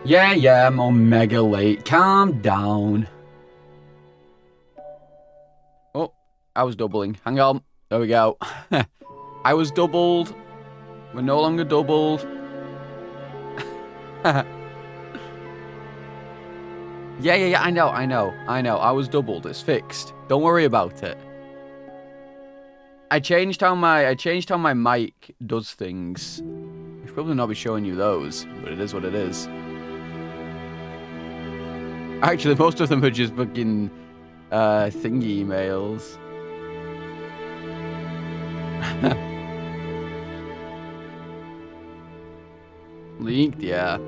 Yeah, I'm omega late. Calm down. Oh, I was doubling. Hang on. There we go. I was doubled. We're no longer doubled. Yeah, I know. I was doubled. It's fixed. Don't worry about it. I changed how my mic does things. I should probably not be showing you those, but it is what it is. Actually, most of them are just fucking thingy emails. Leaked, yeah.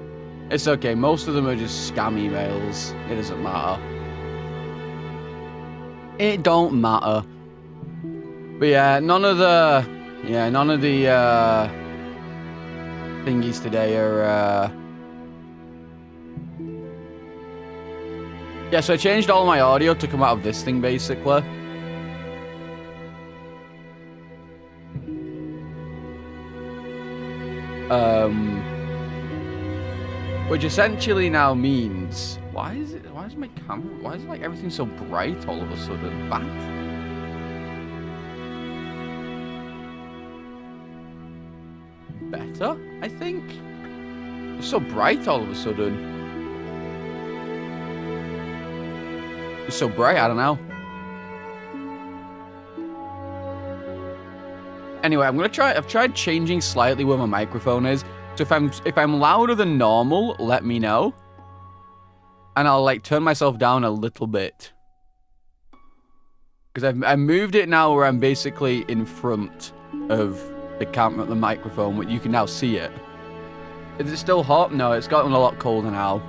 It's okay. Most of them are just scam emails. It doesn't matter. It don't matter. But yeah, none of the thingies today are yeah, so I changed all my audio to come out of this thing basically. Which essentially now means why is my camera, why is like everything so bright all of a sudden? Bat? Better, I think. It's so bright all of a sudden. It's so bright, I don't know. Anyway, I've tried changing slightly where my microphone is. So if I'm louder than normal, let me know. And I'll like turn myself down a little bit. Because I've moved it now where I'm basically in front of the camera, the microphone, but you can now see it. Is it still hot? No, it's gotten a lot colder now.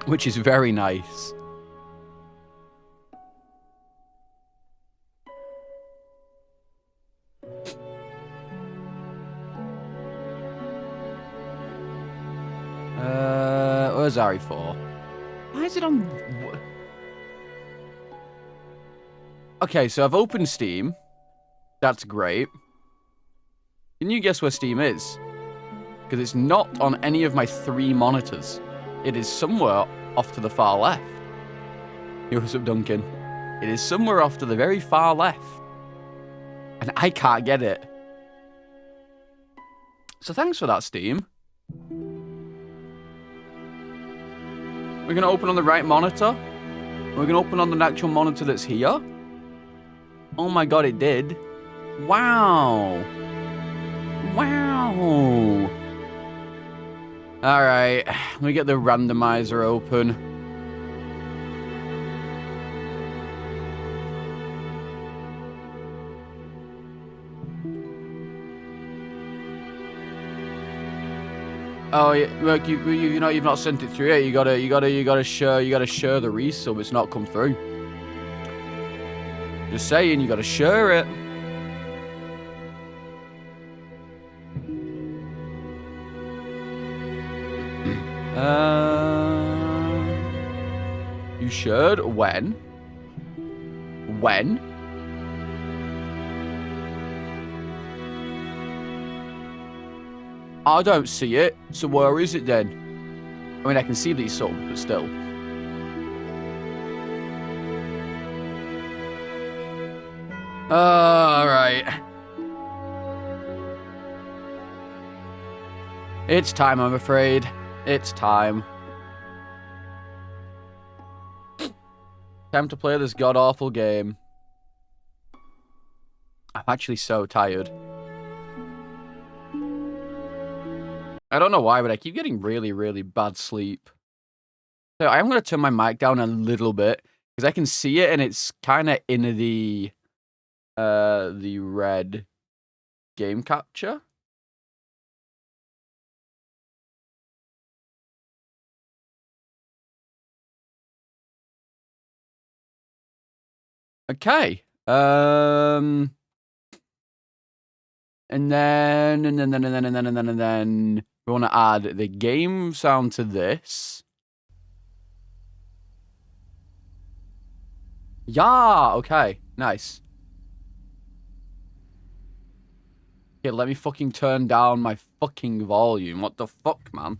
Which is very nice. Where's RE4R? Why is it on... Okay, so I've opened Steam. That's great. Can you guess where Steam is? Because it's not on any of my 3 monitors. It is somewhere off to the far left. Yo, what's up, Duncan? It is somewhere off to the very far left. And I can't get it. So thanks for that, Steam. We're going to open on the right monitor. We're going to open on the actual monitor that's here. Oh my god, it did. Wow. Wow. Alright, let me get the randomizer open. Oh, yeah, look, you know you've not sent it through yet. You gotta share the resub. It's not come through. Just saying, you gotta share it. You should. When? When? I don't see it. So where is it then? I mean, I can see these some, but still. Alright. It's time, I'm afraid. It's time. Time to play this god-awful game. I'm actually so tired. I don't know why, but I keep getting really, really bad sleep. So I'm going to turn my mic down a little bit, because I can see it, and it's kind of in the red game capture. Okay. And then we want to add the game sound to this. Yeah, okay, nice. Okay, let me fucking turn down my fucking volume. What the fuck, man?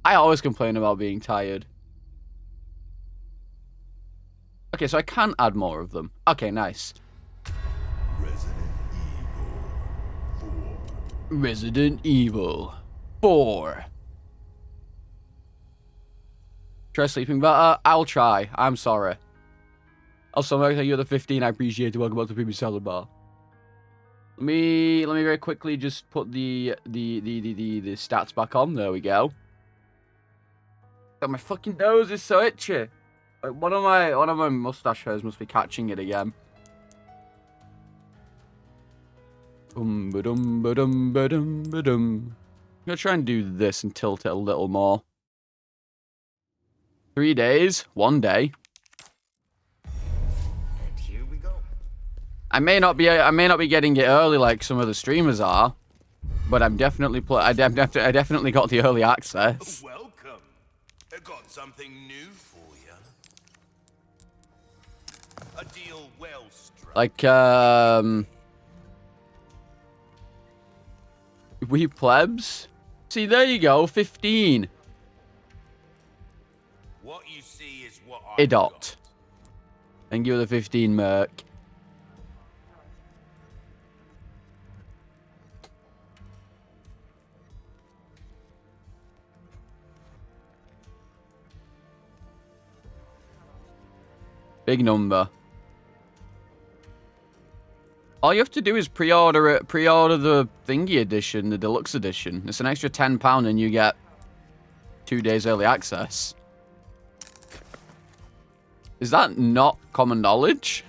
I always complain about being tired. Okay, so I can add more of them. Okay, nice. Resident Evil 4. Try sleeping better? I'll try. I'm sorry. Also, thank you for the 15. I appreciate it. Welcome back to the previous salad bar. Let me very quickly just put the stats back on. There we go. Oh, my fucking nose is so itchy. Like, one of my mustache hairs must be catching it again. I'm gonna try and do this and tilt it a little more. 3 days, 1 day. And here we go. I may not be getting it early like some of the streamers are, but I'm definitely I definitely got the early access. Welcome. I got something new for you. A deal well struck. Like we plebs. See, there you go, 15. What you see is what I Idot. got. Thank you for the 15, Merc. Big number. All you have to do is pre-order it. Pre-order the thingy edition, the deluxe edition. It's an extra £10 and you get 2 days early access. Is that not common knowledge?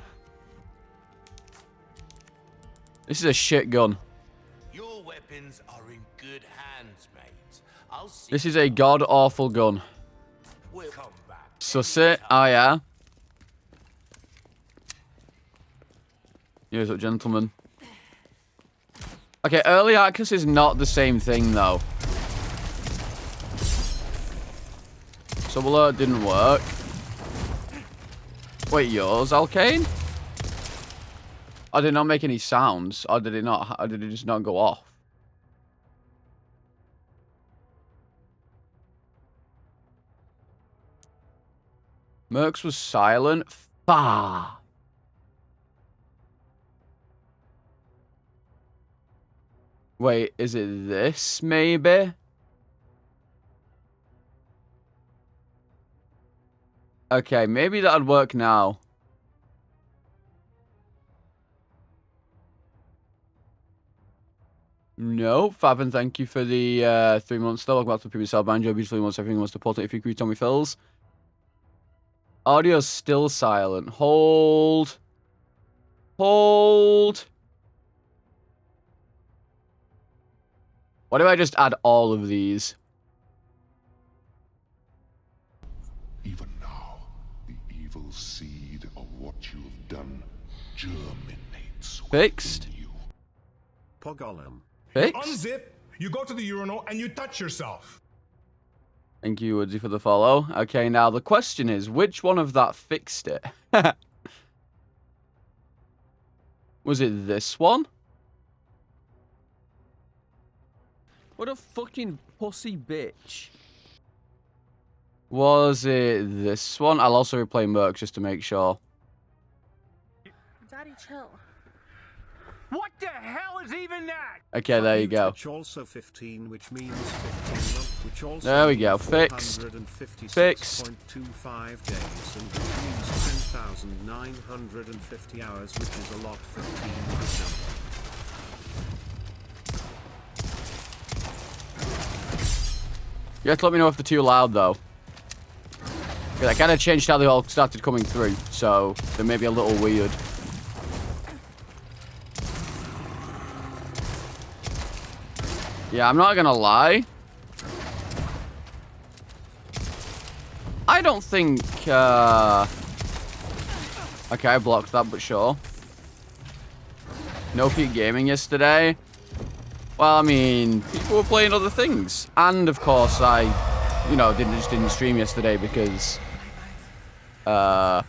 This is a shit gun. Your weapons are in good hands, mate. I'll see. This is a god-awful gun. We'll come back. Suss it. Oh, yeah. Here's up, gentlemen. Okay, early access is not the same thing, though. Sub alert didn't work. Wait, yours, Alkane? I did not make any sounds. Or did it not? Or did it just not go off? Mercs was silent. Fah. Wait, is it this, maybe? Okay, maybe that'd work now. No, Favin, thank you for the 3 months still. Welcome back to the previous Banjo. Beautifully wants everything wants to put it if you agree, Tommy Fills. Audio's still silent. Hold. Hold. What if I just add all of these? Even now, the evil seed of what you've done germinates Fixed. within you. Pogolem. Fixed. Unzip, you go to the urinal, and you touch yourself. Thank you, Woodsy, for the follow. Okay, now the question is, which one of that fixed it? Was it this one? What a fucking pussy bitch. Was it this one? I'll also replay Merc just to make sure. Daddy, chill. What the hell is even that? Okay, there you go. Which also 15, which means 15 months, which also There we go. means Fixed. 456.25 days, and which means 10,950 hours, which is a lot. 15%. You have to let me know if they're too loud, though. Because I kind of changed how they all started coming through, so they may be a little weird. Yeah, I'm not gonna lie. I don't think, okay, I blocked that, but sure. No peak gaming yesterday. Well, I mean, people were playing other things. And, of course, I, you know, didn't stream yesterday because, I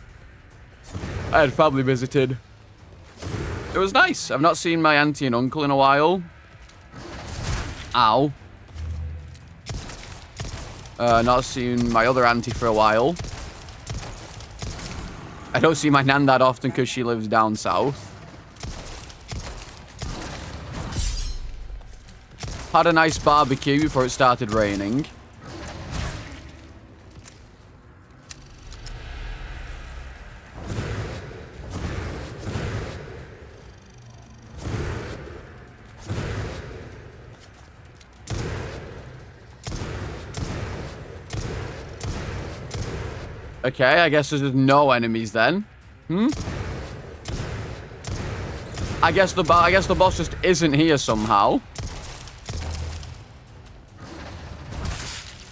had family visited. It was nice. I've not seen my auntie and uncle in a while. Ow. Not seen my other auntie for a while. I don't see my nan that often because she lives down south. Had a nice barbecue before it started raining. Okay, I guess there's just no enemies then. I guess the boss just isn't here somehow.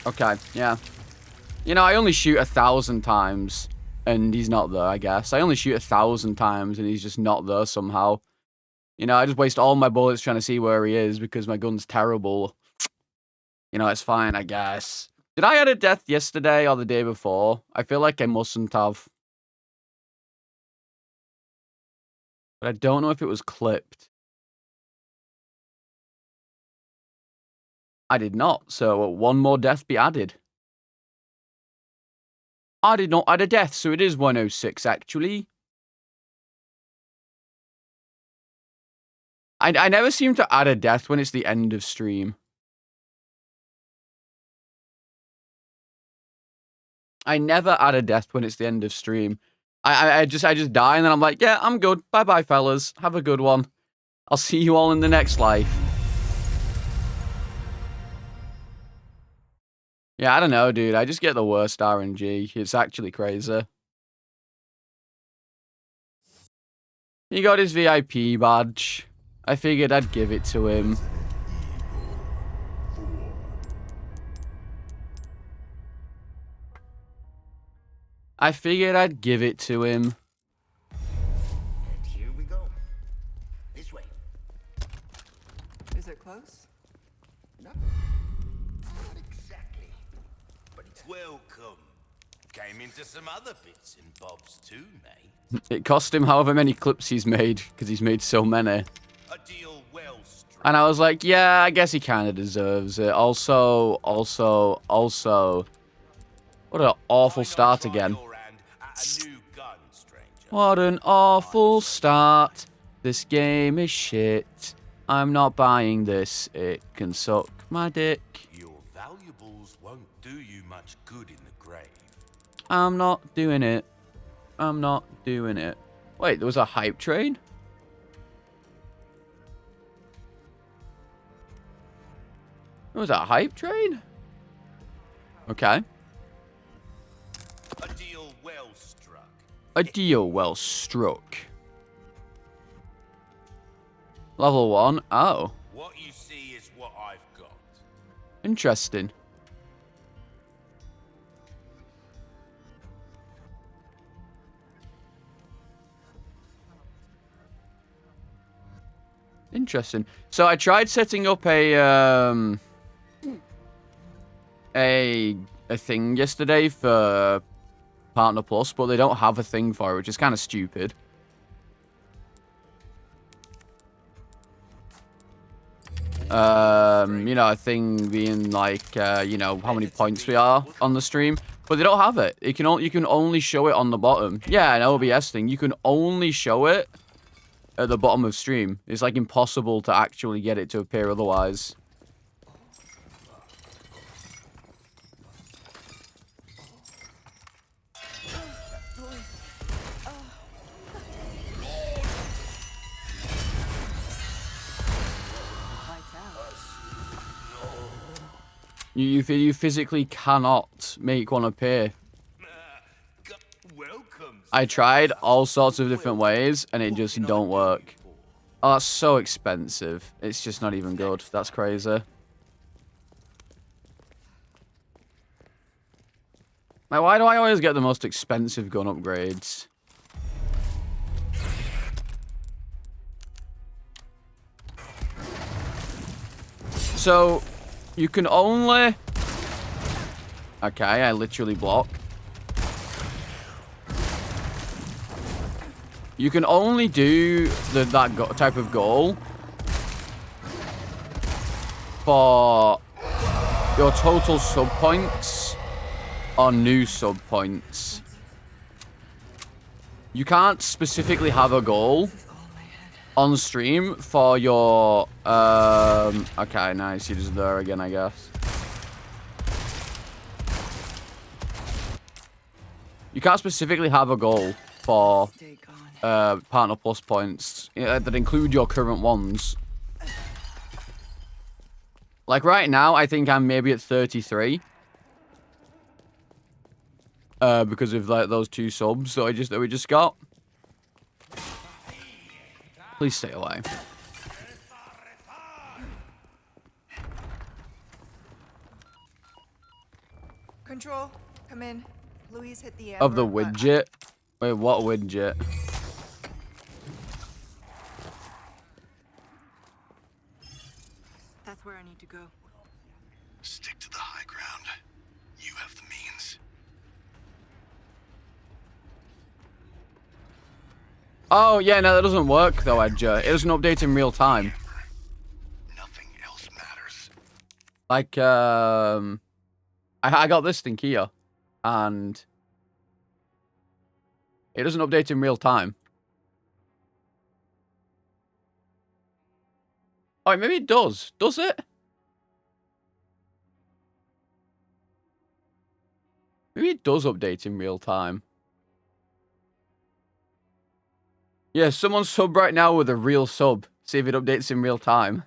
Okay, yeah. You know, I only shoot 1,000 times and he's not there, I guess. I only shoot 1,000 times and he's just not there somehow. You know, I just waste all my bullets trying to see where he is because my gun's terrible. You know, it's fine, I guess. Did I add a death yesterday or the day before? I feel like I mustn't have. But I don't know if it was clipped. I did not, so one more death be added. I did not add a death, so it is 106 actually. I never seem to add a death when it's the end of stream. I never add a death when it's the end of stream. I just die and then I'm like, yeah, I'm good. Bye-bye, fellas. Have a good one. I'll see you all in the next life. Yeah, I don't know, dude. I just get the worst RNG. It's actually crazy. He got his VIP badge. I figured I'd give it to him. I figured I'd give it to him. And here we go. This way. Is it close? No. Not exactly. But it's welcome. Came into some other bits and bobs too, mate. It cost him however many clips he's made, because he's made so many. A deal well struck. And I was like, yeah, I guess he kind of deserves it. Also. What an awful start again. What an awful start. This game is shit. I'm not buying this. It can suck my dick. Your valuables won't do you much good in the grave. I'm not doing it. I'm not doing it. Wait, there was a hype train? There was a hype train? Okay. A deal well struck. A deal well struck. Level 1. Oh. What you see is what I've got. Interesting. Interesting. So I tried setting up a thing yesterday for Partner Plus, but they don't have a thing for it, which is kind of stupid. You know, a thing being like, you know, how many points we are on the stream, but they don't have it. You can only show it on the bottom. Yeah, an OBS thing. You can only show it at the bottom of stream. It's like impossible to actually get it to appear otherwise. You physically cannot make one appear. Welcome. I tried all sorts of different ways, and it just don't work. Oh, that's so expensive. It's just not even good. That's crazy. Like, why do I always get the most expensive gun upgrades? So, you can only... Okay, I literally block. You can only do that type of goal for your total sub points are new sub points. You can't specifically have a goal on stream for your okay, nice, you're just there again, I guess. You can't specifically have a goal for partner plus points that include your current ones. Like right now, I think I'm maybe at 33. Because of like those 2 subs that we just got. Please stay away. Control, come in. Louise hit the Of the amber, but widget? Wait, what widget? that's where I need to go. Stick to the high ground. You have the means. Oh, yeah, no, that doesn't work, though, Edger. It doesn't update in real time. Nothing else matters. Like, I got this thing here, and it doesn't update in real time. Oh, maybe it does. Does it? Maybe it does update in real time. Yeah, someone sub right now with a real sub. See if it updates in real time.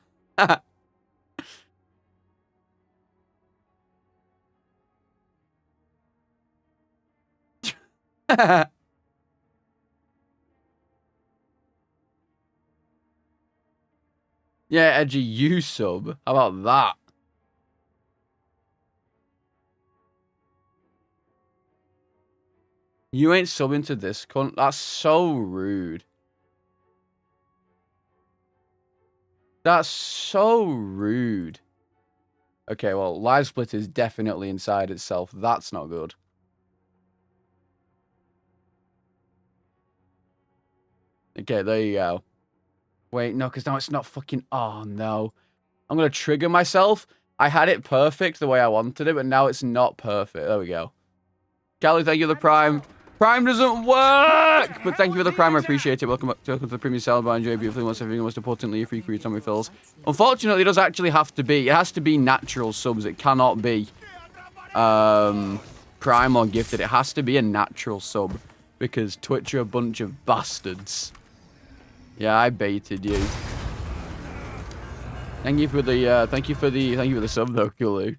Yeah, Edgy, you sub. How about that? You ain't subbing to this cunt. That's so rude. That's so rude. Okay, well, Live Split is definitely inside itself. That's not good. Okay, there you go. Wait, no, because now it's not fucking... Oh, no. I'm going to trigger myself. I had it perfect the way I wanted it, but now it's not perfect. There we go. Callie, thank you for the Prime. Prime doesn't work! But thank you for the Prime. I appreciate it. Welcome to the Premium Celebrate. Enjoy beautifully once everything. Most importantly, your free crew Tommy fills. Unfortunately, it does actually have to be. It has to be natural subs. It cannot be Prime or gifted. It has to be a natural sub. Because Twitch are a bunch of bastards. Yeah, I baited you. Thank you for the thank you for the sub though, Kulu.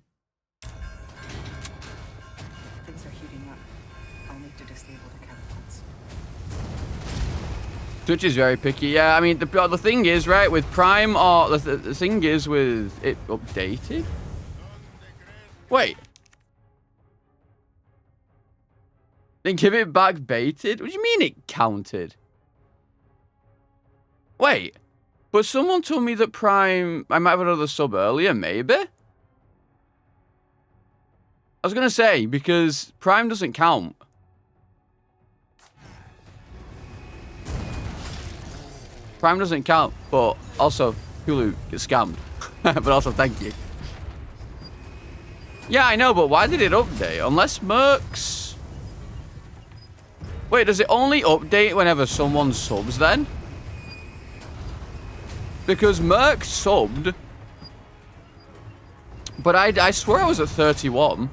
Things are heating up. I'll need to disable the catapults. Twitch is very picky. Yeah, I mean the thing is, right, with Prime or the thing is with it updated. Wait. Then give it back baited? What do you mean it counted? Wait, but someone told me that Prime... I might have another sub earlier, maybe? I was going to say, because Prime doesn't count. Prime doesn't count, but also, Hulu gets scammed. But also, thank you. Yeah, I know, but why did it update? Unless Mercs... Wait, does it only update whenever someone subs then? Because Merc subbed. But I swear I was at 31.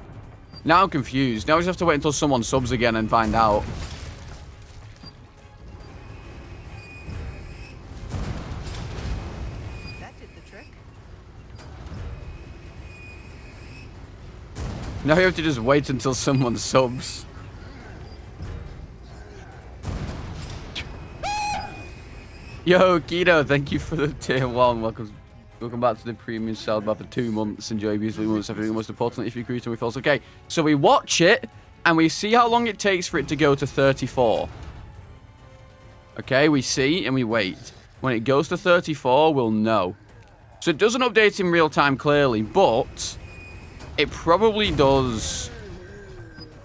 Now I'm confused. Now we just have to wait until someone subs again and find out. That did the trick. Now you have to just wait until someone subs. Yo, Keto, thank you for the tier 1. Welcome back to the premium celebrate for 2 months. Enjoy beautifully months everything. Most importantly, if you agree to me false. Okay, so we watch it and we see how long it takes for it to go to 34. Okay, we see and we wait. When it goes to 34, we'll know. So it doesn't update in real time clearly, but it probably does.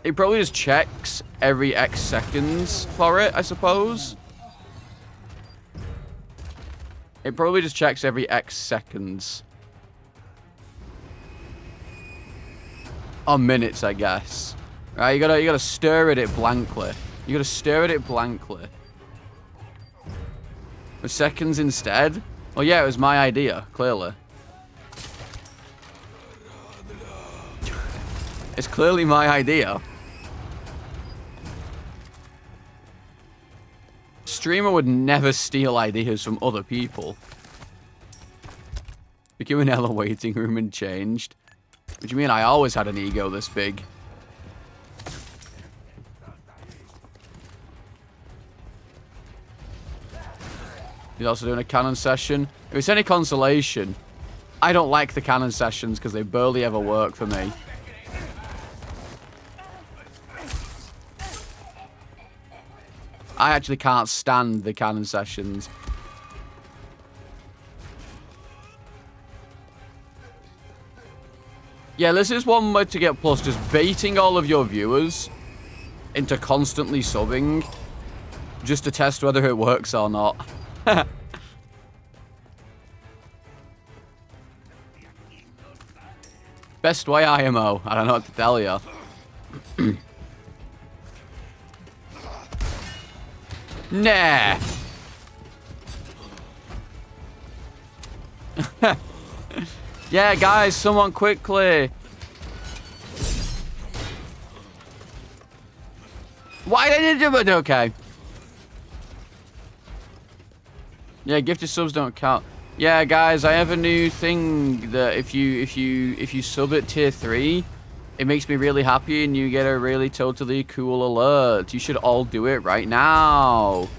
It probably just checks every X seconds for it, I suppose. It probably just checks every X seconds. Or minutes, I guess. Right, you gotta stare at it blankly. You gotta stare at it blankly. For seconds instead? Well, yeah, it was my idea, clearly. It's clearly my idea. Streamer would never steal ideas from other people. Became an Ella waiting room and changed. What do you mean I always had an ego this big? He's also doing a canon session. If it's any consolation, I don't like the canon sessions because they barely ever work for me. I actually can't stand the canon sessions. Yeah, this is one way to get plus, just baiting all of your viewers into constantly subbing just to test whether it works or not. Best way IMO. I don't know what to tell you. Nah. Yeah, guys, someone quickly. Why did you do it? Okay. Yeah, gifted subs don't count. Yeah, guys, I have a new thing that if you sub at tier 3, it makes me really happy and you get a really totally cool alert. You should all do it right now.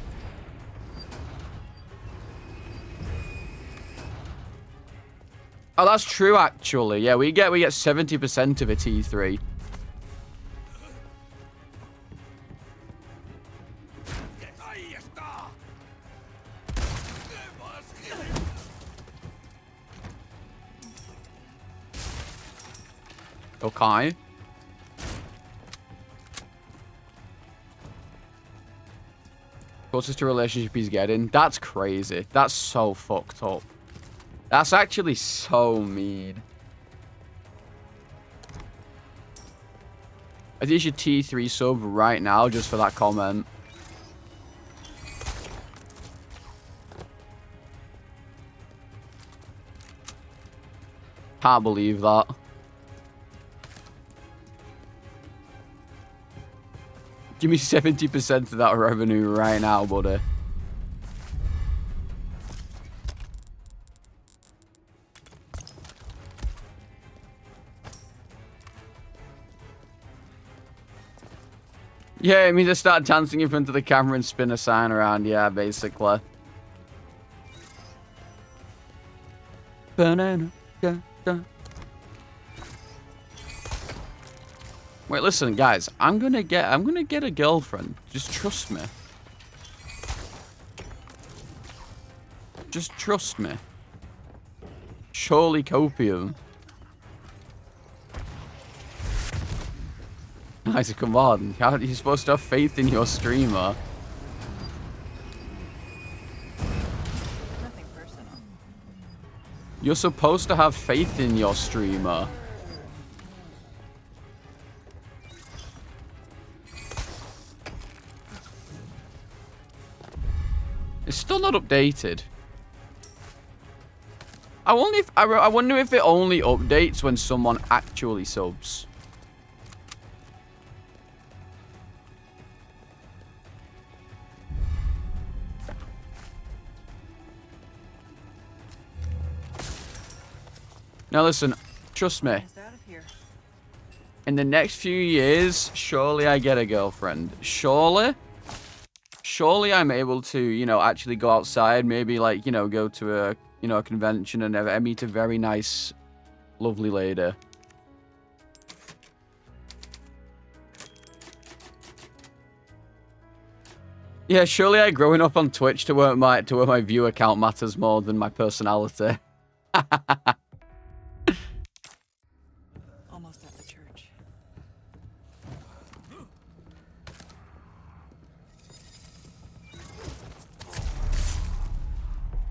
Oh, that's true actually. Yeah, we get 70% of a T3. Okay. Closest to relationship he's getting. That's crazy. That's so fucked up. That's actually so mean. I think you should T3 sub right now just for that comment. Can't believe that. Give me 70% of that revenue right now, buddy. Yeah, it means I start dancing in front of the camera and spin a sign around. Yeah, basically. Banana. Da, da. Wait, listen, guys. I'm gonna get a girlfriend. Just trust me. Just trust me. Surely copium. Guys, come on. You're supposed to have faith in your streamer. Nothing personal. You're supposed to have faith in your streamer. It's still not updated. I wonder if it only updates when someone actually subs. Now listen, trust me. Is out of here. In the next few years, surely I get a girlfriend. Surely I'm able to, you know, actually go outside, maybe like, you know, go to a, you know, a convention and meet a very nice, lovely lady. Yeah, surely I growing up on Twitch to where my viewer count matters more than my personality. Almost at the church.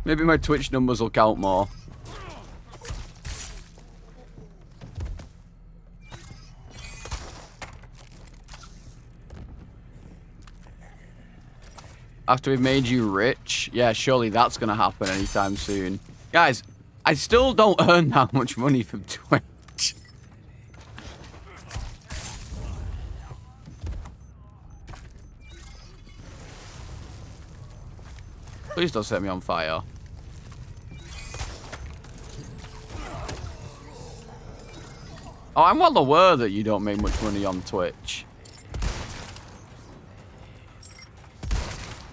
Maybe my Twitch numbers will count more. After we've made you rich? Yeah, surely that's going to happen anytime soon. Guys, I still don't earn that much money from Twitch. Please don't set me on fire. Oh, I'm well aware that you don't make much money on Twitch.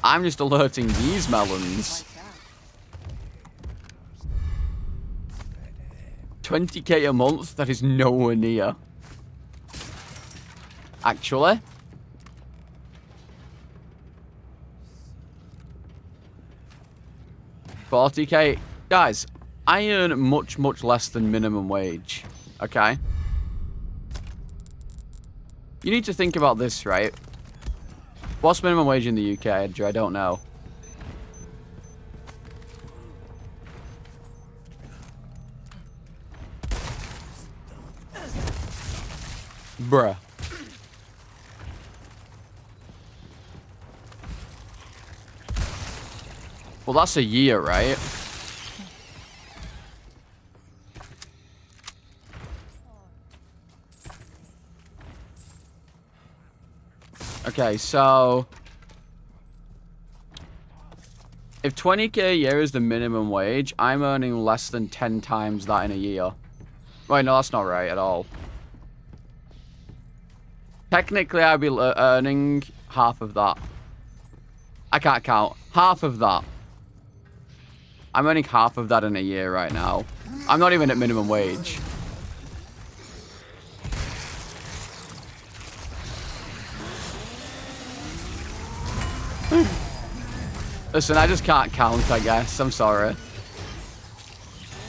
I'm just alerting these melons. 20k a month? That is nowhere near. Actually. $40k. Guys, I earn much, much less than minimum wage. Okay? You need to think about this, right? What's minimum wage in the UK, Edgar? I don't know. Bruh. Well, that's a year, right? Okay, so if 20k a year is the minimum wage, I'm earning less than 10 times that in a year. Wait, no, that's not right at all. Technically, I'd be earning half of that. I can't count. Half of that. I'm earning half of that in a year right now. I'm not even at minimum wage. Listen, I just can't count, I guess. I'm sorry.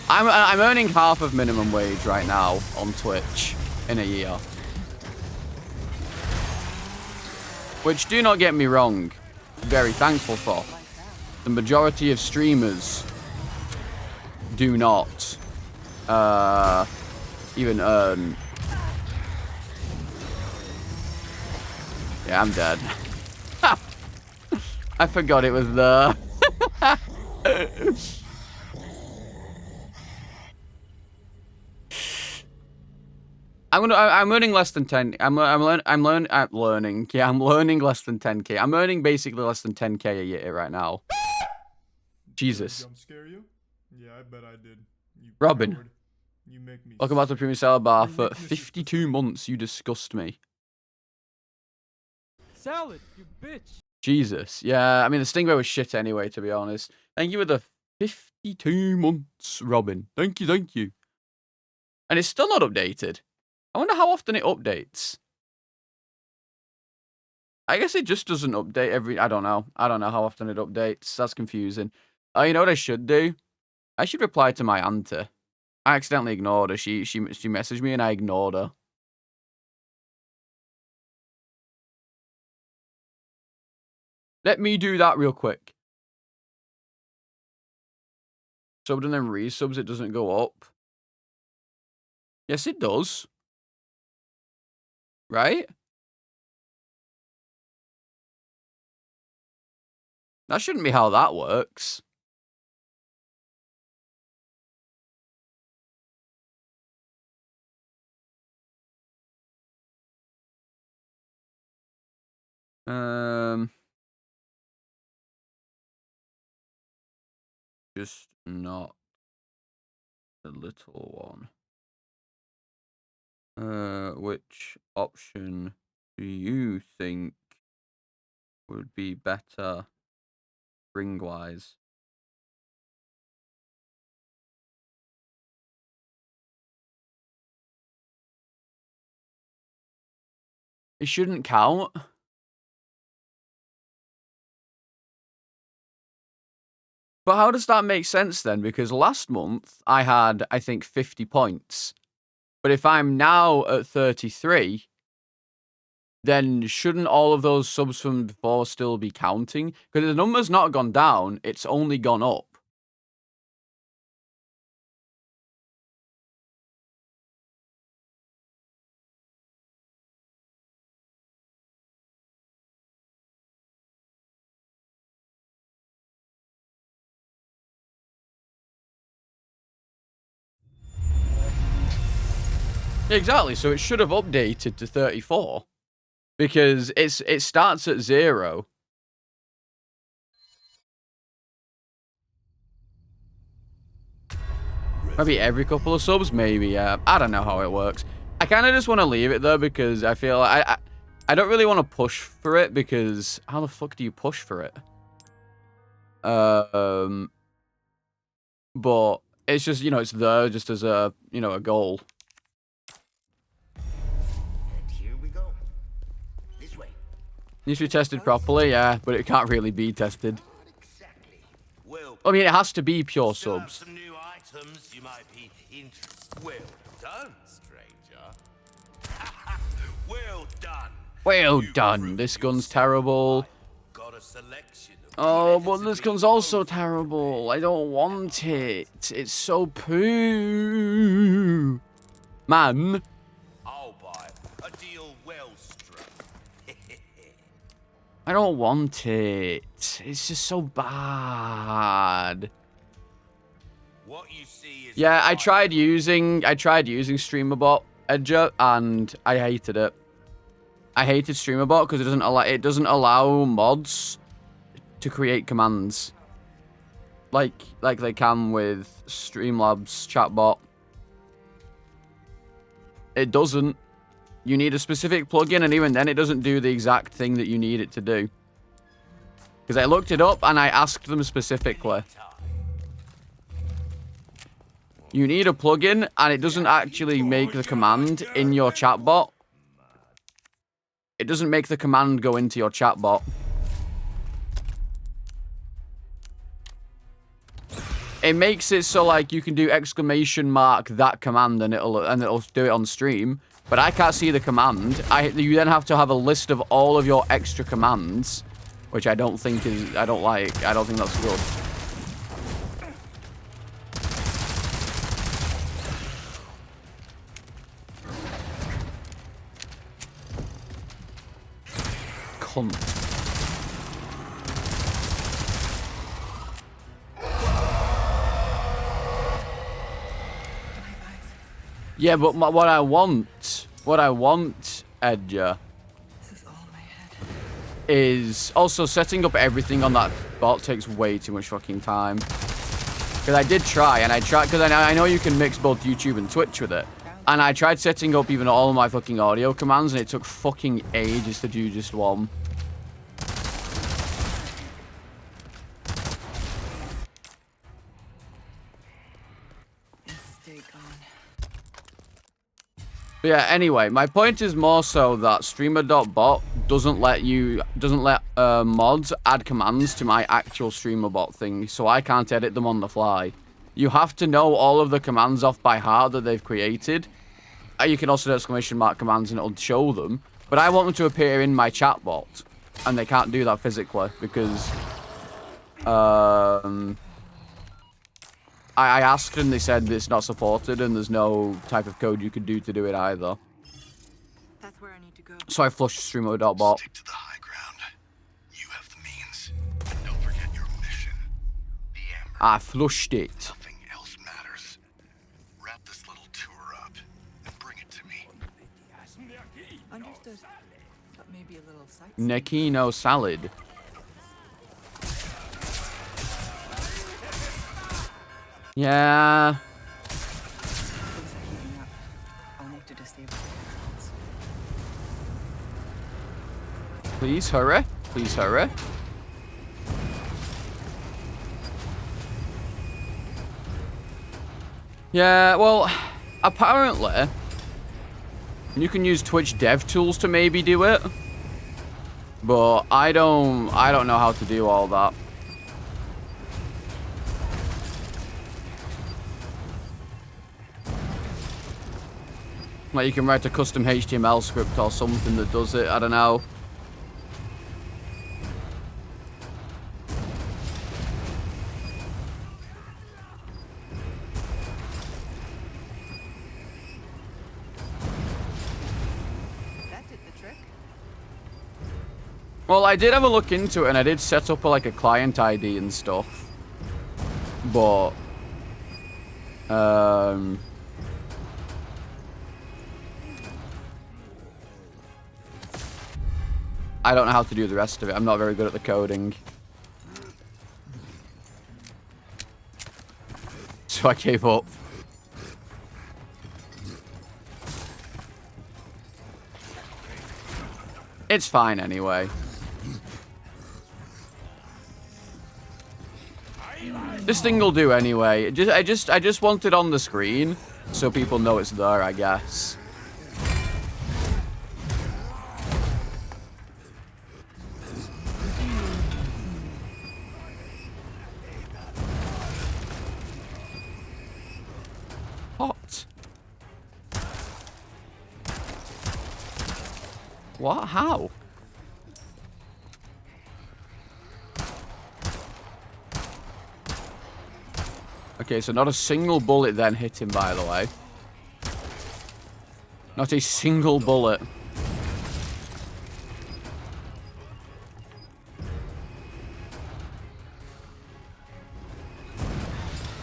I'm earning half of minimum wage right now on Twitch in a year. Which, do not get me wrong, very thankful for. The majority of streamers do not even earn. Yeah, I'm dead. I forgot it was there. I'm earning less than 10. I'm learning. Yeah, I'm learning less than 10k. I'm earning basically less than 10k a year right now. Jesus. Jump scare you? Yeah, I bet I did. You Robin. coward. You make me Welcome back to the Premium Salad Bar for 52 months. You disgust me. Salad, you bitch. Jesus. Yeah, I mean, the Stingray was shit anyway, to be honest. Thank you for the 52 months, Robin. Thank you, thank you. And it's still not updated. I wonder how often it updates. I guess it just doesn't update every... I don't know. I don't know how often it updates. That's confusing. Oh, you know what I should do? I should reply to my auntie. I accidentally ignored her. She messaged me and I ignored her. Let me do that real quick. Subbed and then resubs, it doesn't go up. Yes, it does. Right? That shouldn't be how that works. Just not the little one. Which option do you think would be better ring-wise? It shouldn't count. But how does that make sense then? Because last month I had, I think, 50 points. But if I'm now at 33, then shouldn't all of those subs from before still be counting? Because the number's not gone down, it's only gone up. Exactly, so it should have updated to 34. Because it starts at 0. Maybe every couple of subs, maybe, yeah. I don't know how it works. I kind of just want to leave it though because I feel like I don't really want to push for it because how the fuck do you push for it? But it's just, you know, it's there just as a, you know, a goal. And here we go. This way. Needs to be tested properly, yeah, but it can't really be tested. Exactly. Well, I mean, it has to be pure still have subs. some new items you might be interested. Well done, stranger. Well done. Well done. This gun's terrible. Got a selection of Oh, but this gun's also terrible. I don't want it. It's so poo. Man. I'll buy a deal well struck. I don't want it. It's just so bad. What you see is Yeah, I tried using StreamerBot Edger and I hated it. I hated StreamerBot because it doesn't allow mods to create commands like they can with Streamlabs chatbot. It doesn't. You need a specific plugin, and even then, it doesn't do the exact thing that you need it to do. Because I looked it up and I asked them specifically. You need a plugin, and it doesn't actually make the command in your chatbot. It doesn't make the command go into your chatbot. It makes it so like you can do exclamation mark that command and it'll do it on stream. But I can't see the command. You then have to have a list of all of your extra commands, which I don't think is I don't think that's good. Cunt. Yeah, but what I want, Edger, is also setting up everything on that bot takes way too much fucking time. Because I did try, and because I know you can mix both YouTube and Twitch with it. And I tried setting up even all of my fucking audio commands, and it took fucking ages to do just one. But yeah, anyway, my point is more so that streamer.bot doesn't let mods add commands to my actual streamerbot thing, so I can't edit them on the fly. You have to know all of the commands off by heart that they've created. You can also do exclamation mark commands and it'll show them, but I want them to appear in my chatbot, and they can't do that physically because I asked and they said it's not supported and there's no type of code you could do to do it either. That's where I need to go. So I flushed streamer.bot. Stick to the high ground. You have the means. Don't forget your mission. The Amber. I flushed it. Nothing else matters. Wrap this little tour up and bring it to me. Understood. But maybe a little sight. Nekino salad. Yeah. Things are heating up. I'll need to disable the aircrafts. Please hurry. Please hurry. Yeah, well, apparently you can use Twitch dev tools to maybe do it. But I don't know how to do all that. Like you can write a custom HTML script or something that does it, I don't know. That did the trick. Well, I did have a look into it and I did set up like a client ID and stuff. But I don't know how to do the rest of it. I'm not very good at the coding. So I gave up. It's fine anyway. This thing will do anyway. I just want it on the screen so people know it's there, I guess. Hot. What? How? Okay, so not a single bullet then hit him, by the way. Not a single bullet.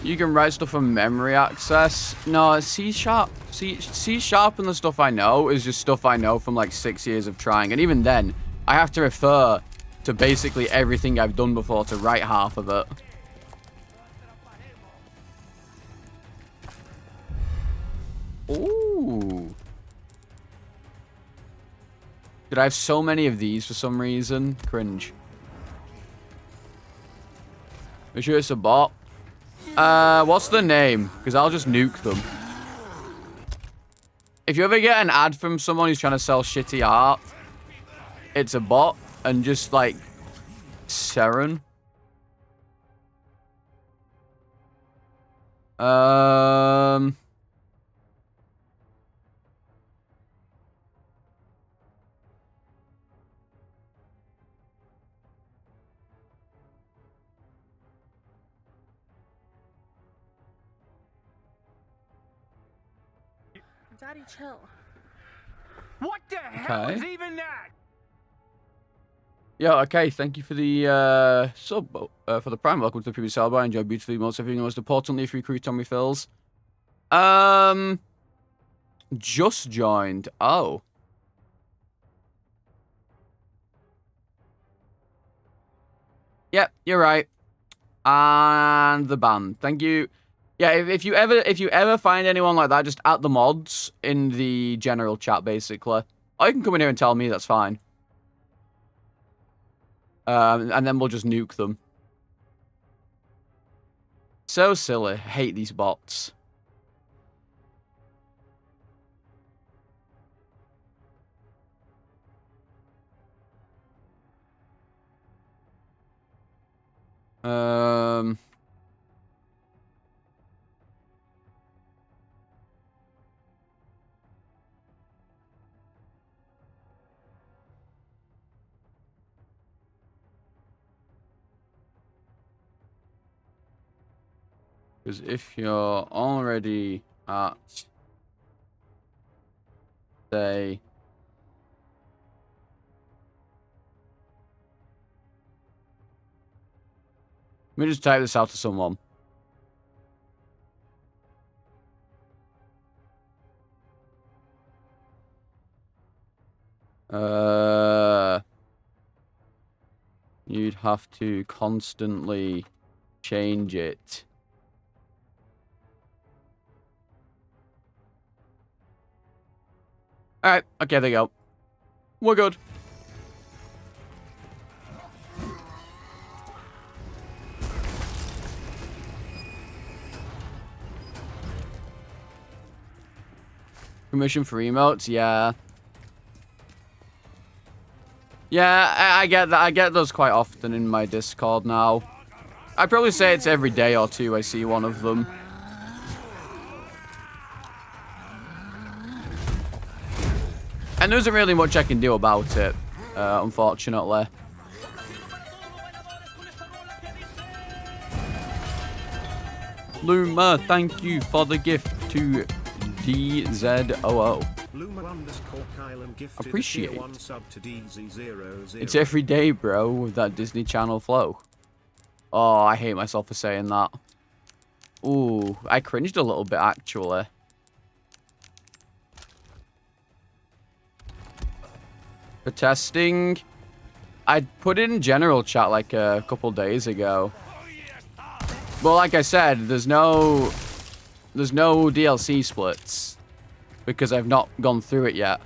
You can write stuff from memory access. No, C#. C# and the stuff I know is just stuff I know from like 6 years of trying. And even then, I have to refer to basically everything I've done before to write half of it. Ooh. Did I have so many of these for some reason? Cringe. Are you sure it's a bot? What's the name? Because I'll just nuke them. If you ever get an ad from someone who's trying to sell shitty art, it's a bot, and just like Seren. Daddy, chill. What the hell Okay. is even that? Yeah, okay, thank you for the sub, for the prime. Welcome to the previous Salva. I enjoy beautifully most everything. Most importantly, if you recruit Tommy Fills. Just joined. Oh. Yep, you're right. And the band. Thank you. Yeah, if you ever find anyone like that, just at the mods in the general chat, basically. Or you can come in here and tell me, that's fine. And then we'll just nuke them. So silly. I hate these bots. Because if you're already at, say, let me just type this out to someone. You'd have to constantly change it. Alright, okay, there you go. We're good. Permission for emotes? Yeah. Yeah, I get that. I get those quite often in my Discord now. I'd probably say it's every day or two I see one of them. And there isn't really much I can do about it, unfortunately. Luma, thank you for the gift to DZOO. Appreciate it. It's every day, bro, with that Disney Channel flow. Oh, I hate myself for saying that. Ooh, I cringed a little bit, actually. For testing, I put it in general chat like a couple days ago. Well, like I said, there's no DLC splits because I've not gone through it yet.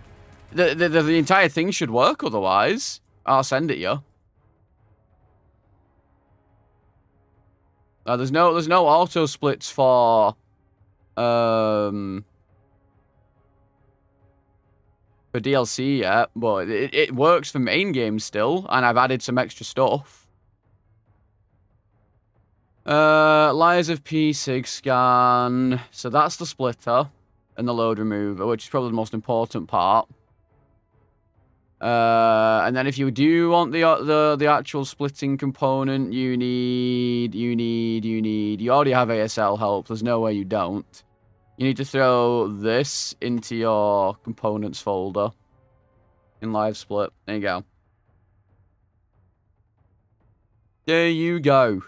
The entire thing should work otherwise. I'll send it you. There's no auto splits for DLC yet, but it works for main games still, and I've added some extra stuff. Layers of P, Sig Scan. So that's the splitter and the load remover, which is probably the most important part. And then if you do want the actual splitting component, you already have ASL help. There's no way you don't. You need to throw this into your components folder in live split. There you go. There you go.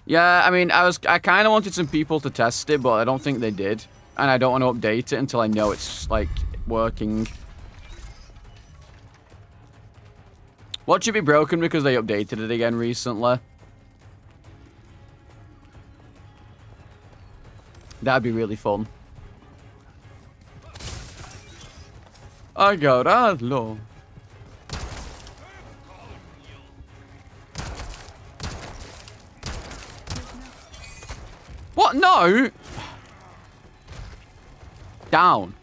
Yeah, I mean, I kind of wanted some people to test it, but I don't think they did. And I don't want to update it until I know it's, like, working. What should be broken because they updated it again recently? That'd be really fun. I got that low. What? No! Down.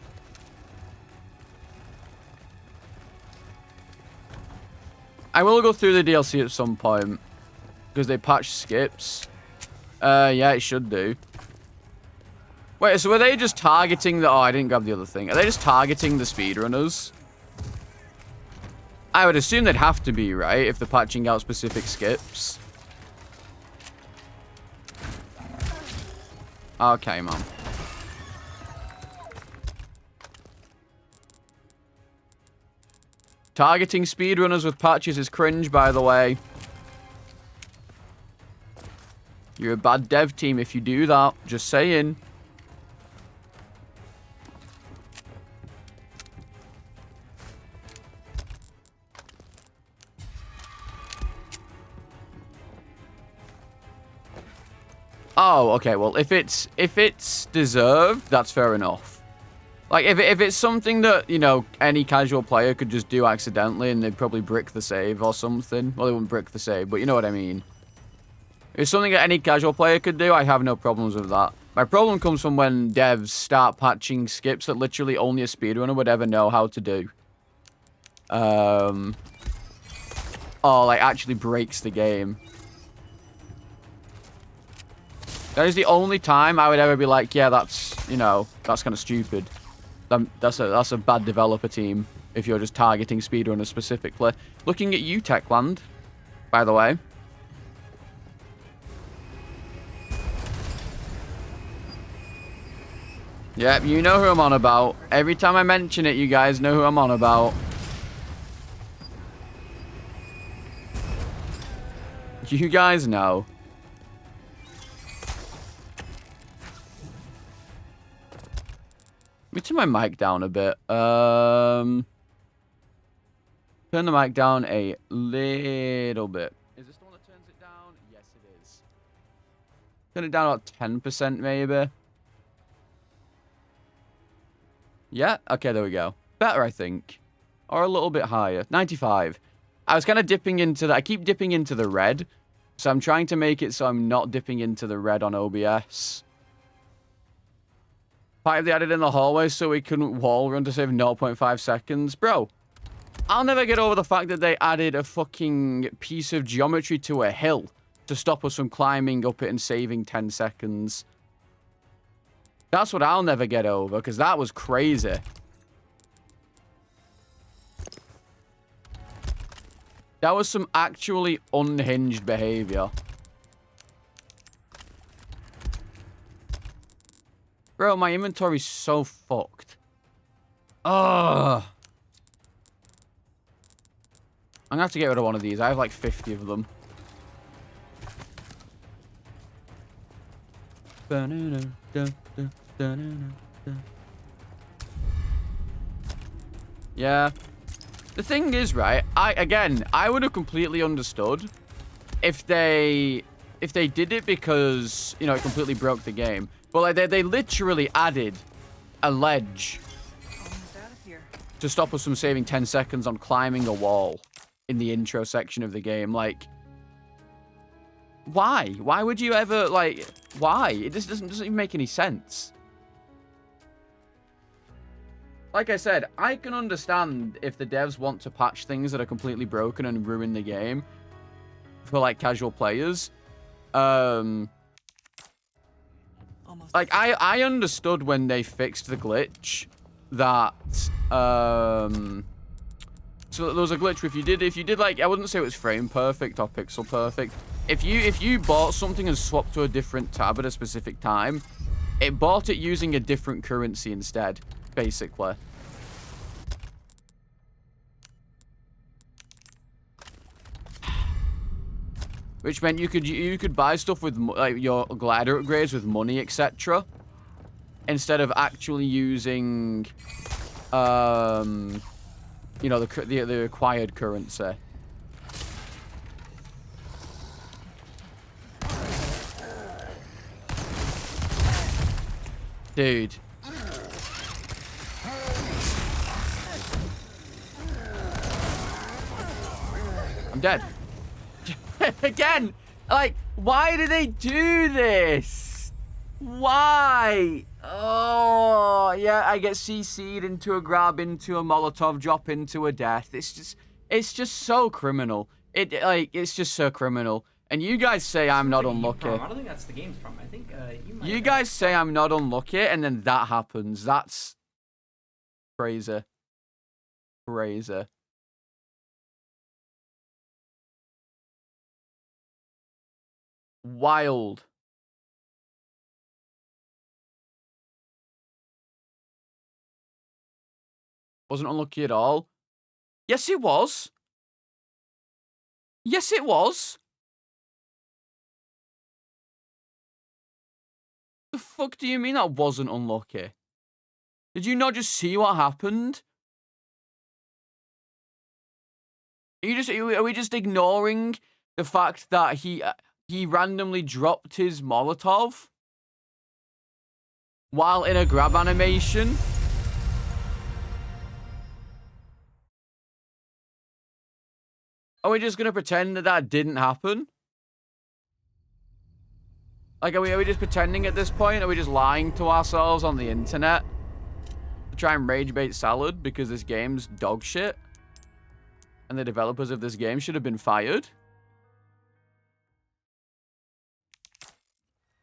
I will go through the DLC at some point. Because they patched skips. Yeah, it should do. Wait, so were they just targeting the... Oh, I didn't grab the other thing. Are they just targeting the speedrunners? I would assume they'd have to be, right? If they're patching out specific skips. Okay, man. Targeting speedrunners with patches is cringe, by the way. You're a bad dev team if you do that. Just saying. Oh, okay. Well, if it's deserved, that's fair enough. Like, if it's something that, you know, any casual player could just do accidentally and they'd probably brick the save or something. Well, they wouldn't brick the save, but you know what I mean. If it's something that any casual player could do, I have no problems with that. My problem comes from when devs start patching skips that literally only a speedrunner would ever know how to do. Or, like, actually breaks the game. That is the only time I would ever be like, yeah, that's, you know, that's kind of stupid. That's a bad developer team if you're just targeting speedrunners specifically. Looking at you, Techland, by the way. Yep, you know who I'm on about. Every time I mention it, you guys know who I'm on about. You guys know. Let me turn my mic down a bit. Turn the mic down a little bit. Is this the one that turns it down? Yes, it is. Turn it down about 10% maybe. Yeah? Okay, there we go. Better, I think. Or a little bit higher. 95. I was kind of dipping into that. I keep dipping into the red. So I'm trying to make it so I'm not dipping into the red on OBS. Pipe they added in the hallway so we couldn't wall run to save 0.5 seconds. Bro, I'll never get over the fact that they added a fucking piece of geometry to a hill to stop us from climbing up it and saving 10 seconds. That's what I'll never get over, because that was crazy. That was some actually unhinged behavior. Bro, my inventory's so fucked. Ugh. I'm gonna have to get rid of one of these. I have like 50 of them. Yeah. The thing is, right, I would have completely understood if they did it because, you know, it completely broke the game. But like they literally added a ledge Almost out of here. to stop us from saving 10 seconds on climbing a wall in the intro section of the game. Like, why? Why would you ever, like, why? It just doesn't even make any sense. Like I said, I can understand if the devs want to patch things that are completely broken and ruin the game for, like, casual players. Almost. Like, I understood when they fixed the glitch that, so there was a glitch where if you did, like, I wouldn't say it was frame perfect or pixel perfect. If you bought something and swapped to a different tab at a specific time, it bought it using a different currency instead, basically. Which meant you could buy stuff with, like, your glider upgrades with money, etc. Instead of actually using, you know, the acquired currency. Dude. I'm dead. Again, like, why do they do this? Why? Oh, yeah, I get CC'd into a grab, into a Molotov drop, into a death. It's just so criminal. It's just so criminal. And you guys say I'm not unlucky. I don't think that's the game's problem. I think you might. You guys say I'm not unlucky, and then that happens. That's crazy. Crazy. Wild. Wasn't unlucky at all. Yes, it was. Yes, it was. The fuck do you mean that wasn't unlucky? Did you not just see what happened? Are we just ignoring the fact that he randomly dropped his Molotov while in a grab animation? Are we just gonna pretend that that didn't happen? Like, are we just pretending at this point? Are we just lying to ourselves on the internet to try and rage bait Salad because this game's dog shit and the developers of this game should have been fired?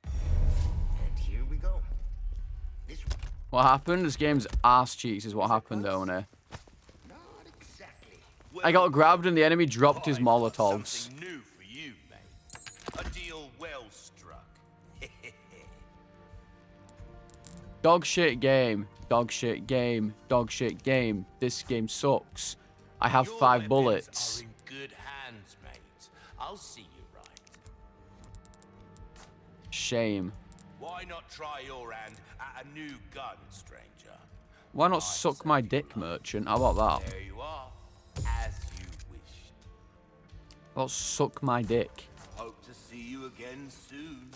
And here we go. What happened? This game's ass cheeks is what happened, Oni. I got grabbed and the enemy dropped his Molotovs. Something new for you, mate. A deal well struck. Dog shit game. Dog shit game. Dog shit game. This game sucks. I have 5 bullets. Are in good hands, mate. I'll see you right. Shame. Why not try your hand at a new gun, stranger? Why not suck my dick, merchant? How about that? There you are, as you wished. How about suck my dick? Hope to see you again soon.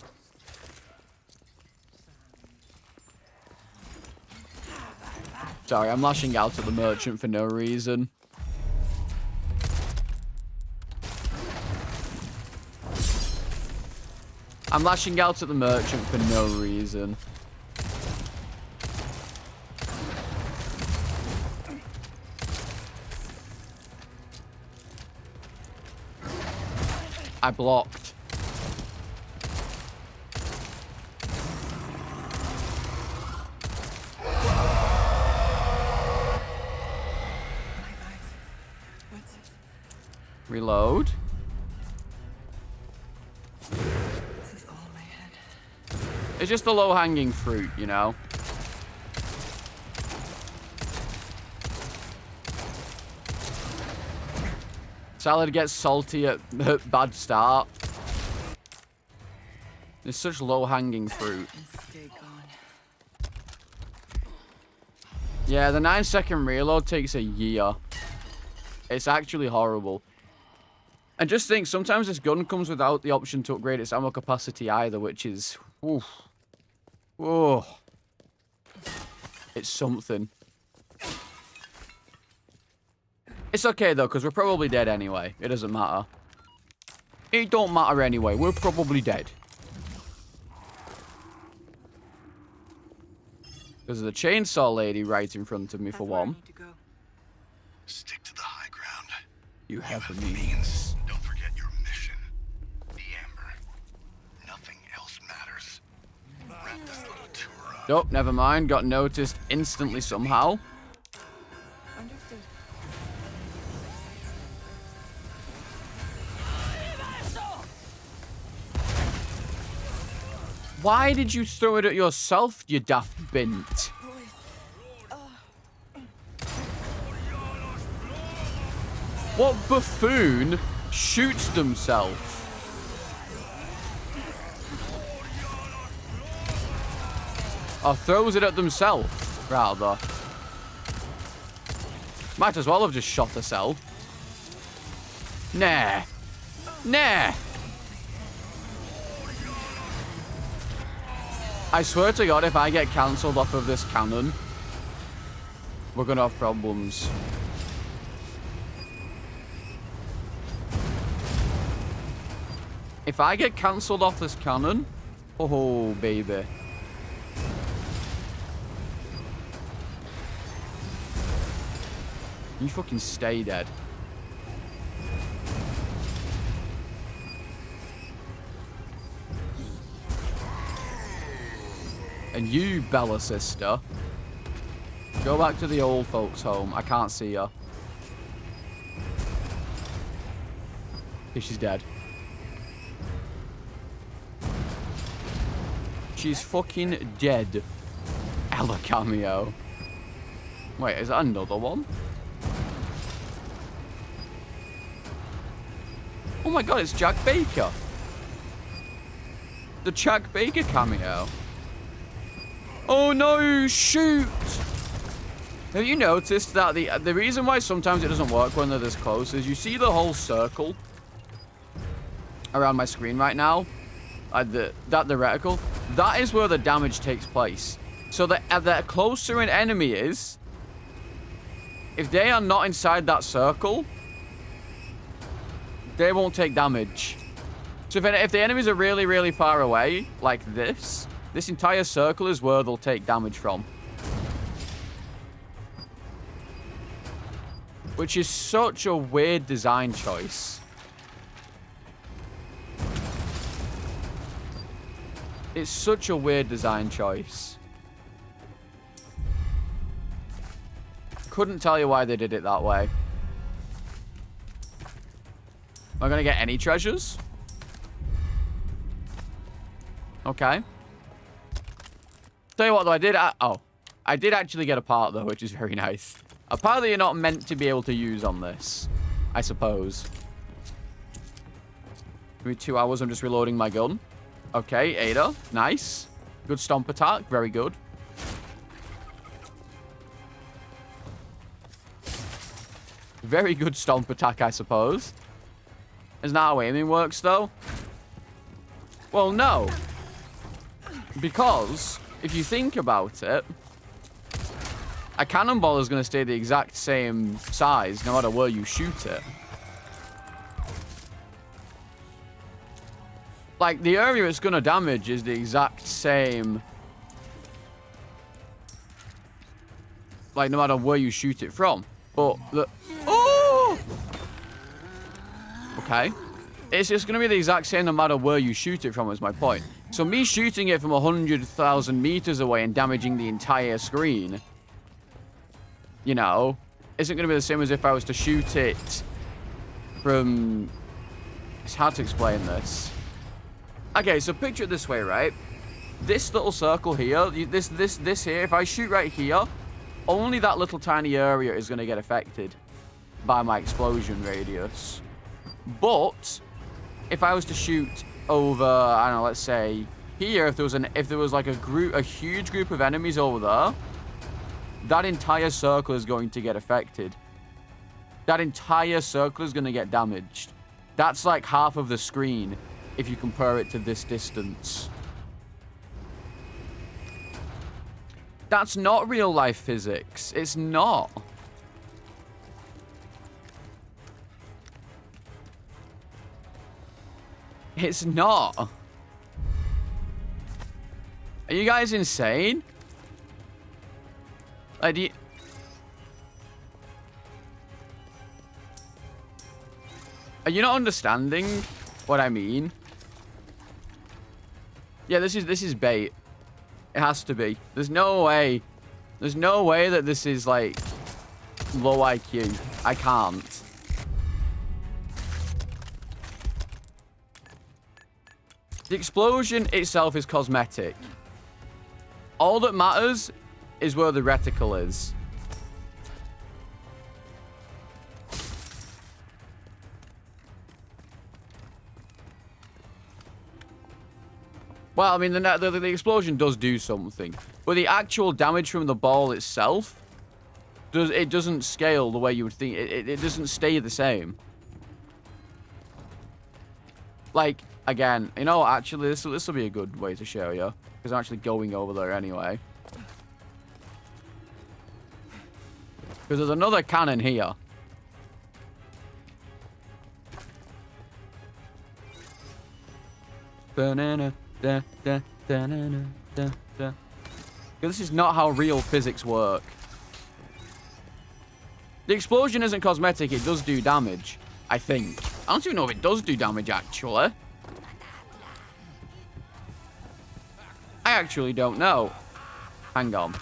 Sorry, I'm lashing out at the merchant for no reason. I'm lashing out at the merchant for no reason. I blocked. Reload. This is all in my head. It's just the low-hanging fruit, you know? Salad gets salty at bad start. There's such low-hanging fruit. And stay gone. Yeah, the 9-second reload takes a year. It's actually horrible. And just think, sometimes this gun comes without the option to upgrade its ammo capacity either, which is... Oof. Oh. It's something. It's okay, though, because we're probably dead anyway. It doesn't matter. It don't matter anyway. We're probably dead. There's the chainsaw lady right in front of me, for one. Stick to the high ground. You have the means. means. Don't forget your mission. The Amber. Nothing else matters. Wrap this little tour up. Nope, never mind. Got noticed instantly somehow. Understood. Why did you throw it at yourself, you daft bint? What buffoon shoots themselves? Or throws it at themselves, rather. Might as well have just shot herself. Nah. Nah. I swear to God, if I get cancelled off of this cannon, we're gonna have problems. If I get cancelled off this cannon, oh, baby. You fucking stay dead. And you, Bella sister, go back to the old folks' home. I can't see her. Okay, she's dead. She's fucking dead. Ella cameo. Wait, is that another one? Oh my god, it's Jack Baker. The Jack Baker cameo. Oh no, shoot! Have you noticed that the reason why sometimes it doesn't work when they're this close is you see the whole circle around my screen right now? The reticle? That is where the damage takes place. So the closer an enemy is, if they are not inside that circle, they won't take damage. So if the enemies are really, really far away, like this entire circle is where they'll take damage from. Which is such a weird design choice. It's such a weird design choice. Couldn't tell you why they did it that way. Am I going to get any treasures? Okay. Tell you what, though, I did actually get a part, though, which is very nice. A part that you're not meant to be able to use on this, I suppose. Give me 2 hours, I'm just reloading my gun. Okay, Ada, nice. Good stomp attack, very good. Very good stomp attack, I suppose. Isn't that how aiming works, though? Well, no. Because, if you think about it, a cannonball is going to stay the exact same size no matter where you shoot it. Like, the area it's going to damage is the exact same. Like, no matter where you shoot it from. But, the... Oh! Okay. It's just going to be the exact same no matter where you shoot it from, is my point. So me shooting it from 100,000 meters away and damaging the entire screen, you know, isn't going to be the same as if I was to shoot it from... It's hard to explain this. Okay, so picture it this way, right? This little circle here, this here, if I shoot right here, only that little tiny area is going to get affected by my explosion radius. But if I was to shoot over, I don't know, let's say here, if there was like a huge group of enemies over there, that entire circle is going to get affected. That entire circle is going to get damaged. That's like half of the screen if you compare it to this distance. That's not real life physics. It's not. It's not. Are you guys insane? Like, are you not understanding what I mean? Yeah, this is bait. It has to be. There's no way. There's no way that this is like low IQ. I can't. The explosion itself is cosmetic. All that matters is where the reticle is. Well, I mean, the explosion does do something. But the actual damage from the ball itself, doesn't scale the way you would think. It doesn't stay the same. Like, again, you know, actually, this will be a good way to show you. Because I'm actually going over there anyway. Because there's another cannon here. Banana. This is not how real physics work. The explosion isn't cosmetic. It does do damage, I think. I don't even know if it does do damage, actually. I actually don't know. Hang on.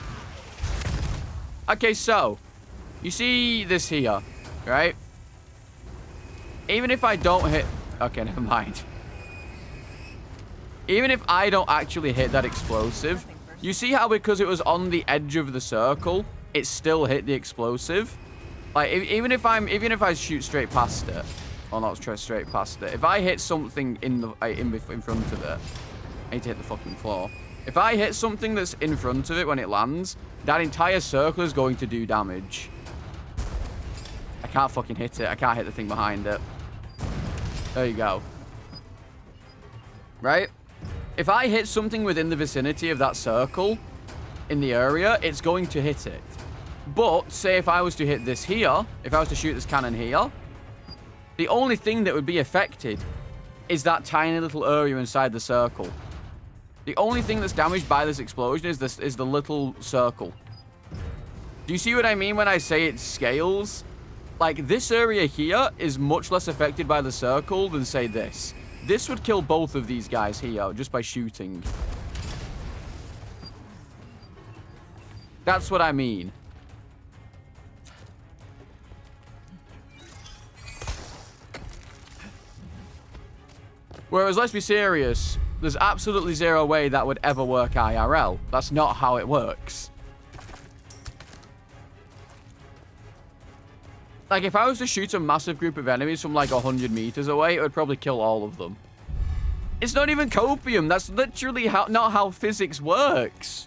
Okay, so. You see this here, right? Even if I don't hit... Okay, never mind. Even if I don't actually hit that explosive, you see how because it was on the edge of the circle, it still hit the explosive? Like, even if I shoot straight past it, or not straight past it, if I hit something in front of it, I need to hit the fucking floor. If I hit something that's in front of it when it lands, that entire circle is going to do damage. I can't fucking hit it. I can't hit the thing behind it. There you go. Right? If I hit something within the vicinity of that circle in the area, it's going to hit it. But, say if I was to hit this here, if I was to shoot this cannon here, the only thing that would be affected is that tiny little area inside the circle. The only thing that's damaged by this explosion is the little circle. Do you see what I mean when I say it scales? Like, this area here is much less affected by the circle than, say, this. This would kill both of these guys here just by shooting. That's what I mean. Whereas, let's be serious, there's absolutely zero way that would ever work IRL. That's not how it works. Like, if I was to shoot a massive group of enemies from, like, 100 meters away, it would probably kill all of them. It's not even copium. That's literally not how physics works.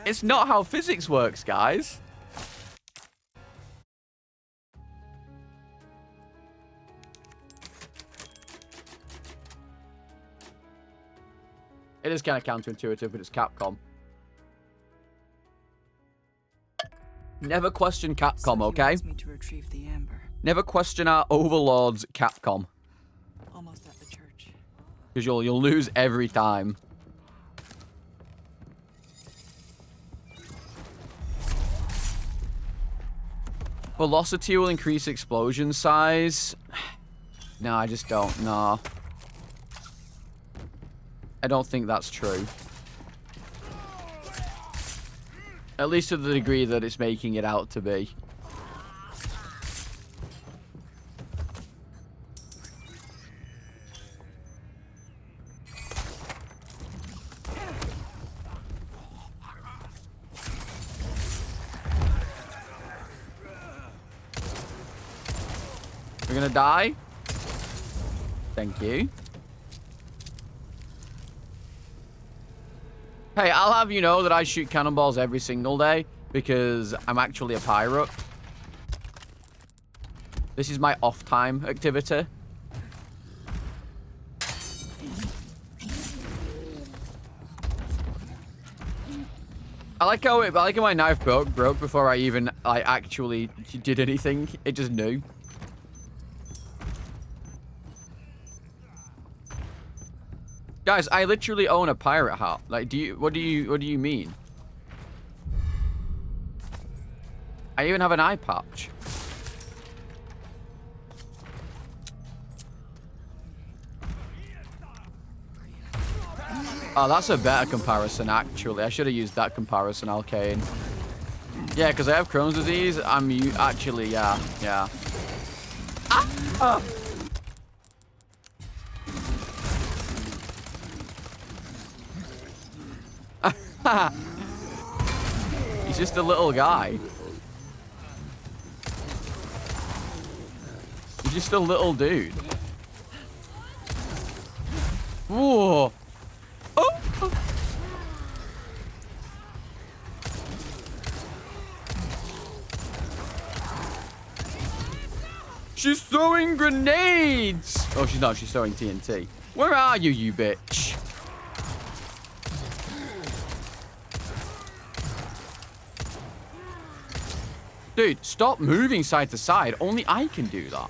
It's not how physics works, guys. It is kind of counterintuitive, but it's Capcom. Never question Capcom, okay? Me to retrieve the amber. Never question our overlords, Capcom. Almost at the church. Because you'll lose every time. Velocity will increase explosion size. No, I just don't. No. I don't think that's true. At least to the degree that it's making it out to be. We're gonna die. Thank you. Hey, I'll have you know that I shoot cannonballs every single day because I'm actually a pirate. This is my off-time activity. I like how my knife broke before I even actually did anything. It just knew. Guys, I literally own a pirate hat. Like, what do you mean? I even have an eye patch. Oh, that's a better comparison, actually. I should have used that comparison, Alkane. Yeah, because I have Crohn's disease. Actually, yeah. Ah! He's just a little guy. He's just a little dude. Whoa. Oh. She's throwing grenades. Oh, she's not. She's throwing TNT. Where are you, you bitch? Dude, stop moving side to side. Only I can do that.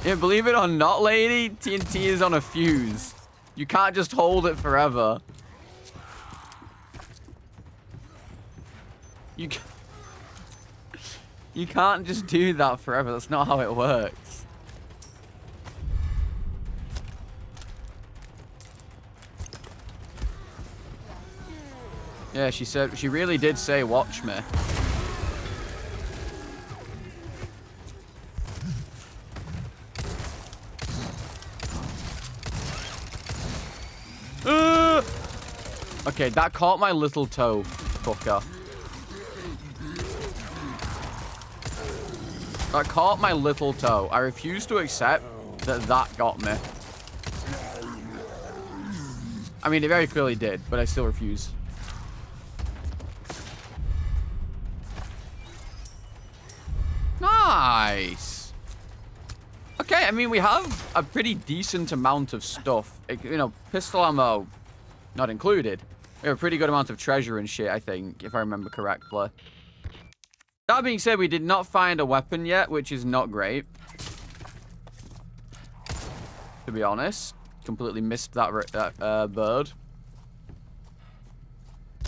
Yeah, believe it or not, lady, TNT is on a fuse. You can't just hold it forever. You can't just do that forever. That's not how it works. Yeah, she really did say, watch me. Okay, that caught my little toe, fucker. That caught my little toe. I refuse to accept that that got me. I mean, it very clearly did, but I still refuse. Nice. Okay, I mean, we have a pretty decent amount of stuff. You know, pistol ammo not included. We have a pretty good amount of treasure and shit, I think, if I remember correctly. That being said, we did not find a weapon yet, which is not great. To be honest. Completely missed that bird.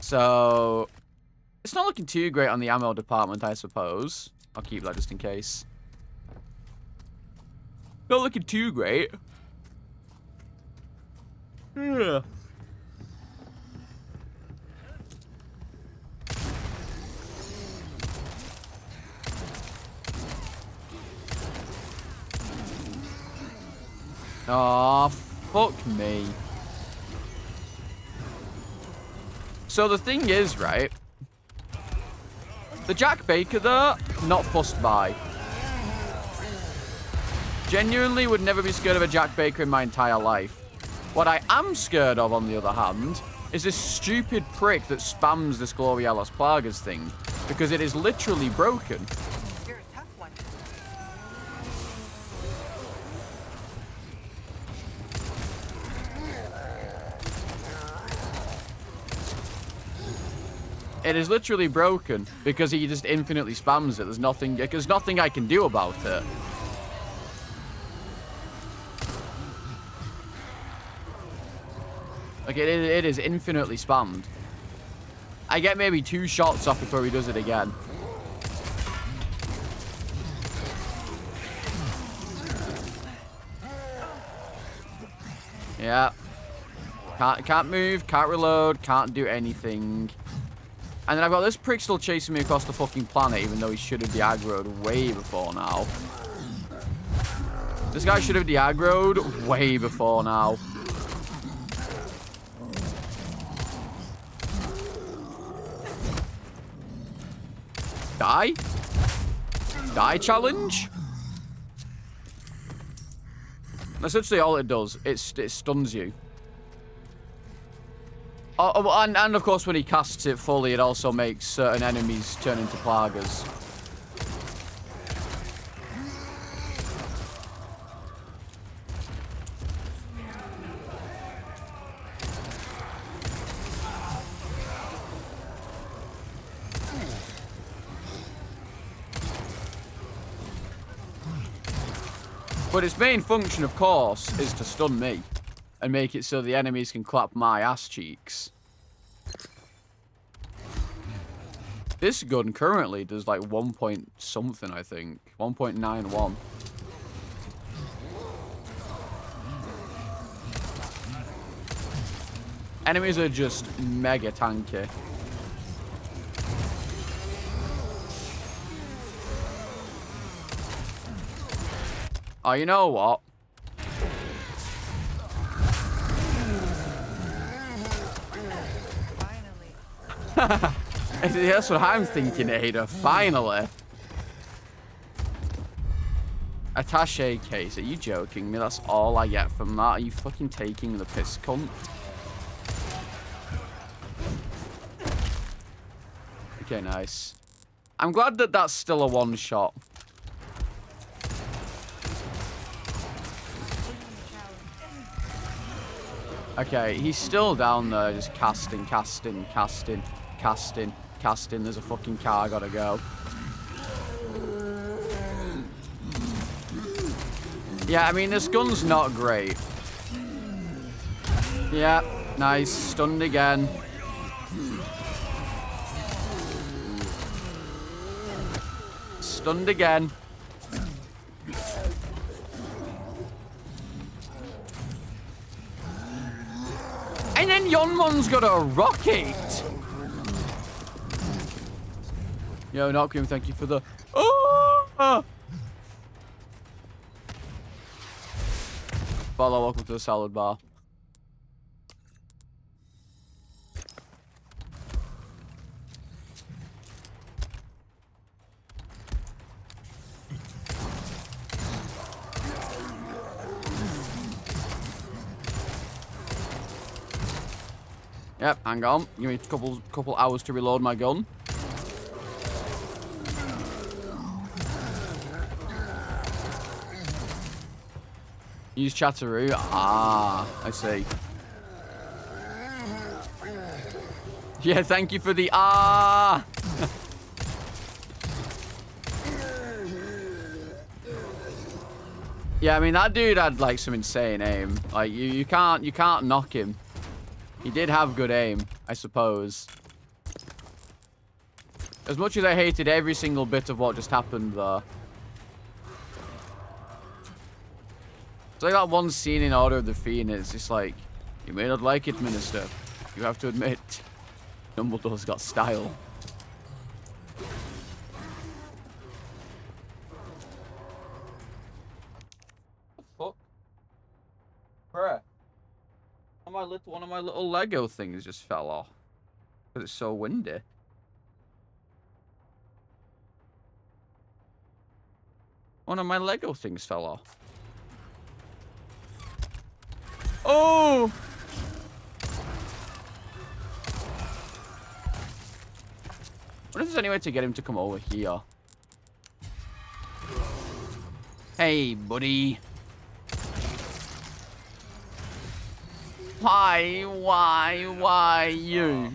So, it's not looking too great on the ammo department, I suppose. I'll keep that just in case. Not looking too great. Yeah. Aw, fuck me. So the thing is, right? The Jack Baker there, not fussed by. Genuinely would never be scared of a Jack Baker in my entire life. What I am scared of, on the other hand, is this stupid prick that spams this Gloria Las Plagas thing. Because it is literally broken. You're a tough one. It is literally broken because he just infinitely spams it. There's nothing I can do about it. Like, it is infinitely spammed. I get maybe 2 shots off before he does it again. Yeah. Can't move, can't reload, can't do anything. And then I've got this prick still chasing me across the fucking planet, even though he should have de-aggroed way before now. This guy should have de-aggroed way before now. Die? Die challenge? Essentially, all it does, it stuns you. Oh, and of course, when he casts it fully, it also makes certain enemies turn into plagas. But its main function, of course, is to stun me. And make it so the enemies can clap my ass cheeks. This gun currently does like 1 point something, I think. 1.91. Enemies are just mega tanky. Oh, you know what? That's what I'm thinking, Ada. Finally. Attaché case. Are you joking me? That's all I get from that. Are you fucking taking the piss, cunt? Okay, nice. I'm glad that that's still a one-shot. Okay, he's still down there, just casting. There's a fucking car, gotta go. Yeah, I mean, this gun's not great. Yeah, nice. Stunned again. Stunned again. And then Yonmon's got a rocket. Yo, Noctium, thank you for the... Oh! Follow, welcome to the salad bar. Yep, hang on. Give me a couple hours to reload my gun. Use Chatteroo. Ah, I see. Yeah, thank you for the ah. Yeah, I mean that dude had like some insane aim. Like you can't knock him. He did have good aim, I suppose. As much as I hated every single bit of what just happened there. It's like that one scene in Order of the Phoenix. It's like, you may not like it, Minister. You have to admit, Dumbledore's got style. What the fuck? Bruh. One of my little Lego things just fell off. Because it's so windy. One of my Lego things fell off. Oh! I wonder if there's any way to get him to come over here. Hey, buddy. Why you?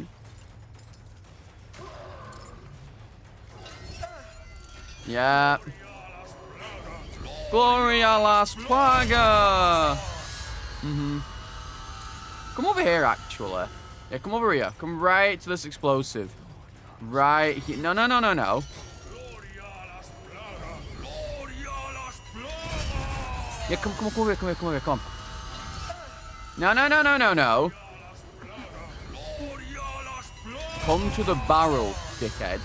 Yeah. Gloria las plaga. Come over here, actually. Yeah, come over here. Come right to this explosive. Right here. No. Yeah, come over here, come on. No. Come to the barrel, dickhead.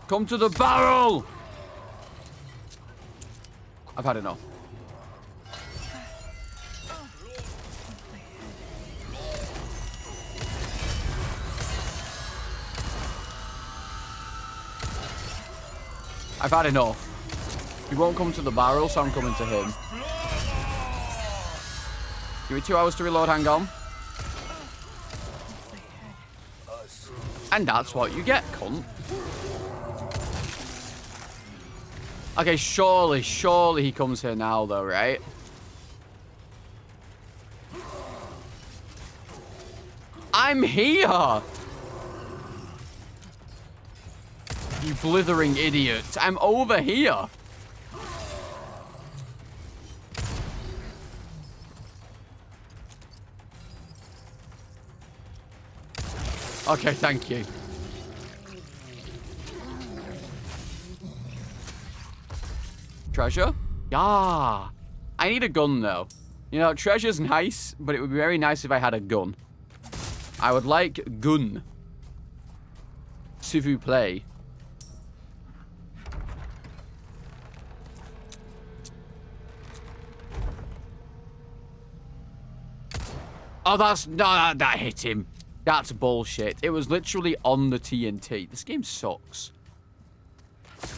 Come to the barrel! I've had enough. I've had enough. He won't come to the barrel, so I'm coming to him. Give me 2 hours to reload, hang on. And that's what you get, cunt. Okay, surely he comes here now, though, right? I'm here! You blithering idiot. I'm over here. Okay, thank you. Treasure? Yeah. I need a gun, though. You know, treasure's nice, but it would be very nice if I had a gun. I would like gun. S'il vous plaît. Oh, that's... No, that hit him. That's bullshit. It was literally on the TNT. This game sucks.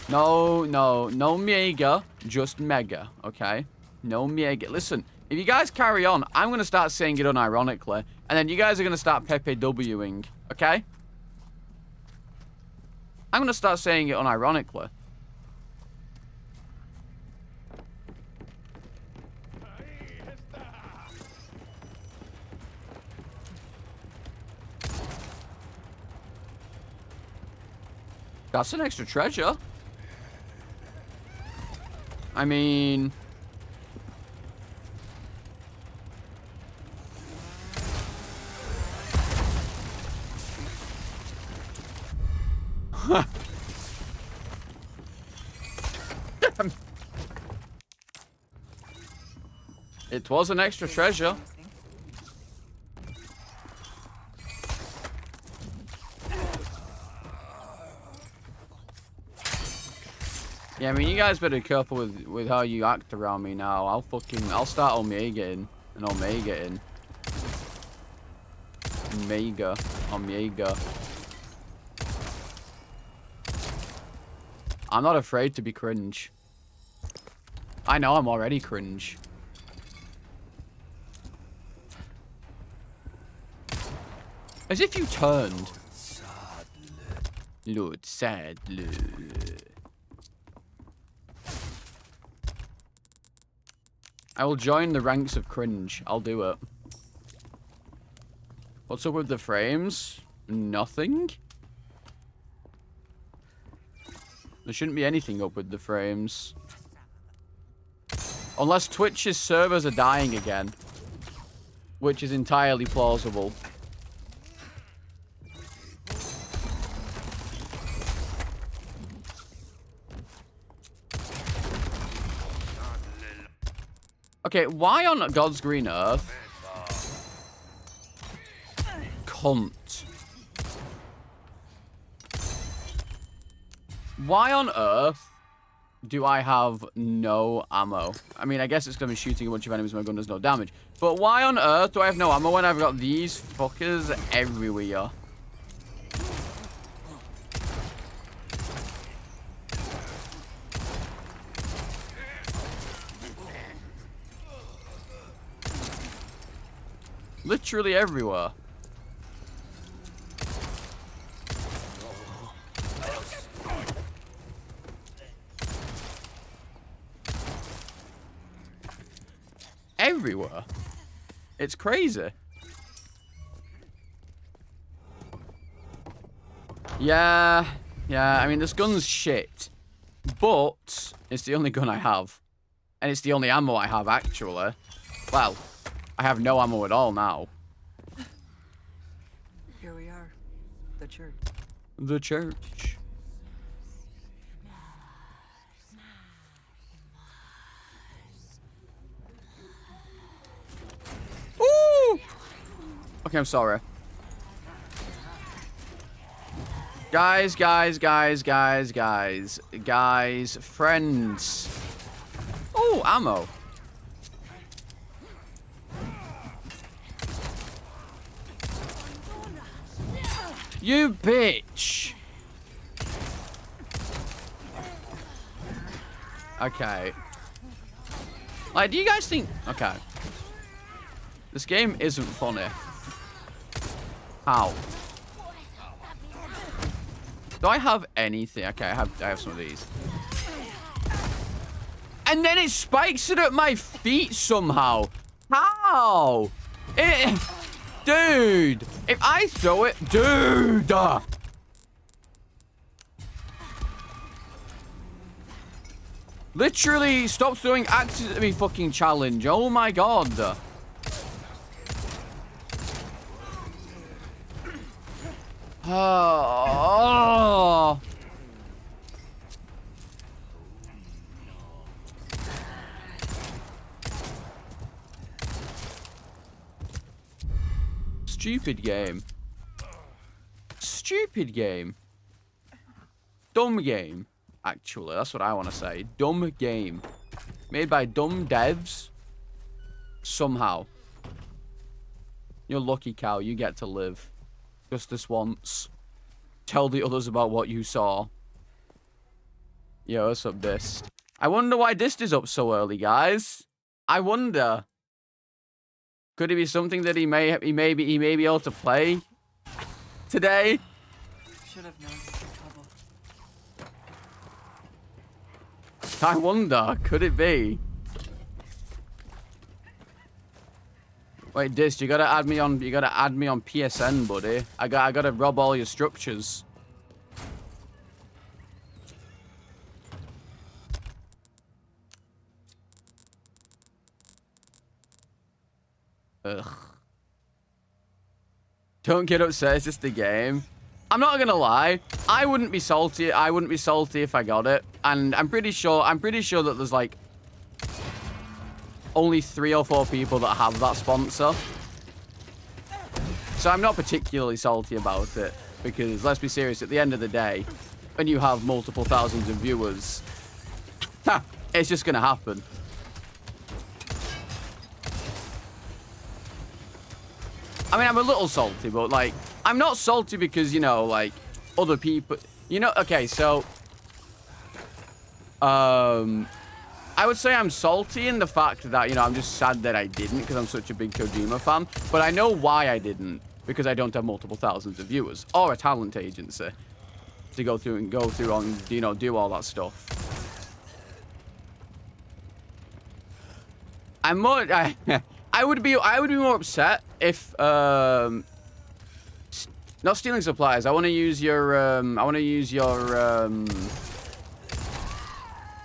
No mega, just mega, okay? No mega. Listen, if you guys carry on, I'm going to start saying it unironically, and then you guys are going to start Pepe Wing, okay? I'm going to start saying it unironically. That's an extra treasure. I mean... It was an extra treasure. Yeah, I mean, you guys better be careful with how you act around me now. I'll start Omega-ing and Omega-ing. Omega. I'm not afraid to be cringe. I know I'm already cringe. As if you turned. Lord, sadly. I will join the ranks of cringe. I'll do it. What's up with the frames? Nothing? There shouldn't be anything up with the frames. Unless Twitch's servers are dying again. Which is entirely plausible. Okay, why on God's green earth? Cunt. Why on earth do I have no ammo? I mean, I guess it's going to be shooting a bunch of enemies when my gun does no damage. But why on earth do I have no ammo when I've got these fuckers everywhere? Literally everywhere. Everywhere. It's crazy. Yeah, I mean, this gun's shit. But it's the only gun I have. And it's the only ammo I have, actually. Well, I have no ammo at all now. Here we are. The church. The church. Ooh! Okay, I'm sorry. Guys, friends. Oh, ammo. You bitch. Okay. Like, do you guys think... Okay. This game isn't funny. How? Do I have anything? Okay, I have some of these. And then it spikes it at my feet somehow. How? Dude. If I throw it... Dude. Literally, stop throwing axes at me fucking challenge. Oh my god. Oh. Stupid game. Stupid game. Dumb game. Actually, that's what I want to say. Dumb game. Made by dumb devs. Somehow. You're lucky, cow. You get to live. Just this once. Tell the others about what you saw. Yo, what's up, Dist? I wonder why Dist is up so early, guys. I wonder. Could it be something that he may be able to play today? Should have known this was trouble. I wonder. Could it be? Wait, Dist, you gotta add me on. You gotta add me on PSN, buddy. I gotta rob all your structures. Ugh. Don't get upset. It's just a game. I'm not gonna lie. I wouldn't be salty. I wouldn't be salty if I got it. And I'm pretty sure that there's like only 3 or 4 people that have that sponsor. So I'm not particularly salty about it. Because let's be serious, at the end of the day, when you have multiple thousands of viewers, it's just gonna happen. I mean, I'm a little salty, but like, I'm not salty because, you know, like, other people, you know, okay, so, I would say I'm salty in the fact that, you know, I'm just sad that I didn't because I'm such a big Kojima fan, but I know why I didn't, because I don't have multiple thousands of viewers or a talent agency to go through on, you know, do all that stuff. I'm more, I would be more upset if, not stealing supplies. I want to use your,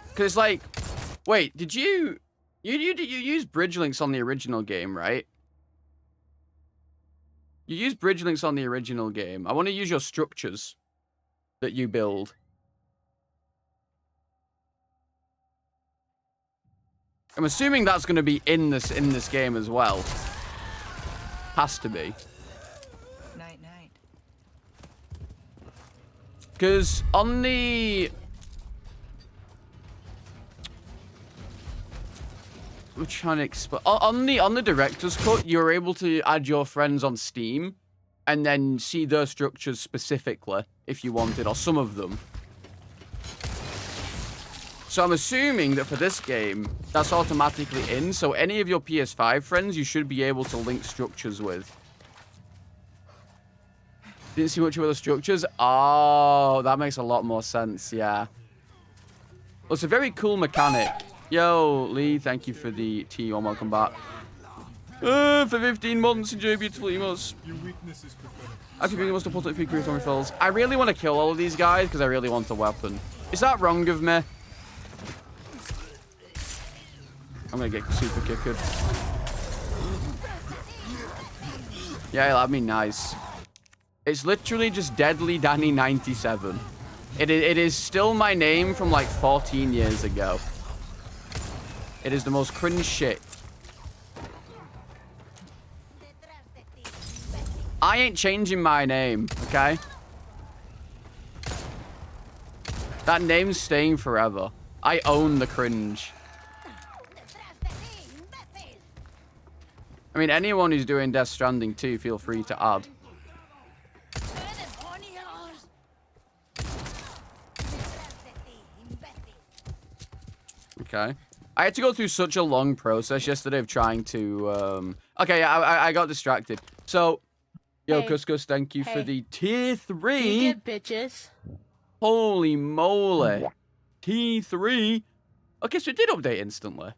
because like, wait, did you use bridge links on the original game, right? You use bridge links on the original game. I want to use your structures that you build. I'm assuming that's going to be in this game as well. Has to be. Night, night. Because on the... I'm trying to explain. On the director's cut, you're able to add your friends on Steam and then see their structures specifically if you wanted, or some of them. So I'm assuming that for this game, that's automatically in. So any of your PS5 friends, you should be able to link structures with. Didn't see much of other structures. Oh, that makes a lot more sense. Yeah. Well, it's a very cool mechanic. Yo, Lee, thank you for the T1. Welcome back. For 15 months, enjoy beautiful emos. Your weakness is pathetic. Actually, being the most important few crew fills. I really want to kill all of these guys because I really want a weapon. Is that wrong of me? I'm gonna get super kicked. Yeah, that'd be nice. It's literally just Deadly Danny 97. It is still my name from like 14 years ago. It is the most cringe shit. I ain't changing my name, okay? That name's staying forever. I own the cringe. I mean, anyone who's doing Death Stranding 2, feel free to add. Okay. I had to go through such a long process yesterday of trying to, Okay, I got distracted. So, yo, Hey. Cuscus, thank you for Hey. the tier 3. You get bitches. Holy moly. T3. Okay, so it did update instantly.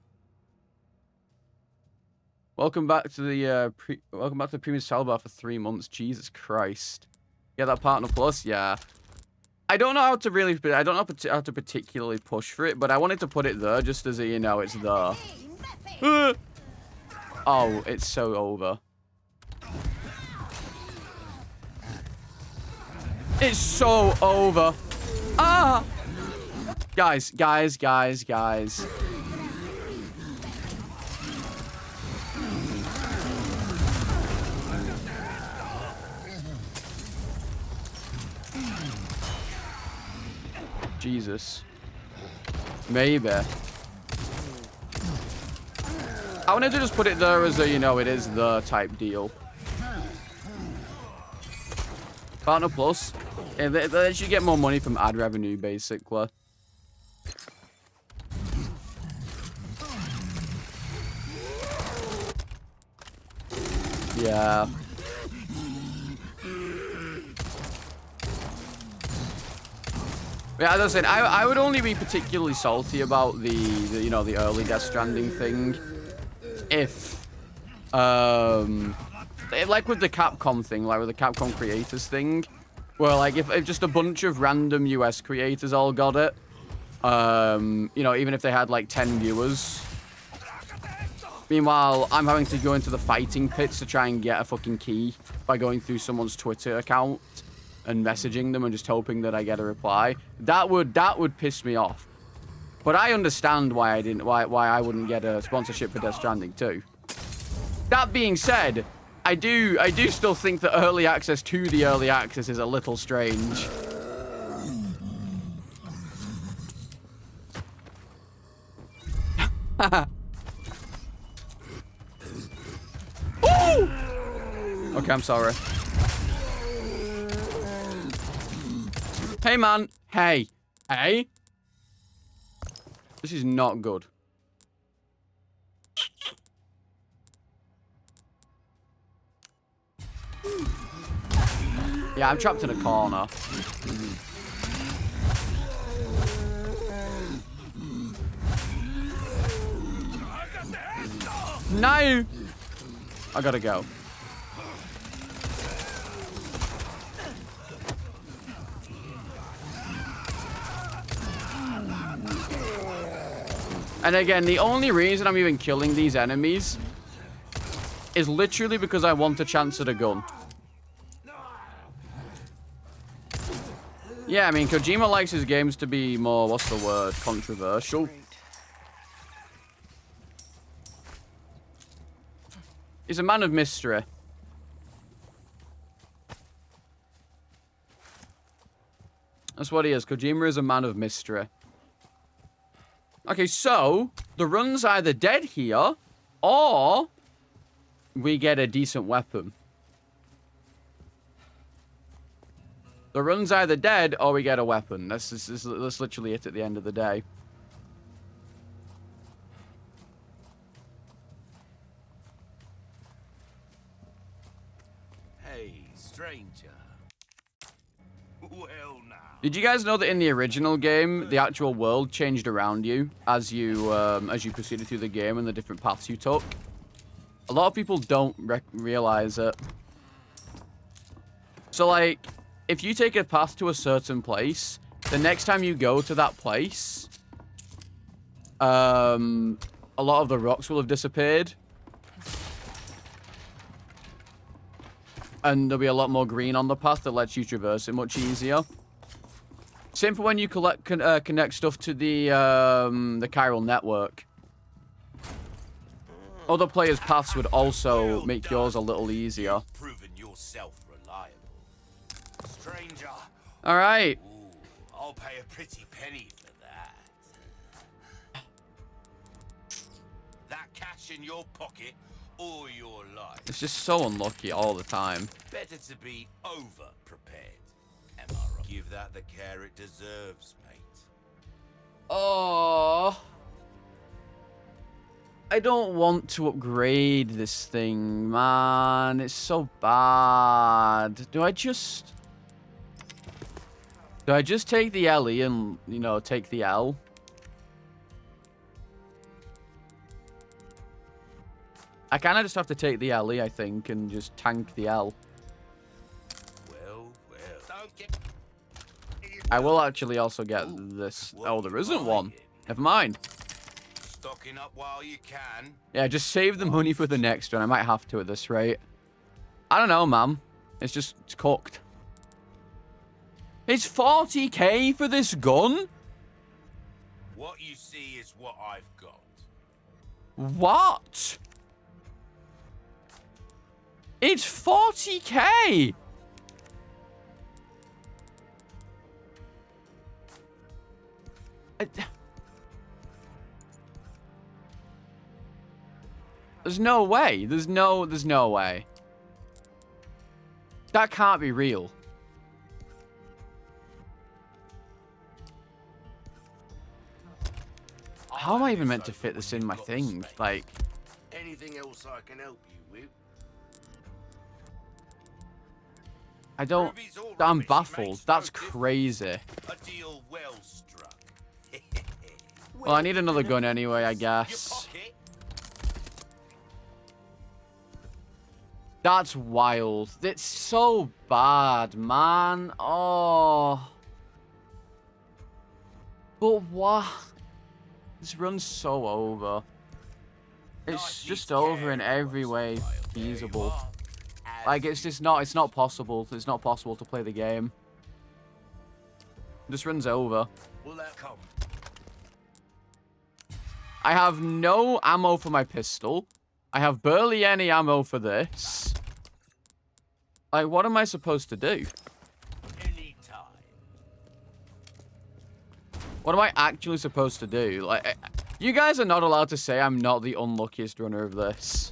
Welcome back to the premium salad for 3 months. Jesus Christ. Yeah, that partner plus, yeah. I don't know how to really, I don't know how to particularly push for it, but I wanted to put it there just as you know it's there. Oh, it's so over. It's so over. Ah! Guys. Jesus. Maybe. I wanted to just put it there as a, you know, it is the type deal. Partner plus. Yeah, they lets you get more money from ad revenue, basically. Yeah. Yeah, as I said, I would only be particularly salty about the you know, the early Death Stranding thing if, like with the Capcom thing, like with the Capcom creators thing, where like if just a bunch of random US creators all got it, you know, even if they had like 10 viewers. Meanwhile, I'm having to go into the fighting pits to try and get a fucking key by going through someone's Twitter account and messaging them and just hoping that I get a reply. That would piss me off. But I understand why I wouldn't get a sponsorship for Death Stranding too. That being said, I do still think that early access to the early access is a little strange. Ooh! Okay, I'm sorry. Hey, man. Hey. Hey. This is not good. Yeah, I'm trapped in a corner. No! I gotta go. And again, the only reason I'm even killing these enemies is literally because I want a chance at a gun. Yeah, I mean, Kojima likes his games to be more, what's the word, controversial. He's a man of mystery. That's what he is. Kojima is a man of mystery. Okay, so the run's either dead here, or we get a decent weapon. The run's either dead, or we get a weapon. That's literally it at the end of the day. Hey, stranger. Well, now. Did you guys know that in the original game, the actual world changed around you as you proceeded through the game and the different paths you took? A lot of people don't realize it. So, like, if you take a path to a certain place, the next time you go to that place, a lot of the rocks will have disappeared. And there'll be a lot more green on the path that lets you traverse it much easier. Same for when you connect stuff to the chiral network. Other players' paths would also make yours a little easier. Proven yourself reliable. Stranger. All right. Ooh, I'll pay a pretty penny for that. That cash in your pocket all your life. It's just so unlucky all the time. Better to be over-prepared. Am I right? Give that the care it deserves, mate. Oh. I don't want to upgrade this thing, man. It's so bad. Do I just take the LE and, you know, take the L? I kind of just have to take the LE, I think, and just tank the L. Well, don't get... I will actually also get this. Oh, there isn't one. Never mind. Stocking up while you can. Yeah, just save the money for the next one. I might have to at this rate. I don't know, man. It's cooked. It's 40k for this gun? What you see is what I've got. What? It's 40k! There's no way. There's no way. That can't be real. How am I even meant to fit this in my thing? Like, Anything else I can help you with? I don't... I'm baffled. That's crazy. A deal well struck. Well, I need another gun anyway, I guess. That's wild. It's so bad, man. Oh. But what? This run's so over. It's just over in every way feasible. Like, it's not possible. It's not possible to play the game. This run's over. Will that come? I have no ammo for my pistol. I have barely any ammo for this. Like, what am I supposed to do? Anytime. What am I actually supposed to do? Like, you guys are not allowed to say I'm not the unluckiest runner of this.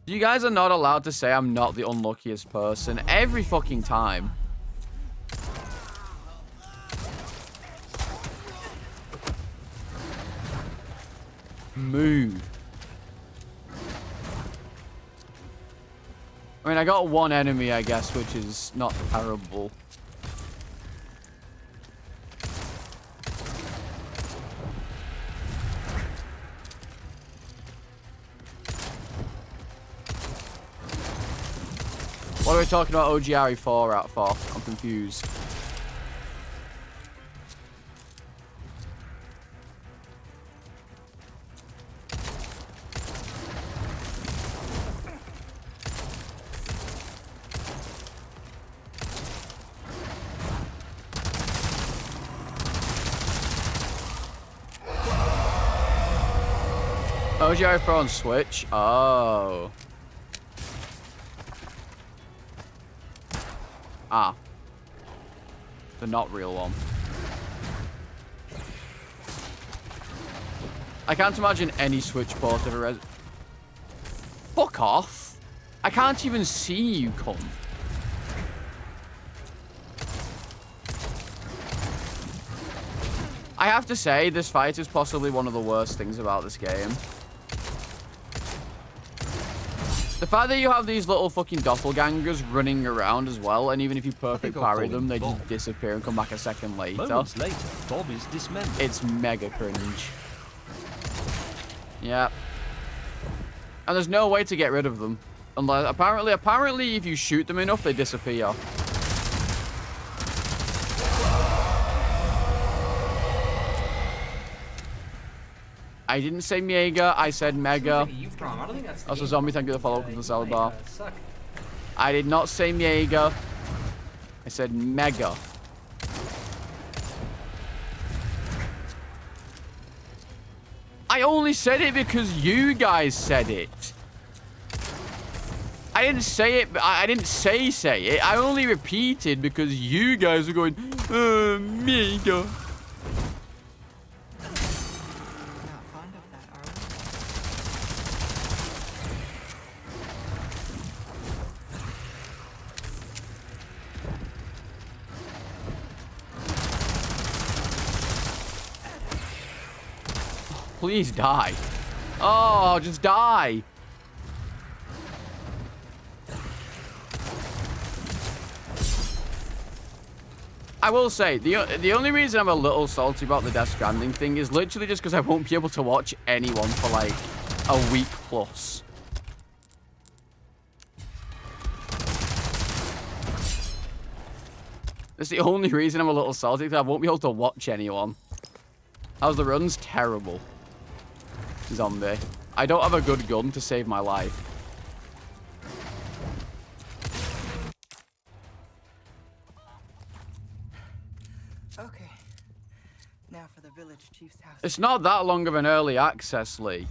You guys are not allowed to say I'm not the unluckiest person every fucking time. Move. I mean, I got one enemy, I guess, which is not terrible. What are we talking about OG RE4R out for? I'm confused. OG RE4R on Switch? Oh. Ah. The not real one. I can't imagine any Switch port of a res... Fuck off. I can't even see you, cunt. I have to say, this fight is possibly one of the worst things about this game. The fact that you have these little fucking doppelgangers running around as well, and even if you perfect parry them, they just disappear and come back a second later. Moments later, Bob is dismembered. It's mega cringe. Yeah. And there's no way to get rid of them. Unless, apparently if you shoot them enough, they disappear. I didn't say Miega, I said Mega. Also, Zombie, thank you for the follow-up from the salad bar. I did not say Miega. I said Mega. I only said it because you guys said it. I didn't say it, I didn't say it. I only repeated because you guys were going, Mega. please die. Oh, just die. I will say, the only reason I'm a little salty about the Death Stranding thing is literally just because I won't be able to watch anyone for like a week plus. That's the only reason I'm a little salty, because I won't be able to watch anyone. How's the runs? Terrible. Zombie. I don't have a good gun to save my life. Okay. Now for the village chief's house. It's not that long of an early access, Lee.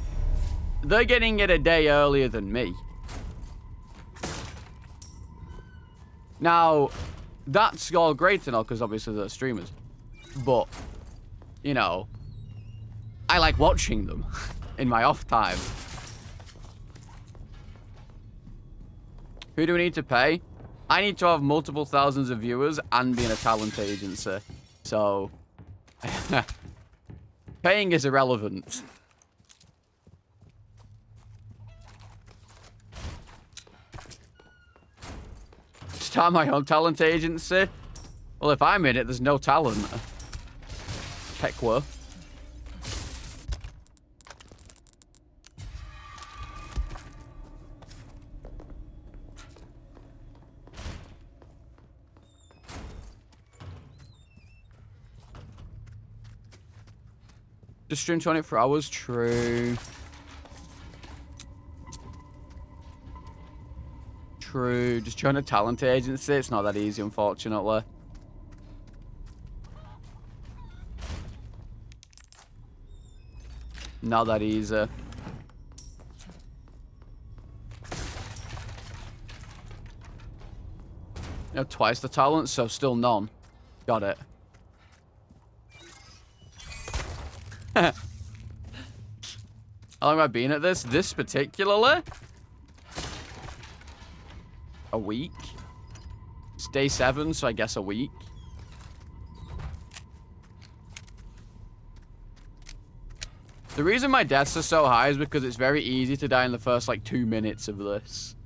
They're getting it a day earlier than me. Now, that's all great and all, because obviously they're streamers. But, you know, I like watching them in my off time. Who do we need to pay? I need to have multiple thousands of viewers and be in a talent agency. So, paying is irrelevant. Start my own talent agency? Well, if I'm in it, there's no talent. Heck, were. Just stream 24 hours? True. True. Just join a talent agency. It's not that easy, unfortunately. Not that easy. You have twice the talent, so still none. Got it. How long have I been at this? This particularly? A week? It's day 7, so I guess a week. The reason my deaths are so high is because it's very easy to die in the first, like, 2 minutes of this.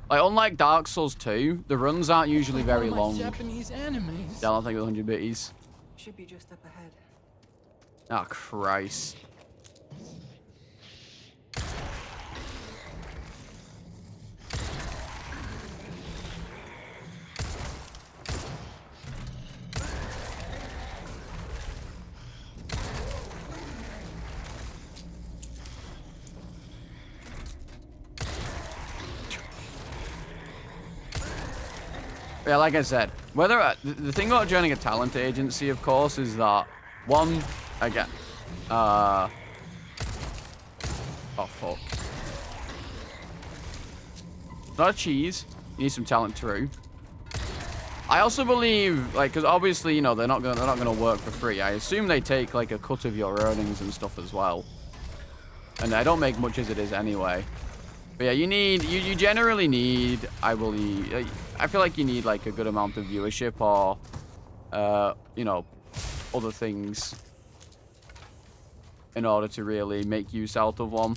Like, unlike Dark Souls 2, the runs aren't usually very long. Japanese enemies. Yeah, I don't think it was 100 bitties. Should be just up ahead. Oh, Christ. Yeah, like I said, whether the thing about joining a talent agency, of course, is that one, again, oh fuck, not a cheese. You need some talent too. I also believe, like, because obviously, you know, they're not gonna work for free. I assume they take like a cut of your earnings and stuff as well. And I don't make much as it is anyway. But yeah, you generally need, I believe, I feel like you need like a good amount of viewership or, you know, other things in order to really make use out of one.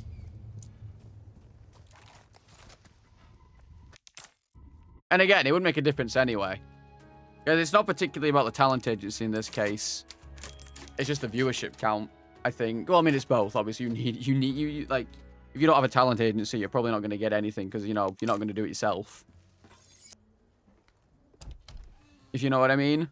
And again, it would make a difference anyway. Because it's not particularly about the talent agency in this case. It's just the viewership count, I think. Well, I mean, it's both. Obviously, you like, if you don't have a talent agency, you're probably not going to get anything because, you know, you're not going to do it yourself. If you know what I mean.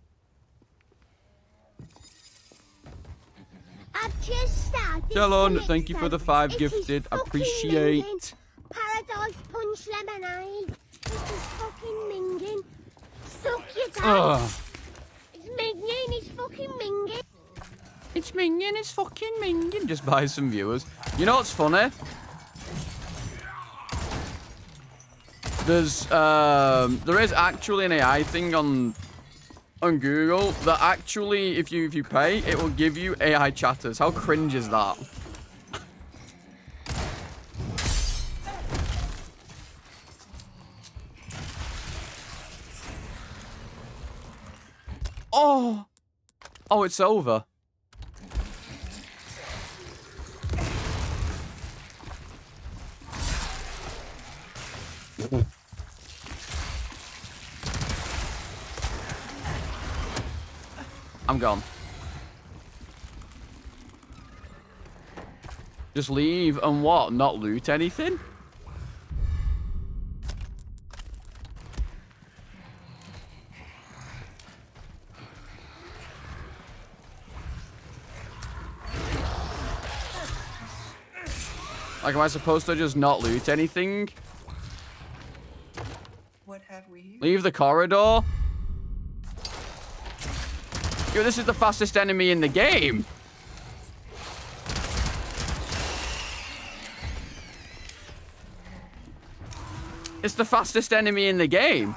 I've just started. Shalon, thank you for the 5 gifted. Appreciate. Paradise Punch Lemonade. It is fucking minging. Suck your dad. It's minging, it's fucking minging. It's minging, it's fucking minging. Just buy some viewers. You know what's funny? There is actually an AI thing on Google that actually, if you pay, it will give you AI chatters. How cringe is that? Oh, it's over. I'm gone. Just leave and what? Not loot anything? Like, am I supposed to just not loot anything? What have we here? Leave the corridor? Yo, this is the fastest enemy in the game. It's the fastest enemy in the game.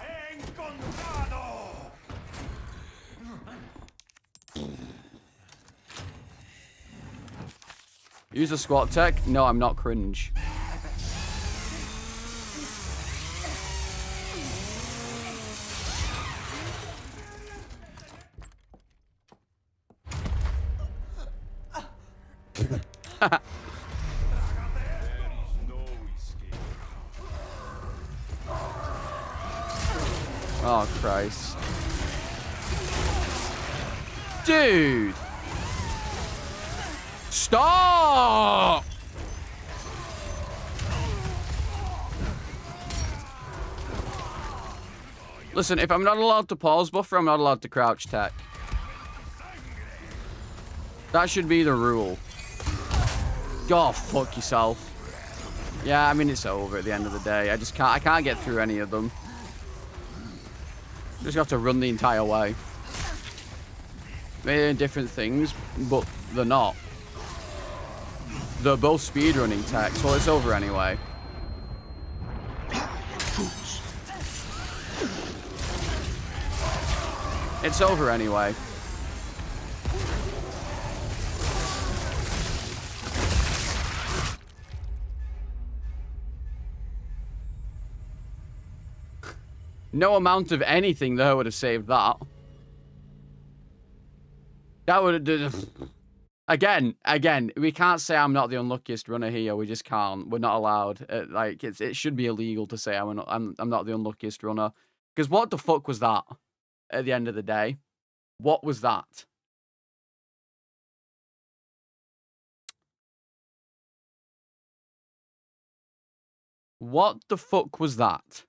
Use a squat tech? No, I'm not cringe. Oh, Christ. Dude! Stop! Listen, if I'm not allowed to pause buffer, I'm not allowed to crouch tech. That should be the rule. Go fuck yourself. Yeah, I mean, it's over at the end of the day. I can't get through any of them. Just have to run the entire way. They're different things, but they're not. They're both speedrunning techs. Well, it's over anyway. It's over anyway. No amount of anything, though, would have saved that. That would have... Again, we can't say I'm not the unluckiest runner here. We just can't. We're not allowed. Like, it should be illegal to say I'm not the unluckiest runner. Because what the fuck was that? At the end of the day, what was that? What the fuck was that?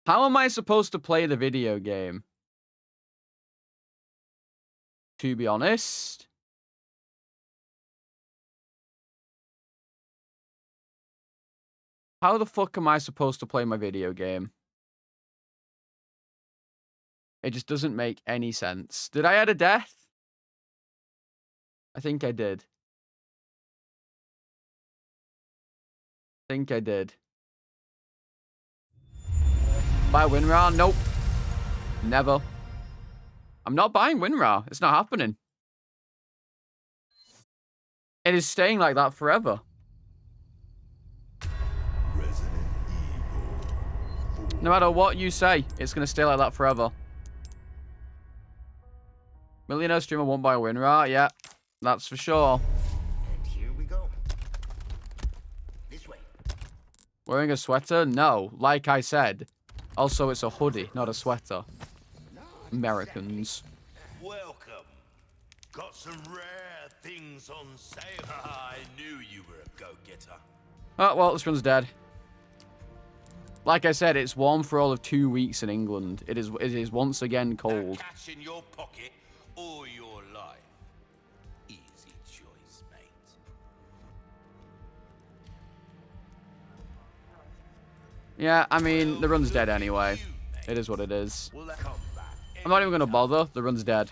How am I supposed to play the video game? To be honest. How the fuck am I supposed to play my video game? It just doesn't make any sense. Did I add a death? I think I did. I think I did. Buy WinRAR? Nope. Never. I'm not buying WinRAR. It's not happening. It is staying like that forever. No matter what you say, it's going to stay like that forever. Millionaire streamer won't buy WinRAR? Yeah, that's for sure. And here we go. This way. Wearing a sweater? No. Like I said. Also, it's a hoodie, not a sweater. Americans. Welcome. Got some rare things on sale. I knew you were a go-getter. Oh, well, this one's dead. Like I said, it's warm for all of 2 weeks in England. It is once again cold. Cash in your pocket or your life. Easy choice, mate. Yeah, I mean, the run's dead anyway. It is what it is. I'm not even going to bother. The run's dead.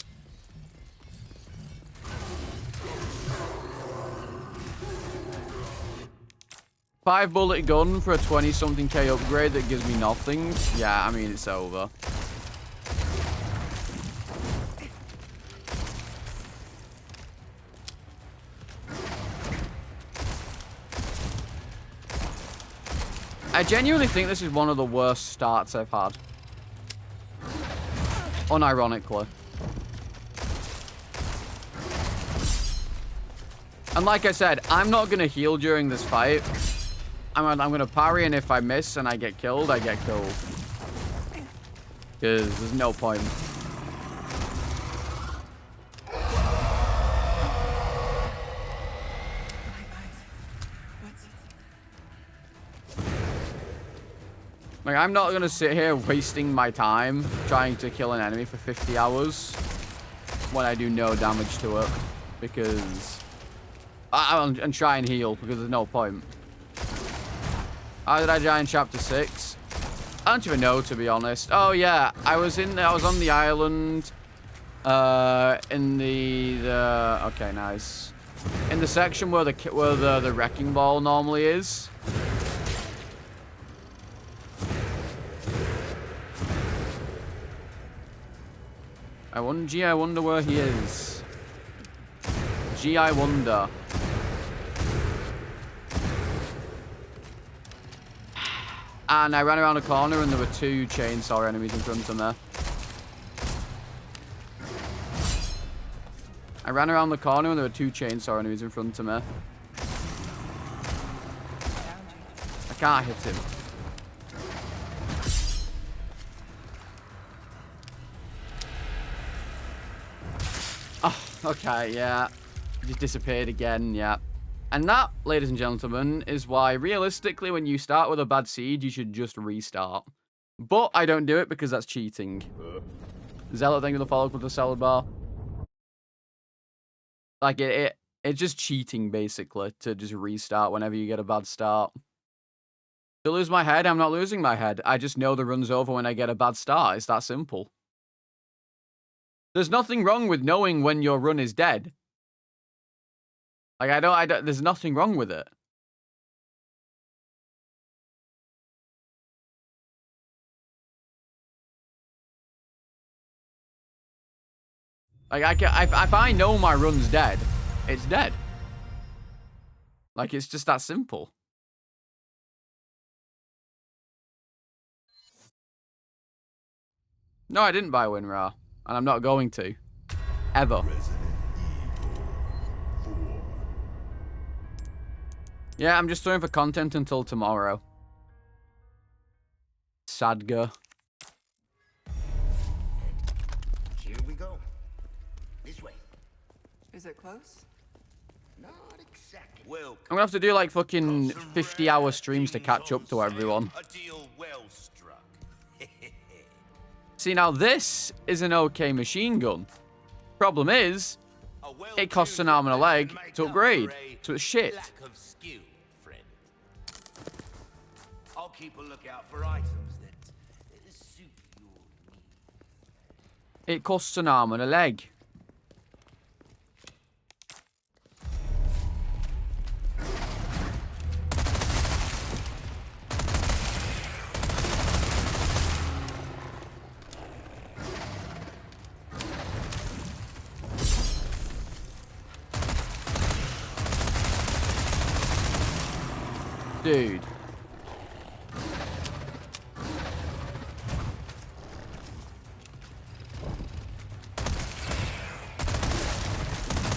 Five bullet gun for a 20-something K upgrade that gives me nothing. Yeah, I mean, it's over. I genuinely think this is one of the worst starts I've had. Unironically. And like I said, I'm not going to heal during this fight. I'm going to parry, and if I miss and I get killed, I get killed. Because there's no point. Like, I'm not going to sit here wasting my time trying to kill an enemy for 50 hours when I do no damage to it. Because... and try and heal, because there's no point. How did I die in Chapter 6? I don't even know, to be honest. Oh, yeah. I was on the island... in the... Okay, nice. In the section where the wrecking ball normally is. I wonder where he is. I wonder. And I ran around a corner and there were 2 chainsaw enemies in front of me. I ran around the corner and there were 2 chainsaw enemies in front of me. I can't hit him. Oh, okay, yeah. Just disappeared again, yeah. And that, ladies and gentlemen, is why, realistically, when you start with a bad seed, you should just restart. But I don't do it because that's cheating. Zealot, thank you for the follow-up with the salad bar. Like, it's just cheating, basically, to just restart whenever you get a bad start. To lose my head, I'm not losing my head. I just know the run's over when I get a bad start. It's that simple. There's nothing wrong with knowing when your run is dead. Like, I don't, there's nothing wrong with it. Like, if I know my run's dead, it's dead. Like, it's just that simple. No, I didn't buy WinRAR. And I'm not going to. Ever. Yeah, I'm just throwing for content until tomorrow. Sadger. Here we go. This way. Is it close? Not exactly. Well, I'm gonna have to do like fucking 50-hour streams to catch up to everyone. a deal well struck. See, now this is an okay machine gun. Problem is, it costs an arm and a leg to upgrade, so it's shit. Lack of skill, friend. I'll keep a lookout for items that suit your needs. It costs an arm and a leg. Dude.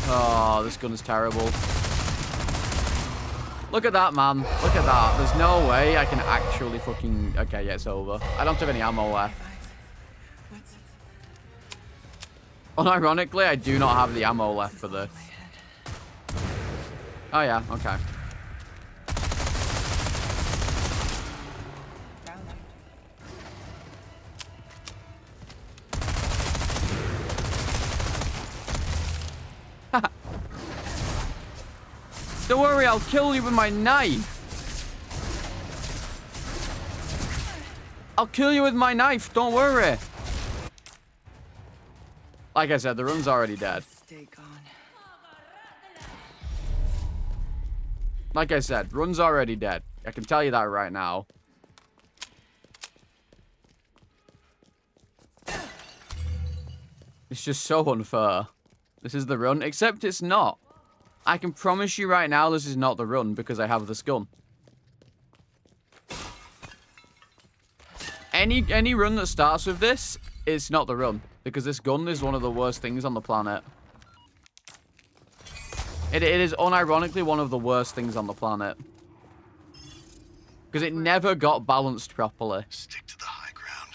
Oh, this gun is terrible. Look at that, man. Look at that. There's no way I can actually fucking... Okay, yeah, it's over. I don't have any ammo left. Unironically, I do not have the ammo left for this. Oh, yeah, okay. Don't worry, I'll kill you with my knife. I'll kill you with my knife, don't worry. Like I said, the run's already dead. Stay gone. Like I said, run's already dead. I can tell you that right now. It's just so unfair. This is the run, except it's not. I can promise you right now this is not the run because I have this gun. Any run that starts with this, it's not the run. Because this gun is one of the worst things on the planet. It is unironically one of the worst things on the planet. Because it never got balanced properly. Stick to the high ground.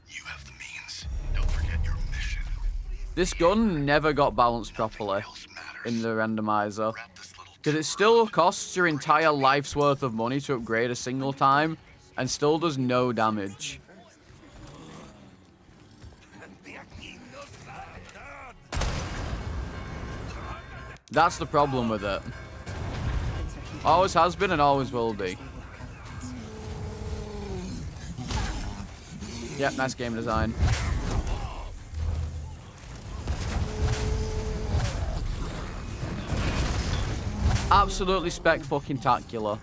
You have the means. Don't forget your mission. This gun never got balanced properly in the randomizer. Because it still costs your entire life's worth of money to upgrade a single time. and still does no damage. That's the problem with it. Always has been and always will be. Yep, nice game design. Absolutely spec-fucking-tacular.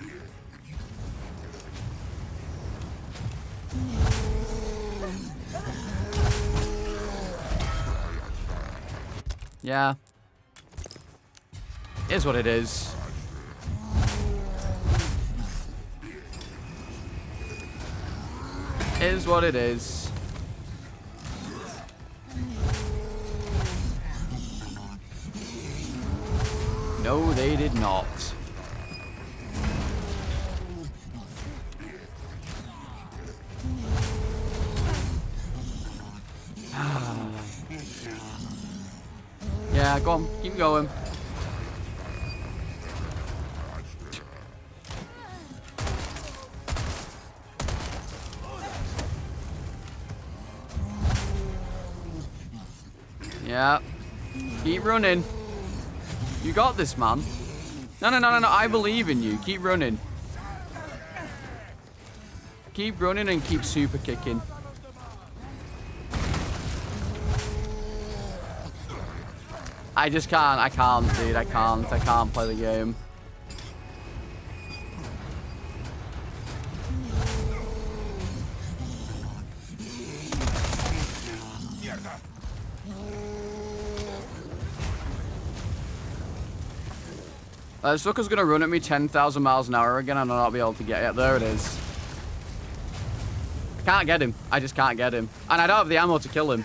Yeah. Is what it is. Is what it is. No, they did not. Yeah, go on. Keep going. Yeah. Keep running. You got this, man. No. I believe in you. Keep running. Keep running and keep super kicking. I just can't. I can't, dude. I can't play the game. Sucker's gonna run at me 10,000 miles an hour again and I'll not be able to get it. There it is. I can't get him. I just can't get him. And I don't have the ammo to kill him.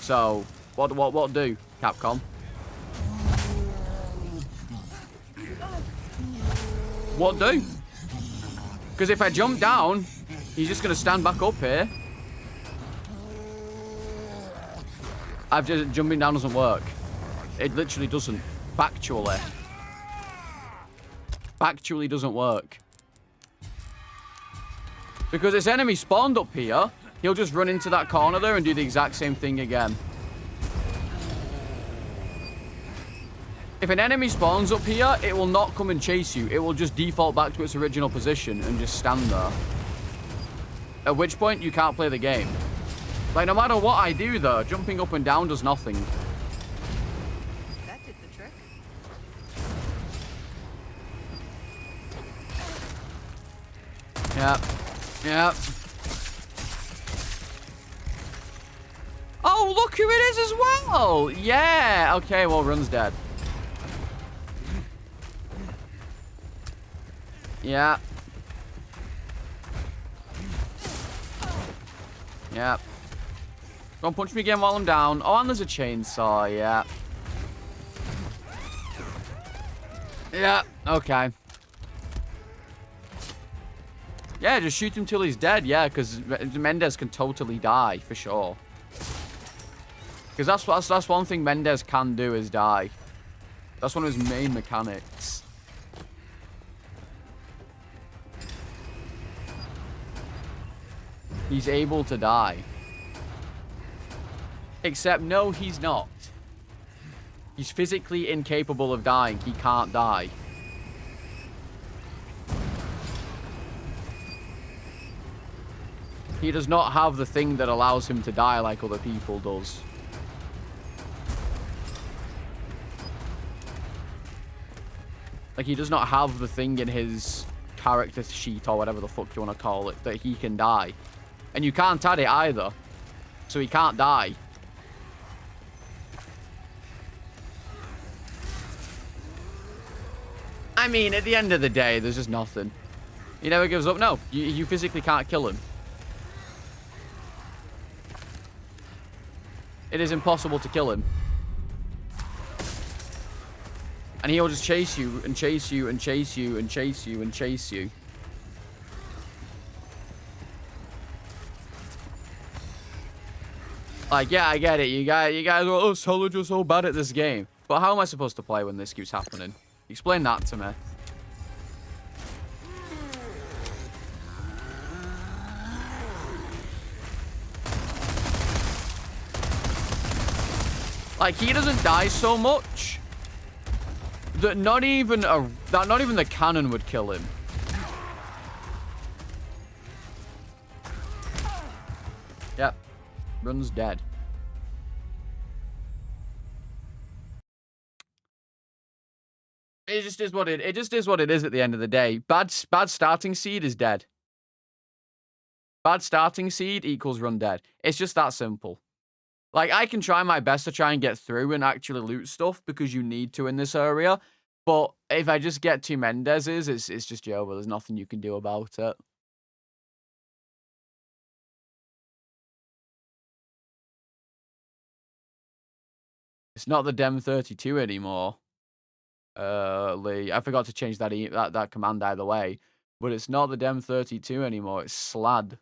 So, what do, Capcom? What do? Because if I jump down, he's just gonna stand back up here. Jumping down doesn't work. It literally doesn't. Factually. Factually doesn't work. Because this enemy spawned up here, he'll just run into that corner there and do the exact same thing again. If an enemy spawns up here, it will not come and chase you. It will just default back to its original position and just stand there. At which point, you can't play the game. Like, no matter what I do, though, jumping up and down does nothing. That did the trick. Yep. Yep. Oh, look who it is as well! Yeah! Okay, well, Run's dead. Yeah. Yeah. Don't punch me again while I'm down. Oh, and there's a chainsaw, yeah. Yeah, okay. Yeah, just shoot him till he's dead, yeah, because Mendez can totally die, for sure. Because that's one thing Mendez can do, is die. That's one of his main mechanics. He's able to die. Except, no, he's not. He's physically incapable of dying. He can't die. He does not have the thing that allows him to die like other people does. Like, he does not have the thing in his character sheet, or whatever the fuck you want to call it, that he can die. And you can't add it either. So he can't die. I mean, at the end of the day, there's just nothing. He never gives up. No, you physically can't kill him. It is impossible to kill him. And he'll just chase you and chase you and chase you and chase you and chase you. Like, yeah, I get it. You guys are, oh, Solid, you're so bad at this game. But how am I supposed to play when this keeps happening? Explain that to me. Like, he doesn't die so much that not even the cannon would kill him. Yep. Run's dead. It just is what it is at the end of the day. Bad starting seed is dead. Bad starting seed equals run dead. It's just that simple. Like, I can try my best to try and get through and actually loot stuff because you need to in this area. But if I just get two Mendez's, it's just over. There's nothing you can do about it. It's not the Dem 32 anymore. Lee, I forgot to change that command either way. But it's not the Dem 32 anymore. It's Slad.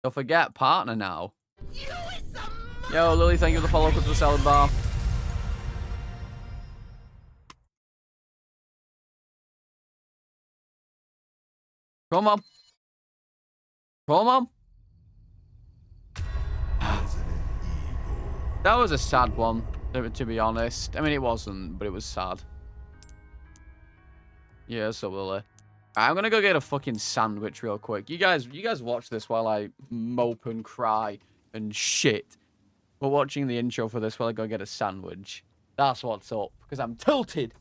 Don't forget, partner now. Yo, Lily, thank you for the follow-up to the salad bar. Come on. Come on. That was a sad one, to be honest. I mean, it wasn't, but it was sad. Yeah, so Lily. I'm gonna go get a fucking sandwich real quick. You guys watch this while I mope and cry and shit. We're watching the intro for this while I go get a sandwich. That's what's up, because I'm tilted.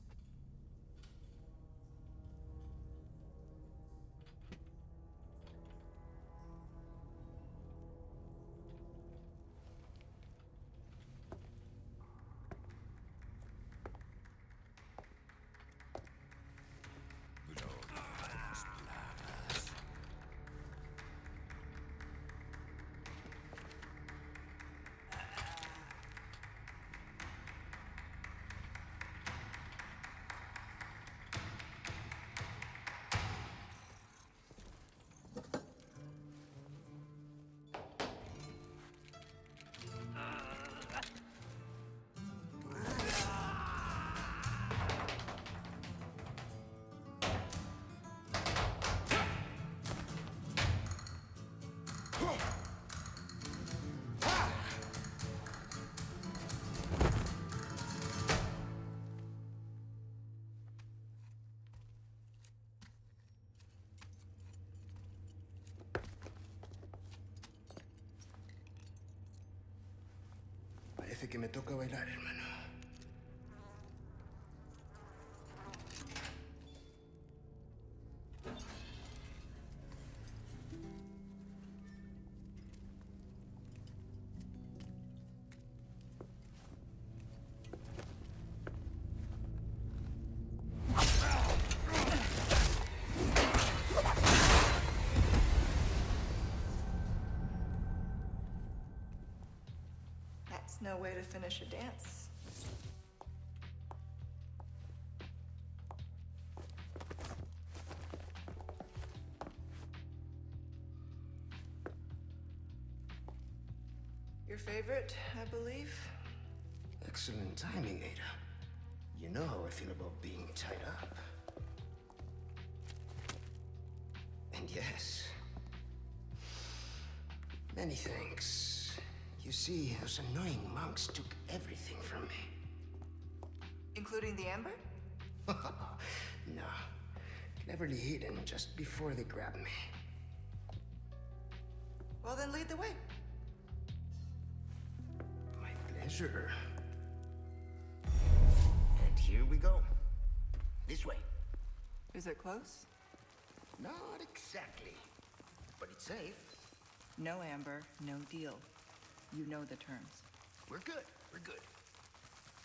Parece que me toca bailar, hermano. That's no way to finish a dance. Your favorite, I believe? Excellent timing, Ada. You know how I feel about being tied up. And yes, many thanks. You see, those annoying monks took everything from me. Including the amber? No. Cleverly hidden just before they grabbed me. Well, then lead the way. My pleasure. And here we go. This way. Is it close? Not exactly. But it's safe. No amber, no deal. You know the terms. We're good. We're good.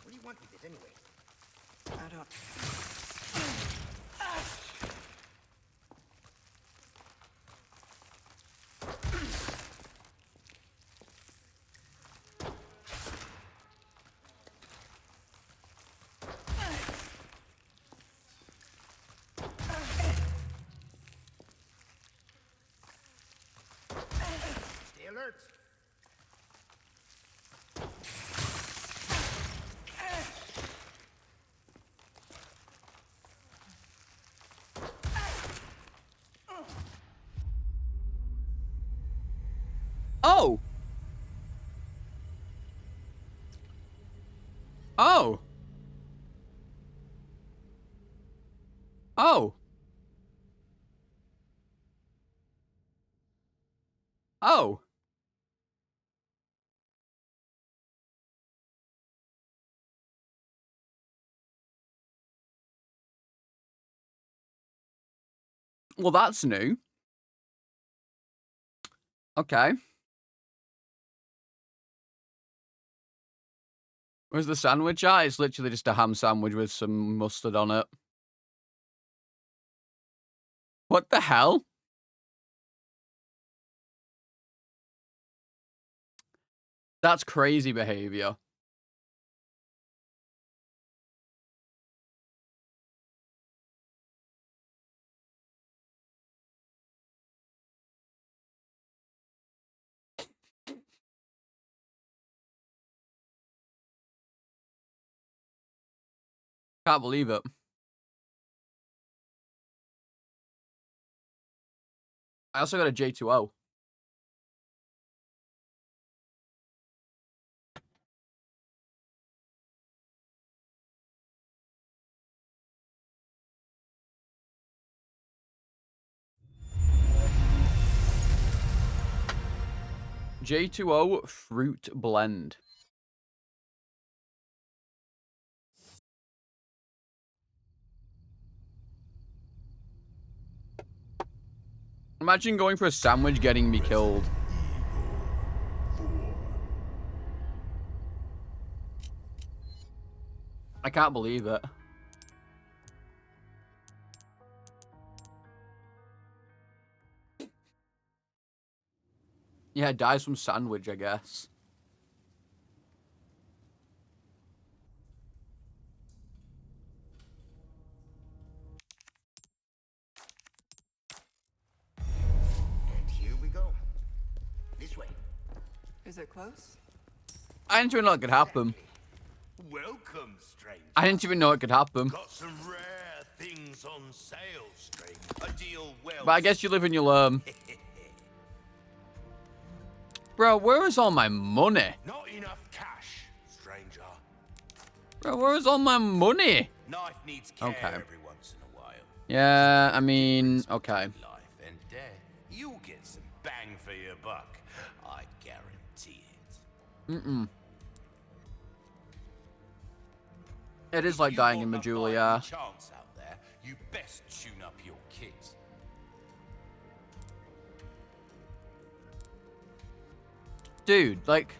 What do you want with it anyway? I don't... Stay alert. Oh. Oh. Well, that's new. Okay. Where's the sandwich at? It's literally just a ham sandwich with some mustard on it. What the hell? That's crazy behavior. Can't believe it. I also got a J2O. J2O fruit blend. Imagine going for a sandwich getting me killed. I can't believe it. Yeah, dies from sandwich, I guess. And here we go. This way. Is it close? I didn't even know it could happen. Welcome, stranger. I didn't even know it could happen. Got some rare things on sale, stranger. A deal well. But I guess you live and you learn. Bro, where is all my money? Not enough cash, stranger. Bro, where is all my money? Knife needs care Okay. every once in a while. Yeah, I mean, okay. Life and death. You'll get some bang for your buck. I guarantee it. Mm-mm. It is like dying in Majula, yeah. Chance out there, you best tune up your kit. Dude, like,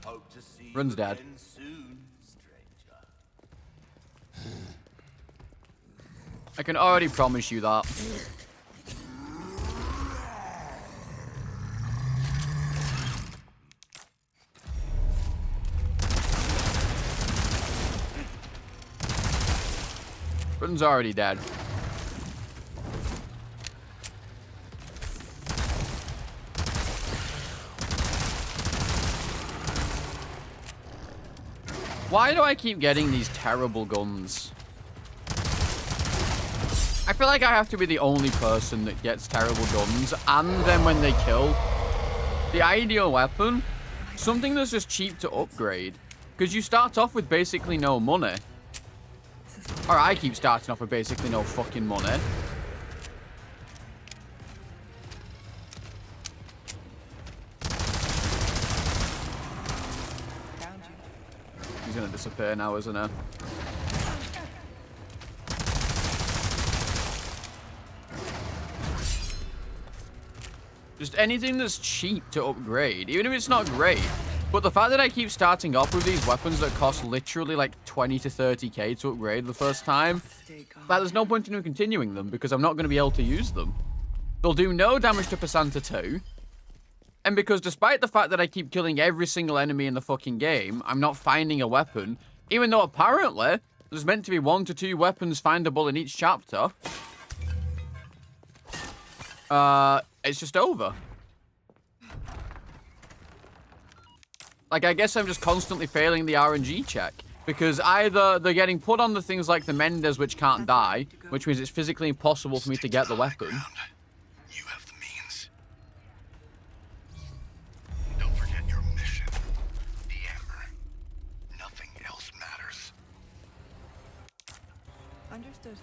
Hope to see Run's you dead. again soon, stranger. I can already promise you that. Run's already dead. Why do I keep getting these terrible guns? I feel like I have to be the only person that gets terrible guns, and then when they kill, the ideal weapon, something that's just cheap to upgrade, because you start off with basically no money. Or I keep starting off with basically no fucking money. He's gonna disappear now, isn't he? Just anything that's cheap to upgrade, even if it's not great. But the fact that I keep starting off with these weapons that cost literally like 20 to 30k to upgrade the first time, like there's no point in continuing them because I'm not going to be able to use them. They'll do no damage to Persanta 2. And because despite the fact that I keep killing every single enemy in the fucking game, I'm not finding a weapon, even though apparently there's meant to be 1 to 2 weapons findable in each chapter. It's just over. Like, I guess I'm just constantly failing the RNG check. Because either they're getting put on the things like the Mendes, which can't die, which means it's physically impossible for me to get the weapon. You have the means. Don't forget your mission. The Amber. Nothing else matters. Understood.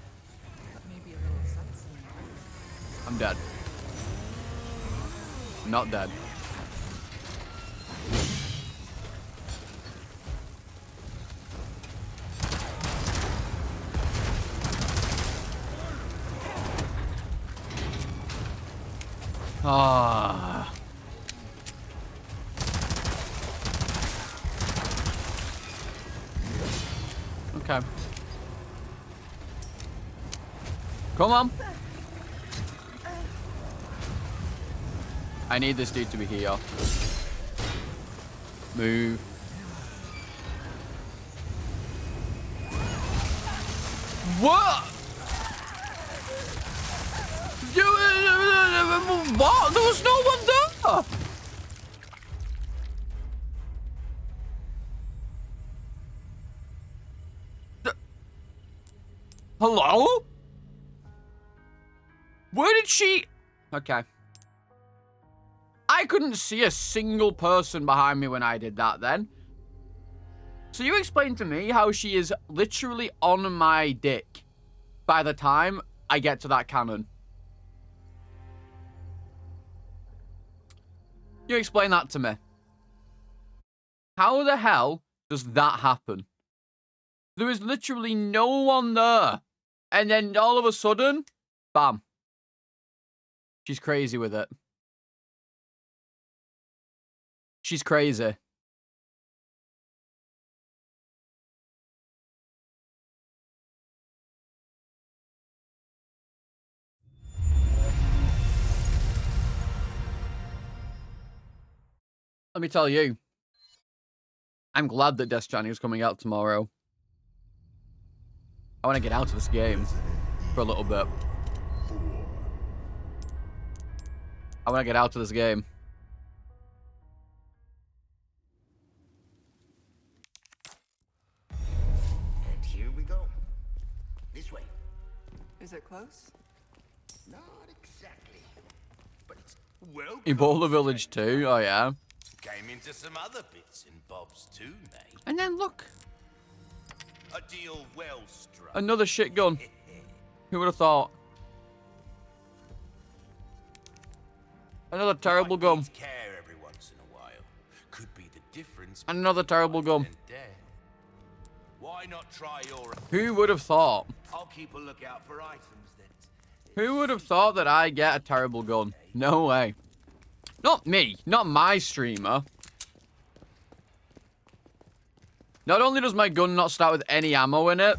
But maybe a little sightseeing. I'm dead. Not dead. Ah. Okay. Come on. I need this dude to be here. Move. What? What? There was no one there. Hello? Where did she... Okay. I couldn't see a single person behind me when I did that then. So you explained to me how she is literally on my dick by the time I get to that cannon. You explain that to me. How the hell does that happen? There is literally no one there. And then all of a sudden, bam. She's crazy with it. She's crazy. Let me tell you, I'm glad that Death Stranding is coming out tomorrow. I want to get out of this game for a little bit. I want to get out of this game. And here we go. This way. Is it close? Not exactly. But it's well. Ebola Village 2, oh yeah. Came into some other bits and bobs too, mate. And then look. A deal well struck. Another shit gun. Who would have thought? Another terrible gun. Care every once in a while. Could be the difference. Another terrible gun. Why not try your... Who would have thought? I'll keep a lookout for items that... Who would have thought that I get a terrible gun? No way. Not me. Not my streamer. Not only does my gun not start with any ammo in it,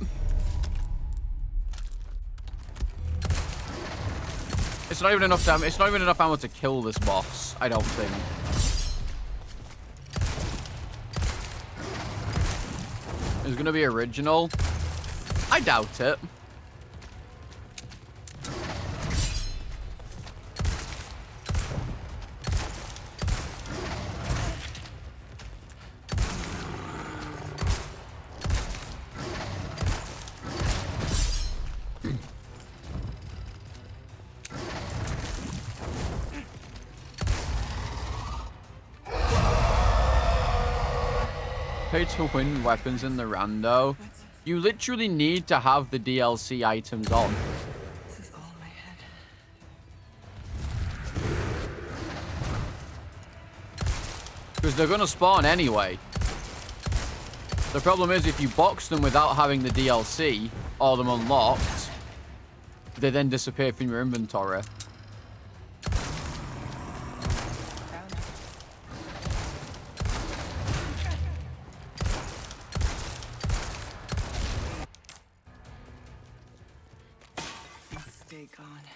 it's not even enough damage. It's not even enough ammo to kill this boss, I don't think. It's gonna be original. I doubt it. Pay to win weapons in the rando. You literally need to have the DLC items on. This is all in my head. Because they're gonna spawn anyway. The problem is if you box them without having the DLC or them unlocked, they then disappear from your inventory.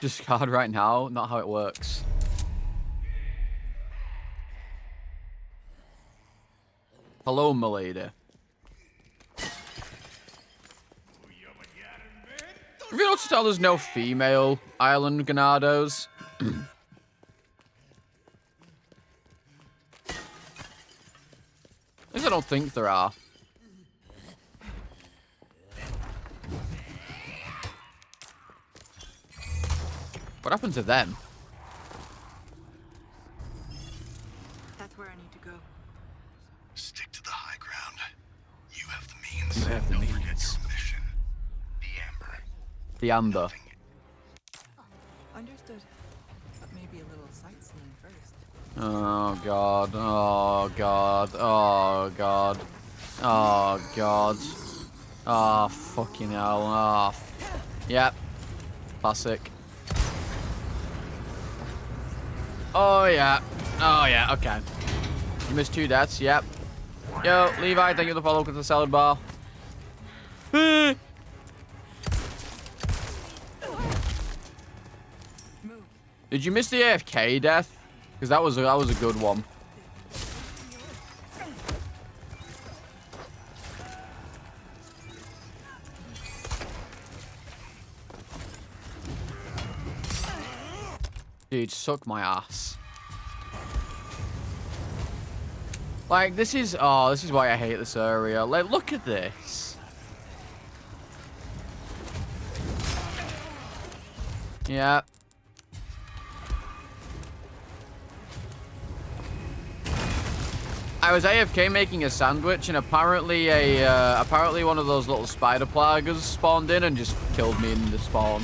Discard right now, not how it works. Hello, milady. Have you noticed how there's no female island Ganados? At least I don't think there are. What happened to them? That's where I need to go. Stick to the high ground. You have the means. You have the Don't forget means. your mission. The Amber. The amber. Understood. Maybe a little sightseeing first. Oh god. Oh god. Oh god. Oh god. Oh fucking hell. Oh. Yep. Classic. Oh yeah. Oh yeah. Okay. You missed 2 deaths. Yep. Yo, Levi, thank you for the follow to the salad bar. Did you miss the AFK death? Because that was a good one. Dude, suck my ass. Like, this is why I hate this area. Like, look at this. Yeah. I was AFK making a sandwich, and apparently one of those little spider plaguers spawned in and just killed me in the spawn.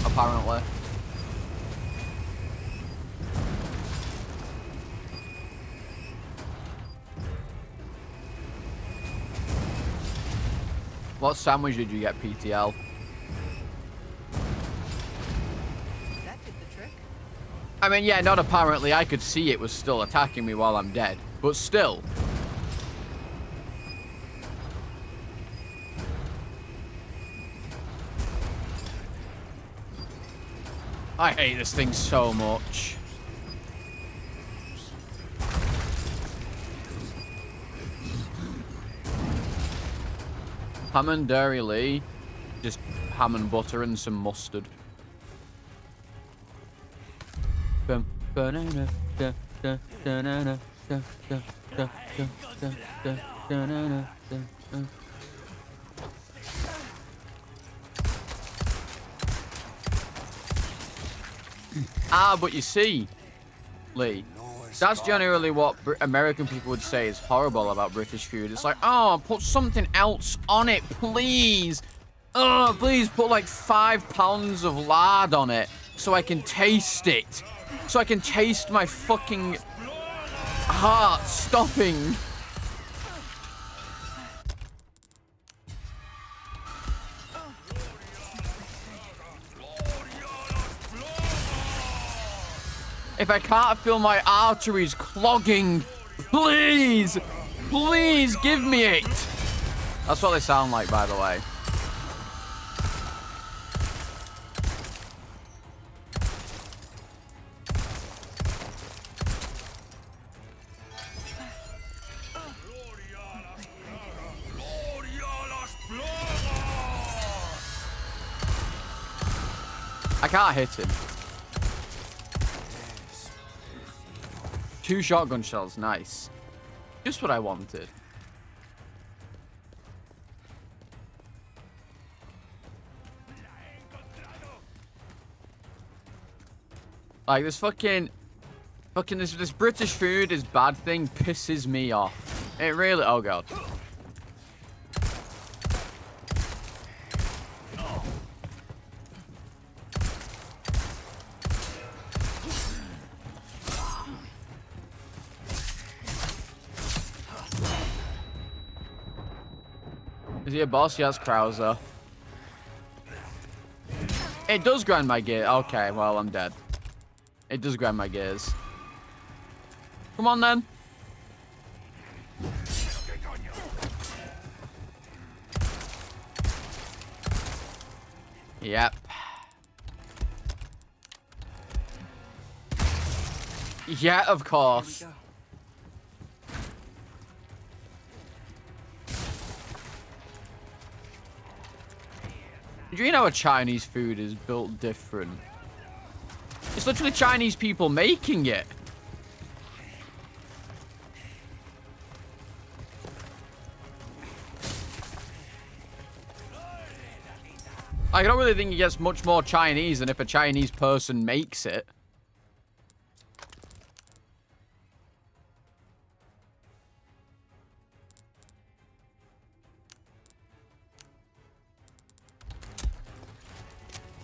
Apparently. What sandwich did you get, PTL? That did the trick. I mean, yeah, not apparently. I could see it was still attacking me while I'm dead. But still. I hate this thing so much. Ham and dairy Lee. Just ham and butter and some mustard. Ah, but you see, Lee, that's generally what American people would say is horrible about British food. It's like, oh, put something else on it, please. Oh, please put like 5 pounds of lard on it so I can taste it. So I can taste my fucking heart stopping. If I can't feel my arteries clogging, please, please give me it. That's what they sound like, by the way. I can't hit him. 2 shotgun shells, nice. Just what I wanted. Like, this this British food is bad thing pisses me off. It really, oh god. Is he a boss? Yes, Krauser. It does grind my gear. Okay, well, I'm dead. It does grind my gears. Come on, then. Yep. Yeah, of course. Do you know how Chinese food is built different? It's literally Chinese people making it. I don't really think it gets much more Chinese than if a Chinese person makes it.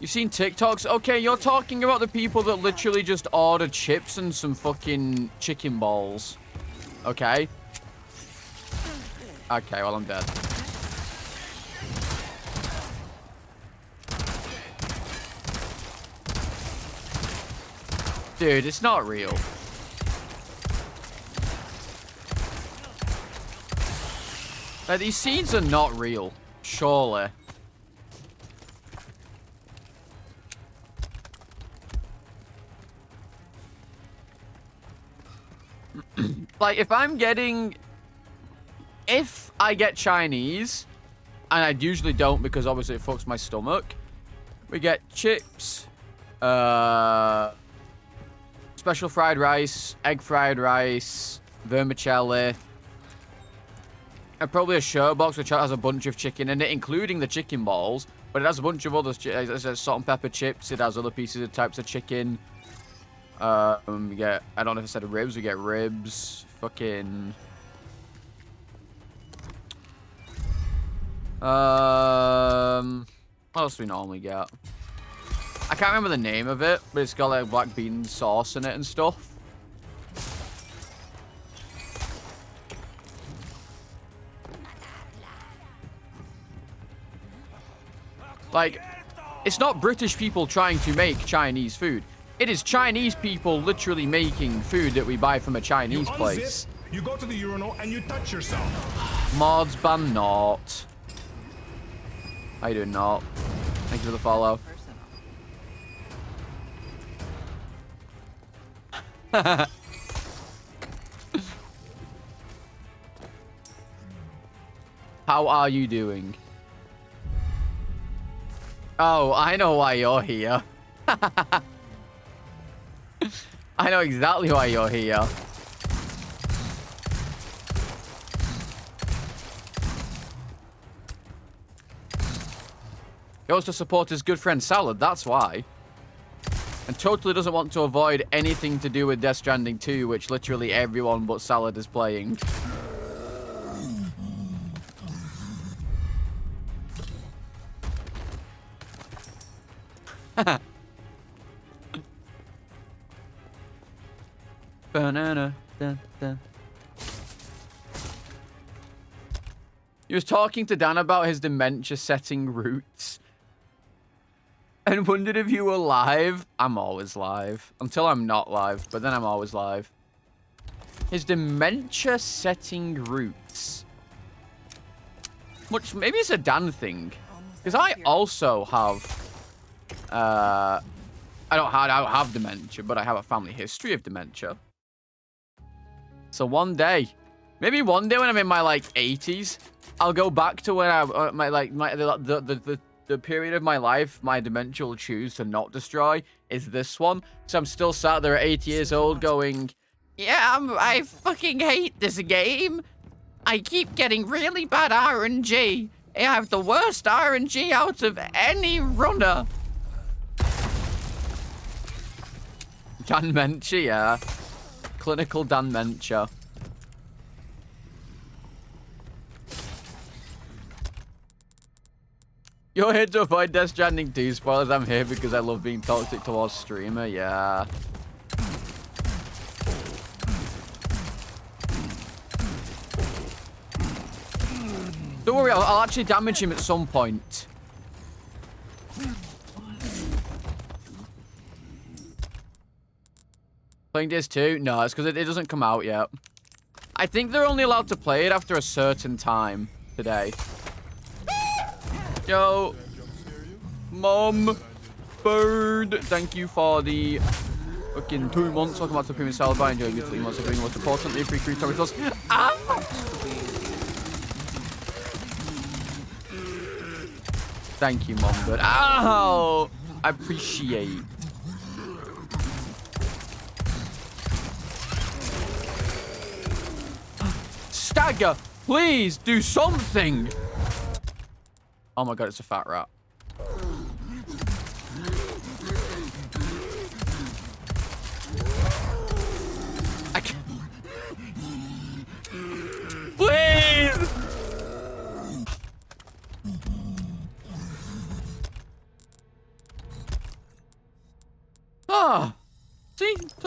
You've seen TikToks? Okay, you're talking about the people that literally just order chips and some fucking chicken balls. Okay? Okay, well, I'm dead. Dude, it's not real. Like, these scenes are not real. Surely. Like, if I get Chinese, and I usually don't because obviously it fucks my stomach, we get chips, special fried rice, egg fried rice, vermicelli, and probably a shirt box which has a bunch of chicken in it, including the chicken balls, but it has a bunch of other it has salt and pepper chips, it has other pieces of types of chicken. We get, I don't know if I said ribs, we get ribs, fucking... what else do we normally get? I can't remember the name of it, but it's got like black bean sauce in it and stuff. Like, it's not British people trying to make Chinese food. It is Chinese people literally making food that we buy from a Chinese place. You go to the urinal and you touch yourself. Mods ban not. How you doing, not? Thank you for the follow. How are you doing? Oh, I know why you're here. I know exactly why you're here. He wants to support his good friend Salad, that's why. And totally doesn't want to avoid anything to do with Death Stranding 2, which literally everyone but Salad is playing. Banana, dun, dun. He was talking to Dan about his dementia setting roots and wondered if you were live. I'm always live until I'm not live, but then I'm always live. His dementia setting roots, which maybe it's a Dan thing, because I also have I don't have dementia, but I have a family history of dementia. So one day, maybe one day when I'm in my like 80s, I'll go back to when the period of my life my dementia will choose to not destroy is this one. So I'm still sat there at 80 years old going, yeah, I fucking hate this game. I keep getting really bad RNG. I have the worst RNG out of any runner. Dementia, yeah. Clinical dementia. You're here to avoid Death Stranding 2 spoilers. I'm here because I love being toxic towards streamer, yeah. Don't worry, I'll actually damage him at some point. Playing this too? No, it's because it doesn't come out yet. I think they're only allowed to play it after a certain time today. Yo. Mom. Bird. Thank you for the fucking 2 months. Welcome back to Premium Salad. I enjoy you 3 months of doing most importantly. Free crew Tommy Plus. Ah! Thank you, Mom Bird. Ow! I appreciate. Stagger, please do something. Oh my god, it's a fat rat. I can't. Please.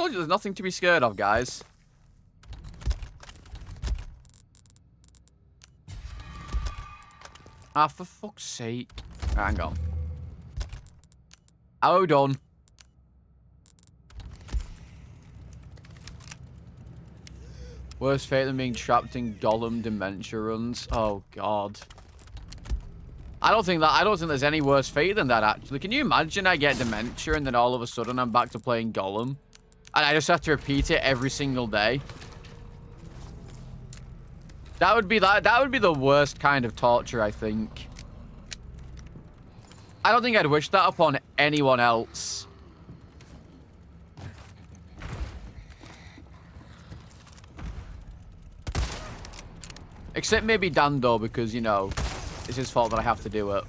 told you there's nothing to be scared of, guys. Ah, for fuck's sake. Hang on. Hold on. Worst fate than being trapped in Gollum dementia runs. Oh god. I don't think there's any worse fate than that, actually. Can you imagine I get dementia and then all of a sudden I'm back to playing Gollum? And I just have to repeat it every single day. That would be the worst kind of torture, I think. I don't think I'd wish that upon anyone else. Except maybe Dando, because, you know, it's his fault that I have to do it.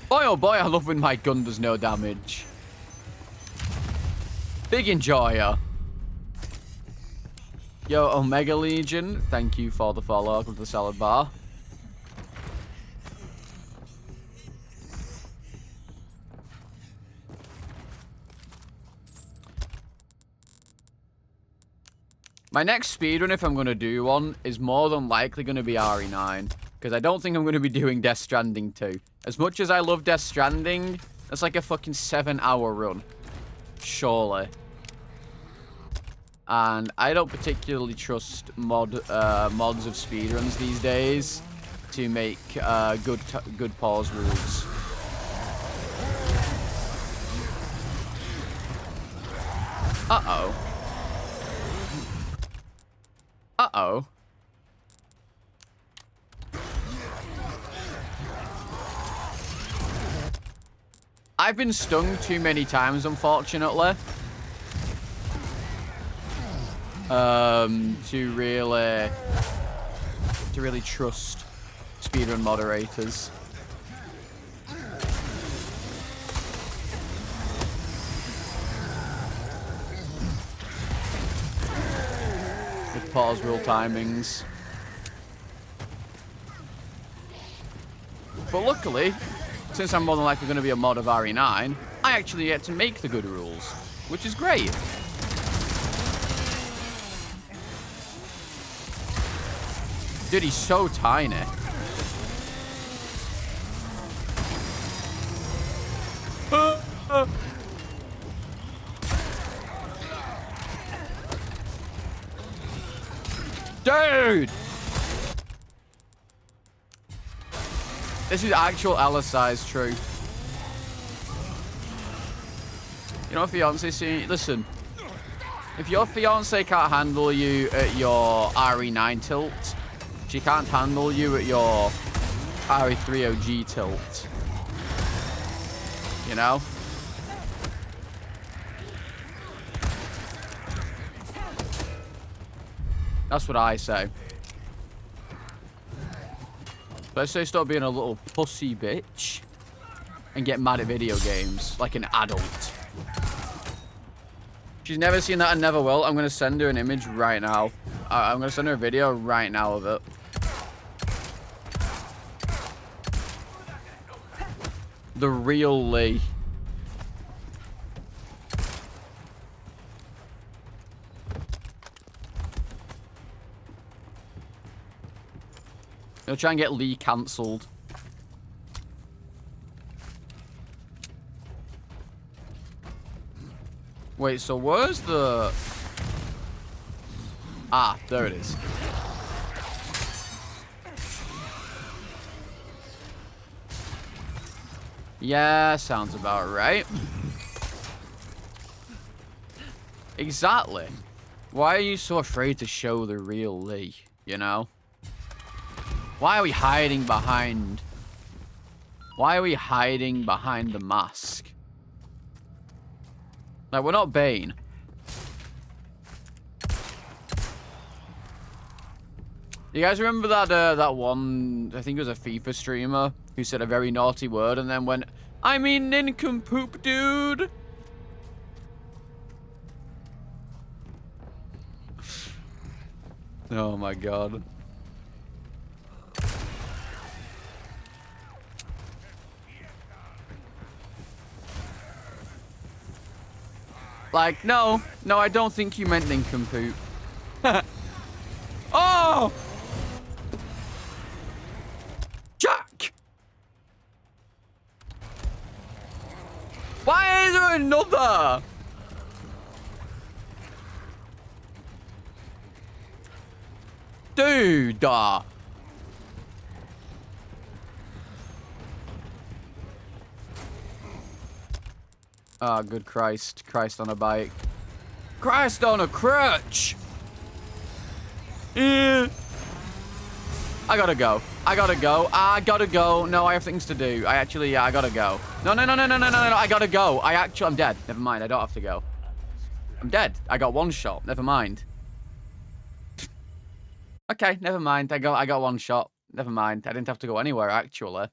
Boy, oh boy, I love when my gun does no damage. Big enjoyer. Yo, Omega Legion, thank you for the follow with the salad bar. My next speedrun, if I'm going to do one, is more than likely going to be RE9. Because I don't think I'm going to be doing Death Stranding 2. As much as I love Death Stranding, that's like a fucking 7-hour run. Surely. And I don't particularly trust mods of speedruns these days to make good pause rules. Uh-oh. Uh-oh. I've been stung too many times, unfortunately. To really trust speedrun moderators. With pause rule timings. But luckily, since I'm more than likely going to be a mod of RE9, I actually get to make the good rules, which is great. Dude, he's so tiny. Dude! This is actual LSI's truth. You know, fiance, see, listen. If your fiance can't handle you at your RE9 tilt, she can't handle you at your RE3 OG tilt. You know? That's what I say. Let's say stop being a little pussy bitch and get mad at video games like an adult. She's never seen that and never will. I'm going to send her an image right now. I'm going to send her a video right now of it. The real Lee. They'll try and get Lee cancelled. Wait, so where's the... Ah, there it is. Yeah, sounds about right. Exactly. Why are you so afraid to show the real Lee, you know? Why are we hiding behind... Why are we hiding behind the mask? Like, we're not Bane. You guys remember that that one, I think it was a FIFA streamer, who said a very naughty word and then went, I mean nincompoop, dude. Oh my god. Like, no, I don't think you meant nincompoop. Oh! Jack! Why is there another? Dude! Oh, good Christ. Christ on a bike. Christ on a crutch! I gotta go. I gotta go. No, I have things to do. I gotta go. No. I gotta go. I'm dead. Never mind. I don't have to go. I'm dead. I got one shot. Never mind. Okay, never mind. I got one shot. Never mind. I didn't have to go anywhere, actually.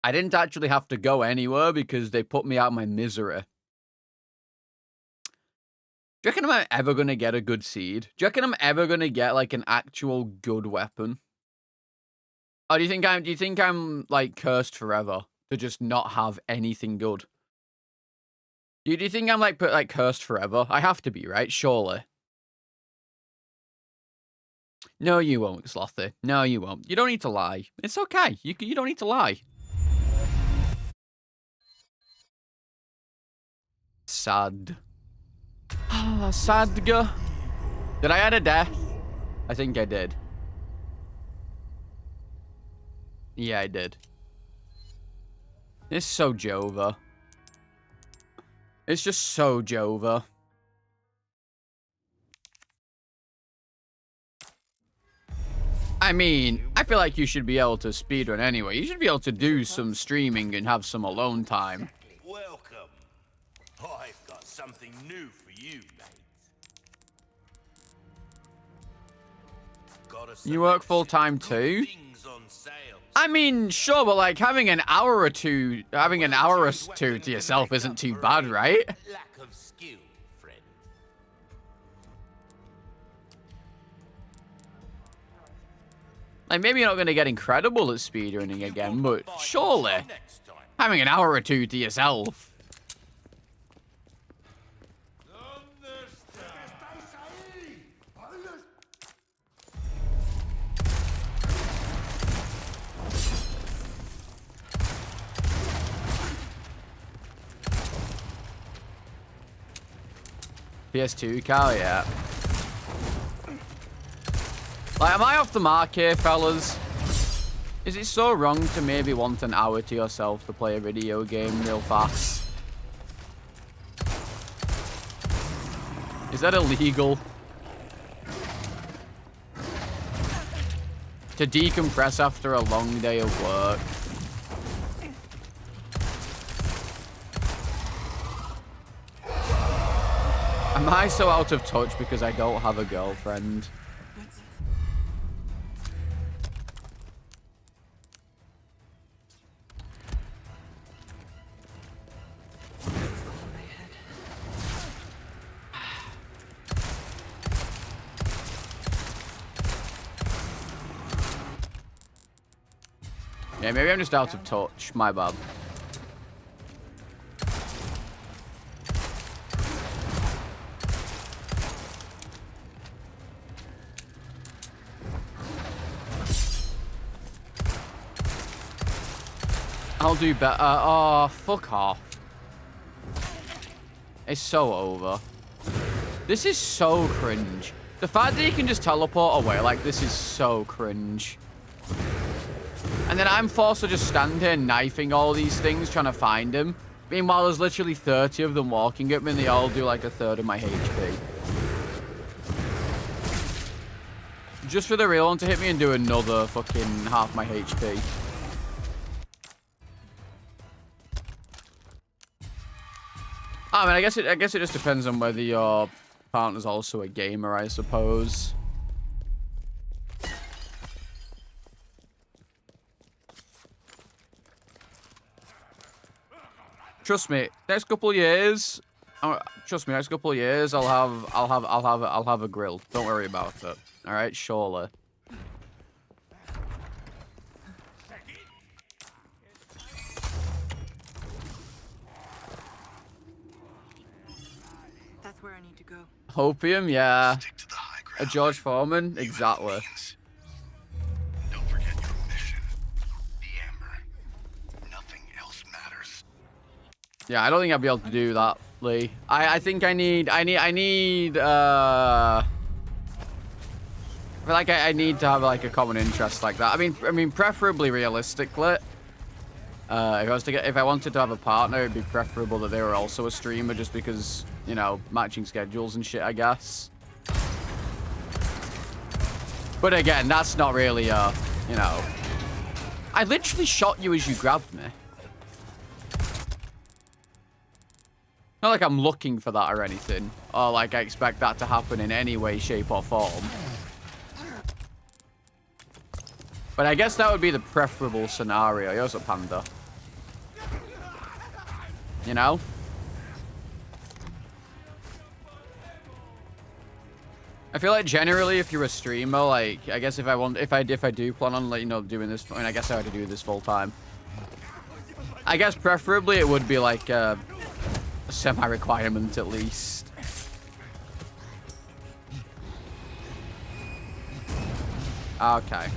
I didn't actually have to go anywhere because they put me out of my misery. Do you reckon I'm ever going to get a good seed? Do you reckon I'm ever going to get, like, an actual good weapon? Or do you think I'm like, cursed forever to just not have anything good? Do you think I'm, like, cursed forever? I have to be, right? Surely. No, you won't, Slothy. No, you won't. You don't need to lie. It's okay. You don't need to lie. Sad. Sadga. Did I add a death? I think I did. Yeah, I did. It's so Jova. It's just so Jova. I mean, I feel like you should be able to speedrun anyway. You should be able to do some streaming and have some alone time. Welcome. I've got something new for you, mate. You work full time too? I mean, sure, but like having an hour or two to yourself isn't too bad, right? Lack of skill, friend. Like, maybe you're not going to get incredible at speedrunning again, but surely having an hour or two to yourself. PS2 car, yeah. Like, am I off the mark here, fellas? Is it so wrong to maybe want an hour to yourself to play a video game real fast? Is that illegal? To decompress after a long day of work. Am I so out of touch because I don't have a girlfriend? Yeah, maybe I'm just out of touch. My bad. I'll do better. Oh, fuck off. It's so over. This is so cringe. The fact that you can just teleport away, like, this is so cringe. And then I'm forced to just stand here knifing all these things, trying to find him. Meanwhile, there's literally 30 of them walking at me, and they all do like a third of my HP. Just for the real one to hit me and do another fucking half my HP. I mean, I guess it just depends on whether your partner's also a gamer, I suppose. Trust me, next couple of years, I'll have a grill. Don't worry about it. All right, surely. to go. Opium, yeah. Stick to the high A ground. George Foreman, You have exactly. means. Don't forget your mission. The Amber. Nothing else matters. Yeah, I don't think I'll be able to do that, Lee. I think I need, I feel like I need to have like a common interest like that. I mean, preferably realistically. If I wanted to have a partner, it'd be preferable that they were also a streamer, just because, you know, matching schedules and shit, I guess. But again, that's not really, you know. I literally shot you as you grabbed me. Not like I'm looking for that or anything, or like I expect that to happen in any way, shape, or form. But I guess that would be the preferable scenario. You're a panda. You know? I feel like generally, if you're a streamer, like, I guess if I do plan on, like, you know, doing this, I mean, I guess I would do this full time. I guess preferably it would be like a semi-requirement at least. Okay.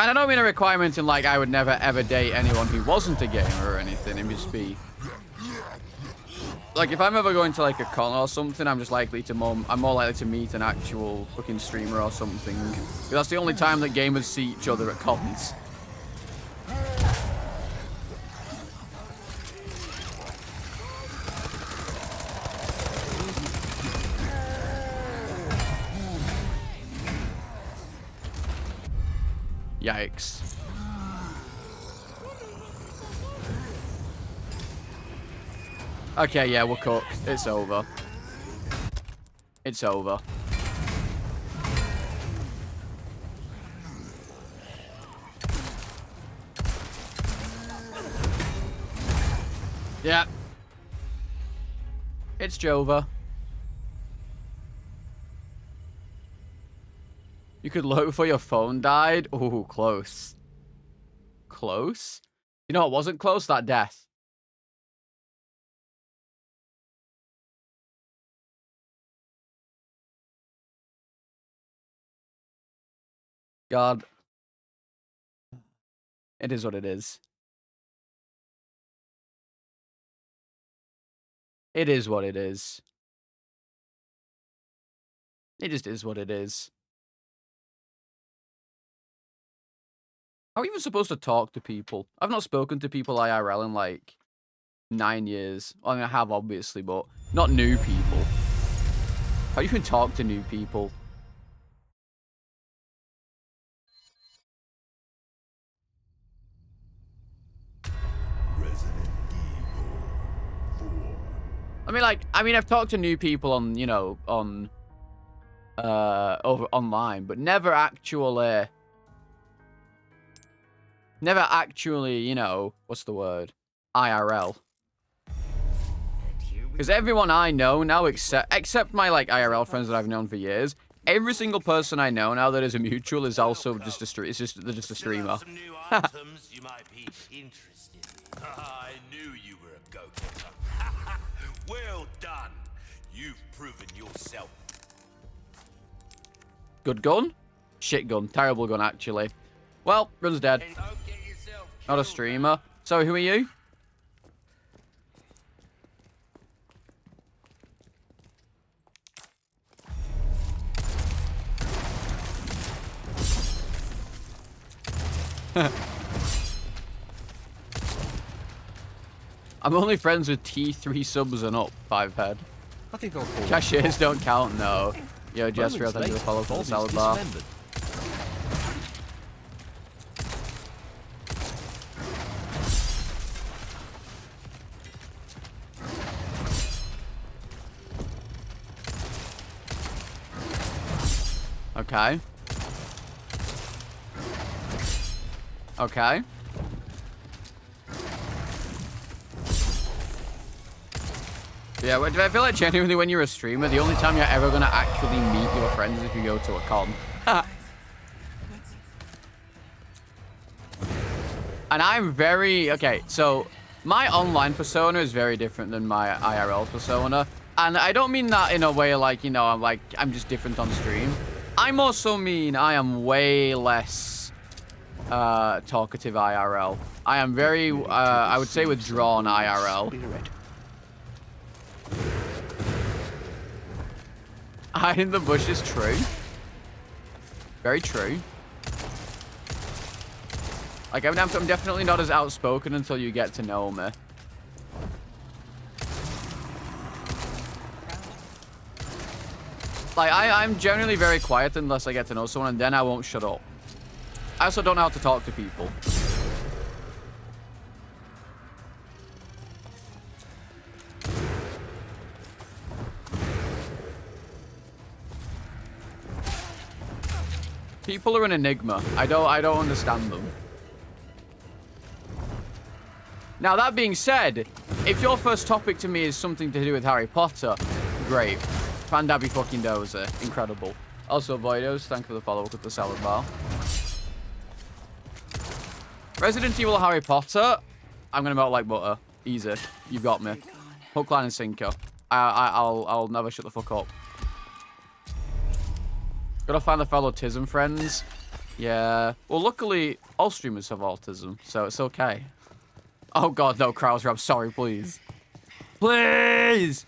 And I don't mean a requirement in like I would never ever date anyone who wasn't a gamer or anything. It'd just be like if I'm ever going to like a con or something, I'm just likely to I'm more likely to meet an actual fucking streamer or something. Because that's the only time that gamers see each other at cons. Yikes. Okay, yeah, we're cooked. It's over. It's over. Yeah. It's Jova. You could load before your phone died? Ooh, close. Close? You know, it wasn't close, that death. God. It is what it is. It is what it is. It just is what it is. How are we even supposed to talk to people? I've not spoken to people IRL in like 9 years. I mean, I have obviously, but not new people. How do you even talk to new people? I mean, I've talked to new people on, you know, on over online, but never actually, you know, what's the word? IRL. Because everyone I know now, except my like IRL friends that I've known for years, every single person I know now that is a mutual is also just they're just a streamer. Some new items you might be interested in. I knew you were a go-getter. Well done. You've proven yourself. Good gun? Shit gun. Terrible gun, actually. Well, run's dead. Not a streamer. So, who are you? I'm only friends with T3 subs and up, 5 head. I think I'll call Cashiers don't count, no. Yo, Jessry, thank you for the follow for the salad bar. Okay. Okay. Yeah, I feel like genuinely when you're a streamer, the only time you're ever going to actually meet your friends is if you go to a con. And I'm very... Okay, so My online persona is very different than my IRL persona. And I don't mean that in a way like, you know, I'm just different on stream. I also mean I am way less talkative IRL. I am very, I would say withdrawn IRL. Hide in the bush is true. Very true. Like, I'm definitely not as outspoken until you get to know me. Like, I'm generally very quiet unless I get to know someone, and then I won't shut up. I also don't know how to talk to people. People are an enigma. I don't understand them. Now, that being said, if your first topic to me is something to do with Harry Potter, great. Pandabi fucking dozer. Incredible. Also, Voidos, thank you for the follow-up with the salad bar. Resident Evil Harry Potter, I'm gonna melt like butter. Easy. You've got me. Hook, line, and sinker. I'll never shut the fuck up. Gotta find the fellow autism friends. Yeah. Well, luckily, all streamers have autism, so it's okay. Oh god, no, Krauser, I'm sorry, please. Please!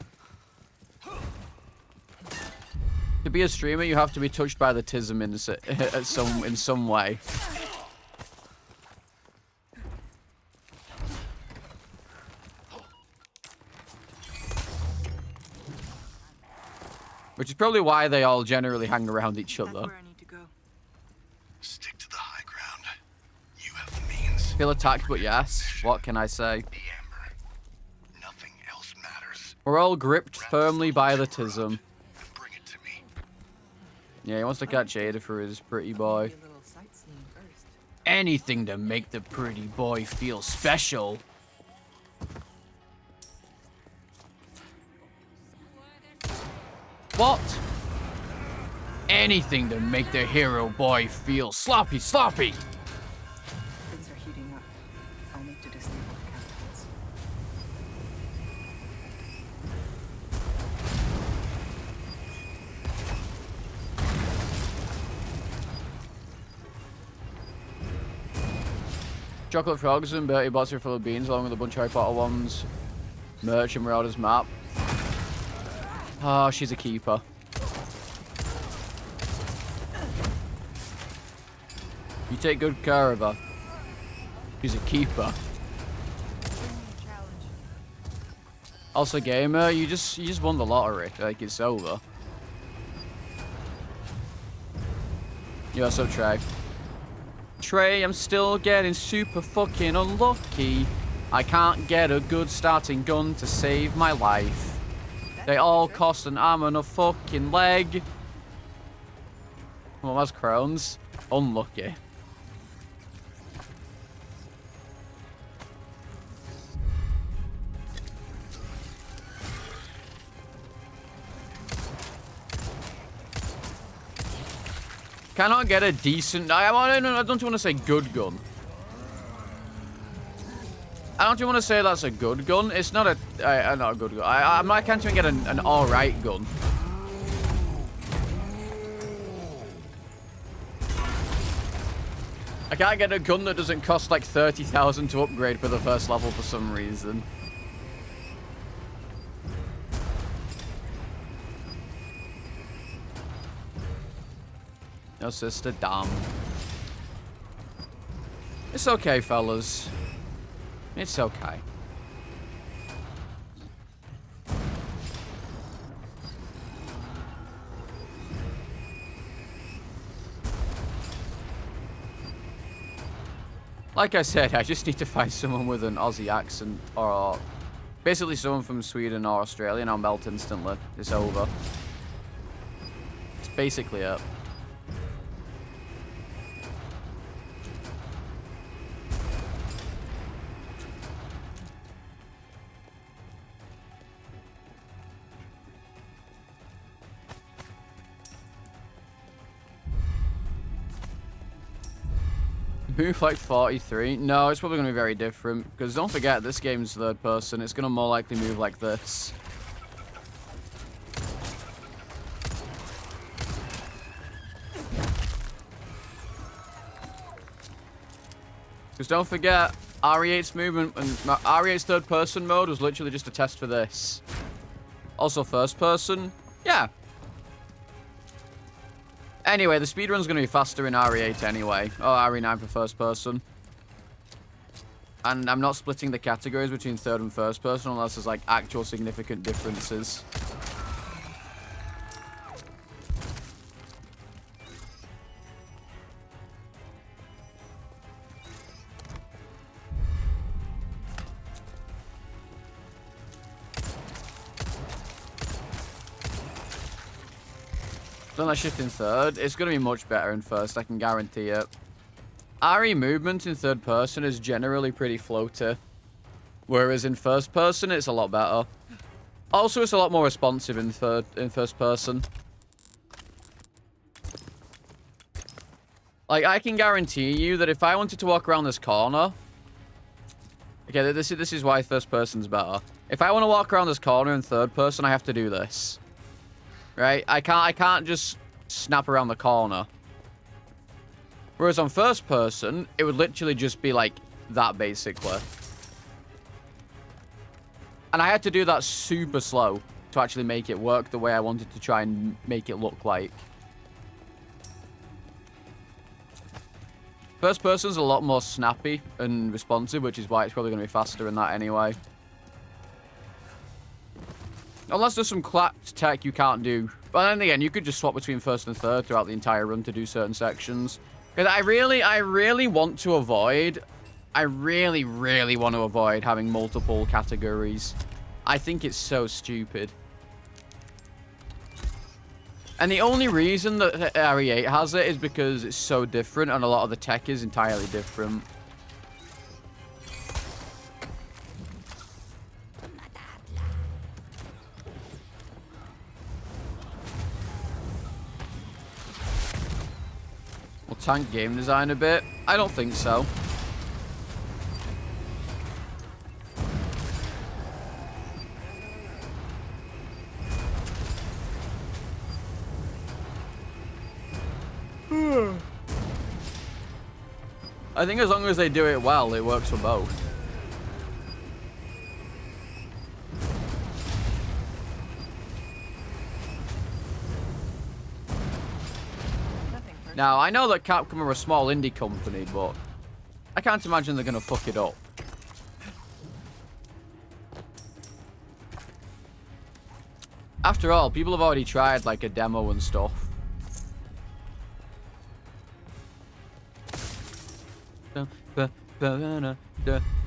To be a streamer, you have to be touched by the tism in some way. Which is probably why they all generally hang around each other. Stick to the high ground. You have the means. Feel attacked, but yes. What can I say? The amber. Nothing else matters. We're all gripped firmly by the tism. Bring it to me. Yeah, he wants to catch Ada for his pretty boy. Anything to make the pretty boy feel special. What? Anything to make the hero boy feel sloppy. Things are heating up. I'll need to disable the captains. Chocolate frogs and Bertie bots are full of beans, along with a bunch of Harry Potter ones. Merch and Marauder's map. Oh, she's a keeper. You take good care of her. She's a keeper. Also, gamer, you just won the lottery. Like, it's over. Yeah, so Trey. Trey, I'm still getting super fucking unlucky. I can't get a good starting gun to save my life. They all cost an arm and a fucking leg. Well, that's crowns. Unlucky. Cannot get a decent... I don't want to say good gun. I don't want to say that's a good gun. It's not not a good gun. I can't even get an alright gun. I can't get a gun that doesn't cost like 30,000 to upgrade for the first level for some reason. No, sister, damn. It's okay, fellas. It's okay. Like I said, I just need to find someone with an Aussie accent, or basically someone from Sweden or Australia, and I'll melt instantly. It's over. It's basically it. Move like 43. No, it's probably going to be very different. Because don't forget, this game's third person. It's going to more likely move like this. Because don't forget, RE8's movement and RE8's third person mode was literally just a test for this. Also first person. Yeah. Anyway, the speedrun's going to be faster in RE8 anyway. Or RE9 for first person. And I'm not splitting the categories between third and first person unless there's like actual significant differences. Done that shift in third. It's going to be much better in first, I can guarantee it. RE movement in third person is generally pretty floaty. Whereas in first person, it's a lot better. Also, it's a lot more responsive in first person. Like, I can guarantee you that if I wanted to walk around this corner... Okay, this is why first person's better. If I want to walk around this corner in third person, I have to do this. Right? I can't just snap around the corner. Whereas on first person, it would literally just be like that, basically. And I had to do that super slow to actually make it work the way I wanted to try and make it look like. First person's a lot more snappy and responsive, which is why it's probably going to be faster in that anyway. Unless there's some clapped tech you can't do. But then again, you could just swap between first and third throughout the entire run to do certain sections. Because I really want to avoid... I really want to avoid having multiple categories. I think it's so stupid. And the only reason that RE8 has it is because it's so different and a lot of the tech is entirely different. Will tank game design a bit? I don't think so. I think as long as they do it well, it works for both. Now, I know that Capcom are a small indie company, but I can't imagine they're going to fuck it up. After all, people have already tried, like, a demo and stuff.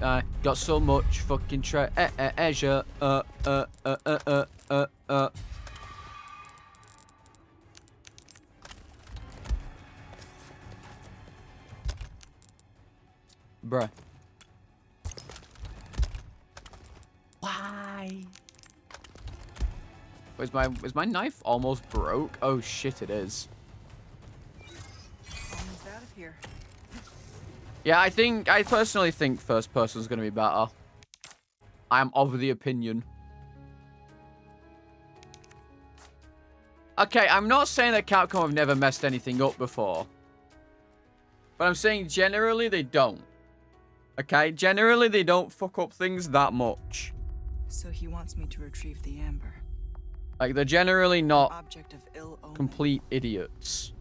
I got so much fucking treasure. Bruh. Why? Is my knife almost broke? Oh shit, it is. Almost out of here. Yeah, I personally think first person is going to be better. I'm of the opinion. Okay, I'm not saying that Capcom have never messed anything up before. But I'm saying generally they don't. Okay, generally they don't fuck up things that much. So he wants me to retrieve the amber. Like, they're generally not Object of ill omen. complete idiots.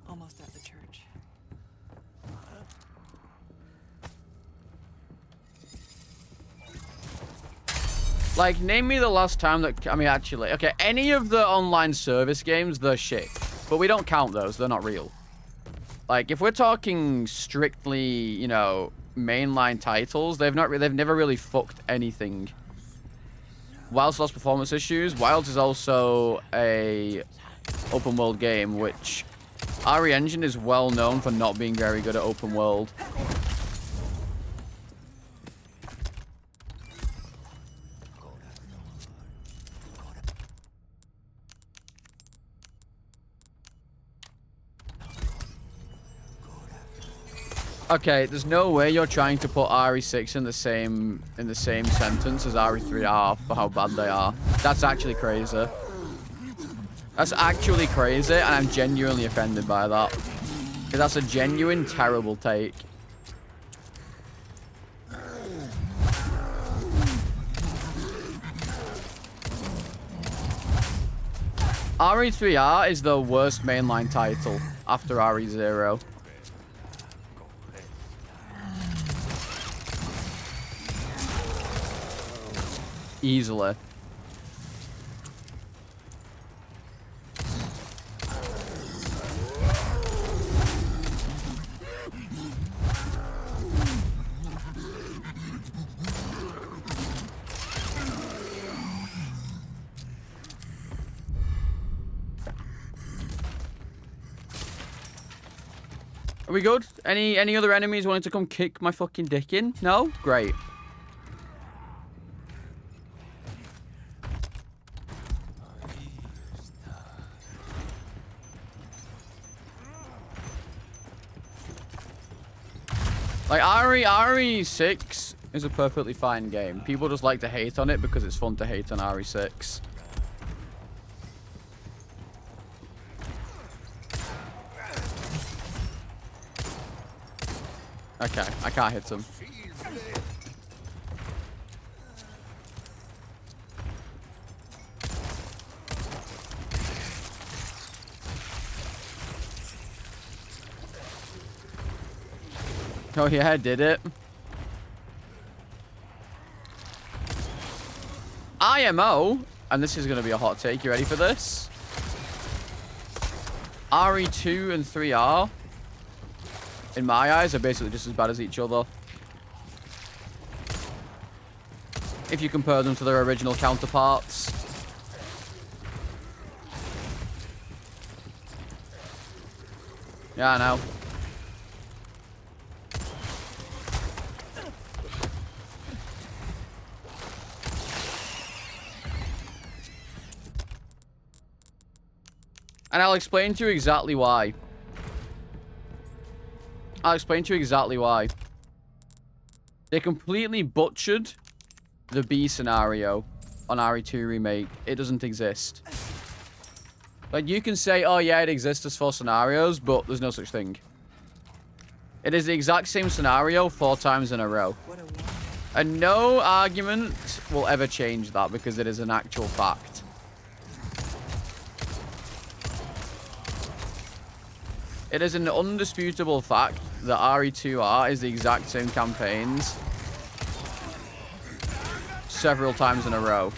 Almost at the church. Like, name me the last time that... I mean, actually... Okay, any of the online service games, they're shit. But we don't count those. They're not real. Like, if we're talking strictly, you know, mainline titles, they've never really fucked anything. Wilds lost performance issues. Wilds is also a open world game, which RE Engine is well known for not being very good at open world. Okay, there's no way you're trying to put RE6 in the same sentence as RE3R for how bad they are. That's actually crazy. That's actually crazy, and I'm genuinely offended by that. Because that's a genuine terrible take. RE3R is the worst mainline title after RE0. Easily. Are we good? Any other enemies wanting to come kick my fucking dick in? No? Great. Like, RE6 is a perfectly fine game. People just like to hate on it because it's fun to hate on RE6. Okay, I can't hit him. Oh yeah, I did it. IMO, and this is going to be a hot take. You ready for this? RE2 and 3R, in my eyes, are basically just as bad as each other. If you compare them to their original counterparts. Yeah, I know. And I'll explain to you exactly why. I'll explain to you exactly why. They completely butchered the B scenario on RE2 Remake. It doesn't exist. Like, you can say, oh yeah, it exists as 4 scenarios, but there's no such thing. It is the exact same scenario 4 times in a row. And no argument will ever change that because it is an actual fact. It is an undisputable fact that RE2R is the exact same campaigns several times in a row.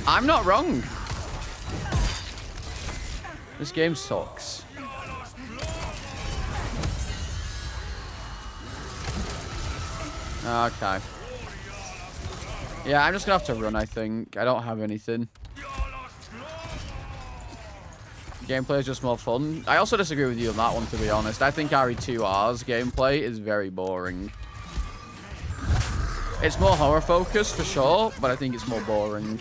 I'm not wrong. This game sucks. Okay. Yeah, I'm just gonna have to run, I think. I don't have anything. Gameplay is just more fun. I also disagree with you on that one, to be honest. I think RE2R's gameplay is very boring. It's more horror focused for sure, but I think it's more boring.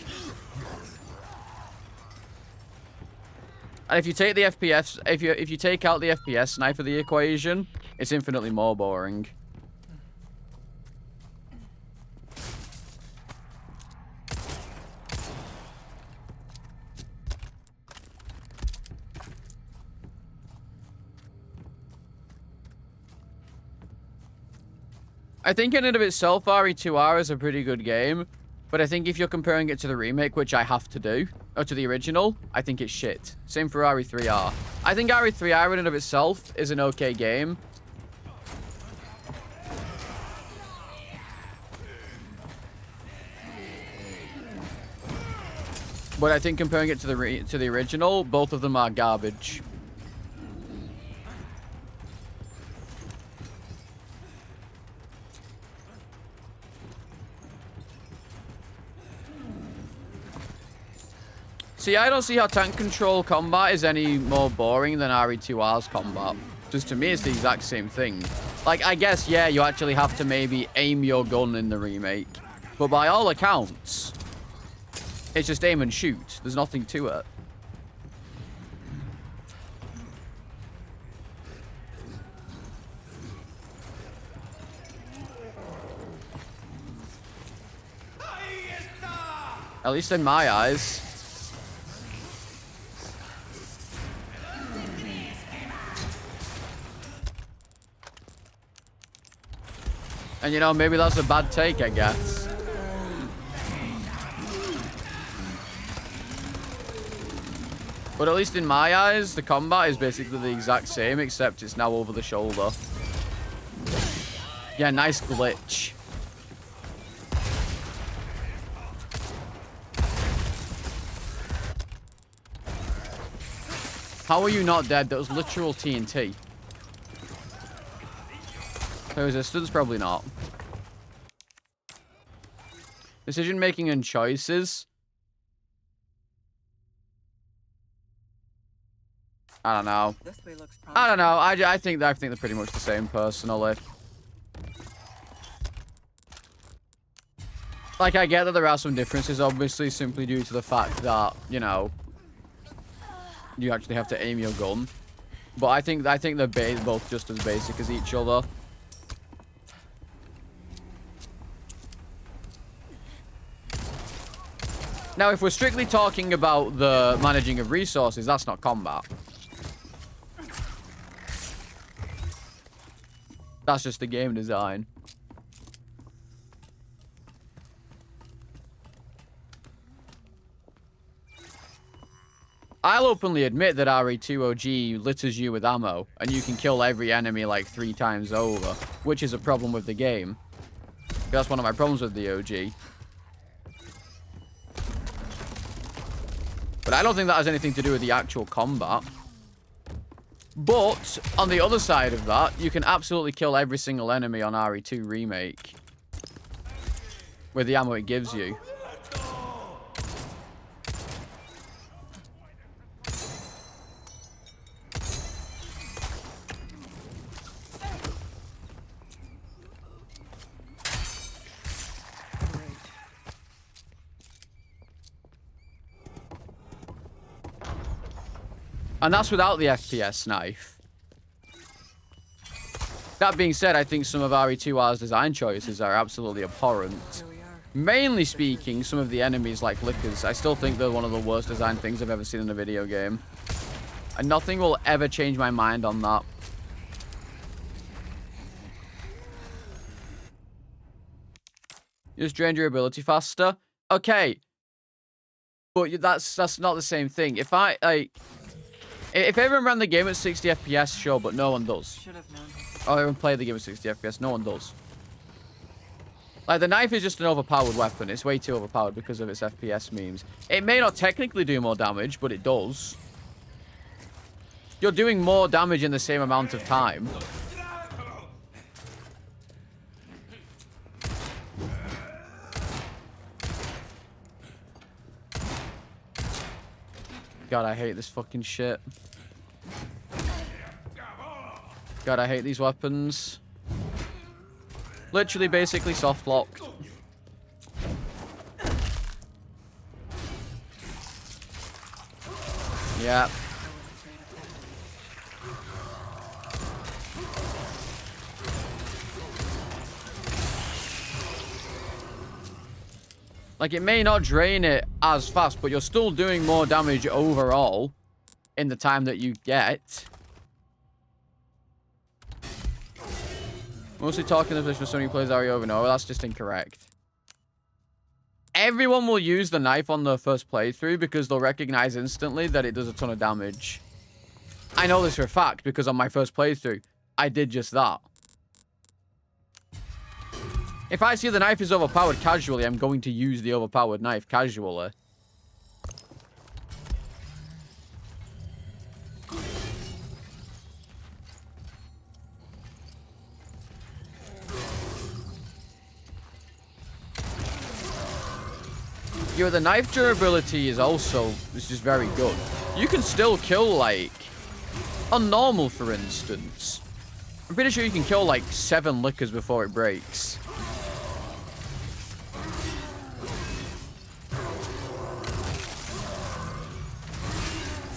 And if you take the FPS, if you take out the FPS knife of the equation, it's infinitely more boring. I think in and of itself, RE2R is a pretty good game. But I think if you're comparing it to the remake, which I have to do, or to the original, I think it's shit. Same for RE3R. I think RE3R in and of itself is an okay game. But I think comparing it to the original, both of them are garbage. See, I don't see how tank control combat is any more boring than RE2R's combat. Just to me, it's the exact same thing. Like, I guess, yeah, you actually have to maybe aim your gun in the remake. But by all accounts, it's just aim and shoot. There's nothing to it. At least in my eyes. And you know, maybe that's a bad take, I guess. But at least in my eyes, the combat is basically the exact same, except it's now over the shoulder. Yeah, nice glitch. How are you not dead? That was literal TNT. Resistance? Probably not. Decision making and choices. I don't know. I don't know. I think they're pretty much the same personally. Like, I get that there are some differences, obviously, simply due to the fact that, you know, you actually have to aim your gun. But I think they're both just as basic as each other. Now, if we're strictly talking about the managing of resources, that's not combat. That's just the game design. I'll openly admit that RE4R litters you with ammo, and you can kill every enemy like 3 times over, which is a problem with the game. That's one of my problems with the OG. But I don't think that has anything to do with the actual combat. But, on the other side of that, you can absolutely kill every single enemy on RE2 Remake with the ammo it gives you. And that's without the FPS knife. That being said, I think some of RE4R's design choices are absolutely abhorrent. Mainly speaking, some of the enemies like Lickers, I still think they're one of the worst designed things I've ever seen in a video game. And nothing will ever change my mind on that. You just drained your ability faster? Okay. But that's not the same thing. If everyone ran the game at 60 FPS, sure, but no one does. Or everyone played the game at 60 FPS, no one does. Like, the knife is just an overpowered weapon. It's way too overpowered because of its FPS memes. It may not technically do more damage, but it does. You're doing more damage in the same amount of time. God, I hate this fucking shit. God, I hate these weapons. Literally, basically, soft locked. Yeah. Like, it may not drain it as fast, but you're still doing more damage overall in the time that you get. Mostly talking of this for somebody who plays RE over and over. That's just incorrect. Everyone will use the knife on their first playthrough because they'll recognize instantly that it does a ton of damage. I know this for a fact because on my first playthrough, I did just that. If I see the knife is overpowered casually, I'm going to use the overpowered knife casually. Yeah, the knife durability is just very good. You can still kill, like, On normal, for instance, I'm pretty sure you can kill like 7 lickers before it breaks.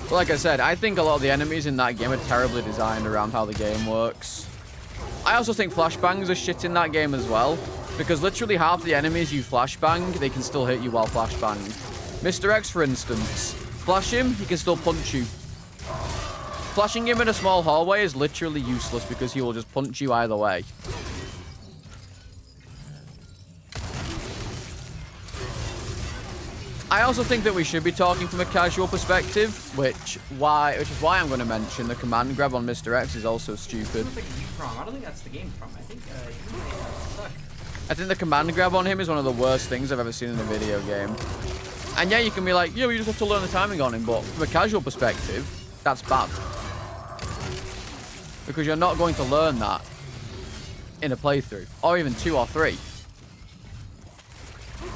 But like I said, I think a lot of the enemies in that game are terribly designed around how the game works. I also think flashbangs are shit in that game as well, because literally half the enemies you flashbang, they can still hit you while flashbanged. Mr. X, for instance, flash him, he can still punch you. Flashing him in a small hallway is literally useless because he will just punch you either way. I also think that we should be talking from a casual perspective, which is why I'm going to mention the command grab on Mr. X is also stupid. I don't think that's the game's problem. I think I think the command grab on him is one of the worst things I've ever seen in a video game. And yeah, you can be like, yo, you just have to learn the timing on him, but from a casual perspective, that's bad. Because you're not going to learn that in a playthrough, or even 2 or 3.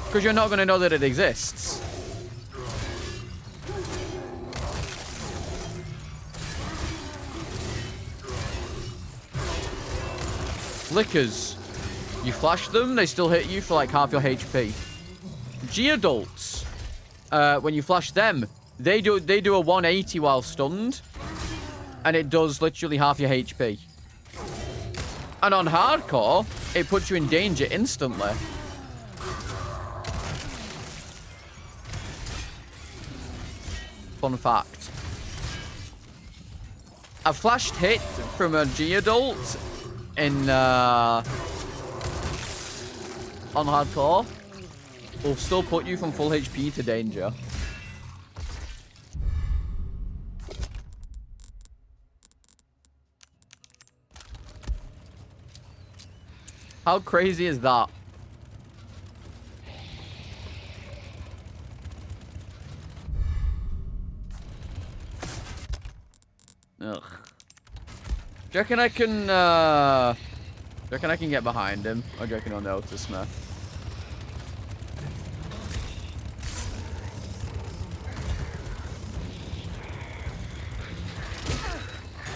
Because you're not going to know that it exists. Lickers. You flash them, they still hit you for like half your HP. Geodults. When you flash them, they do a 180 while stunned. And it does literally half your HP. And on hardcore, it puts you in danger instantly. Fun fact. A flashed hit from a Geodult in on hardcore will still put you from full HP to danger. How crazy is that? Ugh. Do you reckon I can, do you reckon I can get behind him? Or do you reckon he'll notice me?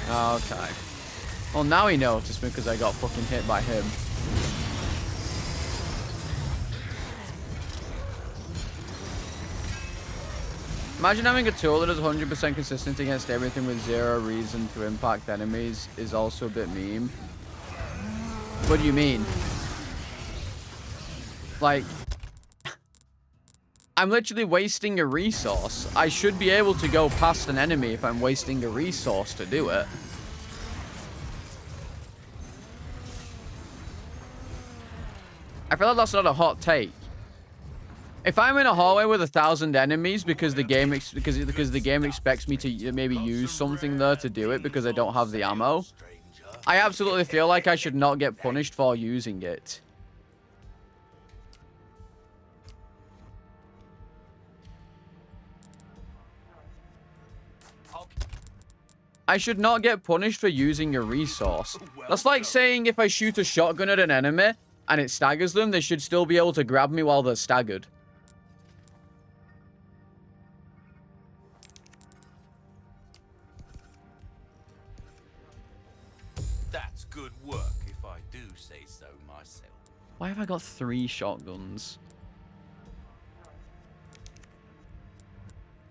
Okay. Well, now he noticed me because I got fucking hit by him. Imagine having a tool that is 100% consistent against everything with 0 reason to impact enemies is also a bit meme. What do you mean? Like, I'm literally wasting a resource. I should be able to go past an enemy if I'm wasting a resource to do it. I feel like that's not a hot take. If I'm in a hallway with 1,000 enemies because the game expects me to maybe use something there to do it because I don't have the ammo, I absolutely feel like I should not get punished for using it. I should not get punished for using a resource. That's like saying if I shoot a shotgun at an enemy and it staggers them, they should still be able to grab me while they're staggered. That's good work, if I do say so myself. Why have I got 3 shotguns?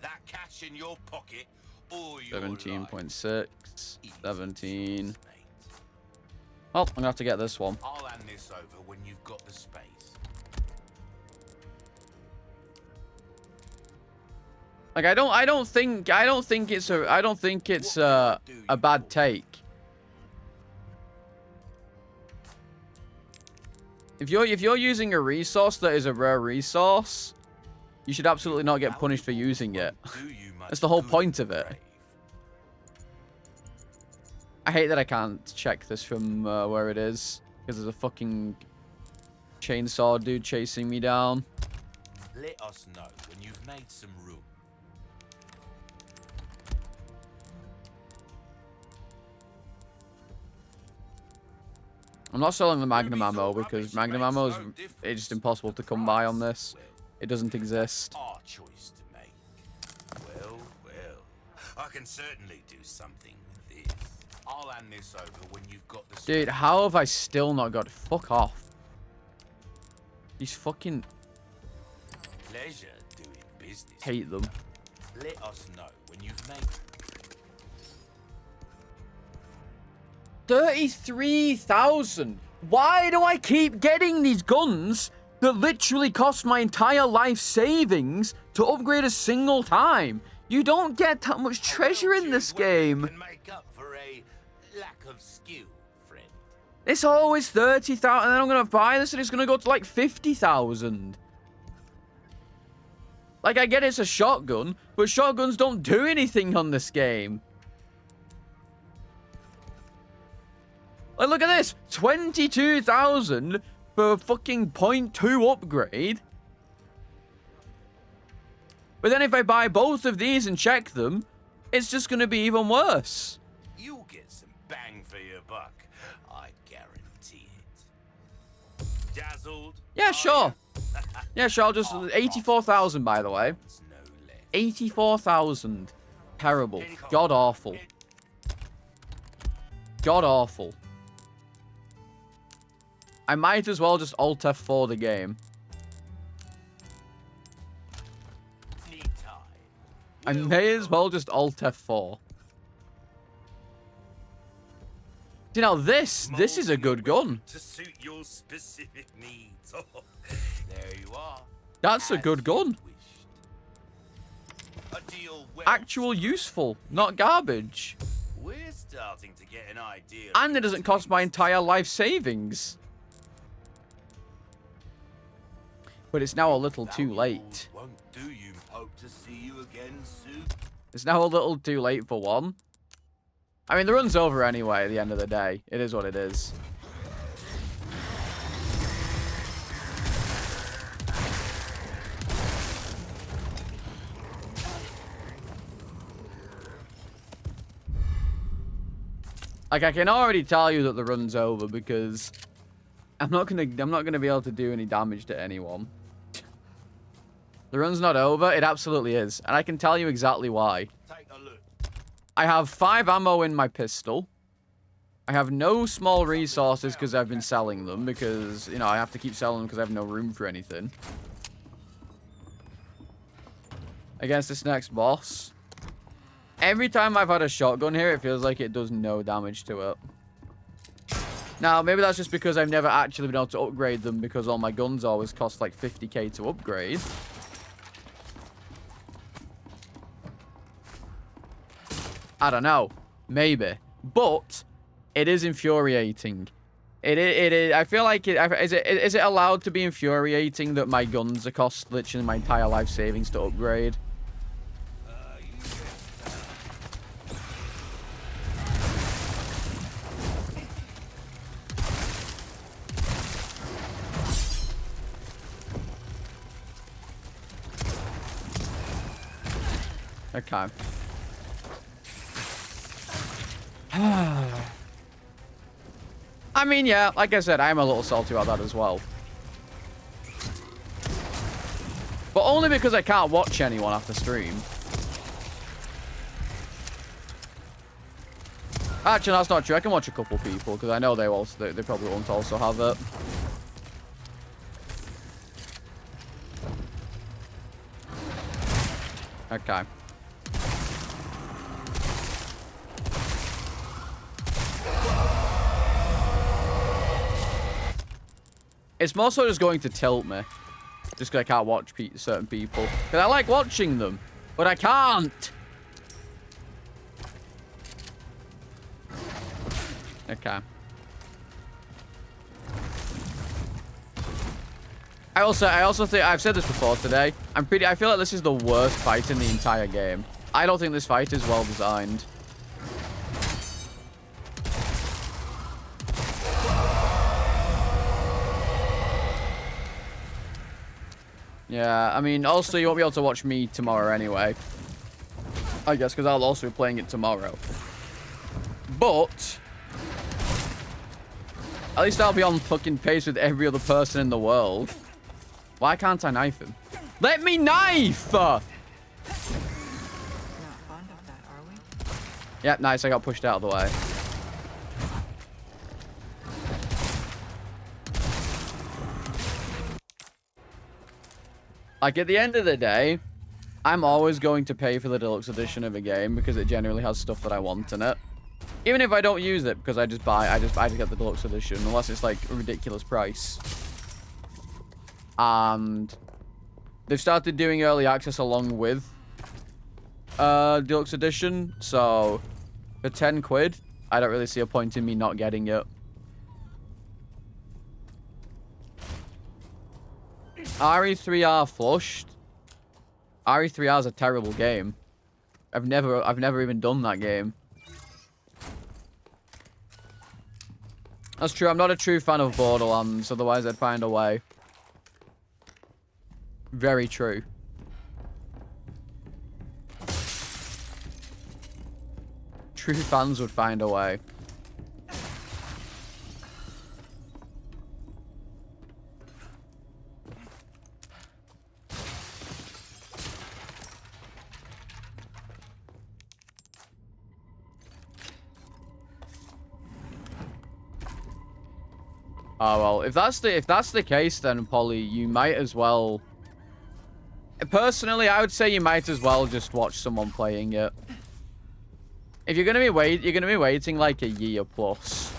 That cash in your pocket or your 17.6, 17. Oh, I'm gonna have to get this one. I'll hand this over when you've got the space. Like I don't think it's a bad take. If you're using a resource that is a rare resource, you should absolutely not get punished for using it. That's the whole point of it. I hate that I can't check this from where it is because there's a fucking chainsaw dude chasing me down. Let us know when you've made some room. I'm not selling the Magnum ammo because Magnum ammo is just impossible to come by on this. It doesn't exist. Our choice to make. Well, I can certainly do something with I'll hand this over when you've got the... Dude, how have I still not got it? Fuck off. These fucking... Pleasure doing business. Hate them. Let us know when you've made it. 33,000. Why do I keep getting these guns that literally cost my entire life savings to upgrade a single time? You don't get that much treasure in this game. Can make up for a lack of skill, friend. It's always 30,000, and then I'm gonna buy this, and it's gonna go to like 50,000. Like, I get it's a shotgun, but shotguns don't do anything on this game. Like, look at this, 22,000 for a fucking .2 upgrade. But then if I buy both of these and check them, it's just going to be even worse. You'll get some bang for your buck. I guarantee it. Dazzled? Yeah, sure. Yeah, sure. I'll just... 84,000, by the way. 84,000. Terrible. God awful. God awful. I might as well just Alt F4 the game. I may as well just Alt F4. You know, this is a good gun. To suit your specific needs. Oh, there you are. That's a good gun. A deal well. Actual useful, not garbage. We're starting to get an idea. And it doesn't cost my entire life savings. But it's now a little too late. Won't do you. Hope to see you again soon. It's now a little too late for one. I mean, the run's over anyway at the end of the day. It is what it is. Like, I can already tell you that the run's over because I'm not gonna be able to do any damage to anyone. The run's not over. It absolutely is. And I can tell you exactly why. Take a look. I have 5 ammo in my pistol. I have no small resources because I've been selling them. Because, you know, I have to keep selling them because I have no room for anything. Against this next boss. Every time I've had a shotgun here, it feels like it does no damage to it. Now, maybe that's just because I've never actually been able to upgrade them because all my guns always cost like 50k to upgrade. I don't know. Maybe. But it is infuriating. It is. I feel like it. Is it allowed to be infuriating that my guns are cost literally my entire life savings to upgrade? Okay. I mean, yeah, like I said, I'm a little salty about that as well. But only because I can't watch anyone after stream. Actually, that's not true. I can watch a couple people because I know they probably won't also have it. Okay. It's more so just going to tilt me. Just because I can't watch certain people. Because I like watching them. But I can't. Okay. I also think, I've said this before today. I feel like this is the worst fight in the entire game. I don't think this fight is well designed. Yeah, I mean, also, you won't be able to watch me tomorrow anyway. I guess, because I'll also be playing it tomorrow. But at least I'll be on fucking pace with every other person in the world. Why can't I knife him? Let me knife! Not fond of that, are we? Yep, nice. I got pushed out of the way. Like, at the end of the day, I'm always going to pay for the deluxe edition of a game because it generally has stuff that I want in it. Even if I don't use it, because I just get the deluxe edition, unless it's like a ridiculous price. And they've started doing early access along with deluxe edition, so for 10 quid, I don't really see a point in me not getting it. RE4R flushed. RE4R is a terrible game. I've never even done that game. That's true. I'm not a true fan of Borderlands, otherwise I'd find a way. Very true. True fans would find a way. Oh well, if that's the case, then Polly, you might as well. Personally, I would say you might as well just watch someone playing it. If you're gonna be waiting like a year plus.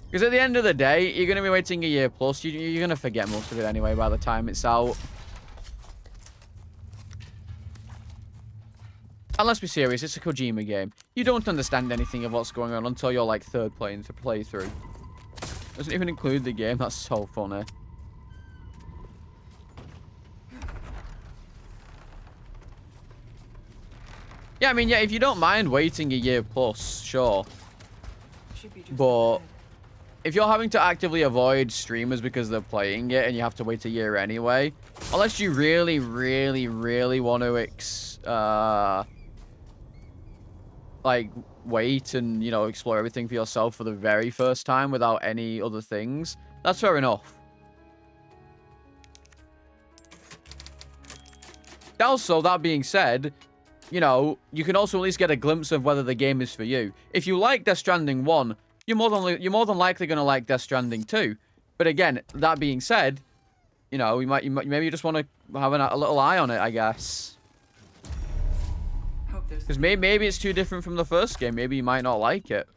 Because at the end of the day, you're gonna be waiting a year plus. You're gonna forget most of it anyway by the time it's out. And let's be serious, it's a Kojima game. You don't understand anything of what's going on until you're like third playthrough. Doesn't even include the game. That's so funny. Yeah, I mean, yeah, if you don't mind waiting a year plus, sure. But if you're having to actively avoid streamers because they're playing it and you have to wait a year anyway, unless you really, really, really want to like wait and, you know, explore everything for yourself for the very first time without any other things, that's fair enough. Also, that being said, you know, you can also at least get a glimpse of whether the game is for you. If you like Death Stranding 1, you're more than likely going to like Death Stranding 2. But again, that being said, you know, maybe you just want to have a little eye on it, I guess. Because maybe it's too different from the first game. Maybe you might not like it.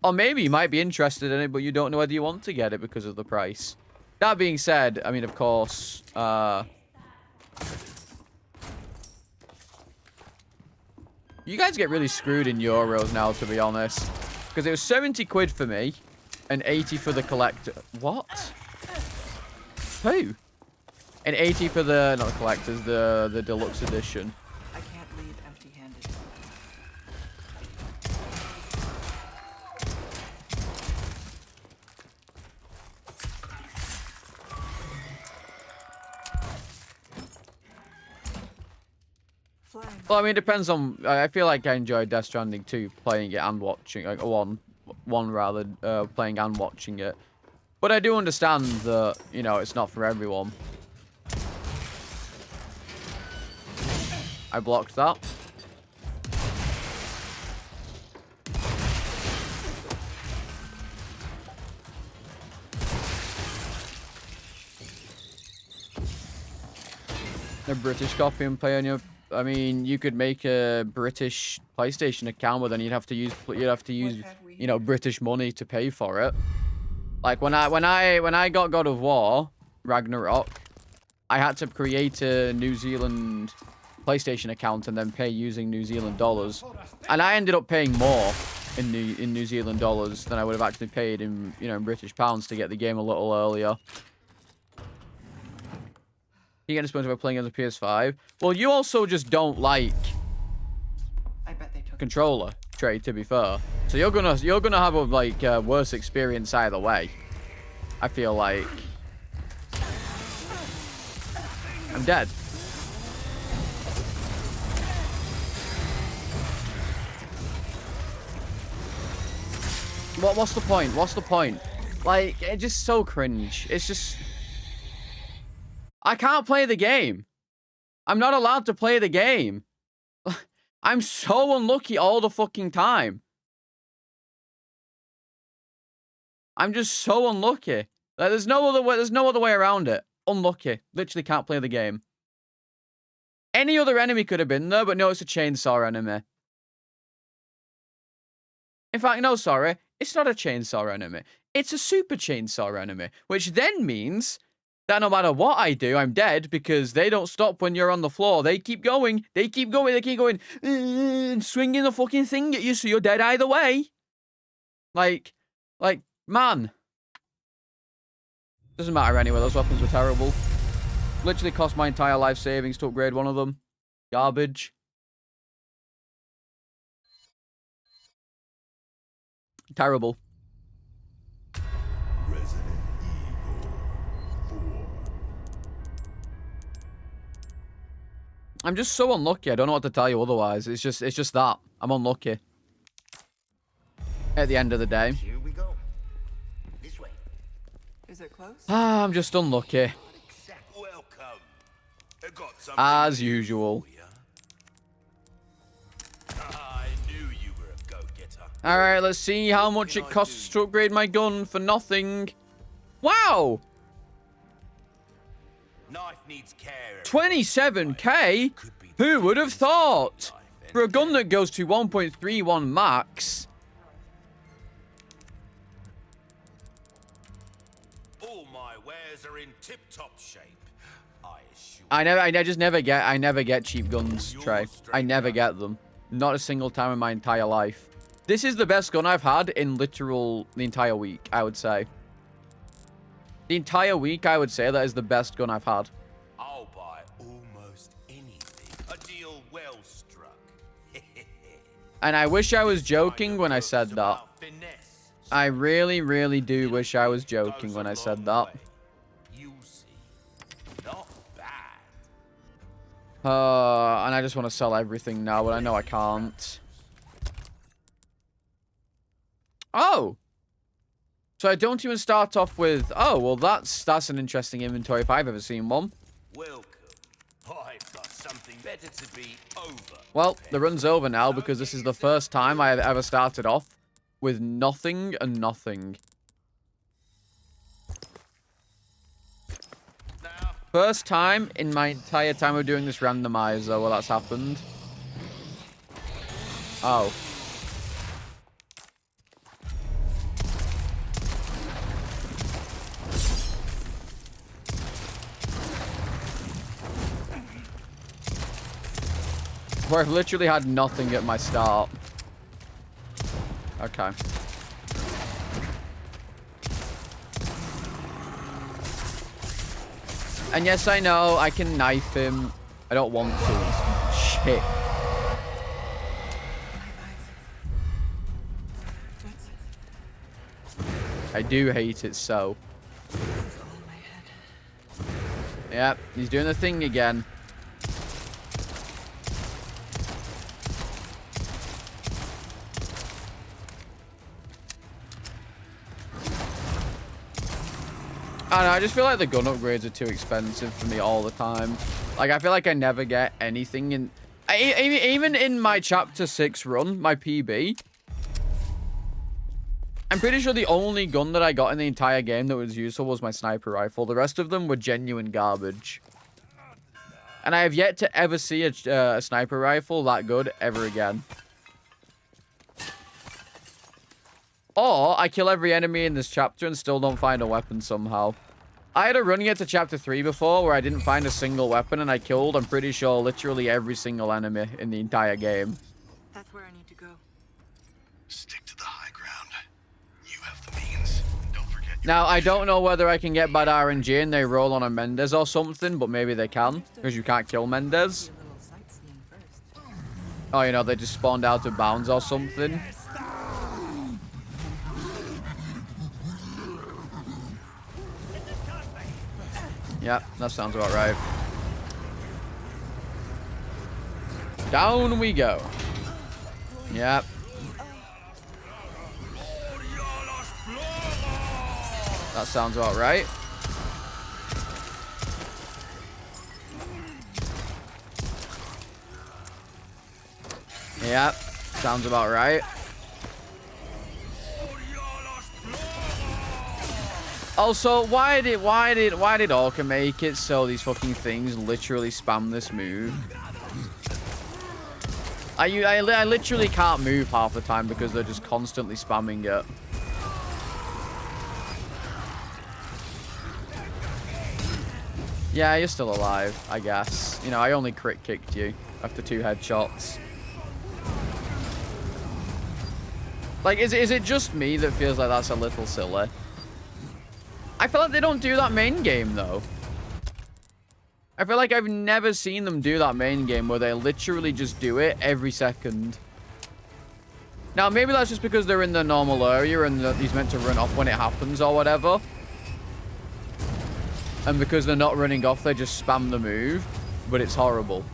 Or maybe you might be interested in it, but you don't know whether you want to get it because of the price. That being said, I mean, of course, you guys get really screwed in euros now, to be honest. Because it was 70 quid for me and 80 for the collector. What? Who? And 80 for the, not the collectors, the deluxe edition. I can't leave empty-handed. Well, I mean, it depends on. I feel like I enjoyed Death Stranding 2, playing it and watching. Like, one rather, playing and watching it. But I do understand that, you know, it's not for everyone. I blocked that. A British copy and play on your. I mean, you could make a British PlayStation account, but then you'd have to use you know, British money to pay for it. Like when I got God of War Ragnarok, I had to create a New Zealand PlayStation account and then pay using New Zealand dollars, and I ended up paying more in New Zealand dollars than I would have actually paid in, you know, in British pounds to get the game a little earlier. You get disappointed by playing on the PS5. Well, you also just don't like controller trade, to be fair. So you're gonna have a like worse experience either way. I feel like I'm dead. What's the point? What's the point? Like, it's just so cringe. It's just, I can't play the game. I'm not allowed to play the game. I'm so unlucky all the fucking time. I'm just so unlucky. Like, there's no other way around it. Unlucky. Literally can't play the game. Any other enemy could have been there, but no, it's a chainsaw enemy. In fact, no, sorry. It's not a chainsaw enemy. It's a super chainsaw enemy, which then means that no matter what I do, I'm dead because they don't stop when you're on the floor. They keep going. They keep going. They keep going. Swinging the fucking thing at you, so you're dead either way. Like, man. Doesn't matter anyway. Those weapons were terrible. Literally cost my entire life savings to upgrade one of them. Garbage. Terrible. Resident Evil 4. I'm just so unlucky. I don't know what to tell you otherwise. It's just that. I'm unlucky. At the end of the day. Here we go. This way. Is it close? I'm just unlucky. Welcome. I got something As usual. for ya. I knew you were a go-getter. Alright, let's see how much it costs to upgrade my gun for nothing. Wow! Knife needs care. 27k? Who would have thought? For a gun that goes to 1.31 max. All my wares are in tip-top shape. I never get cheap guns, Trey. I never get them. Not a single time in my entire life. This is the best gun I've had in the entire week, I would say. The entire week, I would say that is the best gun I've had. I'll buy almost anything. A deal well struck. And I wish I was joking when I said that. I really, really do wish I was joking when I said that. And I just want to sell everything now, but I know I can't. Oh! So I don't even start off with... Oh, well, that's an interesting inventory if I've ever seen one. Welcome. I've got something better to be over. Well, the run's over now because this is the first time I have ever started off with nothing and nothing. First time in my entire time of doing this randomizer where that's happened. Oh. Where I've literally had nothing at my start. Okay. And yes, I know, I can knife him. I don't want to. Shit. I do hate it so. Yep, he's doing the thing again. I don't know, I just feel like the gun upgrades are too expensive for me all the time. Like, I feel like I never get anything in... Even in my Chapter 6 run, my PB, I'm pretty sure the only gun that I got in the entire game that was useful was my sniper rifle. The rest of them were genuine garbage. And I have yet to ever see a sniper rifle that good ever again. Or, I kill every enemy in this chapter and still don't find a weapon somehow. I had a run get to Chapter 3 before where I didn't find a single weapon and I killed, I'm pretty sure, literally every single enemy in the entire game. That's where I need to go. Stick to the high ground. You have the means. Don't forget. Now, I don't know whether I can get bad RNG and they roll on a Mendez or something, but maybe they can, because you can't kill Mendez. Oh, you know, they just spawned out of bounds or something. Yep, that sounds about right. Down we go. Yep. That sounds about right. Yep, sounds about right. Also, why did Orca make it so these fucking things literally spam this move? I literally can't move half the time because they're just constantly spamming it. Yeah, you're still alive, I guess. You know, I only crit kicked you after 2 headshots. Like, is it just me that feels like that's a little silly? I feel like they don't do that main game, though. I feel like I've never seen them do that main game where they literally just do it every second. Now, maybe that's just because they're in the normal area and he's meant to run off when it happens or whatever. And because they're not running off, they just spam the move. But it's horrible.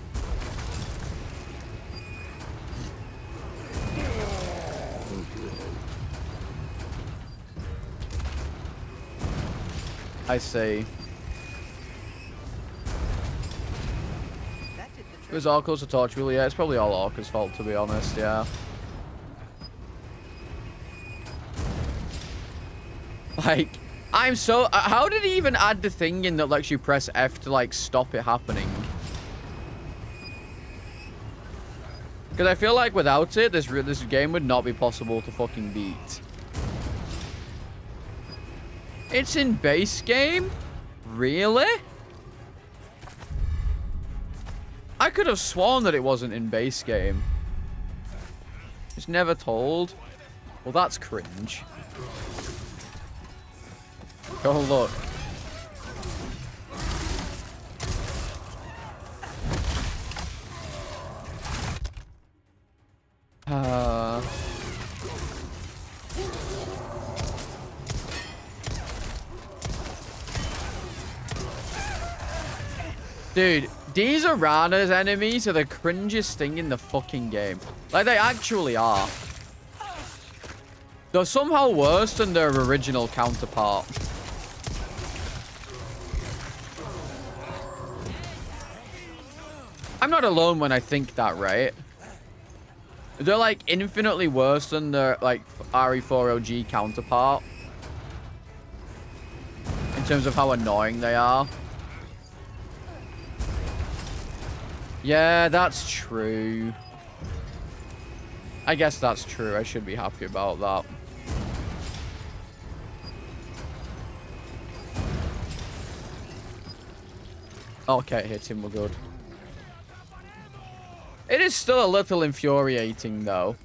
I see. It was Orca's a torch wheel. Yeah, it's probably all Orca's fault, to be honest. Yeah. Like, I'm so... how did he even add the thing in that lets you press F to, like, stop it happening? Because I feel like without it, this game would not be possible to fucking beat. It's in base game? Really? I could have sworn that it wasn't in base game. It's never told. Well, that's cringe. Oh, look. Dude, these Arana's enemies are the cringiest thing in the fucking game. Like, they actually are. They're somehow worse than their original counterpart. I'm not alone when I think that, right? They're, like, infinitely worse than their, like, RE4R counterpart. In terms of how annoying they are. Yeah, that's true. I guess that's true. I should be happy about that. Okay, hit him, we're good. It is still a little infuriating, though.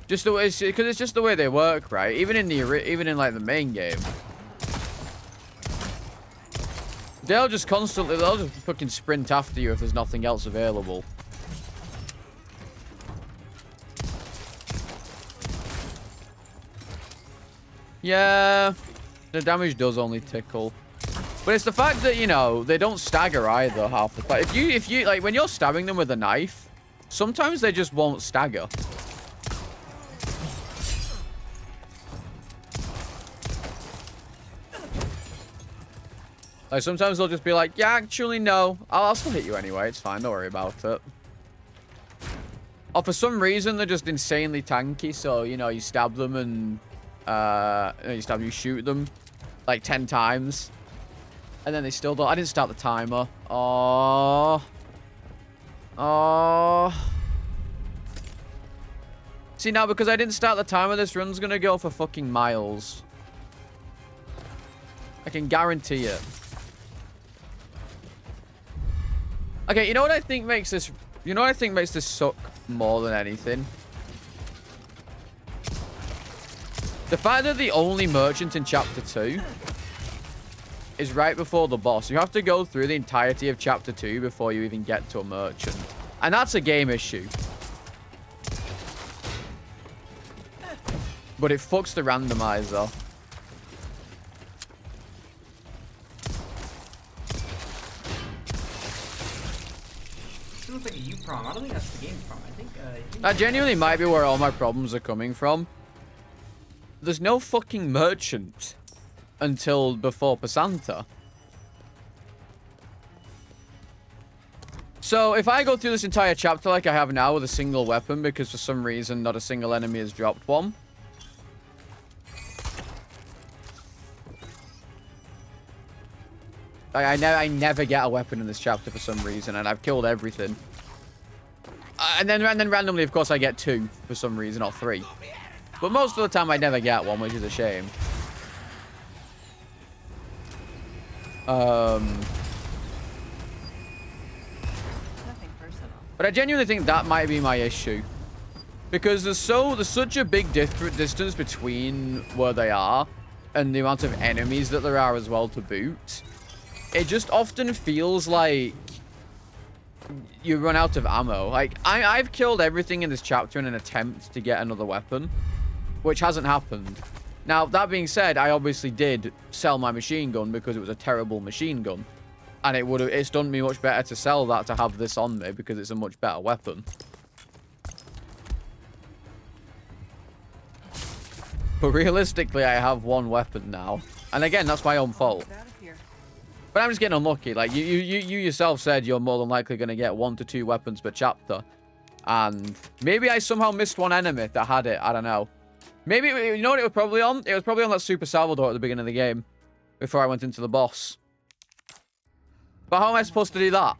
Just the way, because it's just the way they work, right? Even in like the main game, they'll just fucking sprint after you if there's nothing else available. Yeah, the damage does only tickle, but it's the fact that, you know, they don't stagger either half the time. If you like when you're stabbing them with a knife, sometimes they just won't stagger. Like, sometimes they'll just be like, yeah, actually, no. I'll still hit you anyway. It's fine. Don't worry about it. Or for some reason, they're just insanely tanky. So, you know, you stab them and... you shoot them like 10 times. And then they still don't... I didn't start the timer. Oh. Oh. See, now, because I didn't start the timer, this run's gonna go for fucking miles. I can guarantee it. Okay, you know what I think makes this... You know what I think makes this suck more than anything? The fact that the only merchant in Chapter 2 is right before the boss. You have to go through the entirety of Chapter 2 before you even get to a merchant. And that's a game issue. But it fucks the randomizer. Looks like a U problem. I don't think that's the game's problem. I think that genuinely might be where all my problems are coming from. There's no fucking merchant until before Pasanta. So if I go through this entire chapter like I have now with a single weapon, because for some reason not a single enemy has dropped one. I never get a weapon in this chapter for some reason, and I've killed everything. And then randomly, of course, I get 2 for some reason, or 3. But most of the time, I never get one, which is a shame. Nothing personal. But I genuinely think that might be my issue. Because there's such a big distance between where they are and the amount of enemies that there are as well to boot. It just often feels like you run out of ammo. Like, I've killed everything in this chapter in an attempt to get another weapon, which hasn't happened. Now, that being said, I obviously did sell my machine gun because it was a terrible machine gun. And it's done me much better to sell that to have this on me because it's a much better weapon. But realistically, I have 1 weapon now. And again, that's my own fault. But I'm just getting unlucky. Like, you yourself said you're more than likely going to get 1 to 2 weapons per chapter. And maybe I somehow missed one enemy that had it. I don't know. Maybe, you know what it was probably on? It was probably on that Super Salvador at the beginning of the game. Before I went into the boss. But how am I supposed to do that?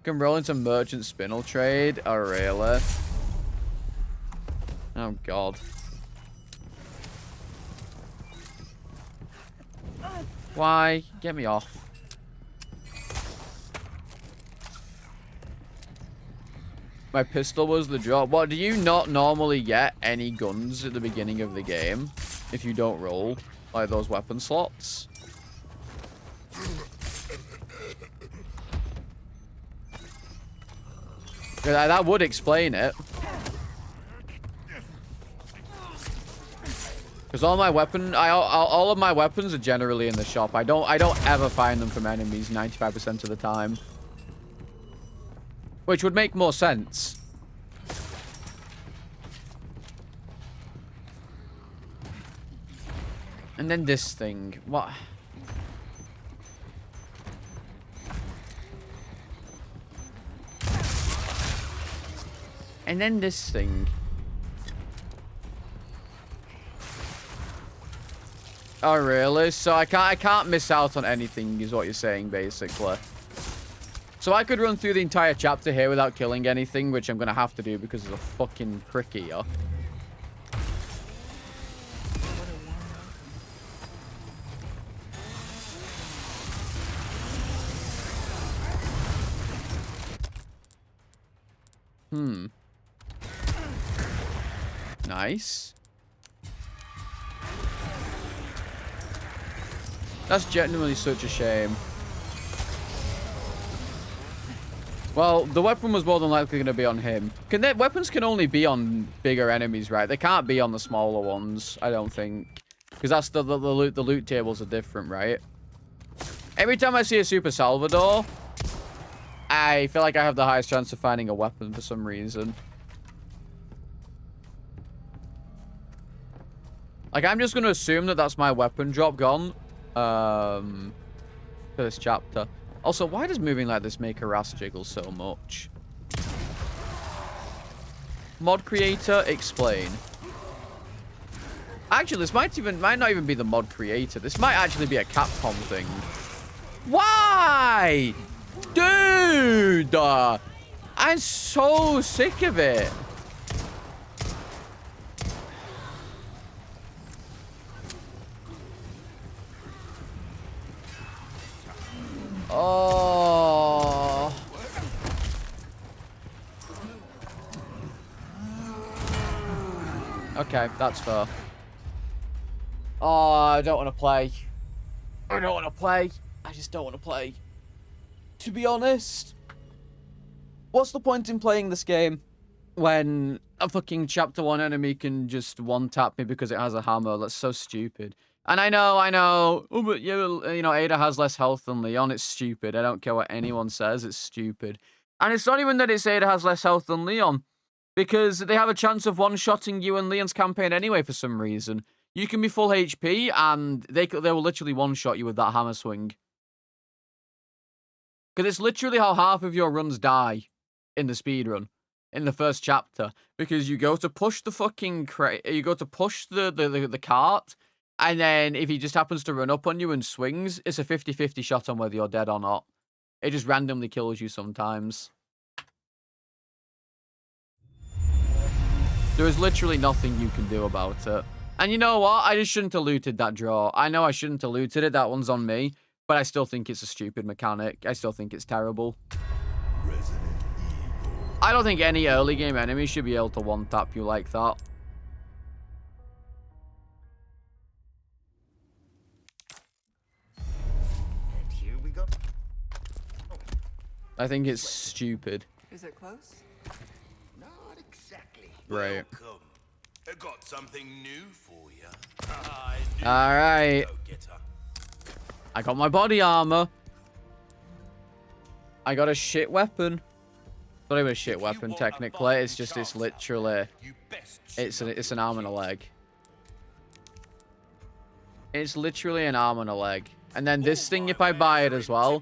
Can roll into merchant spinel trade? Oh, really? Oh, God. Why? Get me off. My pistol was the drop. What, do you not normally get any guns at the beginning of the game if you don't roll, like those weapon slots? Yeah, that would explain it. Because all of my weapons are generally in the shop. I don't ever find them from enemies 95% of the time. Which would make more sense. And then this thing. What? And then this thing. Oh, really? So I can't miss out on anything, is what you're saying, basically. So I could run through the entire chapter here without killing anything, which I'm going to have to do because there's a fucking prick here. Nice. That's genuinely such a shame. Well, the weapon was more than likely going to be on him. Weapons can only be on bigger enemies, right? They can't be on the smaller ones, I don't think. Because that's the loot tables are different, right? Every time I see a Super Salvador, I feel like I have the highest chance of finding a weapon for some reason. Like, I'm just going to assume that that's my weapon drop gone. For this chapter. Also, why does moving like this make her ass jiggle so much? Mod creator, explain. Actually, this might not even be the mod creator. This might actually be a Capcom thing. Why? Dude! I'm so sick of it. Oh. Okay, that's fair. Oh, I don't want to play. I don't want to play. I just don't want to play. To be honest, what's the point in playing this game when a fucking chapter 1 enemy can just one-tap me because it has a hammer? That's so stupid. And I know. Oh, but you know, Ada has less health than Leon. It's stupid. I don't care what anyone says. It's stupid. And it's not even that it's Ada has less health than Leon, because they have a chance of one-shotting you in Leon's campaign anyway for some reason. You can be full HP, and they will literally one-shot you with that hammer swing. Because it's literally how half of your runs die in the speedrun, in the first chapter. Because you go to push the fucking you go to push the cart, and then if he just happens to run up on you and swings, it's a 50-50 shot on whether you're dead or not. It just randomly kills you sometimes. There is literally nothing you can do about it. And you know what? I just shouldn't have looted that draw. I know I shouldn't have looted it. That one's on me. But I still think it's a stupid mechanic. I still think it's terrible. I don't think any early game enemy should be able to one-tap you like that. And here we go. I think it's stupid. Is it close? Not exactly. Right. Welcome. I got something new for you. Alright. I got my body armor. I got a shit weapon. It's not even a shit weapon, technically. It's just, it's literally... It's an arm and a leg. It's literally an arm and a leg. And then this thing, if I buy it as well,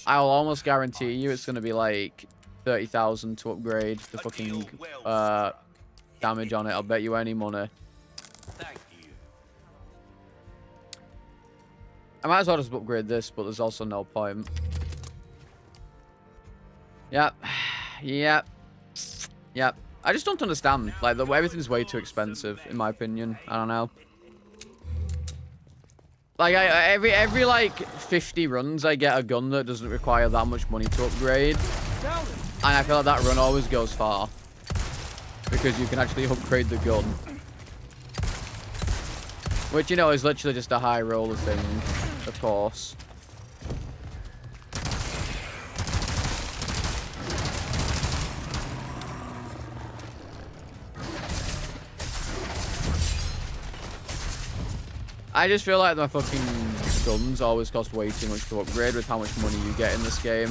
I'll almost guarantee you it's going to be like 30,000 to upgrade the fucking damage on it. I'll bet you any money. I might as well just upgrade this, but there's also no point. Yep. Yep. Yep. I just don't understand. Like, everything's way too expensive, in my opinion. I don't know. Like, every like 50 runs, I get a gun that doesn't require that much money to upgrade. And I feel like that run always goes far. Because you can actually upgrade the gun. Which, you know, is literally just a high roller thing, of course. I just feel like my fucking guns always cost way too much to upgrade with how much money you get in this game.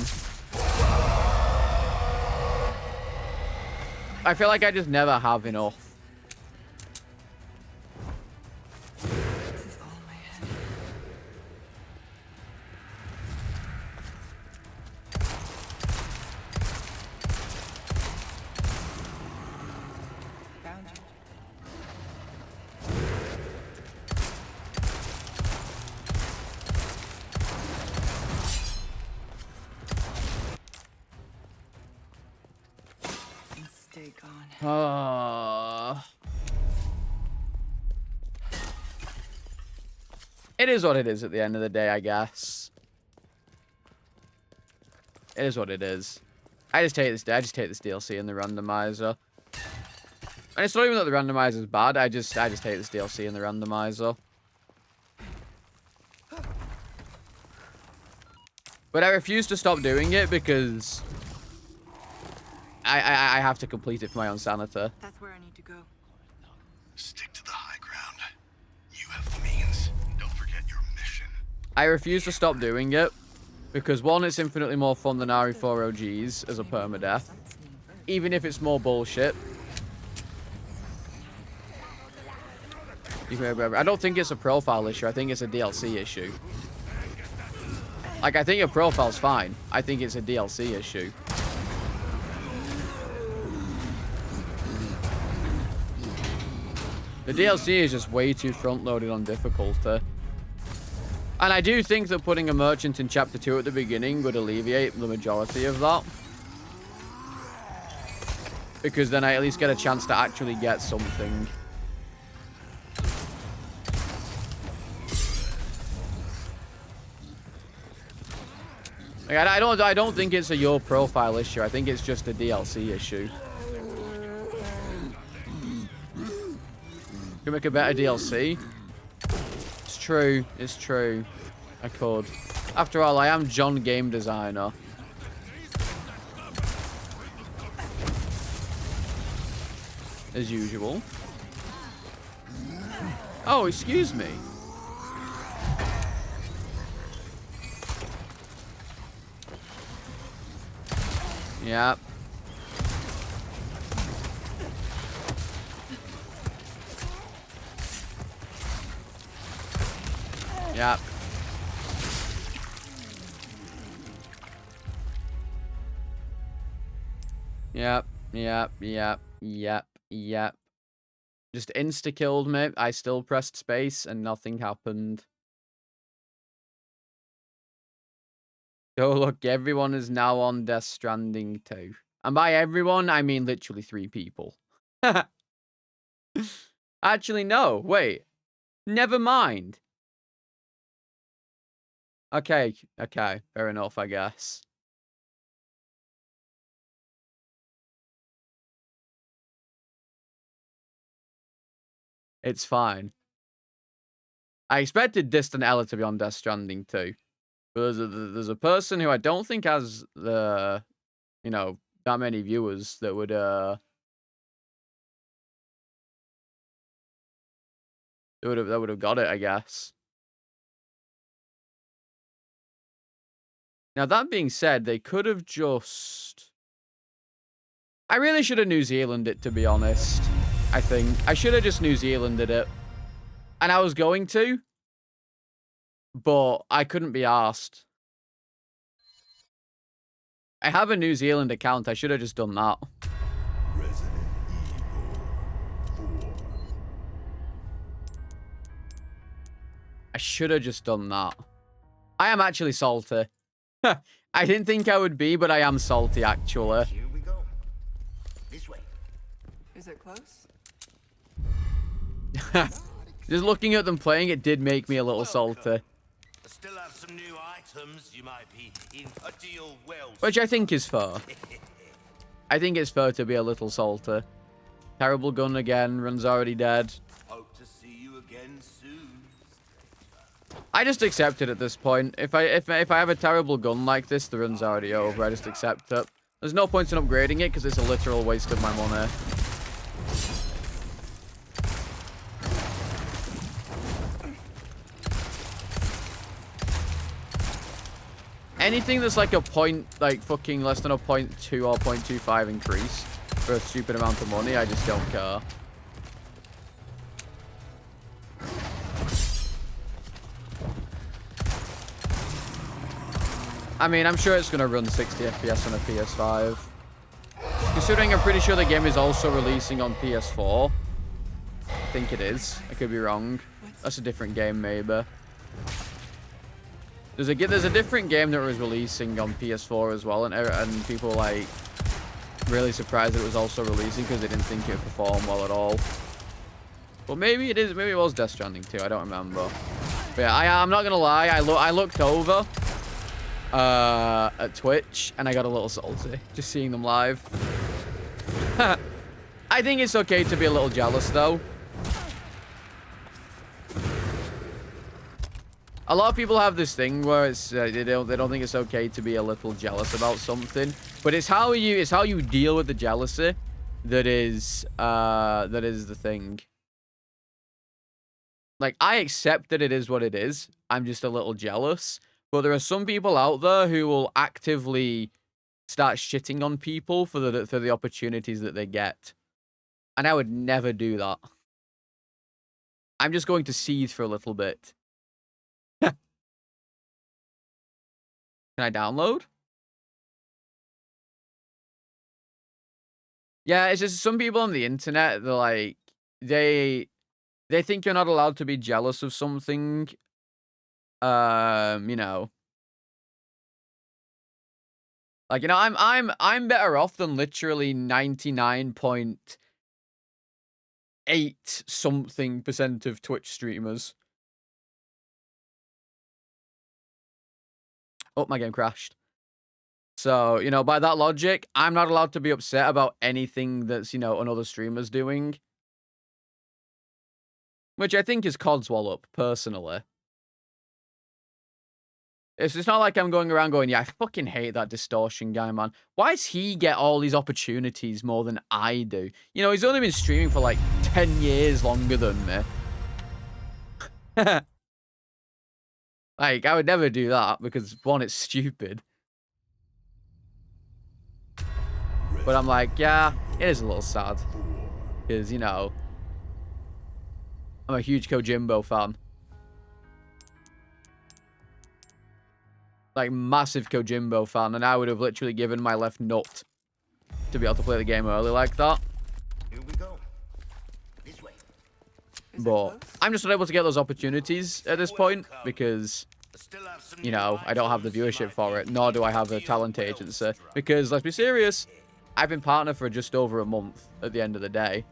I feel like I just never have enough. It is what it is at the end of the day, I guess. It is what it is. I just take this DLC and the randomizer. And it's not even that the randomizer is bad. I just take this DLC and the randomizer. But I refuse to stop doing it because I have to complete it for my own sanity. That's where I need to go. Stick to the high ground. You have the means. Don't forget your mission. I refuse to stop doing it because, one, it's infinitely more fun than RE4R OGs as a permadeath, even if it's more bullshit. I don't think it's a profile issue. I think it's a DLC issue. Like, I think your profile's fine. I think it's a DLC issue. The DLC is just way too front-loaded on difficulty. And I do think that putting a merchant in Chapter 2 at the beginning would alleviate the majority of that. Because then I at least get a chance to actually get something. Like, I don't think it's a your profile issue. I think it's just a DLC issue. Could make a better DLC. It's true. It's true. I could. After all, I am John Game Designer. As usual. Oh, excuse me. Yep. Yep. Yep. Just insta-killed me. I still pressed space and nothing happened. Oh, look, everyone is now on Death Stranding 2. And by everyone, I mean literally 3 people. Actually, no. Wait. Never mind. Okay. Fair enough, I guess. It's fine. I expected Distant Ella to be on Death Stranding 2. But there's a person who I don't think has the, you know, that many viewers that would that would have got it, I guess. Now that being said, they could have just. I really should have New Zealanded it, to be honest. I think I should have just New Zealanded it, and I was going to, but I couldn't be asked. I have a New Zealand account. I should have just done that. I should have just done that. I am actually salty. I didn't think I would be, but I am salty, actually. Here we go. This way. Is it close? Just looking at them playing, it did make me a little salty. I still have some new items you might be in a deal well. Which I think is fair. I think it's fair to be a little salty. Terrible gun again. Run's already dead. Hope to see you again soon. I just accept it at this point. If I have a terrible gun like this, the run's already over. I just accept it. There's no point in upgrading it because it's a literal waste of my money. Anything that's like a point, like fucking less than a 0.2 or 0.25 increase for a stupid amount of money, I just don't care. I mean, I'm sure it's going to run 60 FPS on a PS5. Considering I'm pretty sure the game is also releasing on PS4. I think it is. I could be wrong. That's a different game, maybe. There's a different game that was releasing on PS4 as well, and people were, like, really surprised that it was also releasing because they didn't think it would perform well at all. But maybe it is. Maybe it was Death Stranding 2. I don't remember. But yeah, I'm not gonna lie. I looked over at Twitch and I got a little salty just seeing them live. I think it's okay to be a little jealous though. A lot of people have this thing where it's they don't think it's okay to be a little jealous about something, but it's how you deal with the jealousy that is the thing. Like, I accept that it is what it is. I'm just a little jealous. But there are some people out there who will actively start shitting on people for the opportunities that they get. And I would never do that. I'm just going to seethe for a little bit. Can I download? Yeah, it's just some people on the internet, they're like, they think you're not allowed to be jealous of something. You know. Like, you know, I'm better off than literally 99.8 something% of Twitch streamers. Oh, my game crashed. So, you know, by that logic, I'm not allowed to be upset about anything that's, you know, another streamer's doing. Which I think is codswallop, personally. It's not like I'm going around going, yeah, I fucking hate that distortion guy, man. Why does he get all these opportunities more than I do? You know, he's only been streaming for like 10 years longer than me. Like, I would never do that because, one, it's stupid. But I'm like, yeah, it is a little sad. Because, you know, I'm a huge Kojimbo fan. Like, massive Kojimbo fan. And I would have literally given my left nut to be able to play the game early like that. Here we go. This way. But I'm just not able to get those opportunities at this point because, you know, I don't have the viewership for it, nor do I have a talent agency. Because, let's be serious, I've been partner for just over a month at the end of the day.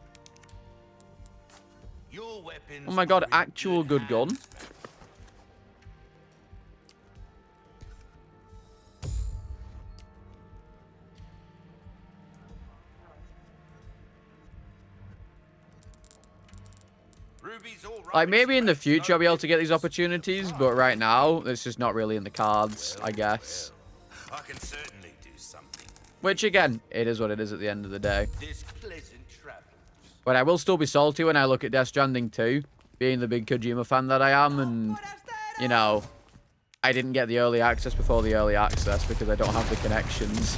Oh my god, actual good gun. Like, maybe in the future I'll be able to get these opportunities, but right now, it's just not really in the cards, I guess. I can certainly do something. Which, again, it is what it is at the end of the day. But I will still be salty when I look at Death Stranding 2, being the big Kojima fan that I am, and, you know, I didn't get the early access before the early access because I don't have the connections.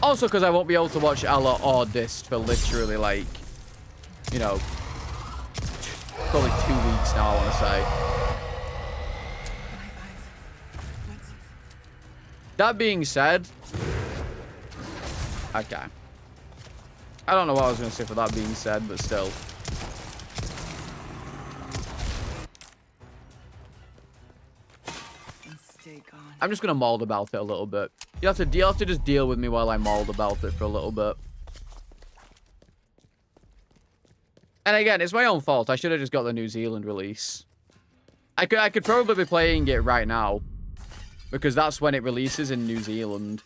Also, because I won't be able to watch Ella or Dist for literally, like, you know, probably 2 weeks now, I want to say. That being said, okay. I don't know what I was going to say for that being said, but still. I'm just going to mold about it a little bit. You have to just deal with me while I mold about it for a little bit. And again, it's my own fault. I should have just got the New Zealand release. I could probably be playing it right now, because that's when it releases in New Zealand.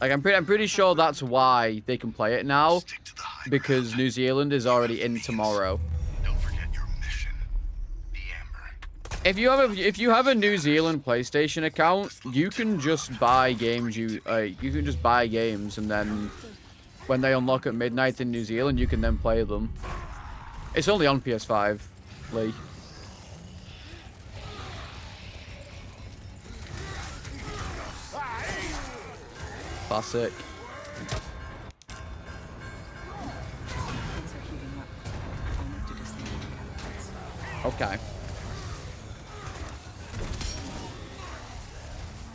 Like, I'm pretty sure that's why they can play it now, because New Zealand is already in tomorrow. Don't forget your mission, the Amber. If you have a New Zealand PlayStation account, you can just buy games. You can just buy games, and then when they unlock at midnight in New Zealand, you can then play them. It's only on PS5, Lee. Classic. Okay.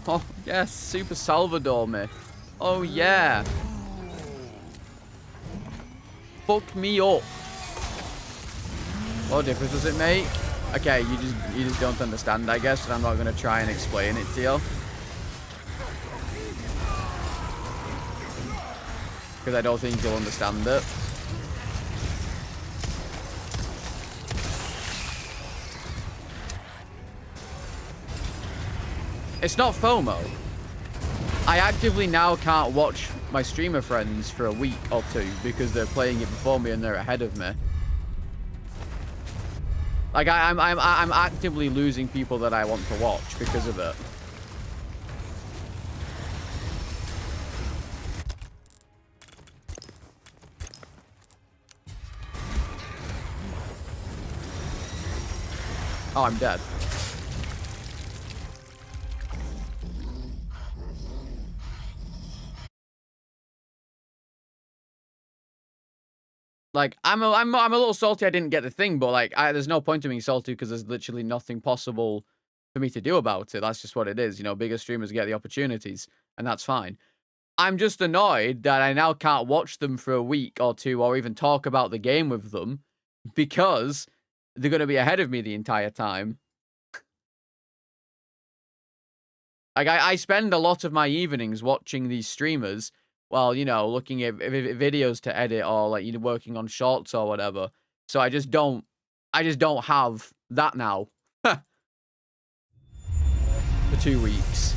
Oh, yes, Super Salvador me. Oh, yeah. Fuck me up. What difference does it make? Okay, you just don't understand, I guess, and I'm not going to try and explain it to you. Because I don't think you'll understand it. It's not FOMO. I actively now can't watch my streamer friends for a week or two because they're playing it before me and they're ahead of me. Like, I'm actively losing people that I want to watch because of it. Oh, I'm dead. Like, I'm a little salty I didn't get the thing, but like, there's no point in being salty because there's literally nothing possible for me to do about it. That's just what it is. You know, bigger streamers get the opportunities, and that's fine. I'm just annoyed that I now can't watch them for a week or two or even talk about the game with them because they're going to be ahead of me the entire time. Like, I spend a lot of my evenings watching these streamers while, you know, looking at videos to edit or, like, you know, working on shorts or whatever. So I just don't have that now. For 2 weeks.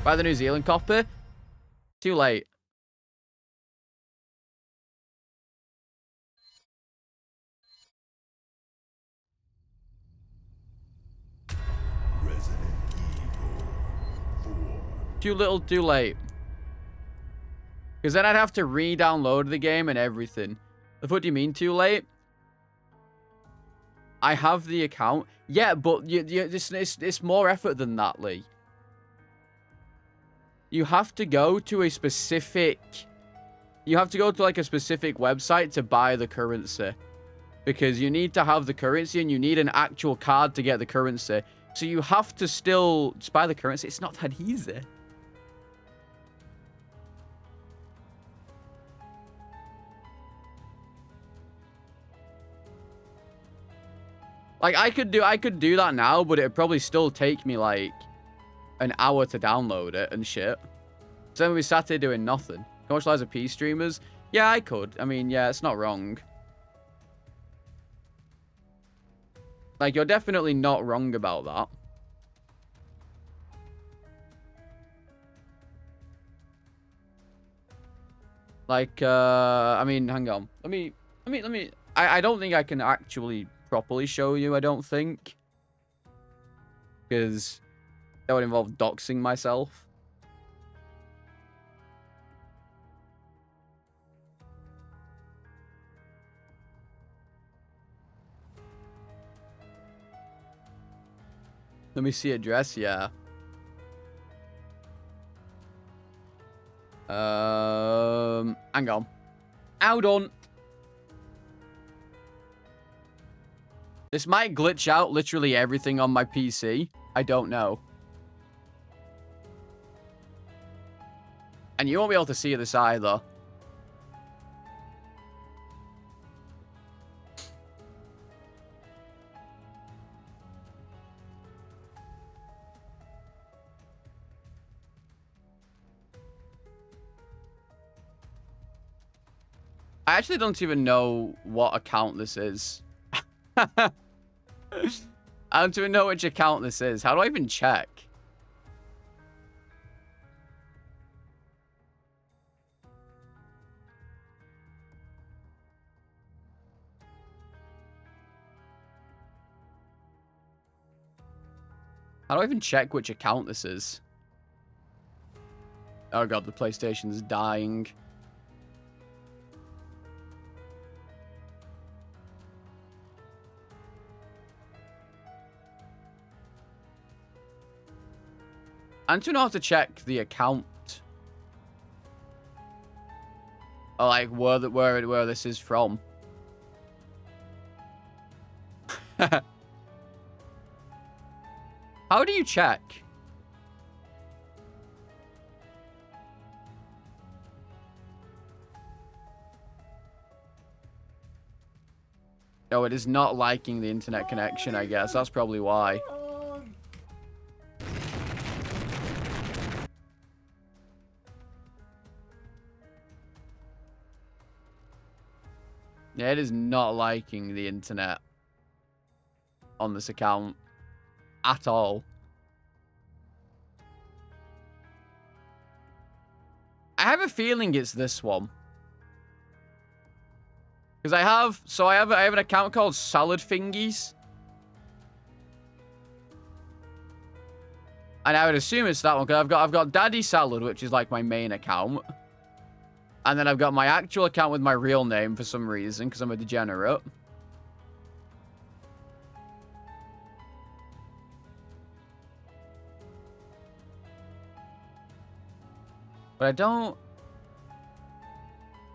Buy the New Zealand copy? Too late. Too little, too late. Because then I'd have to re-download the game and everything. What do you mean, too late? I have the account. Yeah, but it's more effort than that, Lee. you have to go to a specific... You have to go to, like, a specific website to buy the currency. Because you need to have the currency and you need an actual card to get the currency. So you have to still just buy the currency. It's not that easy. Like, I could do that now, but it'd probably still take me, like, an hour to download it and shit. So then we sat here doing nothing. Commercialize a P streamers? Yeah, I could. I mean, yeah, it's not wrong. Like, you're definitely not wrong about that. Like, I mean, hang on. Let me. I don't think I can actually properly show you, I don't think. Because that would involve doxing myself. Let me see address, yeah. Hang on. Hold on. This might glitch out literally everything on my PC. I don't know. And you won't be able to see this either. I actually don't even know what account this is. I don't even know which account this is. How do I even check? How do I even check which account this is? Oh god, the PlayStation's dying. I don't know how to check the account. Or like where this is from. How do you check? Oh, it is not liking the internet connection, I guess. That's probably why. Yeah, it is not liking the internet on this account at all. I have a feeling it's this one. Because I have an account called Salad Fingies. And I would assume it's that one, because I've got Daddy Salad, which is like my main account. And then I've got my actual account with my real name for some reason, because I'm a degenerate. But I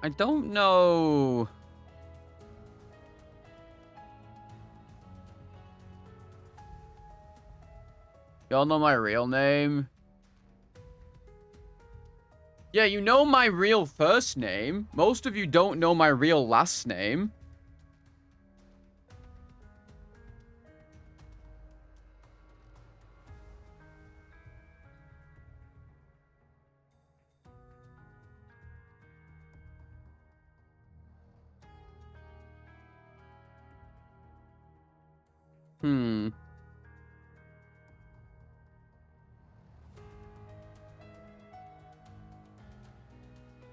don't know. Y'all know my real name? Yeah, you know my real first name. Most of you don't know my real last name.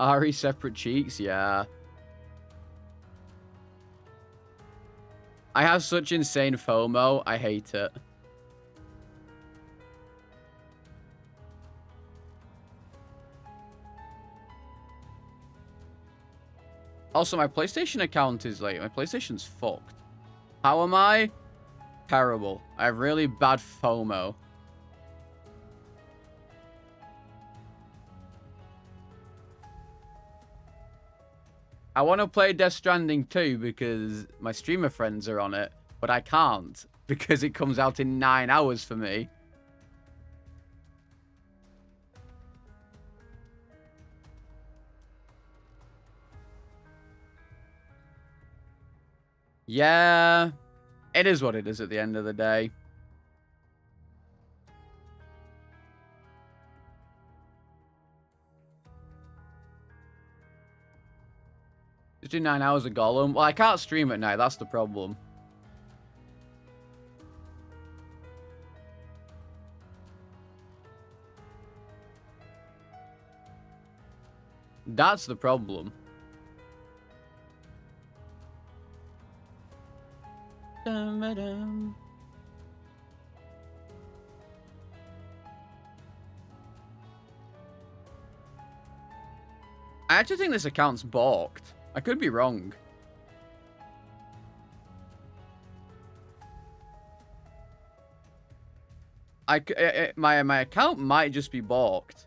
RE Separate cheeks, yeah. I have such insane FOMO, I hate it. Also, my PlayStation account is like, my PlayStation's fucked. How am I? Terrible. I have really bad FOMO. I want to play Death Stranding 2 because my streamer friends are on it, but I can't because it comes out in 9 hours for me. Yeah, it is what it is at the end of the day. Just do 9 hours of Gollum. Well, I can't stream at night. That's the problem. That's the problem. Dum-a-dum. I actually think this account's balked. I could be wrong. My account might just be balked.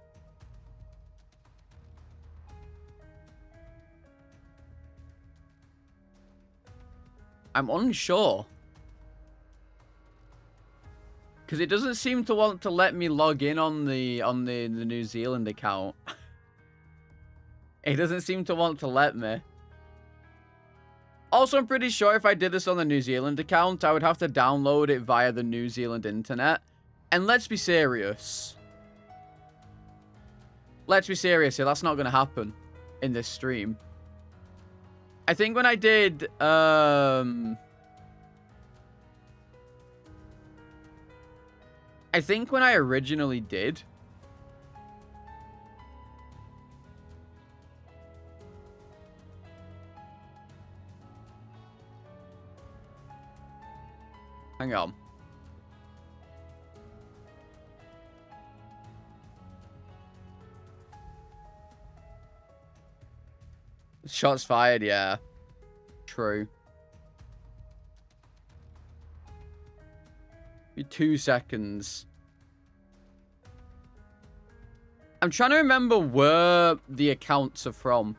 I'm unsure. Because it doesn't seem to want to let me log in on the New Zealand account. It doesn't seem to want to let me. Also, I'm pretty sure if I did this on the New Zealand account, I would have to download it via the New Zealand internet. And let's be serious. Let's be serious here. That's not going to happen in this stream. I think when I did, I think when I originally did, hang on. Shots fired, yeah. True. Be 2 seconds. I'm trying to remember where the accounts are from.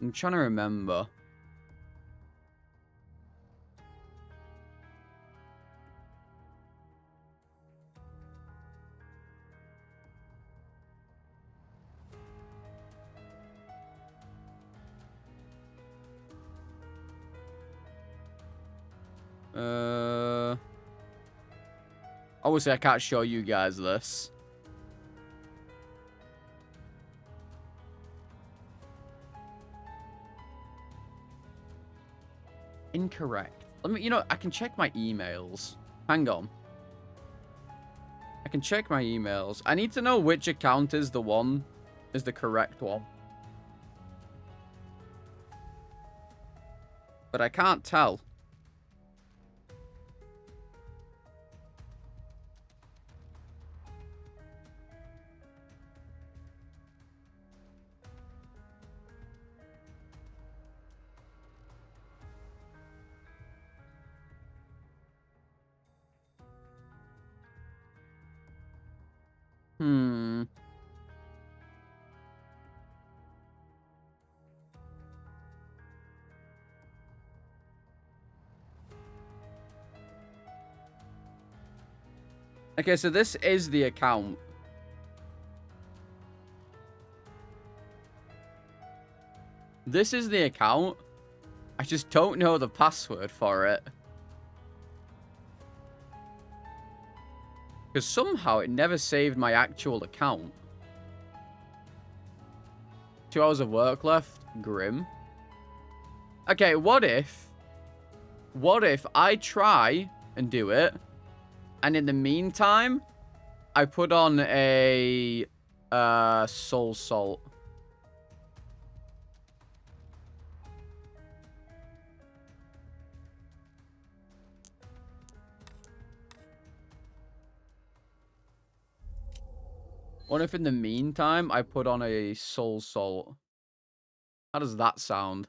I'm trying to remember. Obviously, I can't show you guys this. Incorrect. Let me, you know, I can check my emails. Hang on. I can check my emails. I need to know which account is the correct one. But I can't tell. Okay, so this is the account. This is the account. I just don't know the password for it. Because somehow it never saved my actual account. 2 hours of work left? Grim. Okay, what if I try and do it, and in the meantime, I put on a soul salt. What if in the meantime, I put on a soul salt? How does that sound?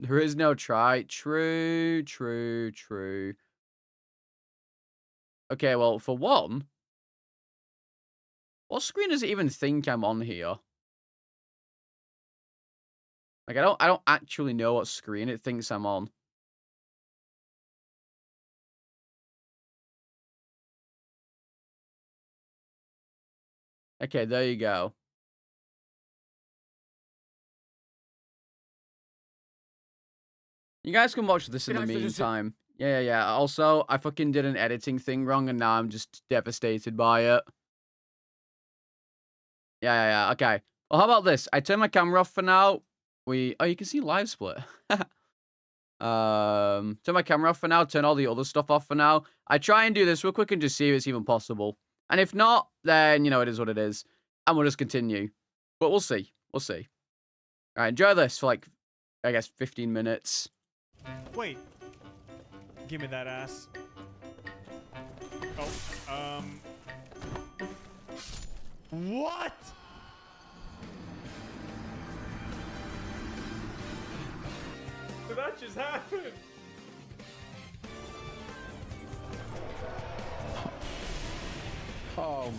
There is no try. True, true, true. Okay, well, for one, what screen does it even think I'm on here? Like, I don't actually know what screen it thinks I'm on. Okay, there you go. You guys can watch this in the meantime. Yeah. Also, I fucking did an editing thing wrong, and now I'm just devastated by it. Yeah. Okay. Well, how about this? I turn my camera off for now. Oh, you can see live split. Turn my camera off for now. Turn all the other stuff off for now. I try and do this real quick and just see if it's even possible. And if not, then, you know, it is what it is. And we'll just continue. But we'll see. We'll see. All right, enjoy this for, like, I guess, 15 minutes. Wait. Give me that ass. Oh, What? Did that just happen? Oh.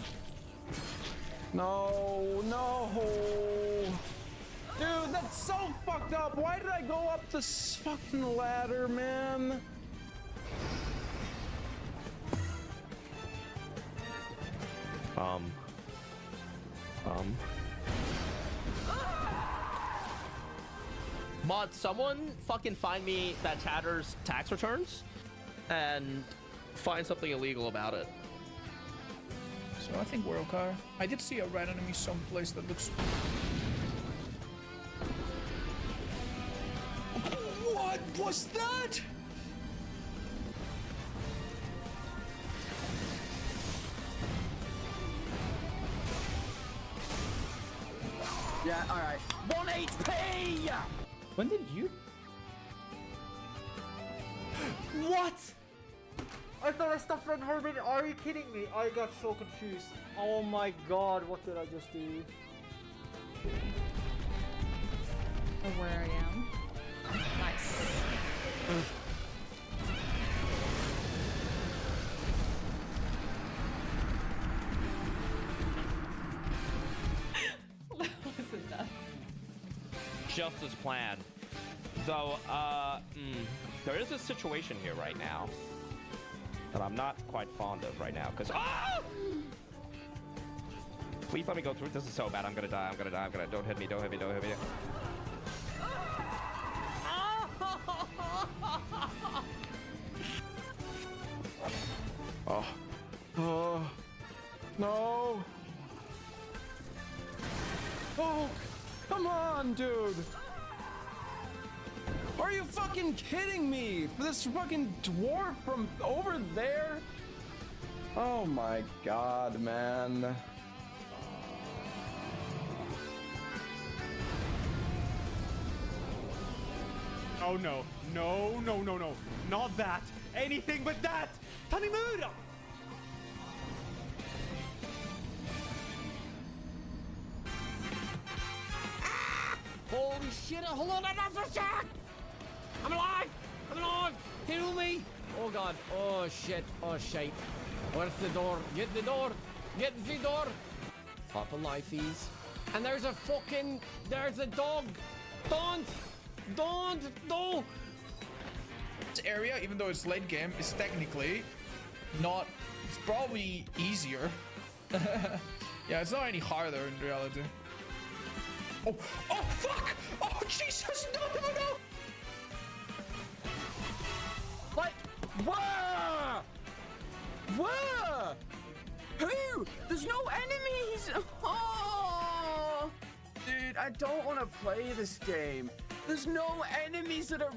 No. Dude, that's so fucked up. Why did I go up this fucking ladder, man? Mod, someone fucking find me that Tatter's tax returns and find something illegal about it. So I think we're okay. I did see a red enemy someplace that looks... What was that? Yeah, alright. 1 HP! When did you... What? I thought I stopped running for a minute. Are you kidding me? I got so confused. Oh my god, what did I just do? Oh, where I am. Nice. That wasn't that. Just as planned. Though, there is a situation here right now that I'm not quite fond of right now, because please let me go through. This is so bad. I'm gonna die. Don't hit me. Oh, no. Oh, come on, dude. Are you fucking kidding me? This fucking dwarf from over there? Oh my god, man. Oh no. No. Not that. Anything but that. Tanimura! Holy shit, hold on for a sec! I'm alive! Heal me! Oh god, oh shit, oh shite. Where's the door? Get the door! Pop a lifeies. And there's a dog! Don't! This area, even though it's late game, is technically not... It's probably easier. Yeah, it's not any harder in reality. Oh fuck! Oh Jesus! No! Like, where? Who? There's no enemies! Oh! Dude, I don't want to play this game. There's no enemies that are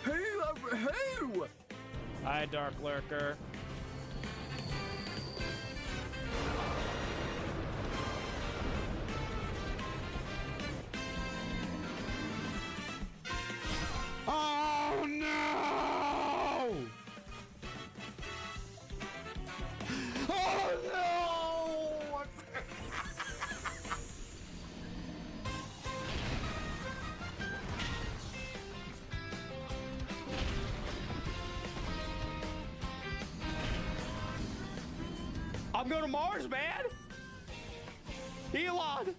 Who? Hi, Dark Lurker. Oh no! Oh no! I'm going to Mars, man. Elon.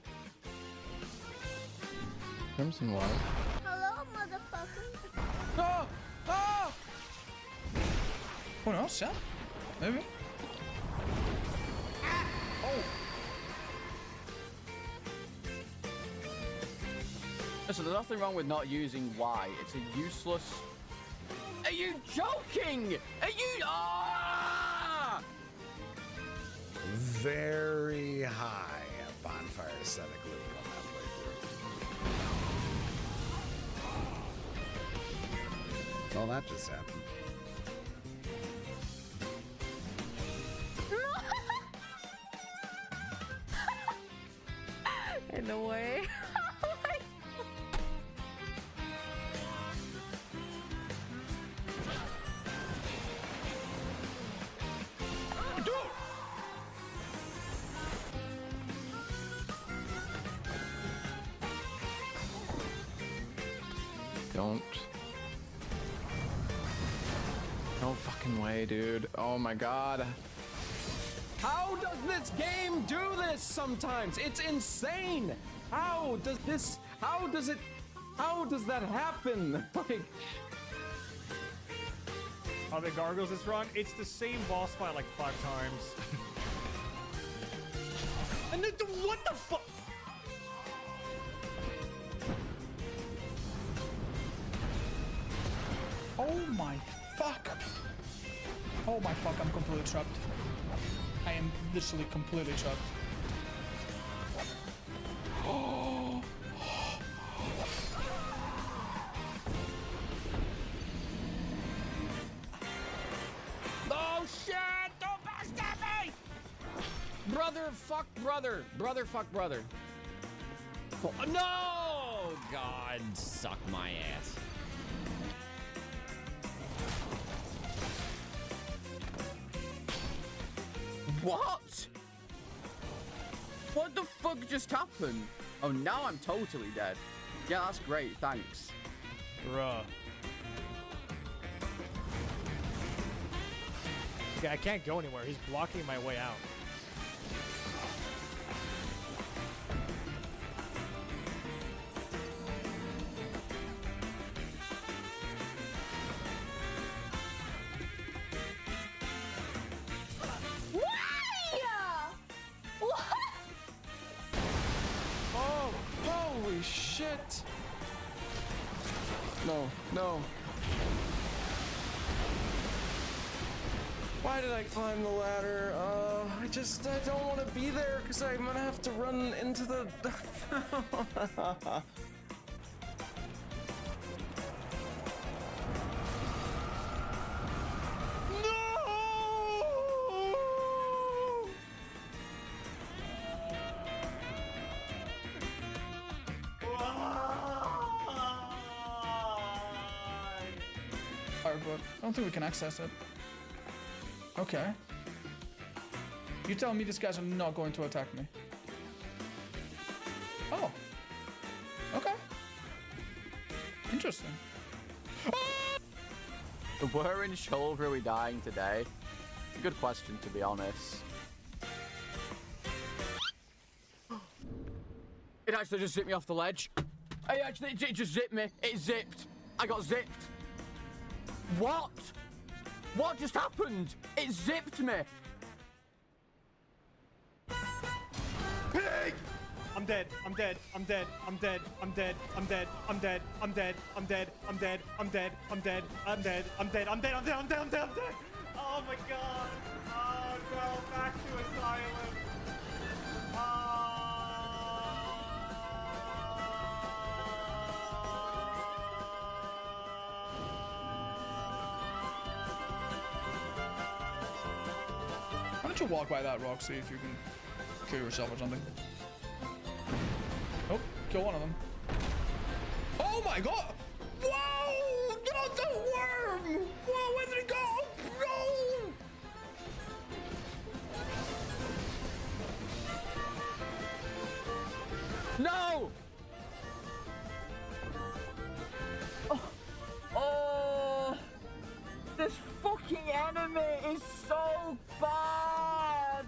Crimson Wild. Hello, motherfucker. Oh! Oh! Who knows? Yeah, maybe. Oh. So there's nothing wrong with not using Y. It's a useless. Are you joking? Are you? Ah! Very high bonfire aesthetic loop on that playthrough. Well, that just happened. In a way. Don't. No fucking way, dude. Oh my god. How does this game do this sometimes? It's insane. How does that happen? Like, Are the gargoyles this run? It's the same boss fight like 5 times. And then what the fuck? Oh my fuck. Oh my fuck, I'm completely trapped. I am literally completely trapped. Oh. Oh shit! Don't backstab me! Brother, fuck brother. Brother, fuck brother. Oh, no! God, suck my ass. What? What the fuck just happened? Oh, now I'm totally dead. Yeah, that's great. Thanks. Bruh. Okay, I can't go anywhere. He's blocking my way out. oh, holy shit. No, no. Why did I climb the ladder? I don't want to be there because I'm gonna have to run into the... Alright, but I don't think we can access it. Okay. You tell me these guys are not going to attack me. Oh. Okay. Interesting. Were in Shoulder are we dying today? Good question, to be honest. It actually just zipped me off the ledge. It just zipped me. It zipped. I got zipped. What? What just happened? It zipped me. Pig! I'm dead. I'm dead. I'm dead. I'm dead. I'm dead. I'm dead. I'm dead. I'm dead. I'm dead. I'm dead. I'm dead. I'm dead. I'm dead. I'm dead. I'm dead. I'm dead. I'm dead. I'm dead. I'm dead. Oh my god. Oh no. Back to asylum. Why don't you walk by that rock, see if you can kill yourself or something. Oh, kill one of them. Oh my god! Whoa! Not the worm! Whoa, where did it go? No! No! Oh, this fucking enemy is so bad.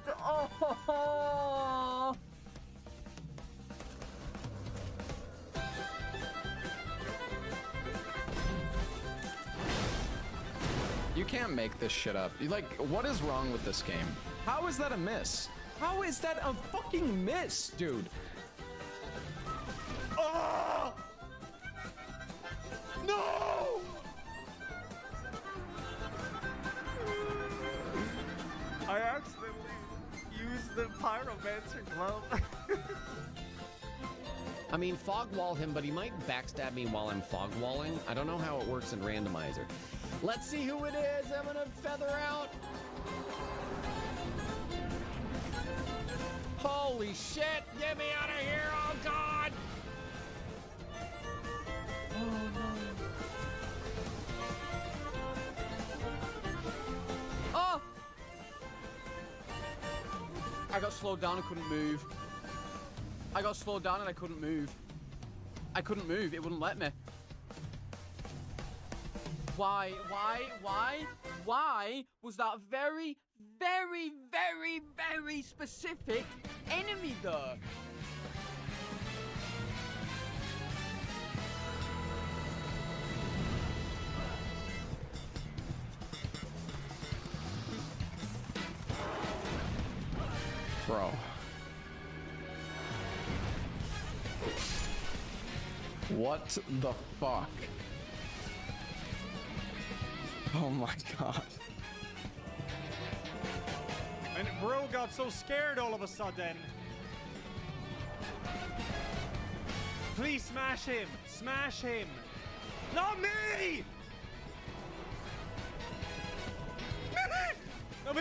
can't make this shit up. Like, what is wrong with this game? How is that a miss? How is that a fucking miss, dude? Oh! No! I accidentally used the pyromancer glove. I mean, fog wall him, but he might backstab me while I'm fog walling. I don't know how it works in Randomizer. Let's see who it is. I'm gonna feather out. Holy shit! Get me out of here! Oh God! Oh no! Oh! I got slowed down and couldn't move. I got slowed down and I couldn't move. I couldn't move. It wouldn't let me. Why was that very, very, very, very specific enemy there? Bro. What the fuck? Oh my god. And bro got so scared all of a sudden. Please smash him! Smash him! Not me! No,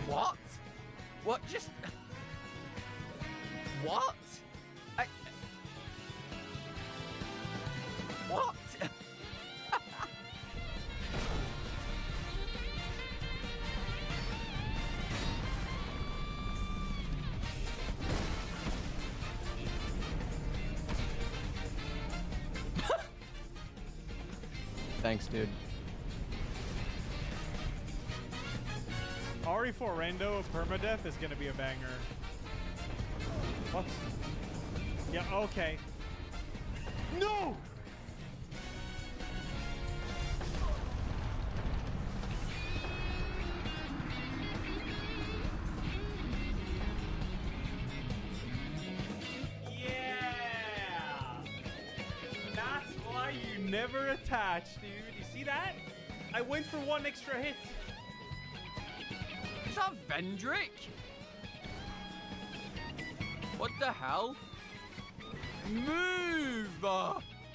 What? What just... What? What? Thanks, dude. RE4R Rando Permadeath is gonna be a banger. What? Yeah, okay. No! Yeah! That's why you never attach, dude. You see that? I went for one extra hit. Is that Vendrick? What the hell? Move!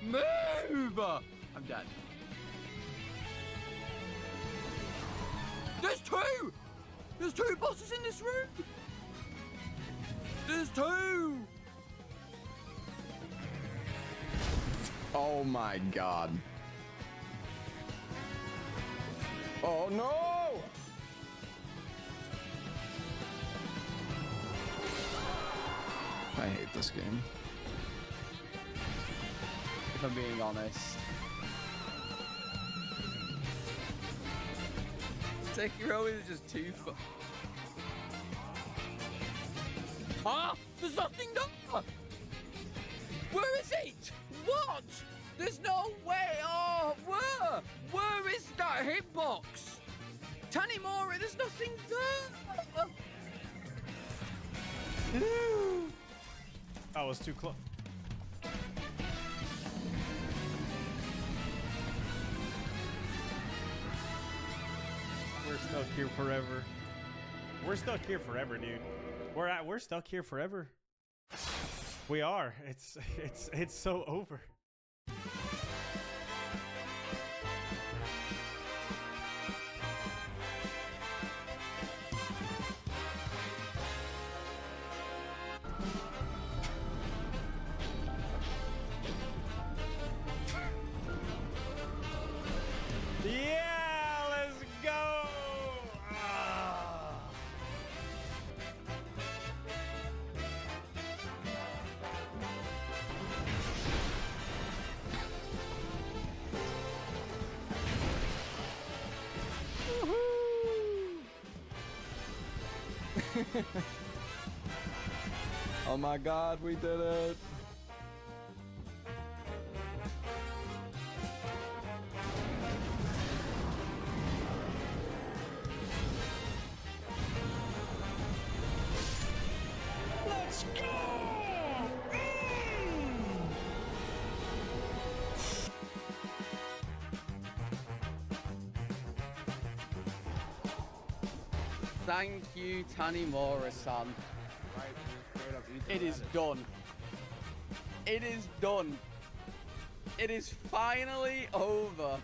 Move! I'm dead. There's two! There's two bosses in this room! There's two! Oh my god. Oh no! I hate this game. If I'm being honest. Sekiro is just too fun. Huh? There's nothing there! Where is it? What? There's no way! Oh, where? Where is that hitbox? Tanimori, there's nothing there! That was too close. We're stuck here forever. We're stuck here forever, dude. We're stuck here forever. We are. It's so over. Yeah, let's go. Oh my god, we did it. Let's go! Thank you, Tanimura-san. It is done. It is done. It is finally over.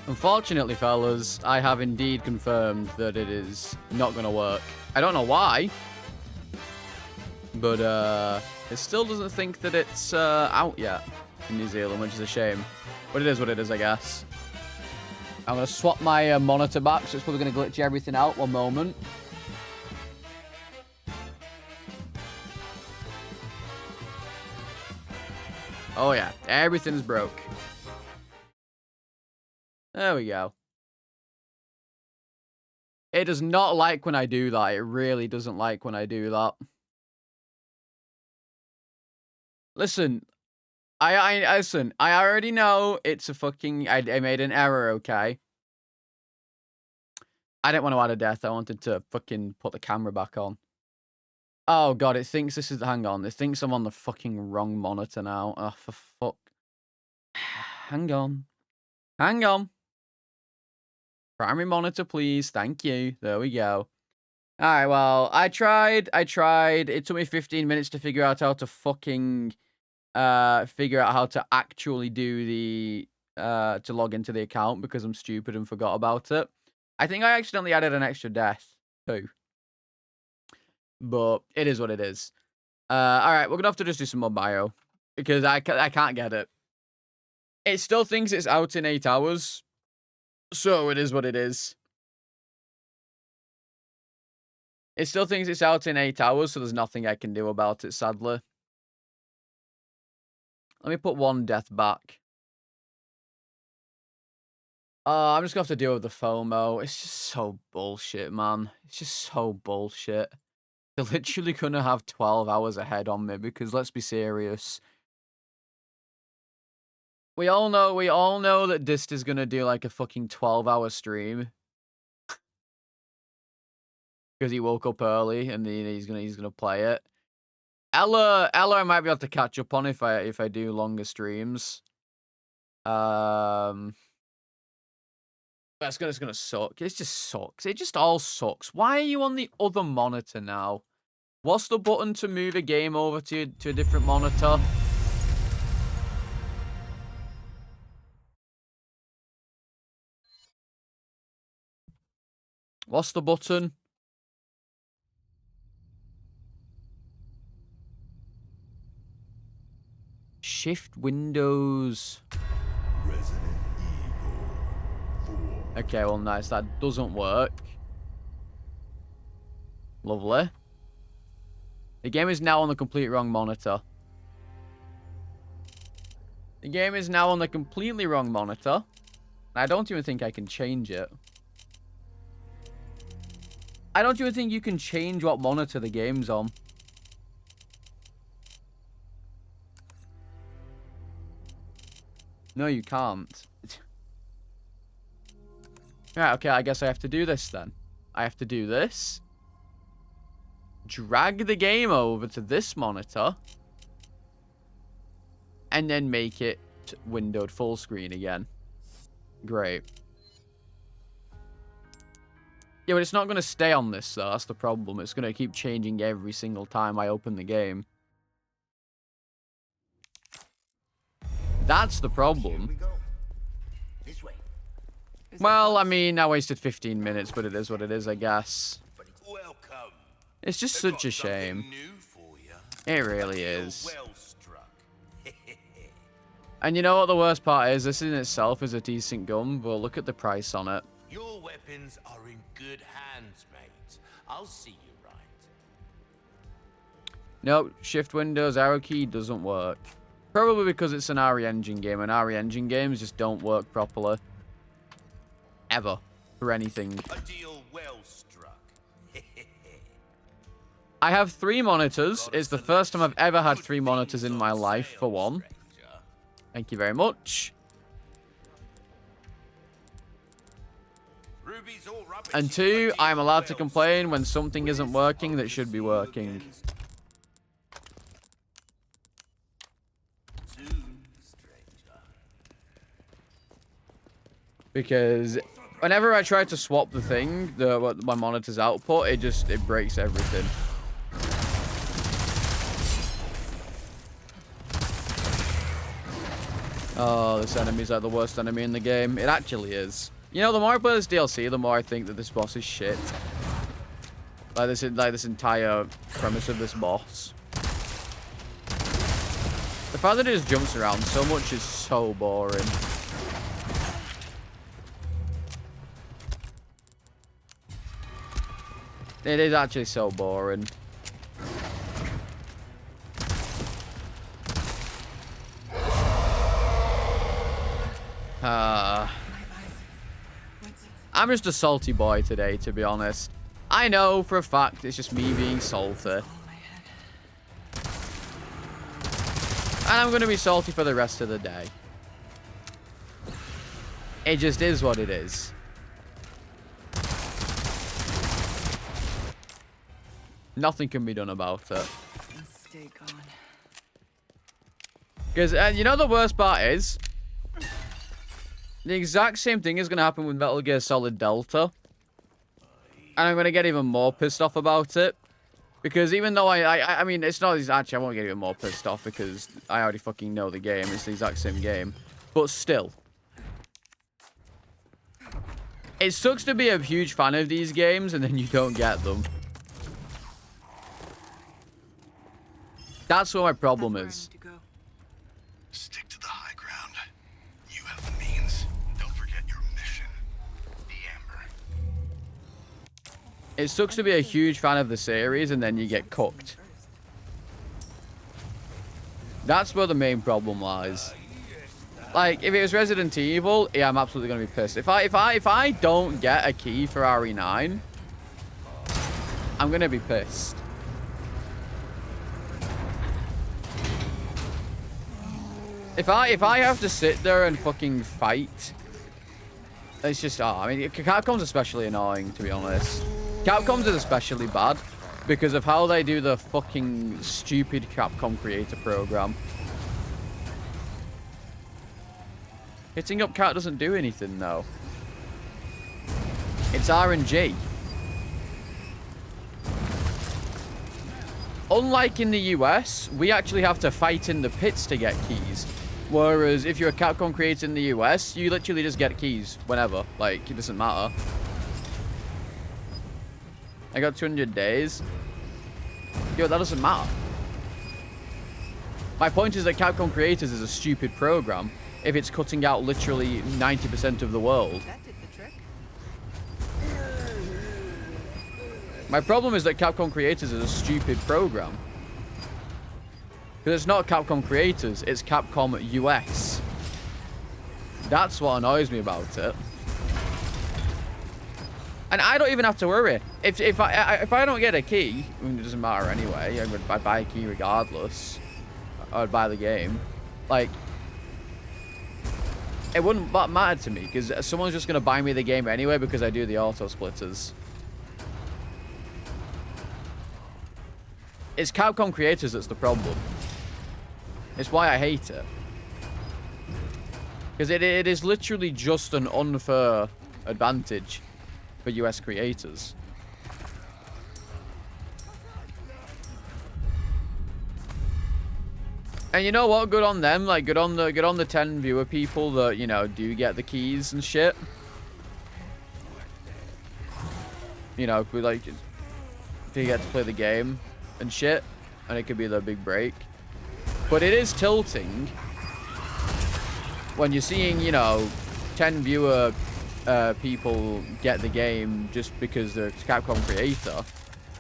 Unfortunately, fellas, I have indeed confirmed that it is not going to work. I don't know why, but it still doesn't think that it's out yet in New Zealand, which is a shame. But it is what it is, I guess. I'm going to swap my monitor back, so it's probably going to glitch everything out. One moment. Oh yeah, everything's broke. There we go. It does not like when I do that. It really doesn't like when I do that. Listen, listen. I already know it's a fucking. I made an error. Okay. I didn't want to add a death. I wanted to fucking put the camera back on. Oh god, it thinks this is. Hang on. It thinks I'm on the fucking wrong monitor now. Oh, for fuck. Hang on. Hang on. Primary monitor, please. Thank you. There we go. Alright, well, I tried. It took me 15 minutes to figure out how to fucking figure out how to actually do the to log into the account because I'm stupid and forgot about it. I think I accidentally added an extra death too. But it is what it is. Alright, we're gonna have to just do some more bio. Because I can't get it. It still thinks it's out in 8 hours. So it is what it is. It still thinks it's out in 8 hours, so there's nothing I can do about it, sadly. Let me put one death back. I'm just going to have to deal with the FOMO. It's just so bullshit, man. It's just so bullshit. They're literally going to have 12 hours ahead on me, because let's be serious. We all know that Dist is going to do like a fucking 12-hour stream. Because he woke up early and he's gonna play it. Ella I might be able to catch up on if I do longer streams. That's gonna suck. It just sucks. It just all sucks. Why are you on the other monitor now? What's the button to move a game over to a different monitor? What's the button? Shift Windows. Resident Evil 4. Okay, well, nice. That doesn't work. Lovely. The game is now on the complete wrong monitor. The game is now on the completely wrong monitor. I don't even think I can change it. I don't even think you can change what monitor the game's on. No, you can't. Right, okay, I guess I have to do this then. I have to do this. Drag the game over to this monitor. And then make it windowed full screen again. Great. Yeah, but it's not going to stay on this, though. That's the problem. It's going to keep changing every single time I open the game. That's the problem. Well, I mean, I wasted 15 minutes, but it is what it is, I guess. Welcome. It's just such a shame. It really is. And you know what the worst part is? This in itself is a decent gun, but look at the price on it. Your weapons are in good hands, mate. I'll see you right. No, shift windows, arrow key doesn't work. Probably because it's an RE engine game, and RE engine games just don't work properly. Ever. For anything. A deal well struck. I have 3 monitors. It's the first time I've ever had 3 monitors in my life, for one. Thank you very much. And 2, I'm allowed to complain when something isn't working that should be working. Because whenever I try to swap the thing, what my monitor's output, it breaks everything. Oh, this enemy's like the worst enemy in the game. It actually is. You know, the more I play this DLC, the more I think that this boss is shit. Like this entire premise of this boss. The fact that it just jumps around so much is so boring. It is actually so boring. I'm just a salty boy today, to be honest. I know for a fact it's just me being salty. And I'm going to be salty for the rest of the day. It just is what it is. Nothing can be done about it. Stay gone. Because, you know the worst part is? The exact same thing is going to happen with Metal Gear Solid Delta. And I'm going to get even more pissed off about it. Because even though I mean, it's not... Actually, I won't get even more pissed off because I already fucking know the game. It's the exact same game. But still. It sucks to be a huge fan of these games and then you don't get them. That's what my problem is. Stick to the high ground. You have the means. Don't forget your mission. The Amber. It sucks to be a huge fan of the series and then you get cooked. That's where the main problem lies. Like, if it was Resident Evil, yeah, I'm absolutely gonna be pissed. If I don't get a key for RE9, I'm gonna be pissed. If I have to sit there and fucking fight, it's just, I mean, Capcom's especially annoying, to be honest. Capcom's is especially bad because of how they do the fucking stupid Capcom creator program. Hitting up cat doesn't do anything, though. It's RNG. Unlike in the US, we actually have to fight in the pits to get keys. Whereas if you're a Capcom creator in the US, you literally just get keys whenever. Like, it doesn't matter. I got 200 days. Yo, that doesn't matter. My point is that Capcom Creators is a stupid program if it's cutting out literally 90% of the world. That did the trick. My problem is that Capcom Creators is a stupid program. Because it's not Capcom Creators, it's Capcom US. That's what annoys me about it. And I don't even have to worry. If I don't get a key, I mean, it doesn't matter anyway. I buy a key regardless. I'd buy the game. Like, it wouldn't matter to me because someone's just gonna buy me the game anyway because I do the auto splitters. It's Capcom Creators that's the problem. It's why I hate it. Because it is literally just an unfair advantage for US creators. And you know what? Good on them. Like, good on the 10 viewer people that, you know, do get the keys and shit. You know, like, do get to play the game and shit, and it could be their big break. But it is tilting when you're seeing, you know, 10 viewer people get the game just because they're a Capcom creator.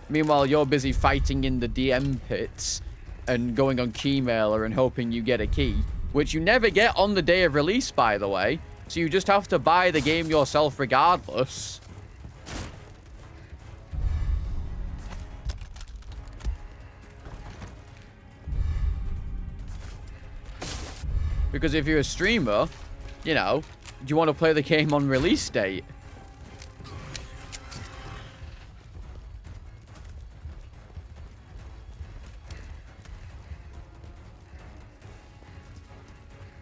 Meanwhile, you're busy fighting in the DM pits and going on Keymailer and hoping you get a key, which you never get on the day of release, by the way. So you just have to buy the game yourself regardless. Because if you're a streamer, you know, you want to play the game on release date.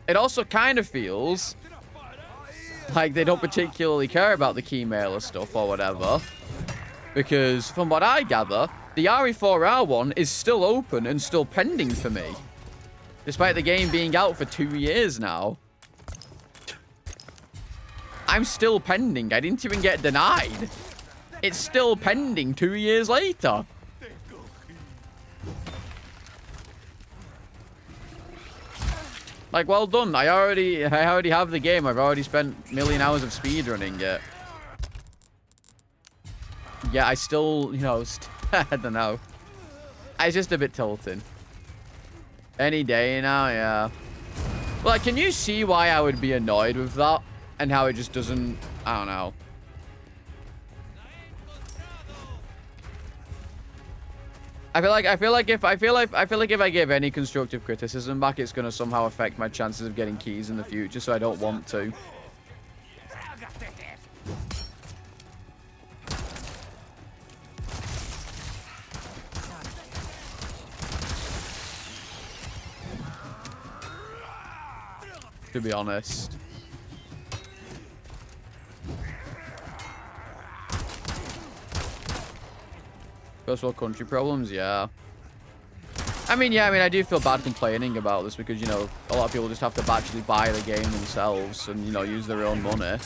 It also kind of feels like they don't particularly care about the Keymailer stuff or whatever. Because from what I gather, the RE4R one is still open and still pending for me. Despite the game being out for 2 years now. I'm still pending. I didn't even get denied. It's still pending 2 years later. Like, well done. I already have the game. I've already spent a million hours of speedrunning it. Yeah, I still, you know, I don't know. It's just a bit tilting. Any day now, yeah. Like, can you see why I would be annoyed with that? And how it just doesn't, I don't know. I feel like if I give any constructive criticism back, it's gonna somehow affect my chances of getting keys in the future, so I don't want to. To be honest. First world country problems, yeah. I mean, I do feel bad complaining about this because, you know, a lot of people just have to actually buy the game themselves and, you know, use their own money.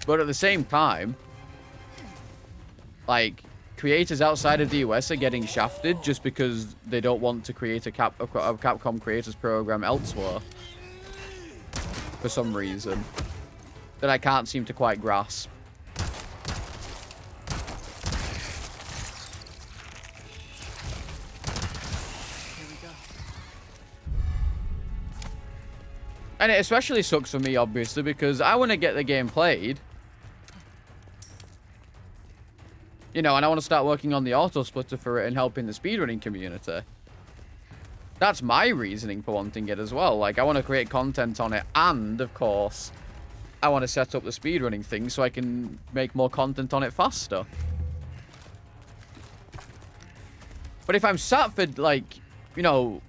But at the same time, like, creators outside of the US are getting shafted just because they don't want to create a Capcom Creators Program elsewhere. For some reason. That I can't seem to quite grasp. Here we go. And it especially sucks for me, obviously, because I want to get the game played. You know, and I want to start working on the auto splitter for it and helping the speedrunning community. That's my reasoning for wanting it as well. Like, I want to create content on it, and, of course, I want to set up the speedrunning thing so I can make more content on it faster. But if I'm sat for, like, you know,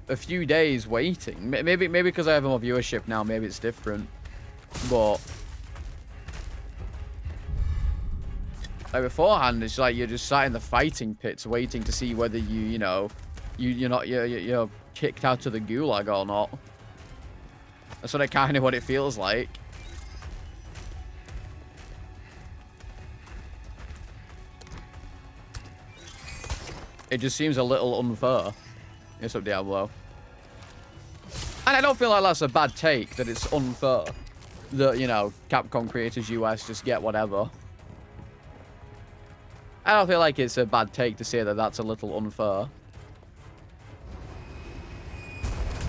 a few days waiting, maybe because I have more viewership now, maybe it's different. But like beforehand, it's like you're just sat in the fighting pits waiting to see whether you know, you're kicked out of the gulag or not. That's what kind of what it feels like. It just seems a little unfair. Yes, up Diablo. And I don't feel like that's a bad take, that it's unfair. That, you know, Capcom Creators US just get whatever. I don't feel like it's a bad take to say that that's a little unfair.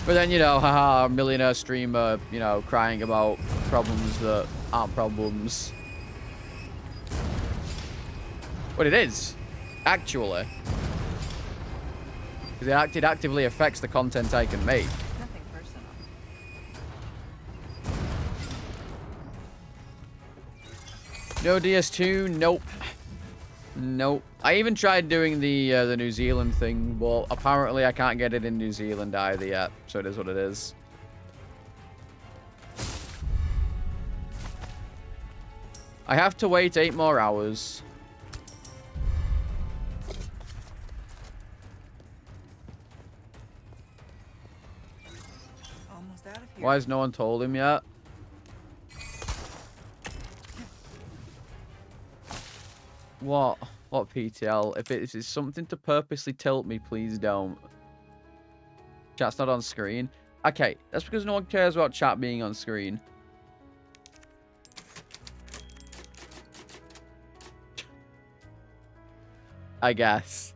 But then, you know, haha, millionaire streamer, you know, crying about problems that aren't problems. But it is, actually. Because it actively affects the content I can make. Nothing personal. No DS2, nope. Nope. I even tried doing the New Zealand thing, but apparently I can't get it in New Zealand either yet. So it is what it is. I have to wait 8 more hours. Almost out of here. Why has no one told him yet? What? What PTL? If it's something to purposely tilt me, please don't. Chat's not on screen. Okay, that's because no one cares about chat being on screen. I guess.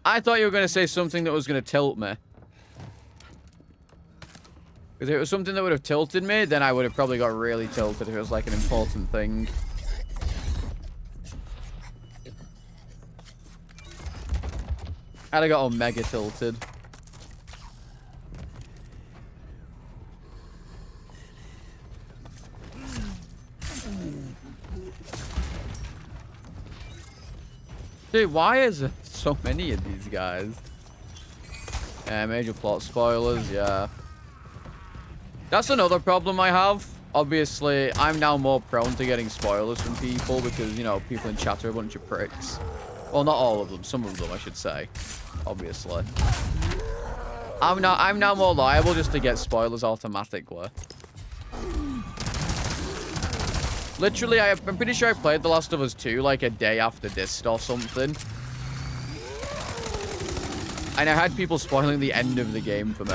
I thought you were going to say something that was going to tilt me. Because if it was something that would have tilted me, then I would have probably got really tilted if it was like an important thing. I'd have got all mega tilted. Dude, why is there so many of these guys? Major plot spoilers, yeah. That's another problem I have. Obviously, I'm now more prone to getting spoilers from people because, you know, people in chat are a bunch of pricks. Well, not all of them. Some of them, I should say. Obviously. I'm now more liable just to get spoilers automatically. Literally, I'm pretty sure I played The Last of Us 2 like a day after this or something. And I had people spoiling the end of the game for me.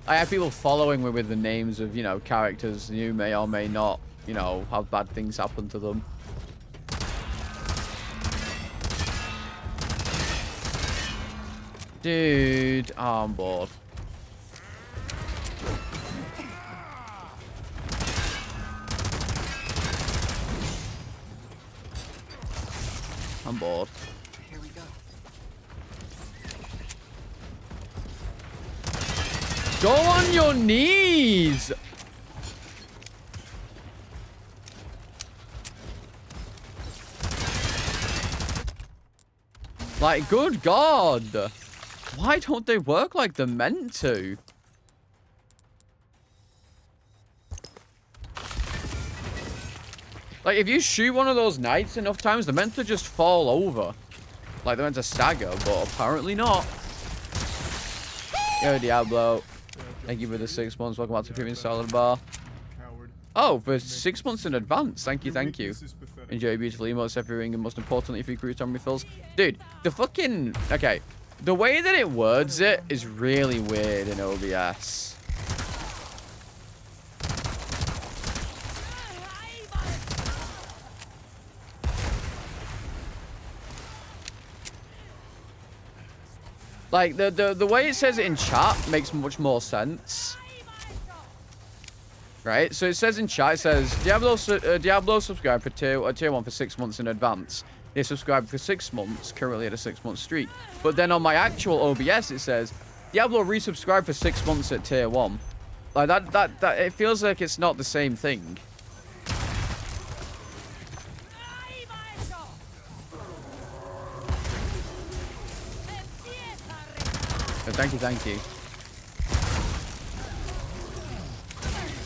I have people following me with the names of, you know, characters who may or may not, you know, have bad things happen to them. Dude, oh, I'm bored. I'm bored. Here we go. Go on your knees! Like, good God! Why don't they work like they're meant to? Like, if you shoot one of those knights enough times, they're meant to just fall over. Like, they're meant to stagger, but apparently not. Yo, Diablo. Thank you for the 6 months. Welcome back to Premium Salad Bar. Oh, for 6 months in advance. Thank you, thank you. Enjoy your beautiful emotes every ring, and most importantly, if you crouton refills. Dude, the fucking... Okay. The way that it words it is really weird in OBS. Like, the way it says it in chat makes much more sense. Right? So it says in chat, it says, Diablo subscribed for tier 1 for 6 months in advance. They subscribed for 6 months, currently at a 6-month streak. But then on my actual OBS, it says, Diablo resubscribed for 6 months at tier 1. Like, that, it feels like it's not the same thing. Thank you, thank you.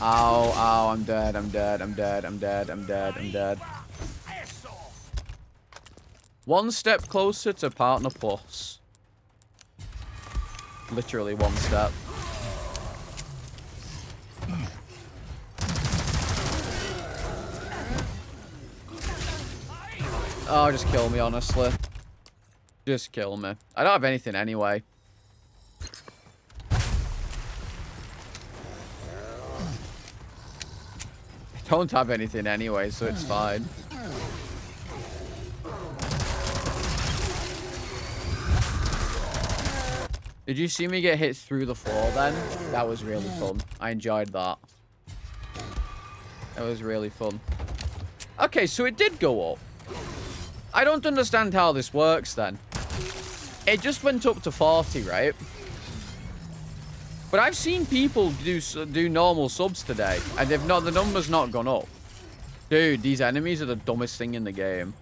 Ow, ow, I'm dead, I'm dead, I'm dead, I'm dead, I'm dead, I'm dead. One step closer to Partner Plus. Literally one step. Oh, just kill me, honestly. Just kill me. I don't have anything anyway. I don't have anything anyway, so it's fine. Did you see me get hit through the floor then? That was really fun. I enjoyed that. That was really fun. Okay, so it did go up. I don't understand how this works then. It just went up to 40, right? But I've seen people do normal subs today, and they've not, the number's not gone up. Dude, these enemies are the dumbest thing in the game.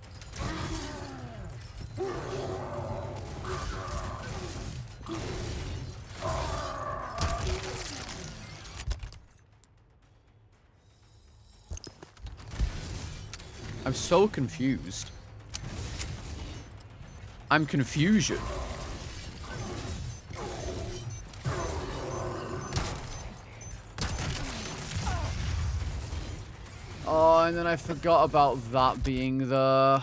I'm so confused. I'm confusion. Oh, and then I forgot about that being the...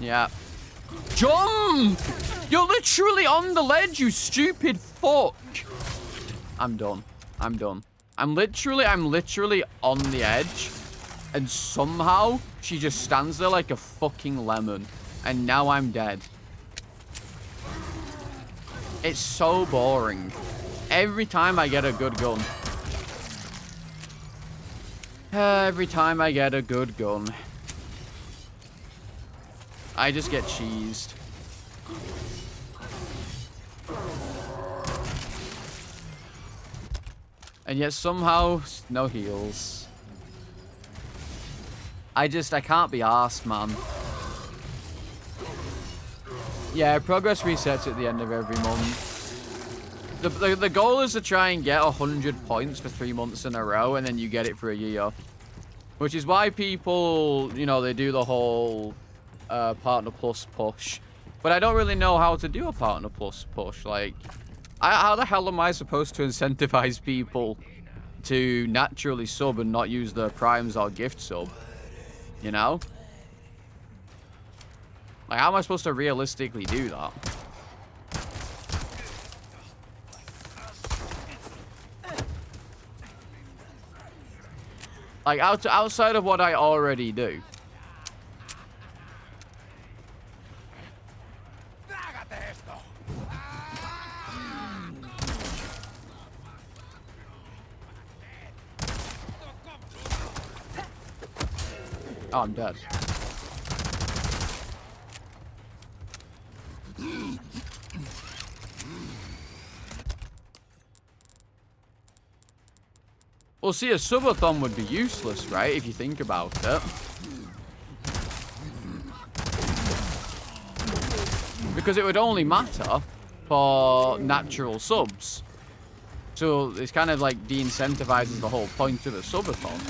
Yeah. Jump! You're literally on the ledge, you stupid fuck. I'm done. I'm done. I'm literally on the edge. And somehow, she just stands there like a fucking lemon. And now I'm dead. It's so boring. Every time I get a good gun. Every time I get a good gun. I just get cheesed. And yet somehow, no heals. I can't be arsed, man. Yeah, progress resets at the end of every month. The goal is to try and get 100 points for 3 months in a row, and then you get it for a year. Which is why people, you know, they do the whole Partner Plus push. But I don't really know how to do a Partner Plus push. Like, how the hell am I supposed to incentivize people to naturally sub and not use the primes or gift sub? You know? Like, how am I supposed to realistically do that? Like, outside of what I already do. Oh, I'm dead. Well, see, a subathon would be useless, right? If you think about it. Because it would only matter for natural subs. So it's kind of like de-incentivizes the whole point of a subathon.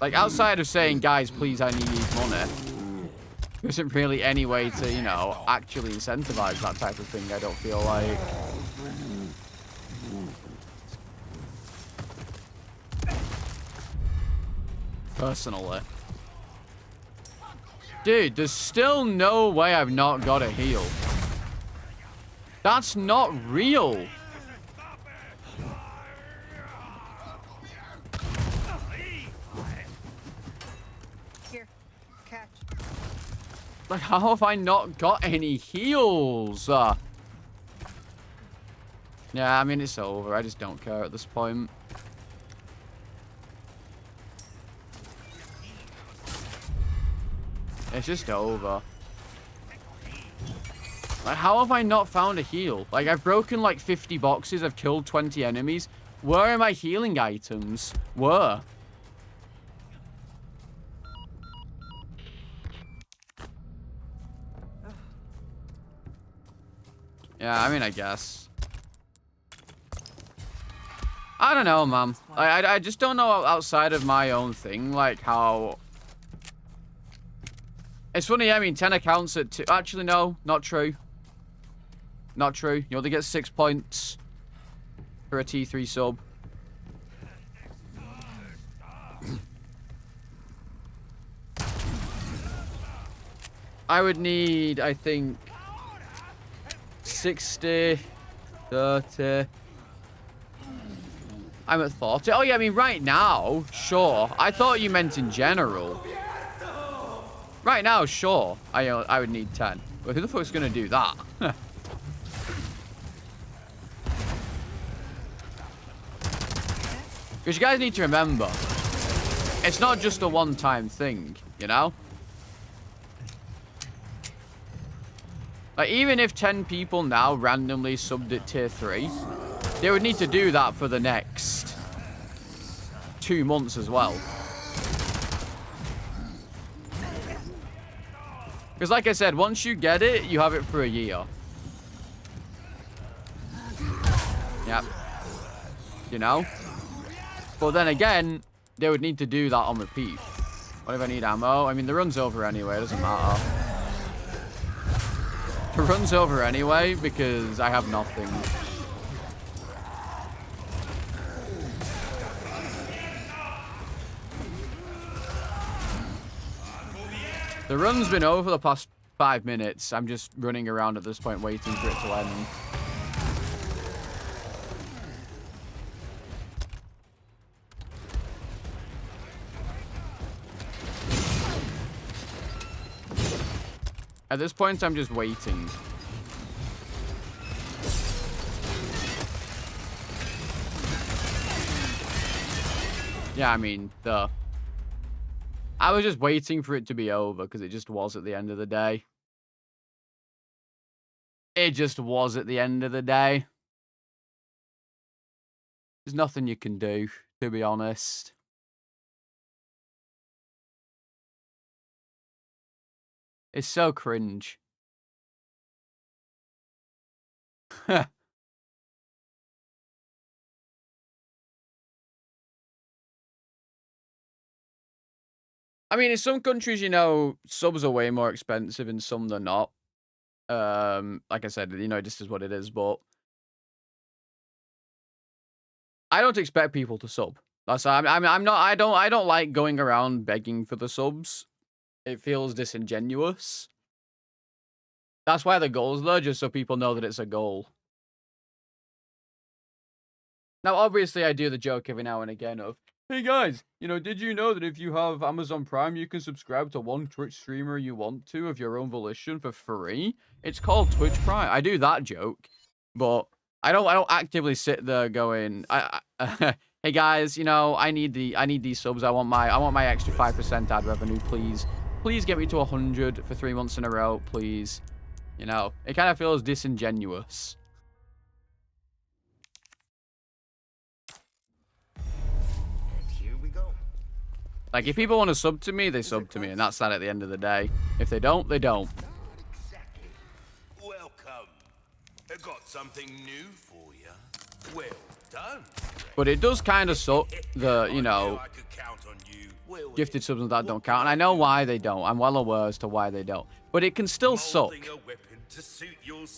Like, outside of saying, guys, please, I need money, there isn't really any way to, you know, actually incentivize that type of thing, I don't feel like. Personally. Dude, there's still no way I've not got a heal. That's not real. Here, catch. Like, how have I not got any heals? Yeah, I mean, it's over. I just don't care at this point. It's just over. Like, how have I not found a heal? Like, I've broken like 50 boxes. I've killed 20 enemies. Where are my healing items? Where? Yeah, I mean, I guess. I don't know, man. I just don't know outside of my own thing, like, how... It's funny, I mean, 10 accounts at 2... Actually, no, not true. Not true. You only get 6 points for a T3 sub. I would need, I think, 60, 30... I'm at 40. Oh, yeah, I mean, right now, sure. I thought you meant in general. Right now, sure. I would need 10. But who the fuck's going to do that? Because you guys need to remember, it's not just a one-time thing, you know? Like, even if 10 people now randomly subbed at tier 3, they would need to do that for the next 2 months as well. Because like I said, once you get it, you have it for a year. Yep. You know? But then again, they would need to do that on repeat. What if I need ammo? I mean, the run's over anyway, it doesn't matter. The run's over anyway, because I have nothing. The run's been over the past 5 minutes. I'm just running around at this point waiting for it to end. At this point, I'm just waiting. Yeah, I mean, I was just waiting for it to be over because it just was at the end of the day. It just was at the end of the day. There's nothing you can do, to be honest. It's so cringe. I mean, in some countries, you know, subs are way more expensive, and some they're not. Like I said, you know, this is what it is, but I don't expect people to sub. I'm not. I don't like going around begging for the subs. It feels disingenuous. That's why the goal's there, just so people know that it's a goal. Now, obviously, I do the joke every now and again of, hey guys, you know, did you know that if you have Amazon Prime, you can subscribe to one Twitch streamer you want to of your own volition for free? It's called Twitch Prime. I do that joke, but I don't actively sit there going, hey guys, you know, I need these subs. I want my extra 5% ad revenue, please. Please get me to 100 for 3 months in a row, please. You know, it kind of feels disingenuous. Here we go. Like, if people want to sub to me, they sub to me, and that's that at the end of the day. If they don't, they don't. Exactly. Welcome. I got something new for you. Well done. But it does kind of suck that, you know, gifted subs and that don't count. And I know why they don't. I'm well aware as to why they don't. But it can still suck.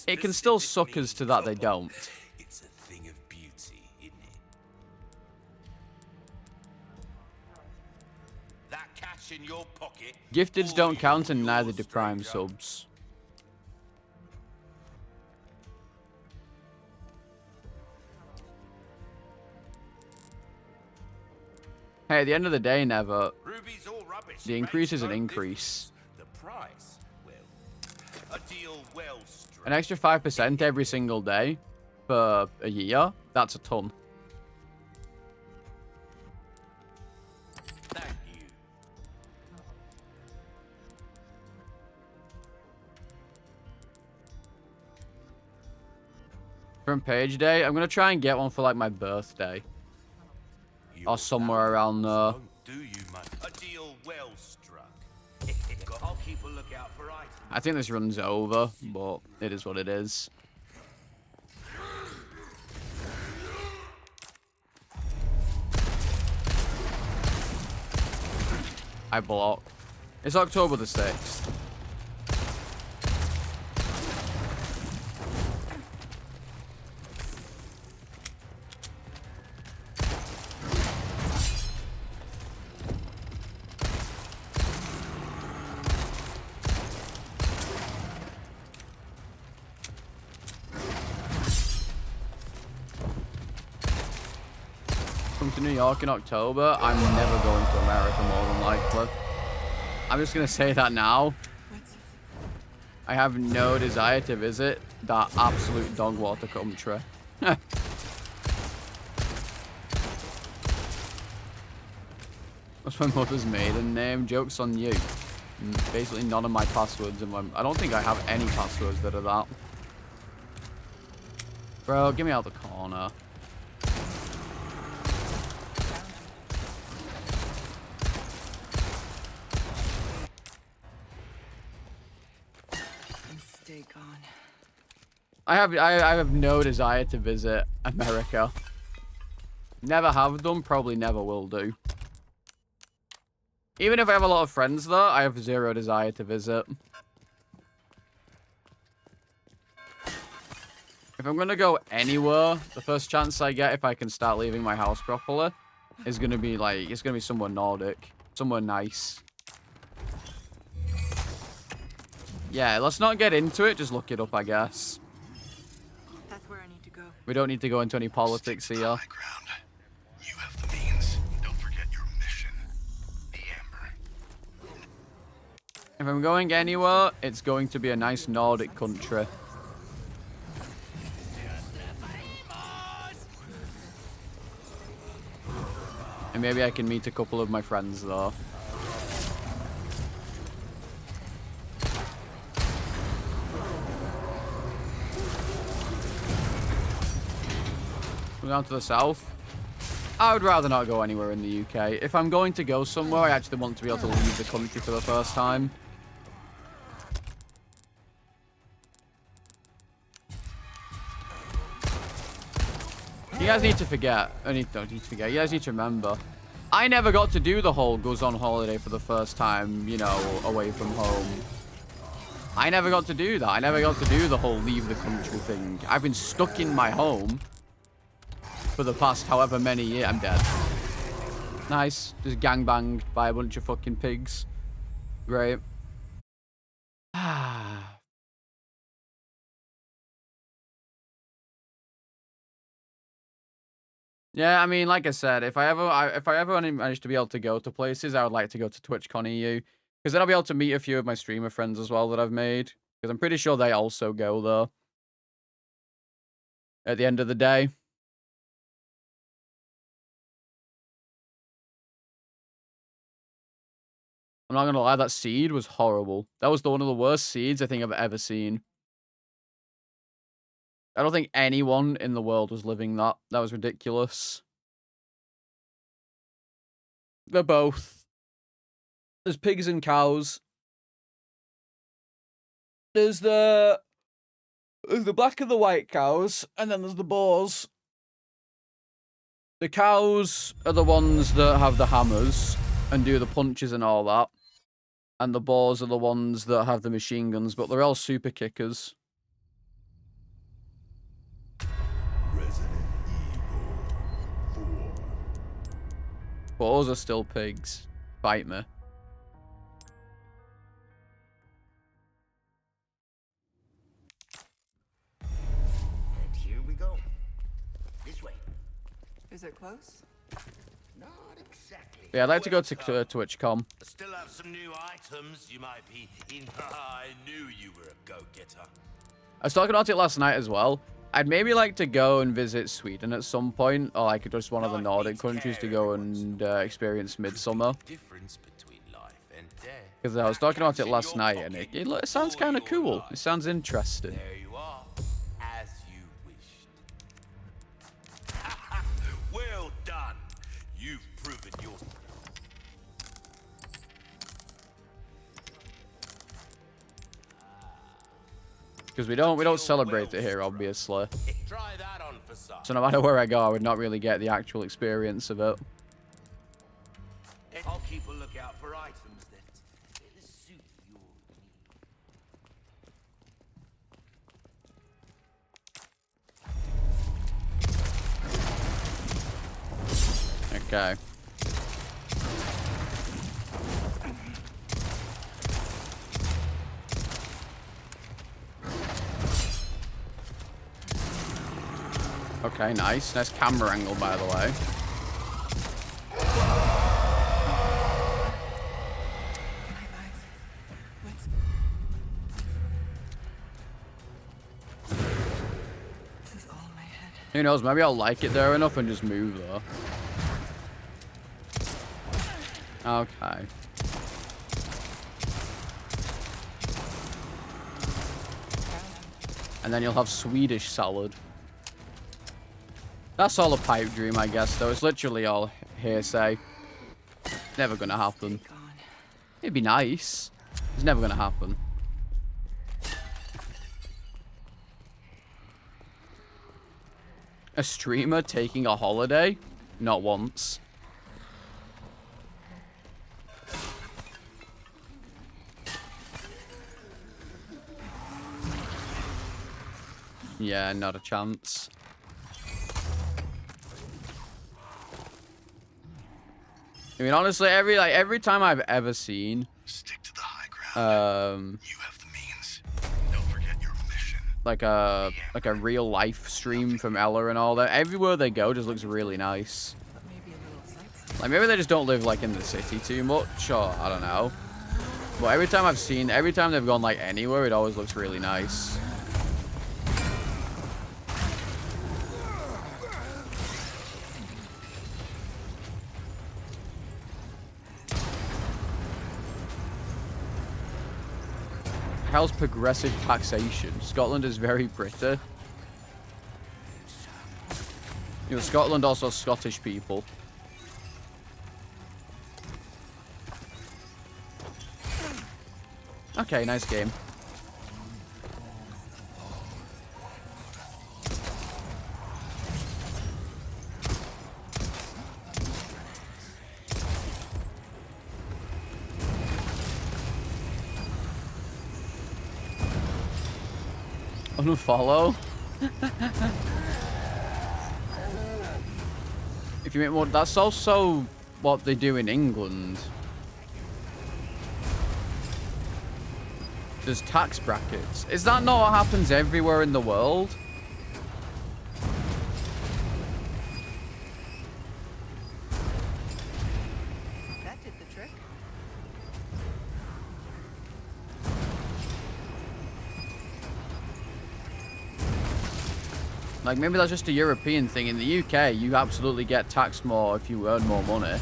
It can still suck as to that they don't. It's a thing of beauty, isn't it? That cash in your pocket. Gifteds don't count, and neither do Prime subs. Hey, at the end of the day, never. The increase is an increase. The price, well, a deal well struck. An extra 5% every single day for a year, that's a ton. Thank you. From page day, I'm going to try and get one for, like, my birthday. Or somewhere around there. Do you, man? A deal well struck. I'll keep a lookout for items. I think this run's over, but it is what it is. I block. It's October the 6th. To New York in October, I'm never going to America more than likely. I'm just gonna say that now. I have no desire to visit that absolute dog water country. What's my mother's maiden name? Joke's on you. Basically none of my passwords in my... I don't think I have any passwords that are that. Bro, get me out the corner. Stay gone. I have no desire to visit America. Never have done, probably never will do. Even if I have a lot of friends there, I have zero desire to visit. If I'm gonna go anywhere, the first chance I get if I can start leaving my house properly is gonna be like, it's gonna be somewhere Nordic. Somewhere nice. Yeah, let's not get into it. Just look it up, I guess. That's where I need to go. We don't need to go into any politics here. You have the means. Don't forget your mission. The Amber. If I'm going anywhere, it's going to be a nice Nordic country. And maybe I can meet a couple of my friends though. Down to the south. I would rather not go anywhere in the UK. If I'm going to go somewhere, I actually want to be able to leave the country for the first time. You guys need to forget. Don't need to forget. You guys need to remember. I never got to do the whole goes on holiday for the first time, you know, away from home. I never got to do that. I never got to do the whole leave the country thing. I've been stuck in my home for the past however many years. I'm dead. Nice. Just gangbanged by a bunch of fucking pigs. Great. Yeah, I mean, like I said, if I ever manage to be able to go to places, I would like to go to TwitchCon EU. Because then I'll be able to meet a few of my streamer friends as well that I've made. Because I'm pretty sure they also go there. At the end of the day. I'm not gonna lie, that seed was horrible. That was one of the worst seeds I think I've ever seen. I don't think anyone in the world was living that. That was ridiculous. They're both. There's pigs and cows. There's the black and the white cows, and then there's the boars. The cows are the ones that have the hammers and do the punches and all that. And the boars are the ones that have the machine guns, but they're all super kickers. Boars are still pigs. Fight me. And here we go. This way. Is it close? Not exactly. Yeah, I'd like to go to TwitchCon. Still have some new items you might be in. I knew you were a go-getter. I was talking about it last night as well. I'd maybe like to go and visit Sweden at some point, or like just one of the Nordic countries to go and experience Midsummer. Because I was talking about it last night, and it sounds kind of cool. It sounds interesting. There you are, as you wished. Well done. You've proven your. Because we don't celebrate it here, obviously. Try that on for size. So no matter where I go, I would not really get the actual experience of it. I'll keep a lookout for items that suit your needs. Okay. Okay, nice. Nice camera angle, by the way. This is all in my head. Who knows? Maybe I'll like it there enough and just move there. Okay. And then you'll have Swedish salad. That's all a pipe dream, I guess, though. It's literally all hearsay. Never gonna happen. It'd be nice. It's never gonna happen. A streamer taking a holiday? Not once. Yeah, not a chance. I mean, honestly, every time I've ever seen, stick to the high ground. You have the means. like a real life stream from Ella and all that. Everywhere they go just looks really nice. Like maybe they just don't live like in the city too much, or I don't know. But every time they've gone like anywhere, it always looks really nice. How's progressive taxation? Scotland is very pretty. You know, Scotland also has Scottish people. Okay, nice game. Unfollow? If you make more, that's also what they do in England. There's tax brackets. Is that not what happens everywhere in the world? That did the trick. Like, maybe that's just a European thing. In the UK, you absolutely get taxed more if you earn more money.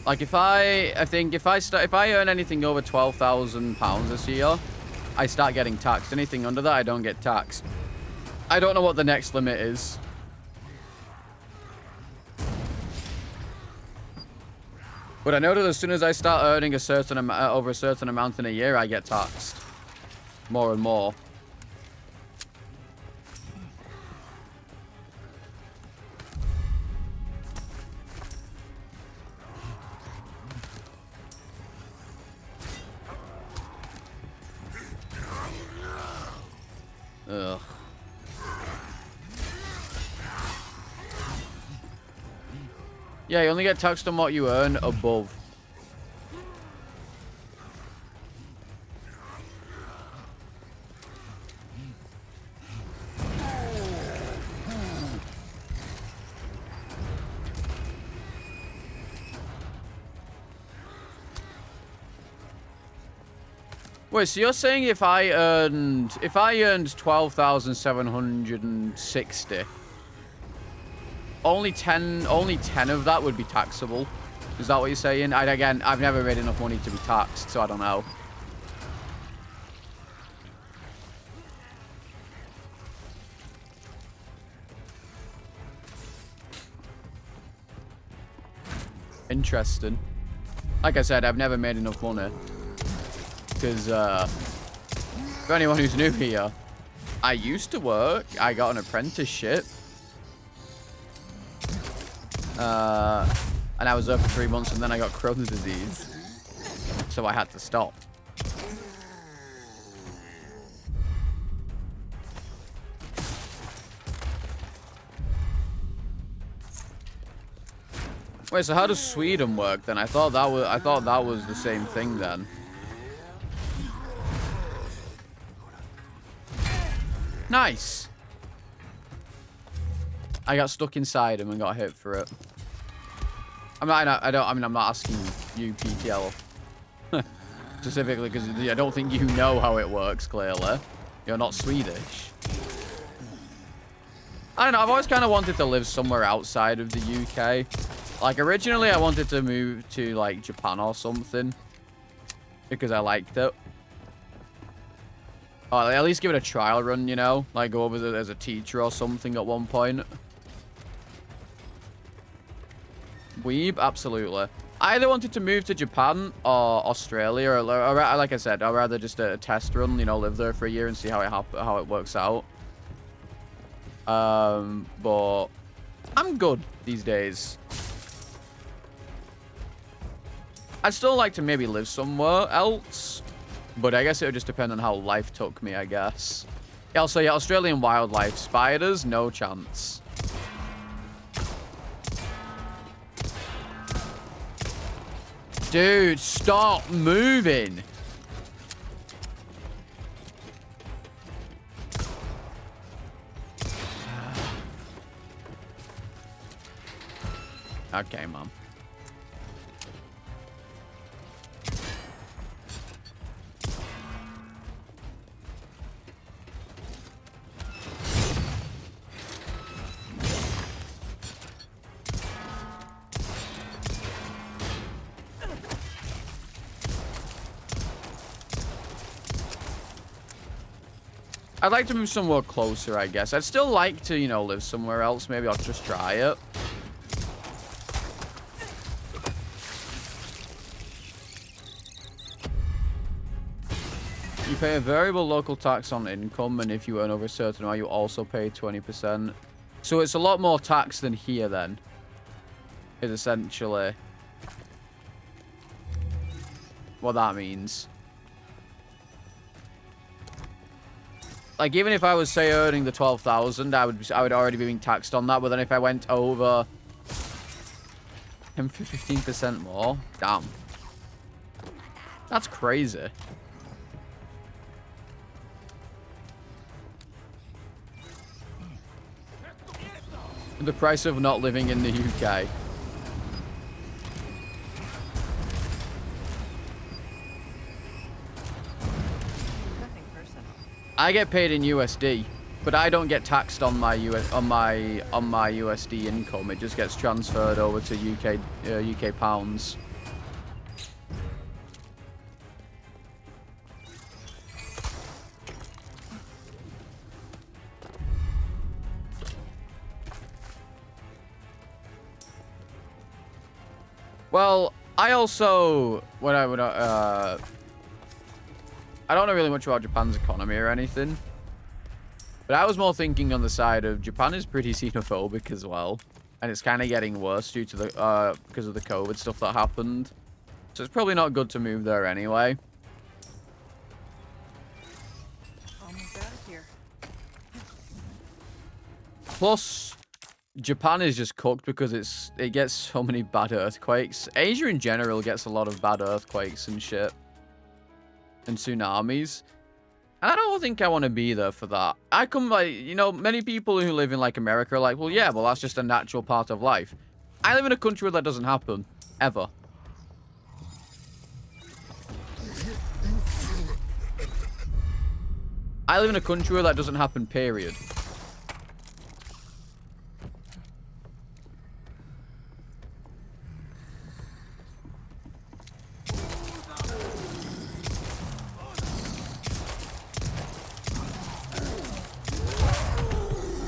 Like, if I earn anything over £12,000 this year, I start getting taxed. Anything under that, I don't get taxed. I don't know what the next limit is. But I know that as soon as I start earning a certain amount, over a certain amount in a year, I get taxed. More and more. Ugh. Yeah, you only get taxed on what you earn above. Wait, so you're saying if I earned 12,760, only 10 of that would be taxable? Is that what you're saying? Again, I've never made enough money to be taxed, so I don't know. Interesting. Like I said, I've never made enough money. Because, for anyone who's new here, I used to work. I got an apprenticeship. And I was there for 3 months, and then I got Crohn's disease. So I had to stop. Wait, so how does Sweden work then? I thought that was the same thing then. Nice. I got stuck inside him and got hit for it. I'm not asking you, PTL, specifically because I don't think you know how it works. Clearly, you're not Swedish. I don't know. I've always kind of wanted to live somewhere outside of the UK. Like originally, I wanted to move to like Japan or something because I liked it. Or at least give it a trial run, you know? Like, go over there as a teacher or something at one point. Weeb? Absolutely. I either wanted to move to Japan or Australia, or like I said, I'd rather just a test run, you know, live there for a year and see how it works out. But I'm good these days. I'd still like to maybe live somewhere else. But I guess it would just depend on how life took me, I guess. Also, yeah, Australian wildlife. Spiders, no chance. Dude, stop moving. Okay, Mom. I'd like to move somewhere closer, I guess. I'd still like to, you know, live somewhere else. Maybe I'll just try it. You pay a variable local tax on income, and if you earn over a certain amount, you also pay 20%. So it's a lot more tax than here, then. Is essentially what that means. Like, even if I was, say, earning the 12,000, I would already be being taxed on that. But then if I went over him for 15% more, damn. That's crazy. The price of not living in the UK. I get paid in USD, but I don't get taxed on my USD income. It just gets transferred over to UK pounds. Well, I also I don't know really much about Japan's economy or anything. But I was more thinking on the side of Japan is pretty xenophobic as well. And it's kind of getting worse due to the because of the COVID stuff that happened. So it's probably not good to move there anyway. Almost out of here. Plus, Japan is just cooked because it gets so many bad earthquakes. Asia in general gets a lot of bad earthquakes and shit. And tsunamis. And I don't think I want to be there for that. I come, like, you know, many people who live in, like, America are like, well, yeah, well, that's just a natural part of life. I live in a country where that doesn't happen. Ever. I live in a country where that doesn't happen, period.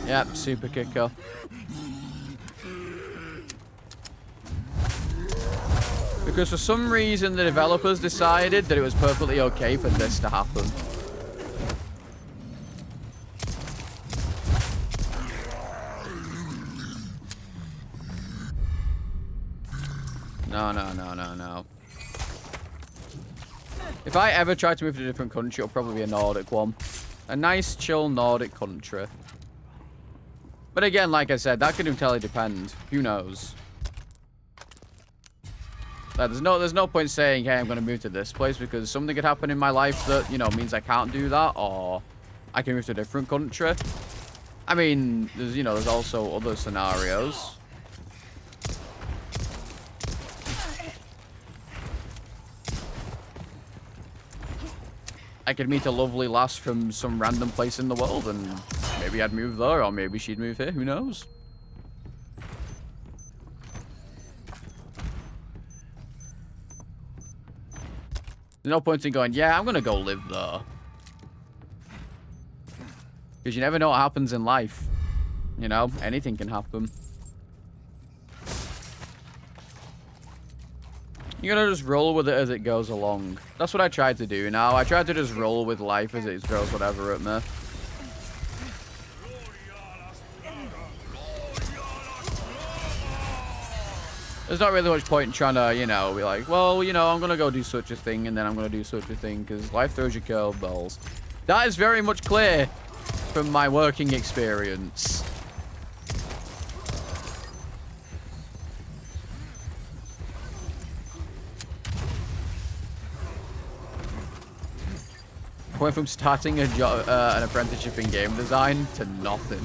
Yep, super kicker. Because for some reason the developers decided that it was perfectly okay for this to happen. No. If I ever try to move to a different country, it'll probably be a Nordic one. A nice, chill Nordic country. But again, like I said, that could entirely depend. Who knows? There's no point saying, hey, I'm going to move to this place because something could happen in my life that, you know, means I can't do that, or I can move to a different country. I mean, there's also other scenarios. I could meet a lovely lass from some random place in the world and maybe I'd move there, or maybe she'd move here. Who knows? There's no point in going, yeah, I'm going to go live there. Because you never know what happens in life. You know, anything can happen. You gotta just roll with it as it goes along. That's what I tried to do now. I tried to just roll with life as it throws whatever at me. There's not really much point in trying to, you know, be like, well, you know, I'm gonna go do such a thing, and then I'm gonna do such a thing, because life throws you curveballs. That is very much clear from my working experience. Went from starting an apprenticeship in game design to nothing.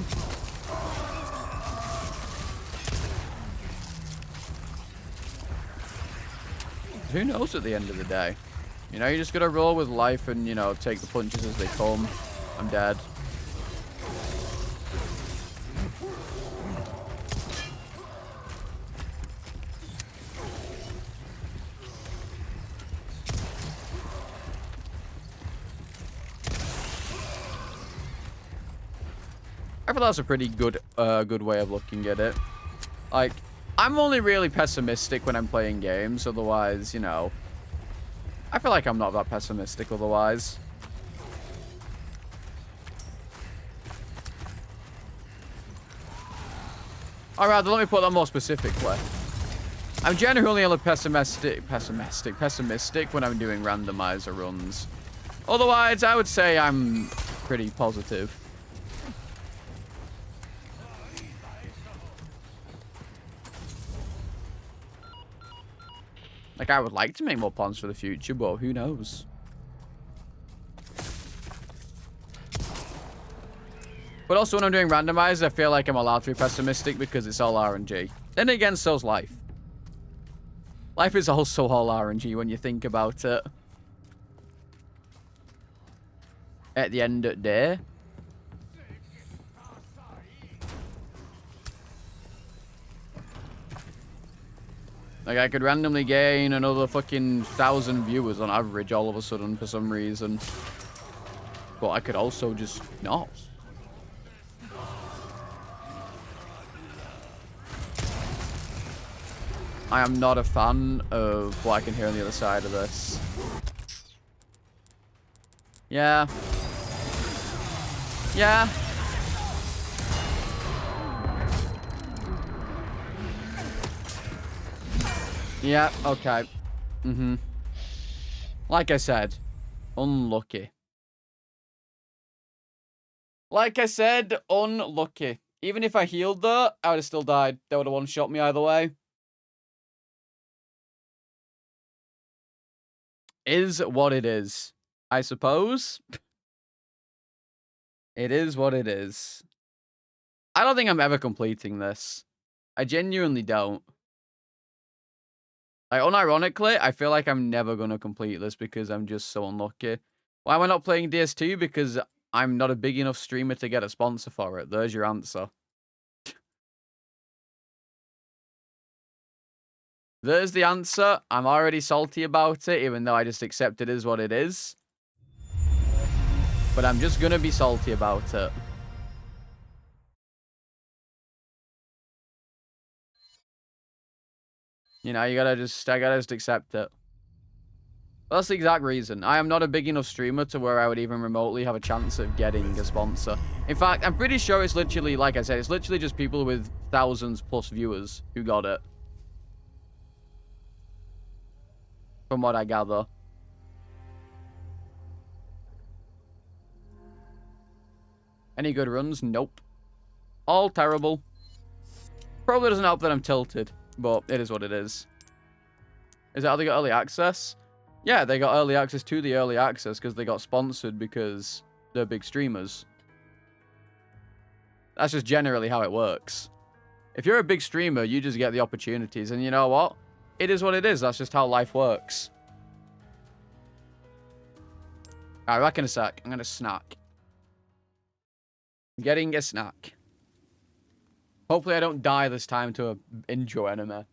Who knows at the end of the day? You know, you just gotta roll with life and, you know, take the punches as they come. I'm dead. I feel that's a pretty good way of looking at it. Like, I'm only really pessimistic when I'm playing games. Otherwise, you know, I feel like I'm not that pessimistic otherwise. Alright, let me put that more specifically. I'm generally only pessimistic when I'm doing randomizer runs. Otherwise, I would say I'm pretty positive. Like, I would like to make more pawns for the future, but who knows? But also, when I'm doing randomized, I feel like I'm allowed to be pessimistic because it's all RNG. Then again, so's life. Life is also all RNG when you think about it. At the end of the day. Like, I could randomly gain another fucking 1,000 viewers on average all of a sudden for some reason. But I could also just not. I am not a fan of what I can hear on the other side of this. Yeah. Yeah. Yeah, okay. Mm-hmm. Like I said, unlucky. Like I said, unlucky. Even if I healed though, I would have still died. They would have one-shot me either way. Is what it is, I suppose. It is what it is. I don't think I'm ever completing this. I genuinely don't. Like, unironically, I feel like I'm never going to complete this because I'm just so unlucky. Why am I not playing DS2? Because I'm not a big enough streamer to get a sponsor for it. There's your answer. There's the answer. I'm already salty about it, even though I just accept it is what it is. But I'm just going to be salty about it. You know, I gotta just accept it. That's the exact reason. I am not a big enough streamer to where I would even remotely have a chance of getting a sponsor. In fact, I'm pretty sure it's literally, like I said, it's literally just people with thousands plus viewers who got it. From what I gather. Any good runs? Nope. All terrible. Probably doesn't help that I'm tilted, but it is what it is. Is that how they got early access? Yeah, they got early access to the early access because they got sponsored because they're big streamers. That's just generally how it works. If you're a big streamer, you just get the opportunities. And you know what? It is what it is. That's just how life works. Alright, back in a sec. I'm going to snack. Getting a snack. Hopefully I don't die this time to an intro anime.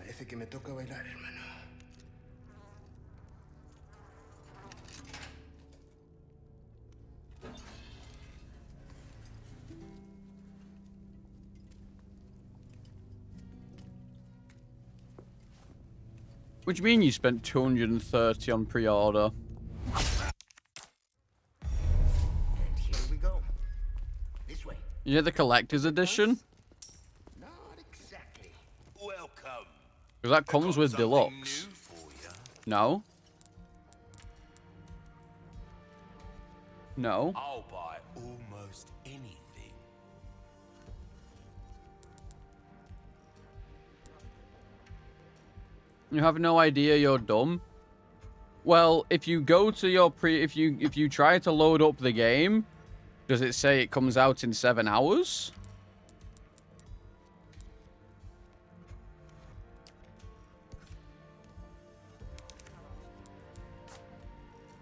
Parece que me toca bailar, hermano. What do you mean you spent 230 on pre-order? And here we go. This way. You get the collector's edition? Not exactly. Welcome. Because that comes with deluxe. No. No. I'll buy almost anything. You have no idea you're dumb? Well, if you go to your if you try to load up the game, does it say it comes out in 7 hours?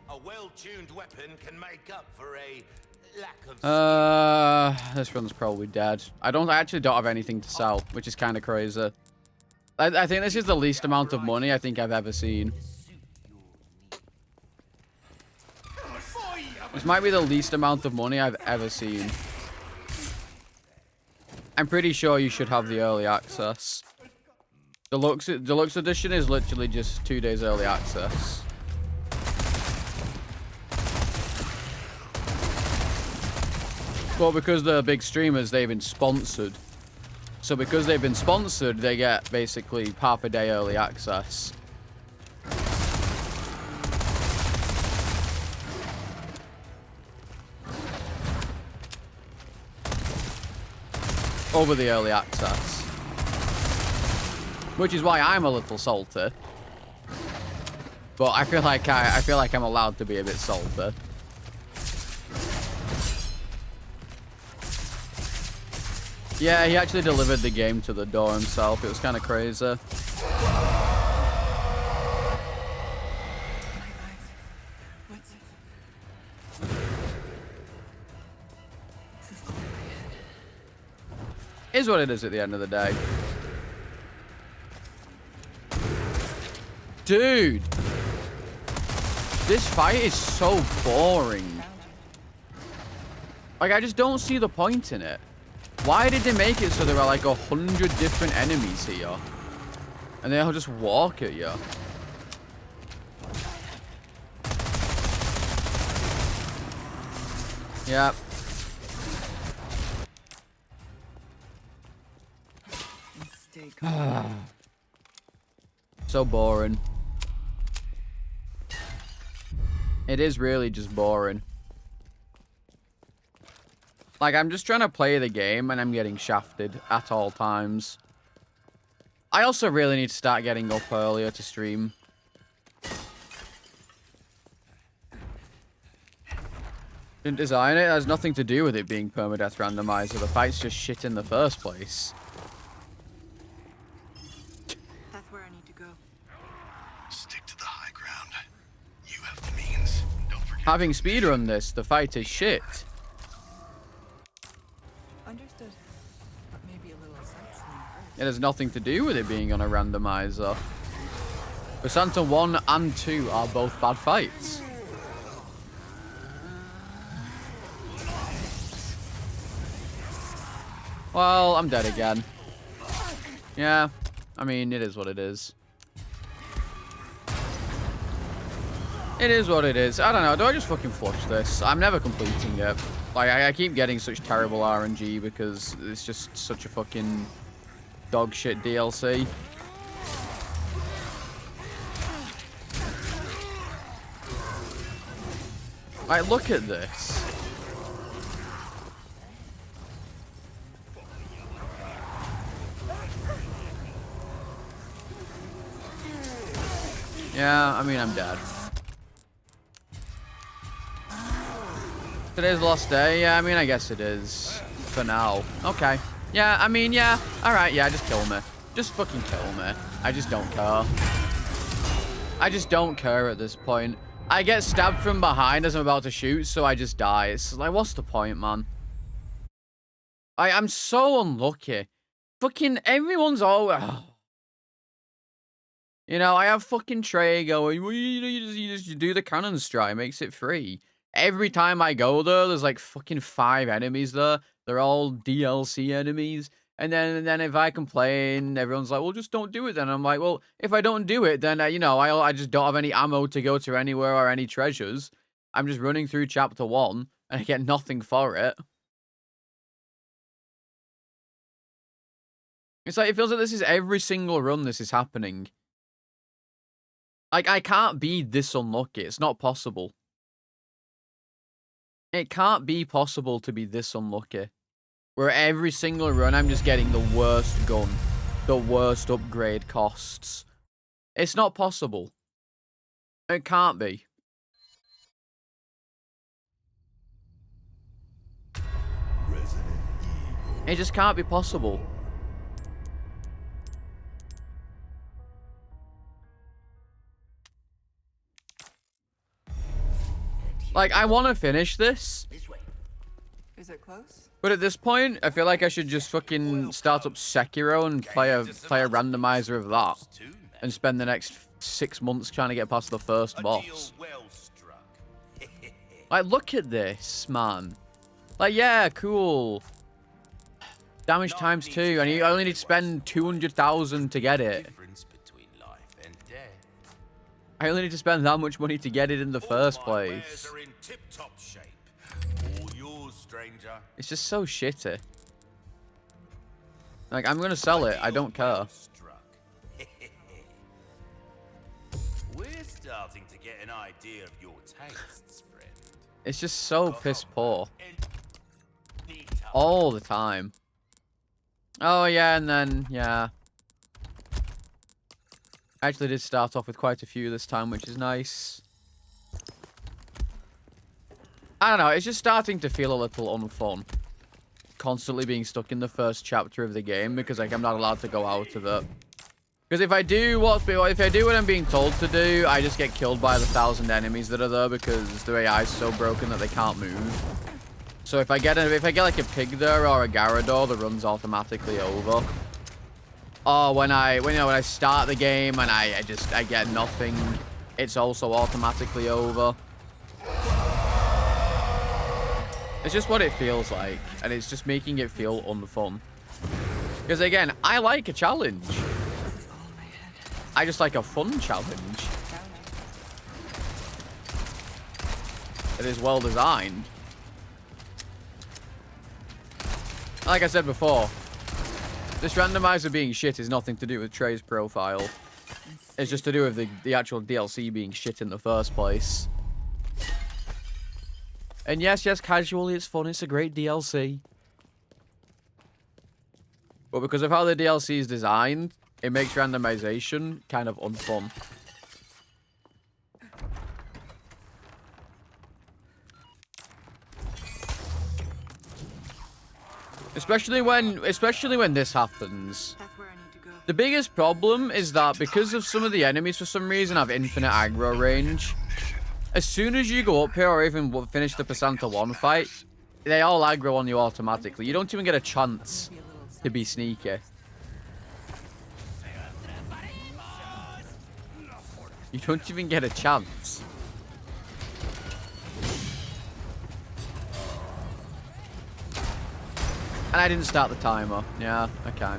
A well-tuned weapon can make up for a lack of This one's probably dead. I actually don't have anything to sell, which is kind of crazy. I think this is the least amount of money I think I've ever seen. This might be the least amount of money I've ever seen. I'm pretty sure you should have the early access. Deluxe edition is literally just 2 days early access. But because they're big streamers, they've been sponsored. So because they've been sponsored, they get basically half a day early access. Over the early access. Which is why I'm a little salty. But I feel like I'm allowed to be a bit salty. Yeah, he actually delivered the game to the door himself. It was kind of crazy. Is what it is at the end of the day. Dude! This fight is so boring. Like, I just don't see the point in it. Why did they make it so there are like 100 different enemies here? And they all just walk at you. Yep. So boring. It is really just boring. Like, I'm just trying to play the game and I'm getting shafted at all times. I also really need to start getting up earlier to stream. Didn't design it. It has nothing to do with it being Permadeath Randomizer. The fight's just shit in the first place. That's where I need to go. Stick to the high ground. You have the means. Don't forget. Having speedrun this, the fight is shit. Understood. But maybe a little sightseeing first. It has nothing to do with it being on a randomizer. Persanta 1 and 2 are both bad fights. Well, I'm dead again. Yeah, I mean, it is what it is. It is what it is. I don't know. Do I just fucking flush this? I'm never completing it. Like, I keep getting such terrible RNG because it's just such a fucking dog shit DLC. Like, look at this. Yeah, I mean, I'm dead. Today's the last day? Yeah, I mean, I guess it is. For now. Okay. Yeah, I mean, yeah. Alright, yeah, just kill me. Just fucking kill me. I just don't care. I just don't care at this point. I get stabbed from behind as I'm about to shoot, so I just die. It's like, what's the point, man? I'm so unlucky. Fucking everyone's always... You know, I have fucking Trey going, well, you just do the cannon strike, makes it free. Every time I go there, there's like fucking 5 enemies there. They're all DLC enemies. And then if I complain, everyone's like, well, just don't do it then. I'm like, well, if I don't do it, then, you know, I just don't have any ammo to go to anywhere or any treasures. I'm just running through chapter 1 and I get nothing for it. It's like, it feels like this is every single run this is happening. Like, I can't be this unlucky. It's not possible. It can't be possible to be this unlucky. Where every single run, I'm just getting the worst gun. The worst upgrade costs. It's not possible. It can't be. It just can't be possible. Like, I want to finish this. Is it close? But at this point, I feel like I should just fucking start up Sekiro and play a randomizer of that. And spend the next 6 months trying to get past the first boss. Like, look at this, man. Like, yeah, cool. Damage times 2, and you only need to spend 200,000 to get it. I only need to spend that much money to get it in the first place. It's just so shitty. Like, I'm gonna sell it. I don't care. We're starting to get an idea of your tastes, friend. It's just so piss poor. All the time. Oh, yeah, and then, yeah. I actually did start off with quite a few this time, which is nice. I don't know, it's just starting to feel a little unfun. Constantly being stuck in the first chapter of the game because, like, I'm not allowed to go out of it. Because if I do what I'm being told to do, I just get killed by the 1,000 enemies that are there because the AI is so broken that they can't move. So if I get like a pig there or a Gyarados, the run's automatically over. Oh, when I start the game and I get nothing, it's also automatically over. It's just what it feels like, and it's just making it feel unfun. Because again, I like a challenge. I just like a fun challenge. It is well designed. Like I said before, this randomizer being shit is nothing to do with Trey's profile. It's just to do with the actual DLC being shit in the first place. And yes, casually, it's fun. It's a great DLC. But because of how the DLC is designed, it makes randomization kind of unfun. Especially when this happens. The biggest problem is that because of some of the enemies for some reason have infinite aggro range, as soon as you go up here or even finish the Percenta 1 fight, they all aggro on you automatically. You don't even get a chance to be sneaky. You don't even get a chance. And I didn't start the timer. Yeah, okay.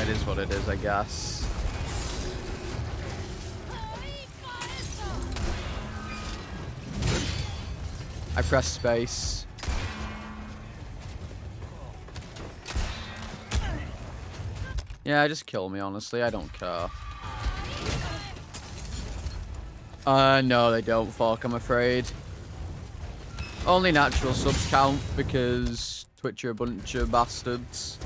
It is what it is, I guess. I pressed space. Yeah, just kill me, honestly. I don't care. No, they don't, fuck, I'm afraid. Only natural subs count because Twitch are a bunch of bastards.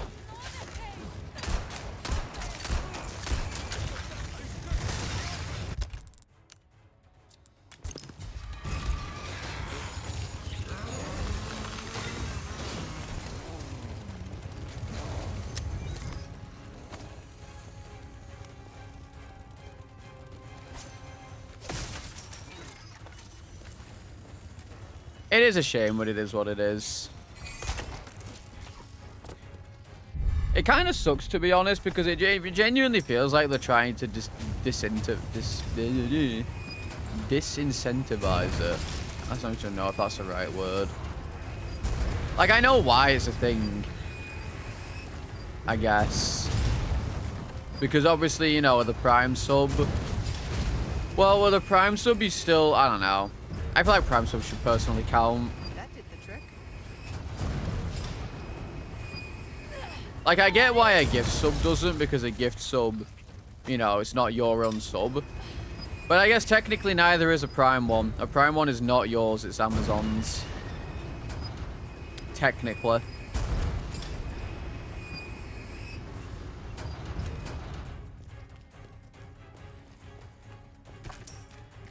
It is a shame, but it is what it is. It kind of sucks, to be honest, because it genuinely feels like they're trying to disincentivize it. I don't even know if that's the right word. Like, I know why it's a thing, I guess. Because obviously, you know, the Prime sub... Well, with a Prime sub, you still... I don't know. I feel like Prime sub should personally count. That did the trick. Like, I get why a gift sub doesn't, because a gift sub, you know, it's not your own sub. But I guess technically neither is a Prime one. A Prime one is not yours, it's Amazon's. Technically.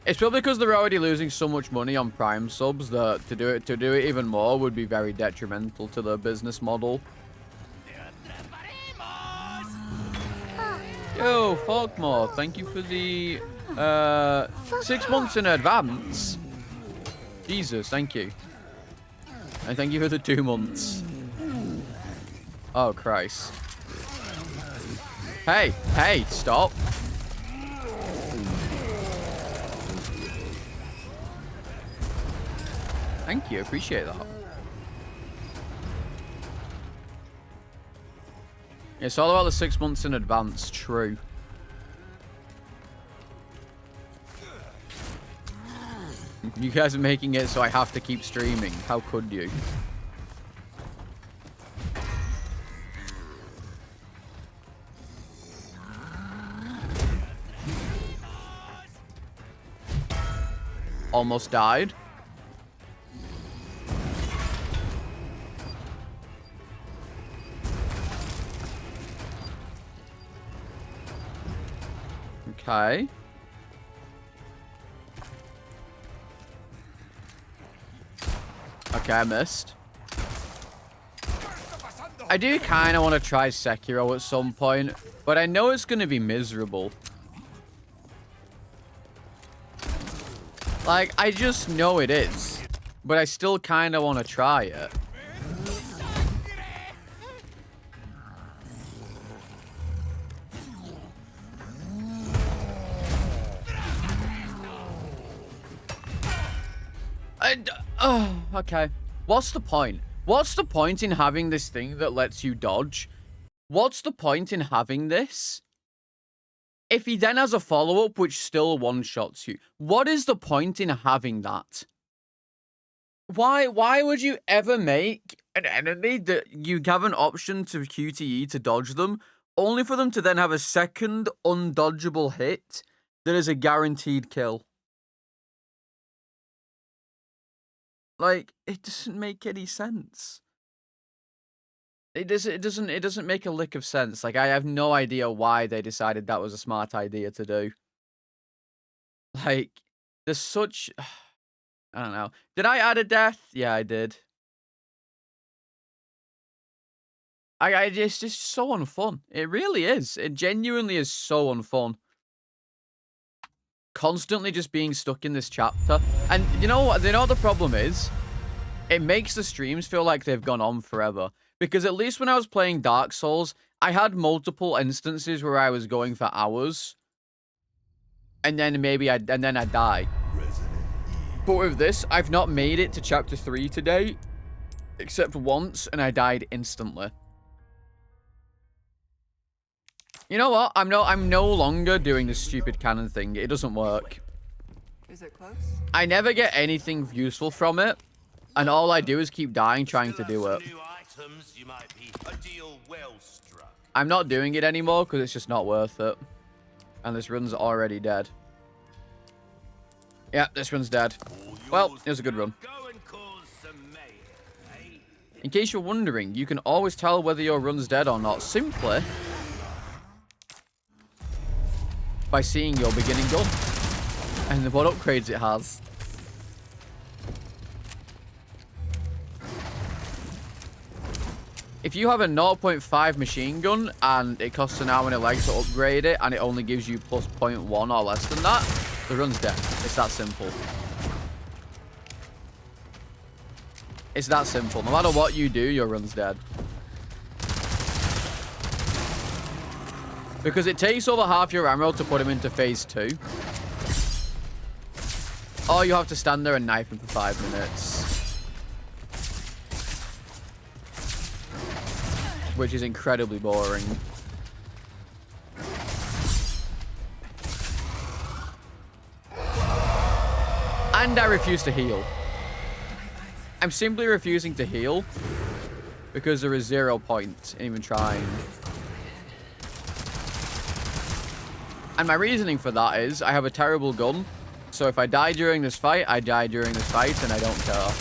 It's probably because they're already losing so much money on Prime subs that to do it even more would be very detrimental to their business model. Yo, Falkmore, thank you for the 6 months in advance. Jesus, thank you. And thank you for the 2 months. Oh, Christ. Hey, hey, stop. Thank you, appreciate that. It's all about the 6 months in advance, true. You guys are making it so I have to keep streaming. How could you? Almost died. Okay. Okay, I missed. I do kind of want to try Sekiro at some point, but I know it's going to be miserable. Like, I just know it is, but I still kind of want to try it. Oh, okay. What's the point? What's the point in having this thing that lets you dodge? What's the point in having this? If he then has a follow-up which still one-shots you, what is the point in having that? Why would you ever make an enemy that you have an option to QTE to dodge them, only for them to then have a second undodgeable hit that is a guaranteed kill? Like, it doesn't make any sense. It doesn't make a lick of sense. Like, I have no idea why they decided that was a smart idea to do. Like, there's such... I don't know. Did I add a death? Yeah, I did. It's just so unfun. It really is. It genuinely is so unfun. Constantly just being stuck in this chapter. And you know what the problem is? It makes the streams feel like they've gone on forever. Because at least when I was playing Dark Souls, I had multiple instances where I was going for hours. And then I'd die. But with this, I've not made it to chapter 3 today. Except once, and I died instantly. You know what? I'm no longer doing this stupid cannon thing. It doesn't work. Is it close? I never get anything useful from it, and all I do is keep dying trying to do it. I'm not doing it anymore because it's just not worth it. And this run's already dead. Yeah, this run's dead. Well, it was a good run. In case you're wondering, you can always tell whether your run's dead or not simply by seeing your beginning gun and what upgrades it has. If you have a 0.5 machine gun and it costs an hour and a leg to upgrade it and it only gives you plus 0.1 or less than that, the run's dead. It's that simple. It's that simple. No matter what you do, your run's dead. Because it takes over half your ammo to put him into phase 2. Or you have to stand there and knife him for 5 minutes. Which is incredibly boring. And I refuse to heal. I'm simply refusing to heal because there is 0 point in even trying. And my reasoning for that is I have a terrible gun. So if I die during this fight, I die during this fight and I don't care.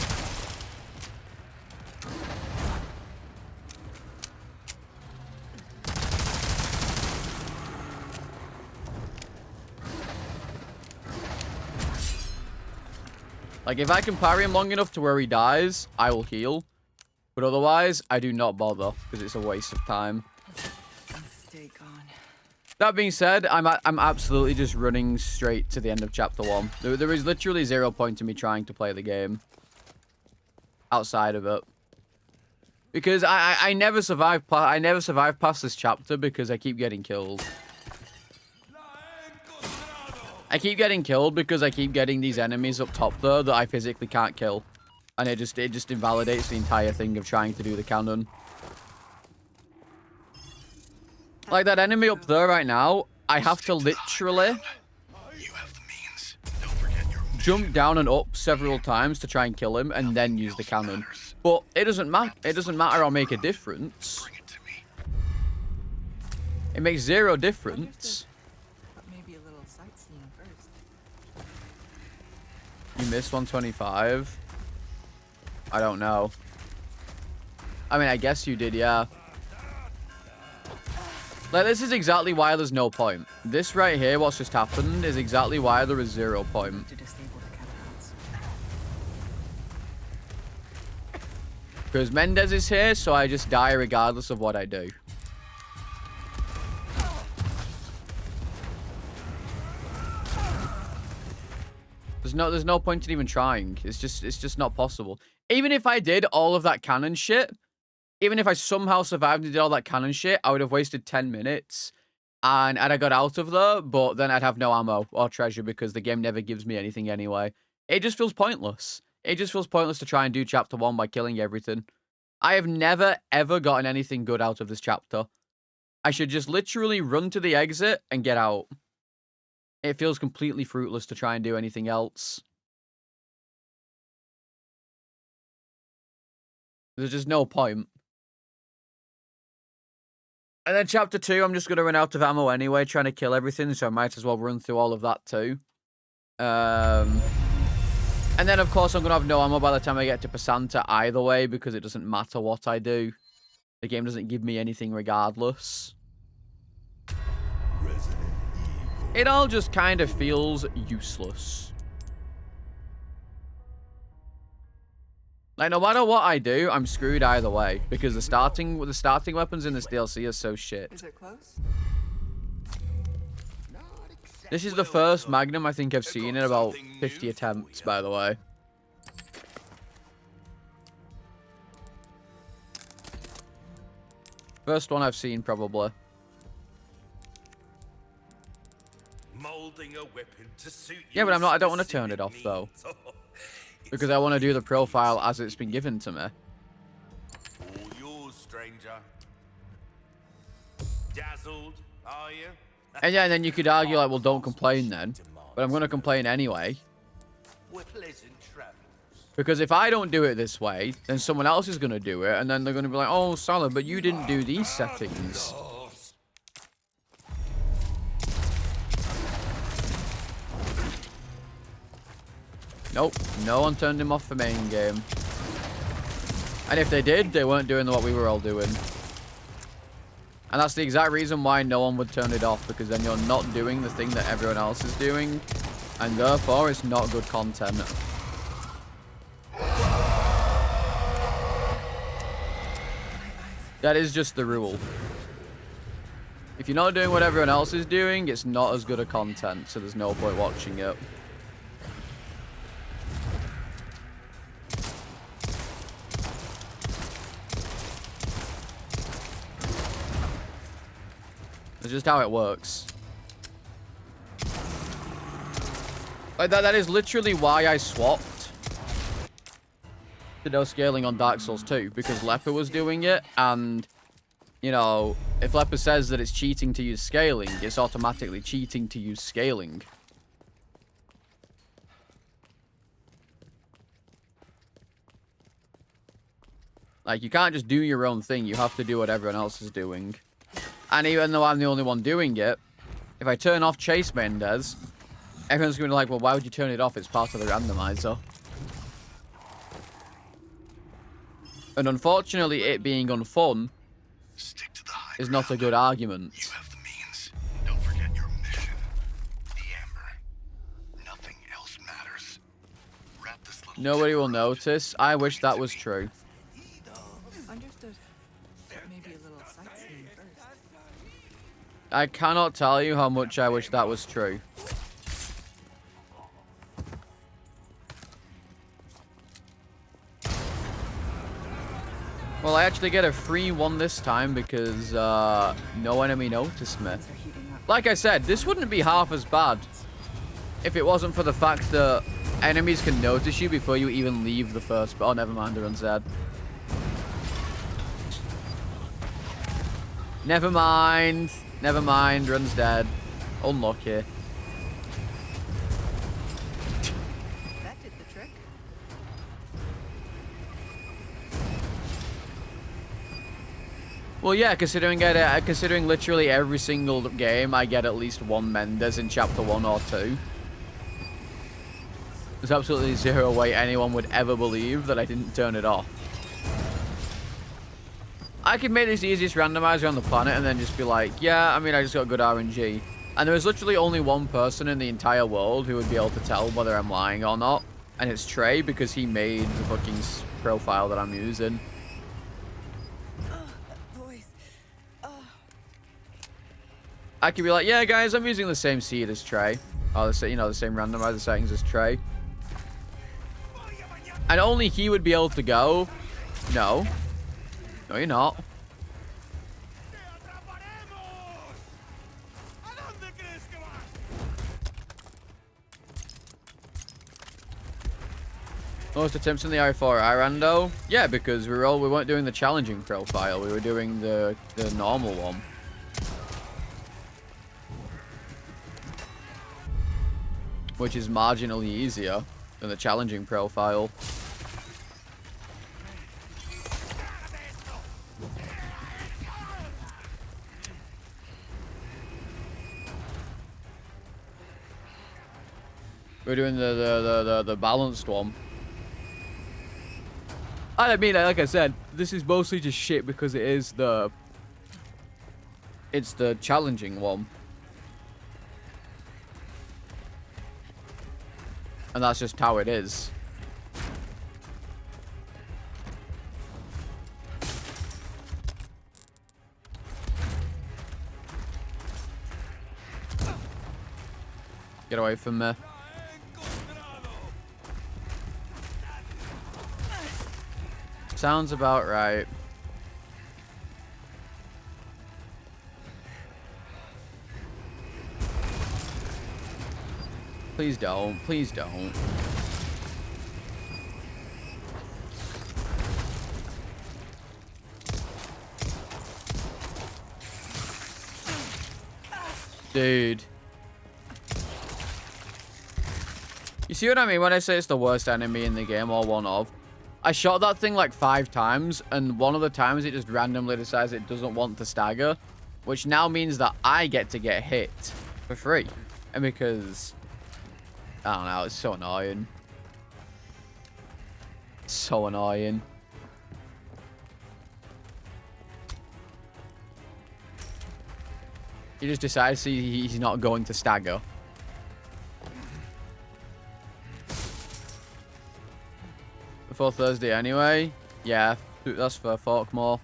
Like, if I can parry him long enough to where he dies, I will heal. But otherwise, I do not bother, because it's a waste of time. Stay gone. That being said, I'm absolutely just running straight to the end of Chapter 1. There is literally 0 point in me trying to play the game. Outside of it. Because I never survive past this chapter because I keep getting killed. I keep getting killed because I keep getting these enemies up top there that I physically can't kill. And it just invalidates the entire thing of trying to do the cannon. Like that enemy up there right now, I have to literally jump down and up several times to try and kill him and then use the cannon. But it doesn't matter. It doesn't matter or make a difference. It makes 0 difference. You missed 125? I don't know. I mean, I guess you did, yeah. Like, this is exactly why there's no point. This right here, what's just happened, is exactly why there is 0 point. Because Mendez is here, so I just die regardless of what I do. There's no point in even trying. It's just not possible. Even if I did all of that cannon shit, even if I somehow survived and did all that cannon shit, I would have wasted 10 minutes. And I got out of there, but then I'd have no ammo or treasure because the game never gives me anything anyway. It just feels pointless. It just feels pointless to try and do chapter 1 by killing everything. I have never, ever gotten anything good out of this chapter. I should just literally run to the exit and get out. It feels completely fruitless to try and do anything else. There's just no point. And then chapter 2, I'm just going to run out of ammo anyway, trying to kill everything, so I might as well run through all of that too. And then, of course, I'm going to have no ammo by the time I get to Pasanta either way, because it doesn't matter what I do. The game doesn't give me anything regardless. It all just kind of feels useless. Like, no matter what I do, I'm screwed either way. Because the starting weapons in this DLC are so shit. Is it close? This is the first Magnum I think I've seen in about 50 attempts, by the way. First one I've seen, probably. Molding a weapon to suit Yeah, but I don't want to turn it off, though. Because I want to do the profile as it's been given to me. All yours, stranger. Dazzled, are you? And yeah, and then you could argue, like, well, don't complain then. But I'm going to complain anyway. Pleasant travels. Because if I don't do it this way, then someone else is going to do it. And then they're going to be like, oh, Salah, but you didn't do these settings. Nope, no one turned him off for main game. And if they did, they weren't doing what we were all doing. And that's the exact reason why no one would turn it off, because then you're not doing the thing that everyone else is doing, and therefore it's not good content. That is just the rule. If you're not doing what everyone else is doing, it's not as good a content, so there's no point watching it. It's just how it works. Like that is literally why I swapped to no scaling on Dark Souls 2, because Leper was doing it, and, you know, if Leper says that it's cheating to use scaling, it's automatically cheating to use scaling. Like, you can't just do your own thing, you have to do what everyone else is doing. And even though I'm the only one doing it, if I turn off Chase Mendez, everyone's going to be like, well, why would you turn it off? It's part of the randomizer. And unfortunately, it being unfun is not a good argument. You have the means. Don't forget your mission. The Amber. Nothing else matters. Wrap this little Nobody will notice. I wish that was true. Understood. Maybe a little sightseeing first. I cannot tell you how much I wish that was true. Well, I actually get a free one this time because no enemy noticed me. Like I said, this wouldn't be half as bad if it wasn't for the fact that enemies can notice you before you even leave the first... Oh, never mind, they're undead. Never mind. Never mind, Run's dead. Unlucky. That did the trick. Well, yeah, considering literally every single game, I get at least one Mendez in Chapter 1 or 2. There's absolutely zero way anyone would ever believe that I didn't turn it off. I could make this the easiest randomizer on the planet and then just be like, yeah, I mean, I just got good RNG. And there is literally only one person in the entire world who would be able to tell whether I'm lying or not. And it's Trey, because he made the fucking profile that I'm using. I could be like, yeah, guys, I'm using the same seed as Trey. Or, the same randomizer settings as Trey. And only he would be able to go, no. No, you're not. Most attempts in the RE4R rando? Yeah, because we weren't doing the challenging profile. We were doing the normal one. Which is marginally easier than the challenging profile. We're doing the balanced one. I mean, like I said, this is mostly just shit because it's the challenging one. And that's just how it is. Get away from me. Sounds about right. Please don't. Please don't. Dude. You see what I mean when I say it's the worst enemy in the game, or one of? I shot that thing like 5 times, and one of the times it just randomly decides it doesn't want to stagger, which now means that I get to get hit for free. And because... I don't know, it's so annoying. So annoying. He just decides he's not going to stagger. Before Thursday anyway? Yeah, that's for Forkmore.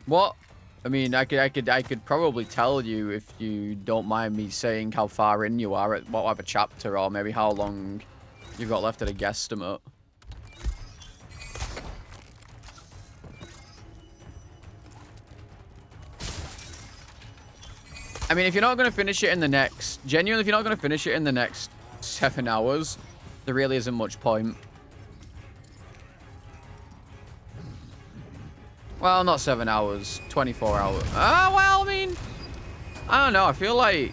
What? I mean, I could probably tell you if you don't mind me saying how far in you are at whatever chapter, or maybe how long you've got left at a guesstimate. I mean, if you're not going to finish it in the next... Genuinely, if you're not going to finish it in the next 7 hours, there really isn't much point. Well, not 7 hours. 24 hours. Oh, well, I mean... I don't know. I feel like...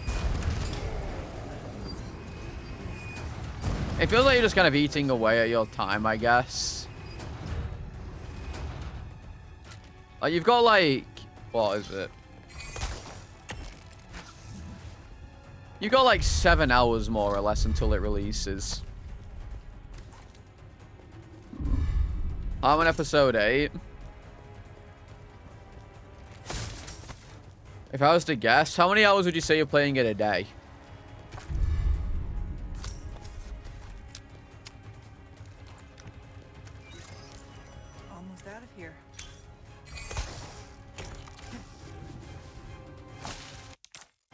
It feels like you're just kind of eating away at your time, I guess. Like, you've got, like... What is it? You've got, like, 7 hours, more or less, until it releases. I'm on episode 8. If I was to guess, how many hours would you say you're playing it a day? Almost out of here.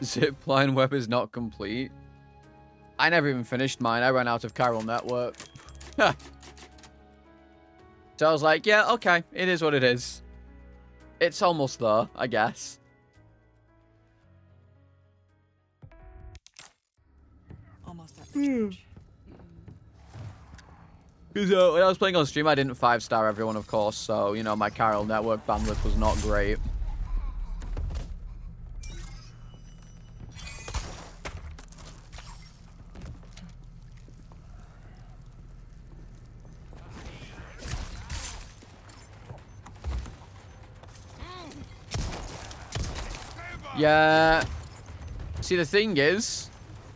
Zipline web is not complete. I never even finished mine. I ran out of chiral network. So I was like, yeah, okay. It is what it is. It's almost there, I guess. Almost at the church. Because when I was playing on stream, I didn't 5-star everyone, of course. So, you know, my chiral network bandwidth was not great. Yeah. See, the thing is,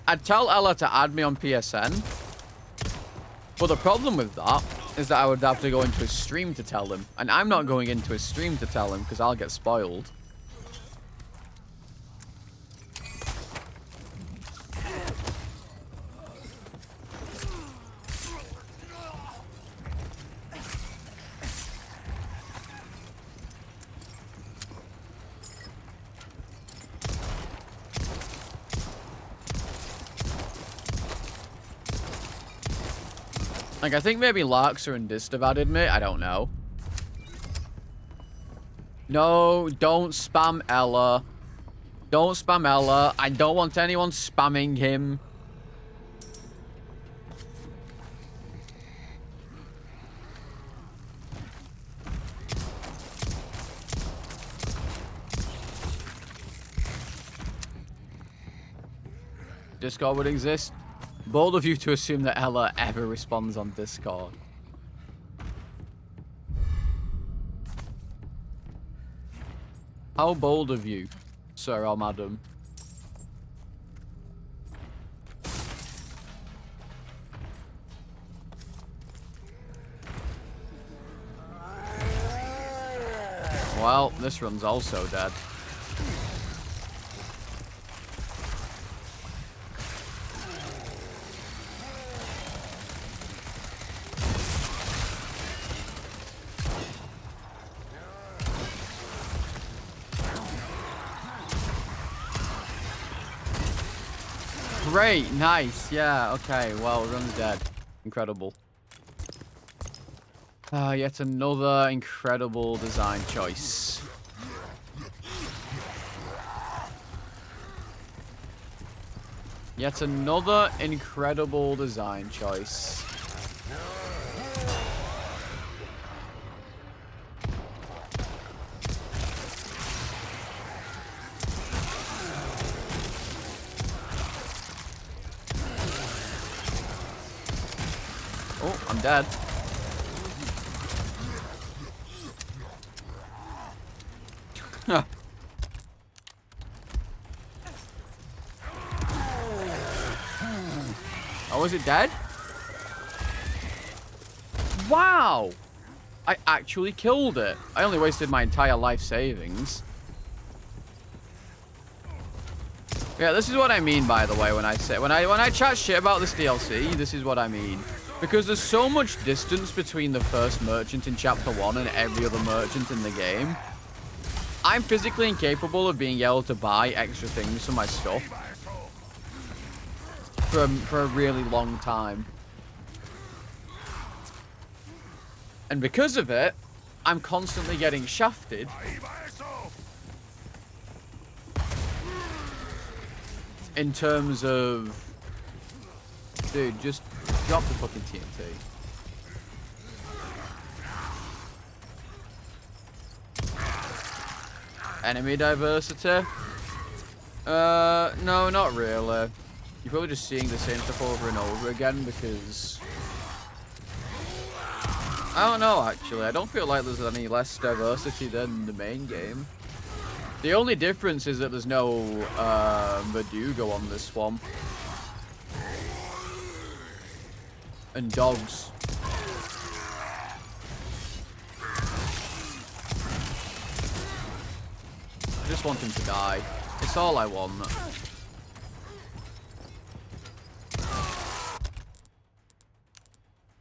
I'd tell Ella to add me on PSN. But the problem with that is that I would have to go into his stream to tell him. And I'm not going into his stream to tell him because I'll get spoiled. Like, I think maybe Larkser and Dist have added me. I don't know. No, don't spam Ella. Don't spam Ella. I don't want anyone spamming him. Discord would exist. Bold of you to assume that Ella ever responds on Discord. How bold of you, sir or madam? Well, this run's also dead. Great, nice, yeah, okay, well, run's dead. Incredible. Yet another incredible design choice. Yet another incredible design choice. Oh, I'm dead. Oh, is it dead? Wow! I actually killed it. I only wasted my entire life savings. Yeah, this is what I mean, by the way, when I say when I chat shit about this DLC, this is what I mean. Because there's so much distance between the first merchant in Chapter 1 and every other merchant in the game. I'm physically incapable of being able to buy extra things for my stuff. For a really long time. And because of it, I'm constantly getting shafted. in terms of... Dude, just drop the fucking TNT. Enemy diversity? No, not really. You're probably just seeing the same stuff over and over again because... I don't know, actually. I don't feel like there's any less diversity than the main game. The only difference is that there's no Verdugo on this one. And dogs. I just want him to die. It's all I want.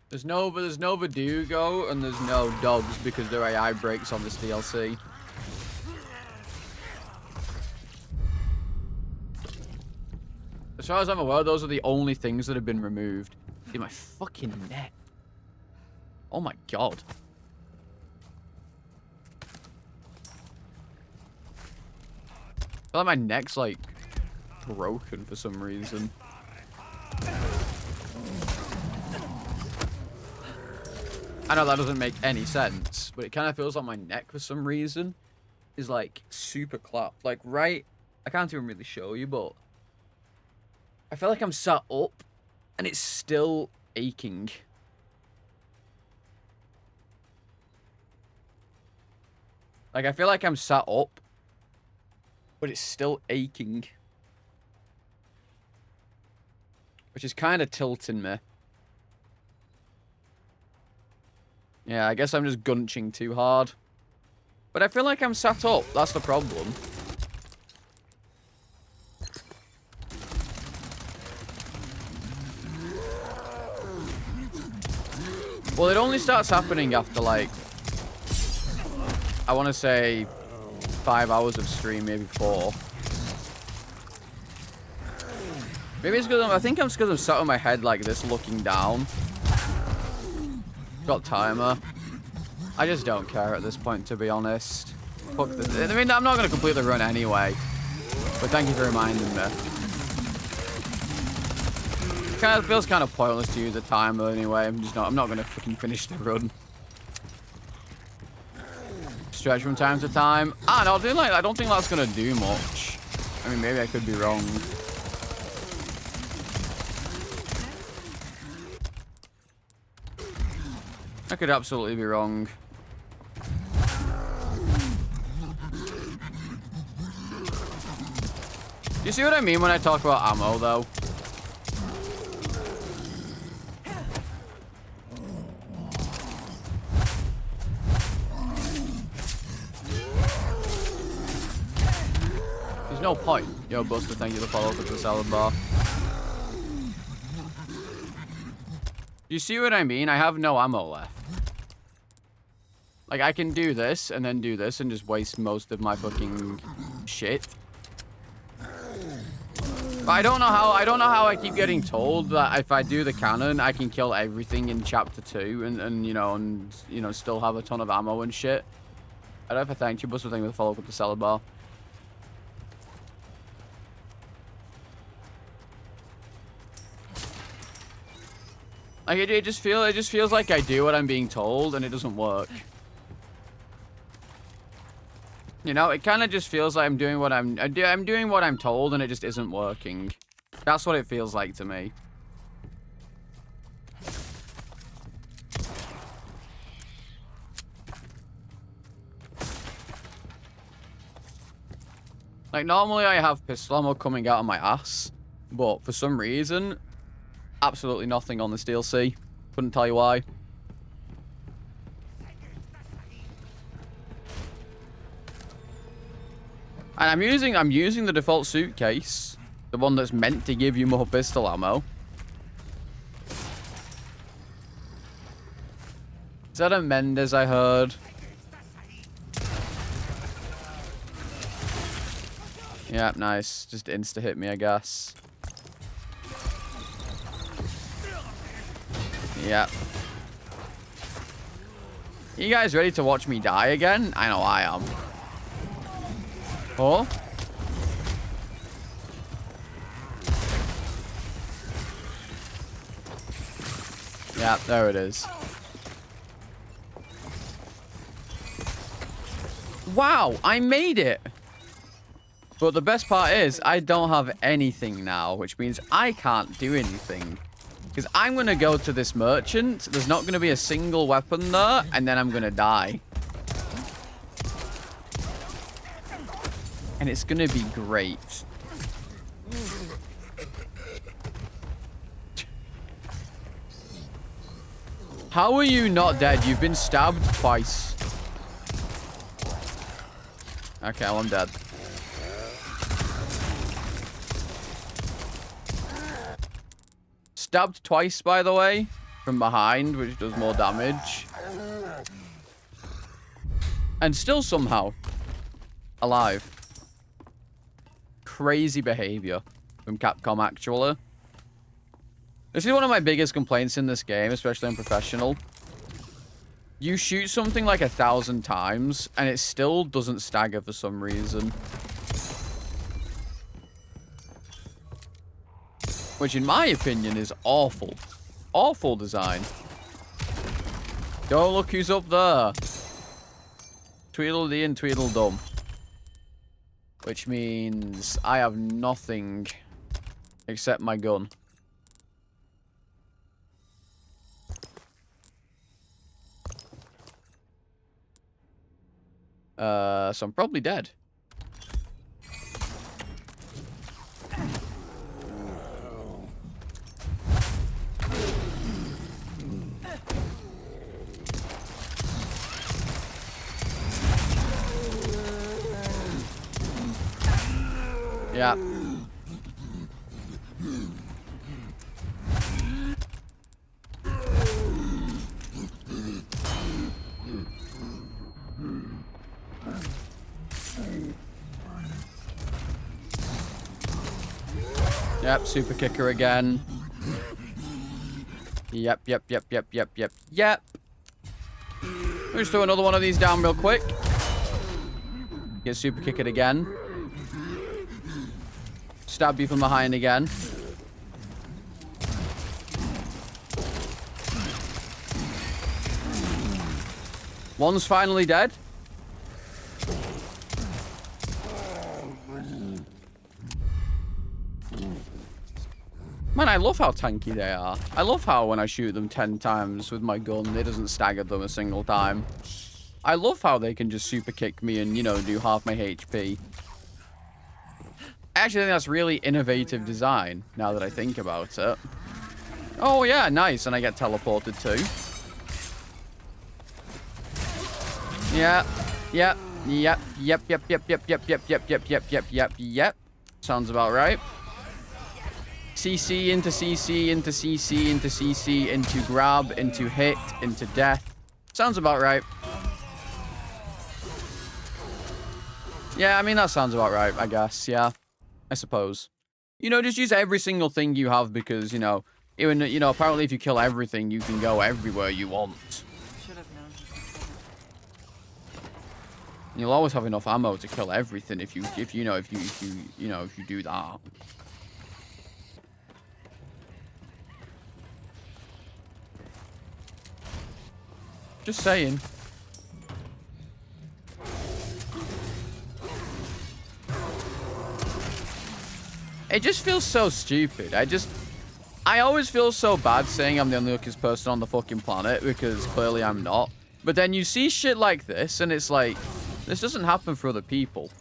There's no Verdugo and there's no dogs because there are AI breaks on this DLC. As far as I'm aware, those are the only things that have been removed. See my fucking neck. Oh my god. I feel like my neck's like broken for some reason. I know that doesn't make any sense, but it kind of feels like my neck for some reason is like super clapped. Like right, I can't even really show you, but I feel like I'm sat up and it's still aching. Like I feel like I'm sat up, but it's still aching. Which is kind of tilting me. Yeah, I guess I'm just gunching too hard. But I feel like I'm sat up. That's the problem. Well, it only starts happening after, like, I want to say 5 hours of stream, maybe 4. Maybe it's because I think it's because I'm sat on my head like this, looking down. Got timer. I just don't care at this point, to be honest. Fuck this. I mean, I'm not going to complete the run anyway. But thank you for reminding me. It feels kind of pointless to use a timer anyway. I'm not going to fucking finish the run. Stretch from time to time. I don't think that's going to do much. I mean, maybe I could be wrong. I could absolutely be wrong. You see what I mean when I talk about ammo, though? There's no point. Yo, Buster, thank you for the follow-up with the salad bar. You see what I mean? I have no ammo left. Like, I can do this, and then do this, and just waste most of my fucking shit. But I don't know how I keep getting told that if I do the cannon, I can kill everything in chapter 2, and still have a ton of ammo and shit. I don't know if I thanked you, but something with a follow-up with the salad bar. Like, it just feels like I do what I'm being told, and it doesn't work. You know, it kind of just feels like I'm doing what I'm doing what I'm told, and it just isn't working. That's what it feels like to me. Like, normally I have pistol ammo coming out of my ass, but for some reason, absolutely nothing on this DLC. Couldn't tell you why. And I'm using the default suitcase, the one that's meant to give you more pistol ammo. Is that a Mendes I heard? Yeah, nice. Just insta-hit me, I guess. Yeah. You guys ready to watch me die again? I know I am. Oh? Yeah, there it is. Wow, I made it. But the best part is I don't have anything now, which means I can't do anything. Because I'm going to go to this merchant. There's not going to be a single weapon there, and then I'm going to die. And it's going to be great. How are you not dead? You've been stabbed twice. Okay, well, I'm dead. Stabbed twice, by the way, from behind, which does more damage. And still somehow alive. Crazy behavior from Capcom, actually. This is one of my biggest complaints in this game, especially in professional. You shoot something like 1,000 times, and it still doesn't stagger for some reason. Which, in my opinion, is awful. Awful design. Don't look who's up there. Tweedledee and Tweedledum. Which means I have nothing except my gun. So I'm probably dead. Yeah. Yep, super kicker again. Yep. We'll just throw another one of these down real quick. Get super kick it again. Stab you from behind again. One's finally dead. Man, I love how tanky they are. I love how when I shoot them 10 times with my gun, it doesn't stagger them a single time. I love how they can just super kick me and, you know, do half my HP. I actually think that's really innovative design, now that I think about it. Oh, yeah, nice. And I get teleported too. Yep. Sounds about right. CC into CC into CC into CC into grab into hit into death. Sounds about right. Yeah, I mean, that sounds about right, I guess. Yeah, I suppose. You know, just use every single thing you have because, you know, even, you know, apparently if you kill everything, you can go everywhere you want. Should have known. You'll always have enough ammo to kill everything if you do that. Just saying. It just feels so stupid. I always feel so bad saying I'm the only luckiest person on the fucking planet because clearly I'm not. But then you see shit like this and it's like, this doesn't happen for other people.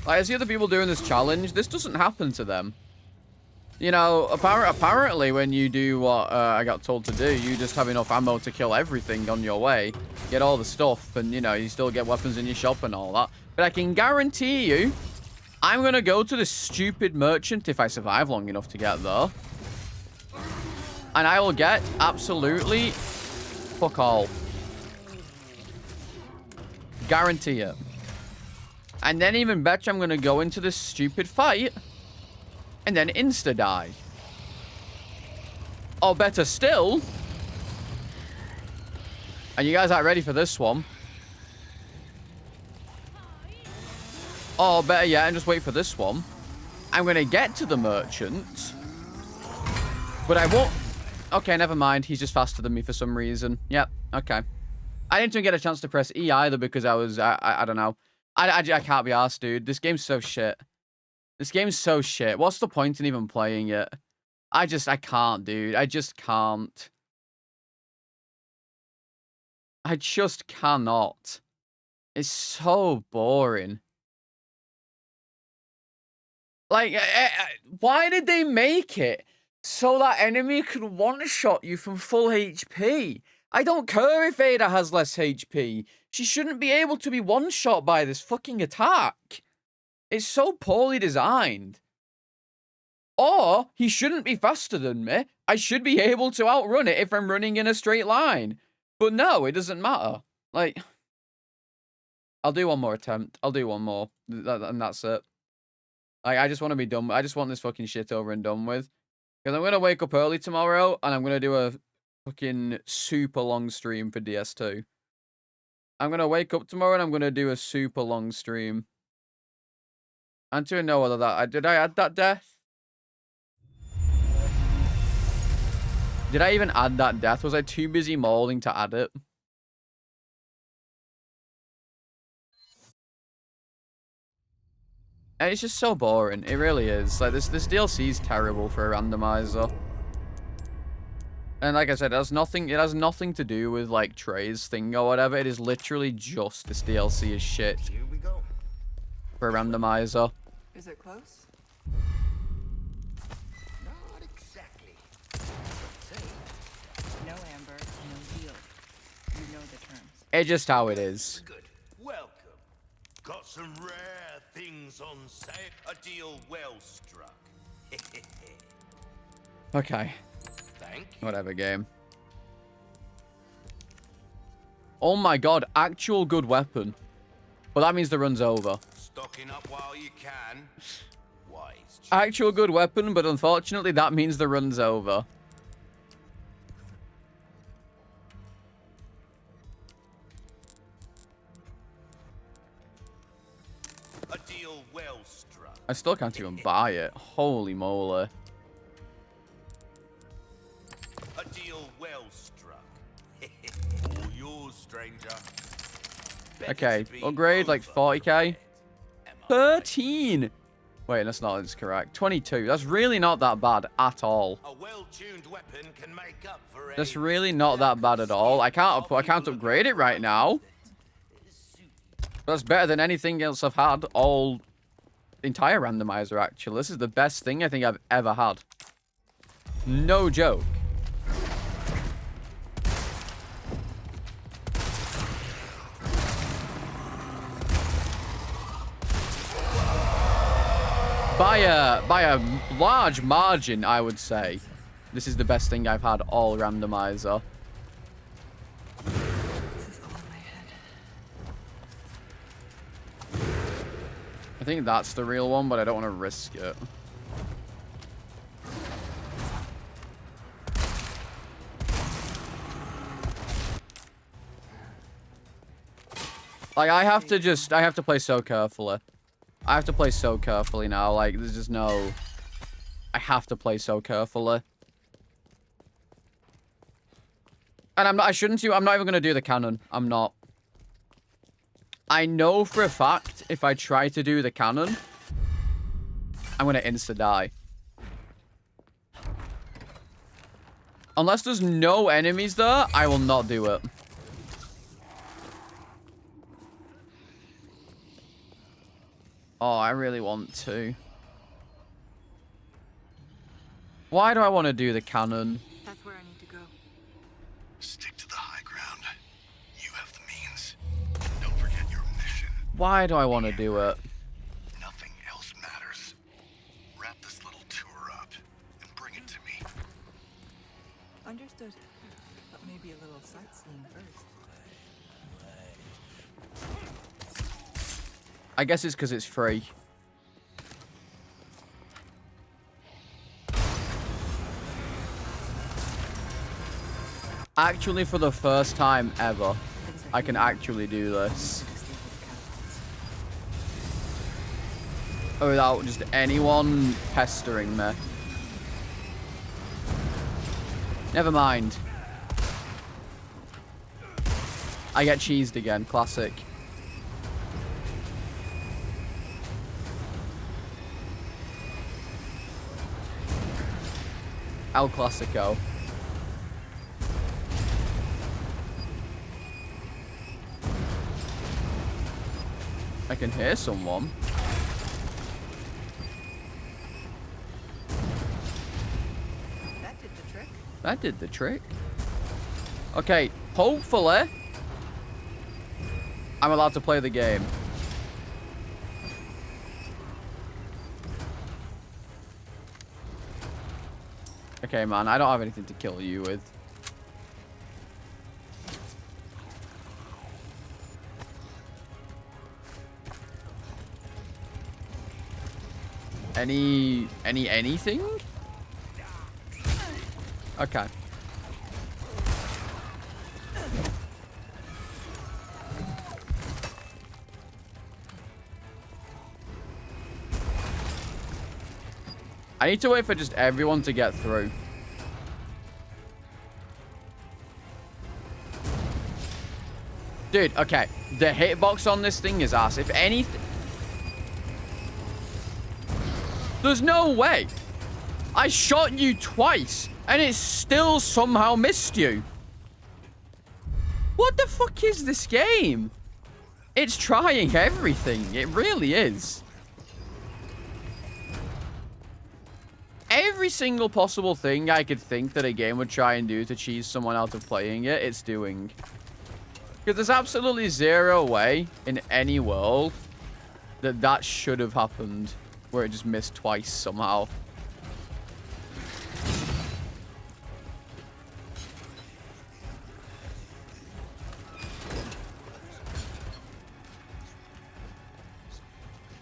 Like, I see other people doing this challenge. This doesn't happen to them. You know, apparently when you do what I got told to do, you just have enough ammo to kill everything on your way. Get all the stuff, and, you know, you still get weapons in your shop and all that. But I can guarantee you, I'm going to go to this stupid merchant if I survive long enough to get there. And I will get absolutely fuck all. Guarantee it. And then even better, I'm going to go into this stupid fight and then insta-die. Or better still, And you guys aren't ready for this one. Or better yet, and just wait for this one. I'm going to get to the merchant. But I won't... Okay, never mind. He's just faster than me for some reason. Yep, okay. I didn't even get a chance to press E either because I was... I don't know. I can't be arsed, dude. This game's so shit. This game's so shit. What's the point in even playing it? I can't, dude. I just can't. I just cannot. It's so boring. Like, why did they make it so that enemy could one-shot you from full HP? I don't care if Ada has less HP. She shouldn't be able to be one-shot by this fucking attack. It's so poorly designed. Or, he shouldn't be faster than me. I should be able to outrun it if I'm running in a straight line. But no, it doesn't matter. Like, I'll do one more attempt. I'll do one more. And that's it. Like, I just want to be done. I just want this fucking shit over and done with. Because I'm going to wake up early tomorrow, and I'm going to do a fucking super long stream for DS2. I'm going to wake up tomorrow, and I'm going to do a super long stream. And to know whether that... Did I add that death? Did I even add that death? Was I too busy mauling to add it? And it's just so boring. It really is. Like, this DLC is terrible for a randomizer. And like I said, it has nothing to do with, like, Trey's thing or whatever. It is literally just this DLC is shit. Here we go. For a randomizer. Is it close? Not exactly. No amber, no deal. You know the terms. It's just how it is. Good. Welcome. Got some rare things on sale. A deal well struck. Okay. Thank you. Whatever, game. Oh my god, actual good weapon. Well, that means the run's over. Stocking up while you can. Wise. Actual good weapon, but unfortunately that means the run's over. A deal well struck. I still can't even buy it. Holy moly. A deal well struck. All yours, stranger. Okay, upgrade like 40k. 13! Wait, that's not correct. 22. That's really not that bad at all. A well-tuned weapon can make up for That's really not that bad at all. I can't upgrade it right now. That's better than anything else I've had all entire randomizer, actually. This is the best thing I think I've ever had. No joke. By a large margin, I would say. This is the best thing I've had all randomizer. This is all in my head. I think that's the real one, but I don't want to risk it. Like, I have to play so carefully. I have to play so carefully now. Like, there's just no... I have to play so carefully. And I'm not even going to do the cannon. I'm not. I know for a fact, if I try to do the cannon, I'm going to insta-die. Unless there's no enemies there, I will not do it. Oh, I really want to. Why do I want to do the cannon? That's where I need to go. Stick to the high ground. You have the means. Don't forget your mission. Why do I want to do it? Nothing else matters. Wrap this little tour up and bring it to me. Understood. But maybe a little sightseeing first. I guess it's because it's free. Actually, for the first time ever, I can actually do this. Without just anyone pestering me. Never mind. I get cheesed again. Classic. El Clasico. I can hear someone. That did the trick. That did the trick. Okay, hopefully I'm allowed to play the game. Okay, man, I don't have anything to kill you with. Anything? Okay. I need to wait for just everyone to get through. Dude, okay. The hitbox on this thing is ass. If anything... There's no way. I shot you twice, and it still somehow missed you. What the fuck is this game? It's trying everything. It really is. Every single possible thing I could think that a game would try and do to cheese someone out of playing it, it's doing. Because there's absolutely zero way in any world that that should have happened, where it just missed twice somehow.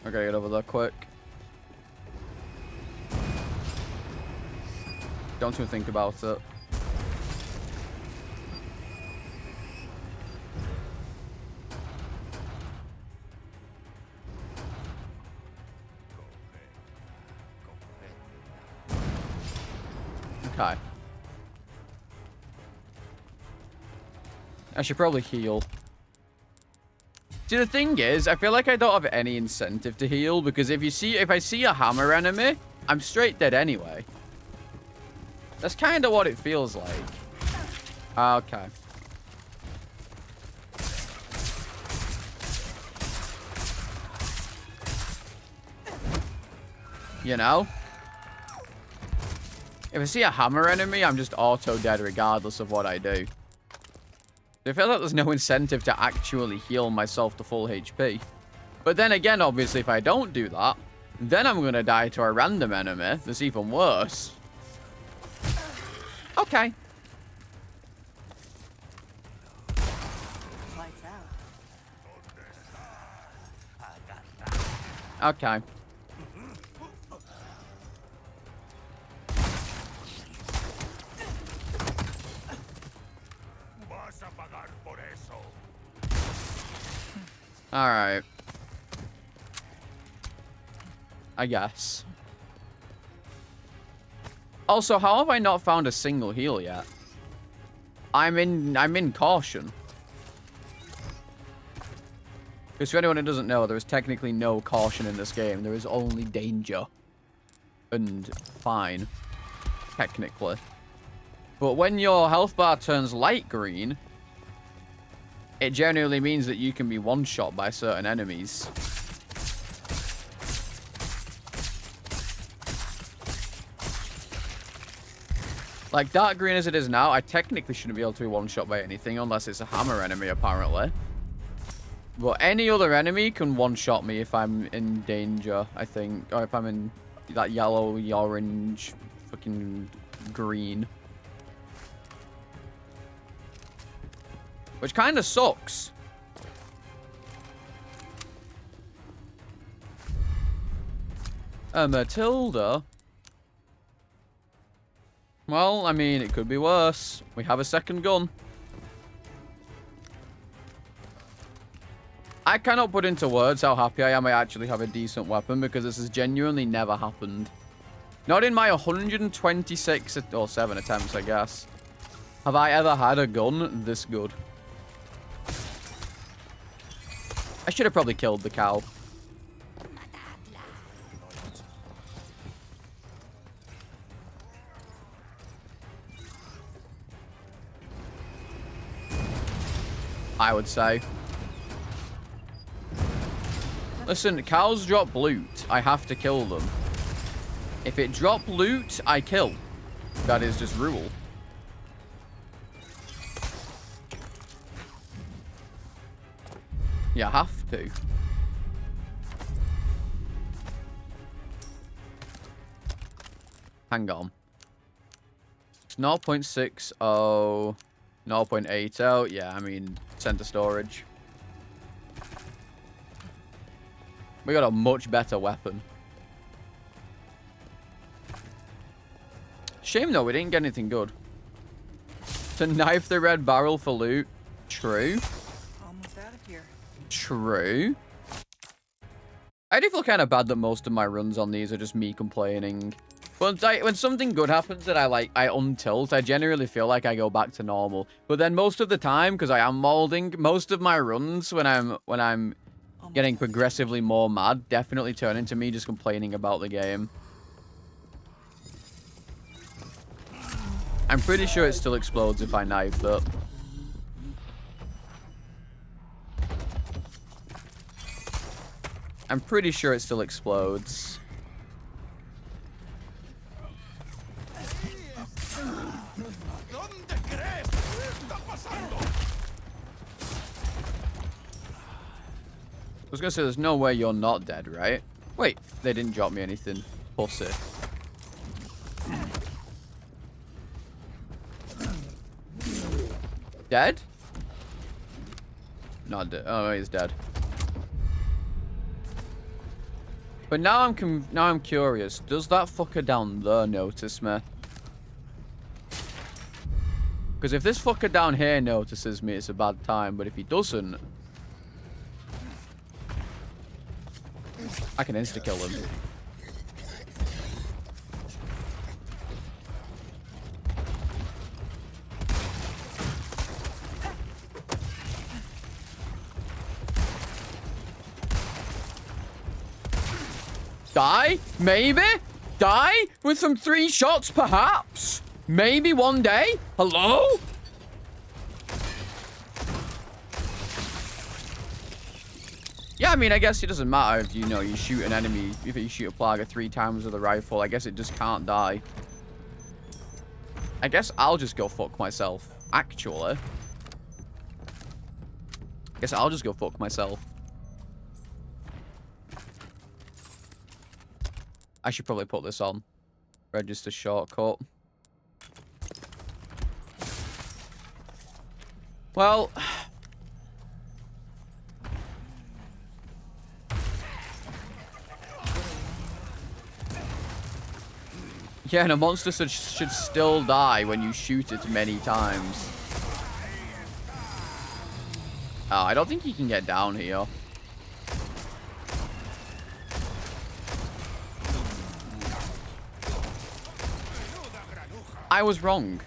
I gotta get over there quick. Don't even think about it. Okay. I should probably heal. See, the thing is, I feel like I don't have any incentive to heal, because if I see a hammer enemy, I'm straight dead anyway. That's kind of what it feels like. Okay. You know? If I see a hammer enemy, I'm just auto-dead regardless of what I do. I feel like there's no incentive to actually heal myself to full HP. But then again, obviously, if I don't do that, then I'm going to die to a random enemy that's even worse. Okay. Lights out. Okay. Alright. I guess. Also, how have I not found a single heal yet? I'm in caution. Because for anyone who doesn't know, there is technically no caution in this game. There is only danger. And fine. Technically. But when your health bar turns light green, it generally means that you can be one-shot by certain enemies. Like, dark green as it is now, I technically shouldn't be able to be one-shot by anything unless it's a hammer enemy, apparently. But any other enemy can one-shot me if I'm in danger, I think. Or if I'm in that yellow, orange, fucking green. Which kind of sucks. Matilda? Well, I mean, it could be worse. We have a second gun. I cannot put into words how happy I am I actually have a decent weapon because this has genuinely never happened. Not in my 126 or 7 attempts, I guess. Have I ever had a gun this good? I should have probably killed the cow. I would say. Listen, cows drop loot. I have to kill them. If it drop loot, I kill. That is just rule. You have to. Hang on. It's 0.60, 0.80. Yeah, I mean, center storage. We got a much better weapon. Shame though, we didn't get anything good. To knife the red barrel for loot. True. Almost out of here. True. I do feel kind of bad that most of my runs on these are just me complaining. But when something good happens that I untilt, I generally feel like I go back to normal. But then most of the time, because I am molding, most of my runs when I'm getting progressively more mad definitely turn into me just complaining about the game. I'm pretty sure it still explodes if I knife it. I'm pretty sure it still explodes. I was gonna say, there's no way you're not dead, right? Wait, they didn't drop me anything. Pussy. Dead? Not dead. Oh, he's dead. But now I'm curious. Does that fucker down there notice me? Because if this fucker down here notices me, it's a bad time. But if he doesn't, I can insta-kill him. Die? Maybe? Die? With some 3 shots, perhaps? Maybe one day? Hello? Yeah, I mean, I guess it doesn't matter if, you know, you shoot an enemy, if you shoot a plaga 3 times with a rifle. I guess it just can't die. I guess I'll just go fuck myself, actually. I guess I'll just go fuck myself. I should probably put this on. Register shortcut. Well... yeah, and a monster should still die when you shoot it many times. Oh, I don't think he can get down here. I was wrong.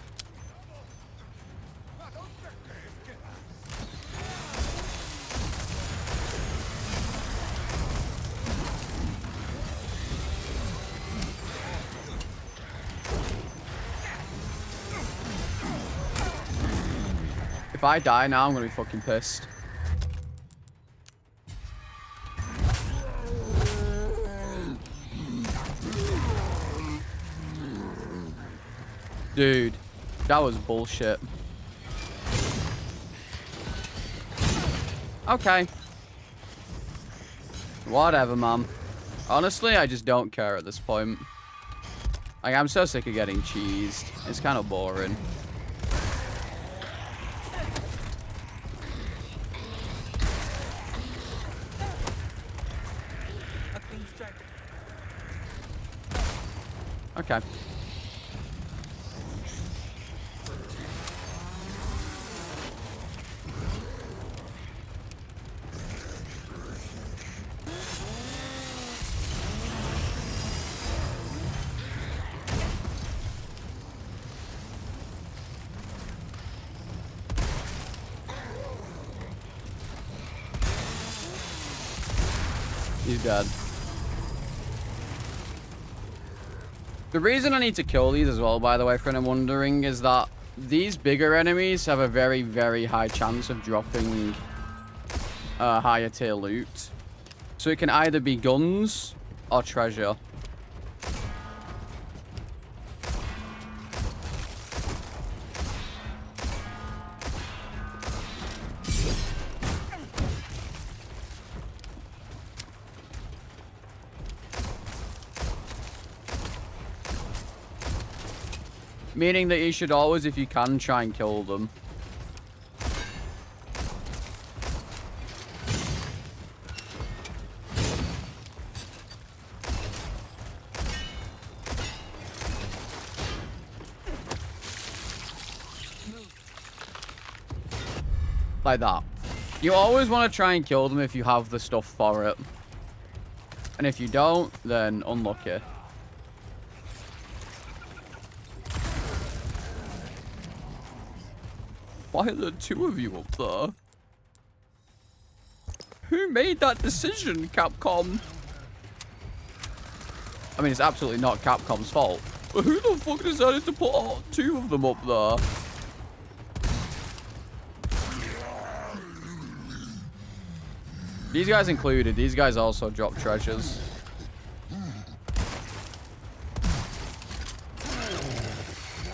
If I die now, I'm gonna be fucking pissed. Dude, that was bullshit. Okay. Whatever, man. Honestly, I just don't care at this point. Like, I'm so sick of getting cheesed. It's kind of boring. Okay. He's dead. The reason I need to kill these as well, by the way, for anyone wondering, is that these bigger enemies have a very, very high chance of dropping higher tier loot. So it can either be guns or treasure. Meaning that you should always, if you can, try and kill them. Like that. You always want to try and kill them if you have the stuff for it. And if you don't, then unlucky. Why are there two of you up there? Who made that decision, Capcom? I mean, it's absolutely not Capcom's fault. But who the fuck decided to put two of them up there? These guys included. These guys also drop treasures.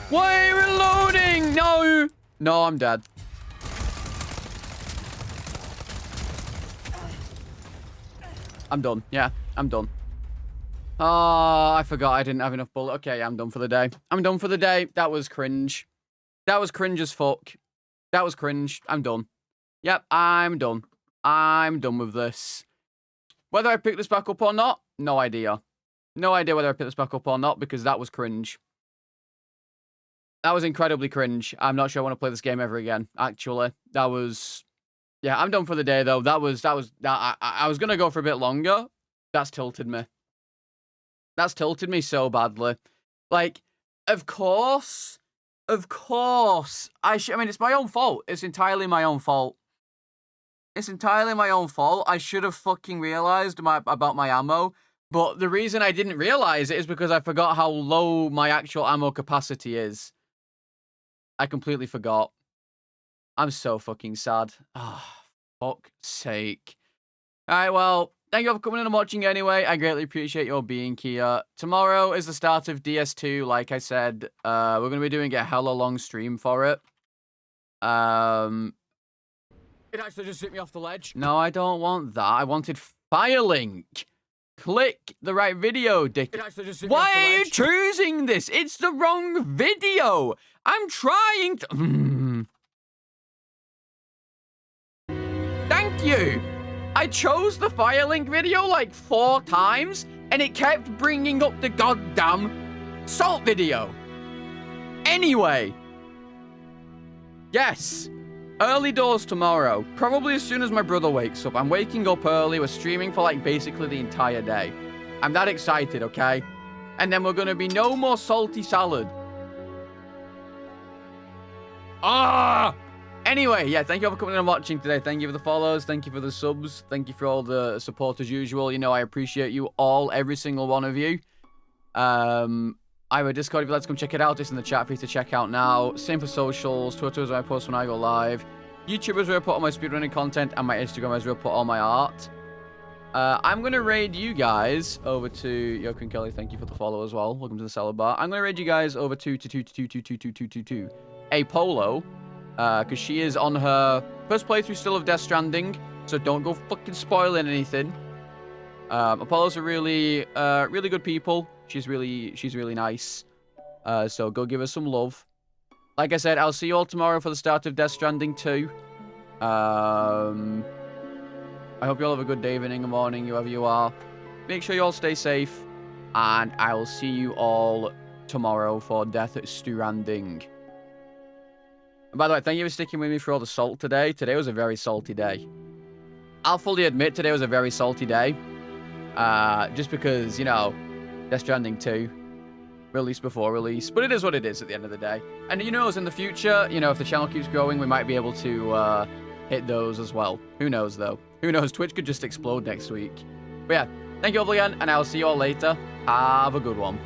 Why reloading? No! No, I'm dead. I'm done. Yeah, I'm done. Oh, I forgot I didn't have enough bullet. Okay, I'm done for the day. I'm done for the day. That was cringe. That was cringe as fuck. That was cringe. I'm done. Yep, I'm done. I'm done with this. Whether I pick this back up or not, no idea. No idea whether I pick this back up or not, because that was cringe. That was incredibly cringe. I'm not sure I want to play this game ever again, actually. That was... Yeah, I'm done for the day, though. I was going to go for a bit longer. That's tilted me. That's tilted me so badly. Like, of course. I mean, it's my own fault. It's entirely my own fault. It's entirely my own fault. I should have fucking realized about my ammo. But the reason I didn't realize it is because I forgot how low my actual ammo capacity is. I completely forgot. I'm so fucking sad. Ah, fuck's sake. Alright, well, thank you all for coming in and watching anyway. I greatly appreciate your being here. Tomorrow is the start of DS2, like I said. We're going to be doing a hella long stream for it. It actually just hit me off the ledge. No, I don't want that. I wanted Firelink. Click the right video, dick. Why are you choosing this? It's the wrong video. I'm trying to... Thank you. I chose the Firelink video like 4 times, and it kept bringing up the goddamn Salt video. Anyway. Yes. Early doors tomorrow. Probably as soon as my brother wakes up. I'm waking up early. We're streaming for like basically the entire day. I'm that excited, okay? And then we're going to be no more salty salad. Ah! Anyway, yeah, thank you all for coming in and watching today. Thank you for the follows. Thank you for the subs. Thank you for all the support as usual. You know, I appreciate you all, every single one of you. I have a Discord if you'd like to come check it out. It's in the chat for you to check out now. Same for socials. Twitter is where I post when I go live. YouTube is where I put all my speedrunning content. And my Instagram is where I put all my art. I'm going to raid you guys over to... Yokin Kelly, thank you for the follow as well. Welcome to the Cellar Bar. I'm going to raid you guys over to a Polo. Because she is on her first playthrough still of Death Stranding. So don't go fucking spoiling anything. Apollo's a really good people. She's really nice. So go give her some love. Like I said, I'll see you all tomorrow for the start of Death Stranding 2. I hope you all have a good day, evening, morning, whoever you are. Make sure you all stay safe. And I will see you all tomorrow for Death Stranding. And by the way, thank you for sticking with me for all the salt today. Today was a very salty day. I'll fully admit today was a very salty day. Just because, you know, Death Stranding 2. Release before release. But it is what it is at the end of the day. And who knows, in the future, you know, if the channel keeps growing, we might be able to hit those as well. Who knows, though? Who knows? Twitch could just explode next week. But yeah, thank you all again, and I'll see you all later. Have a good one.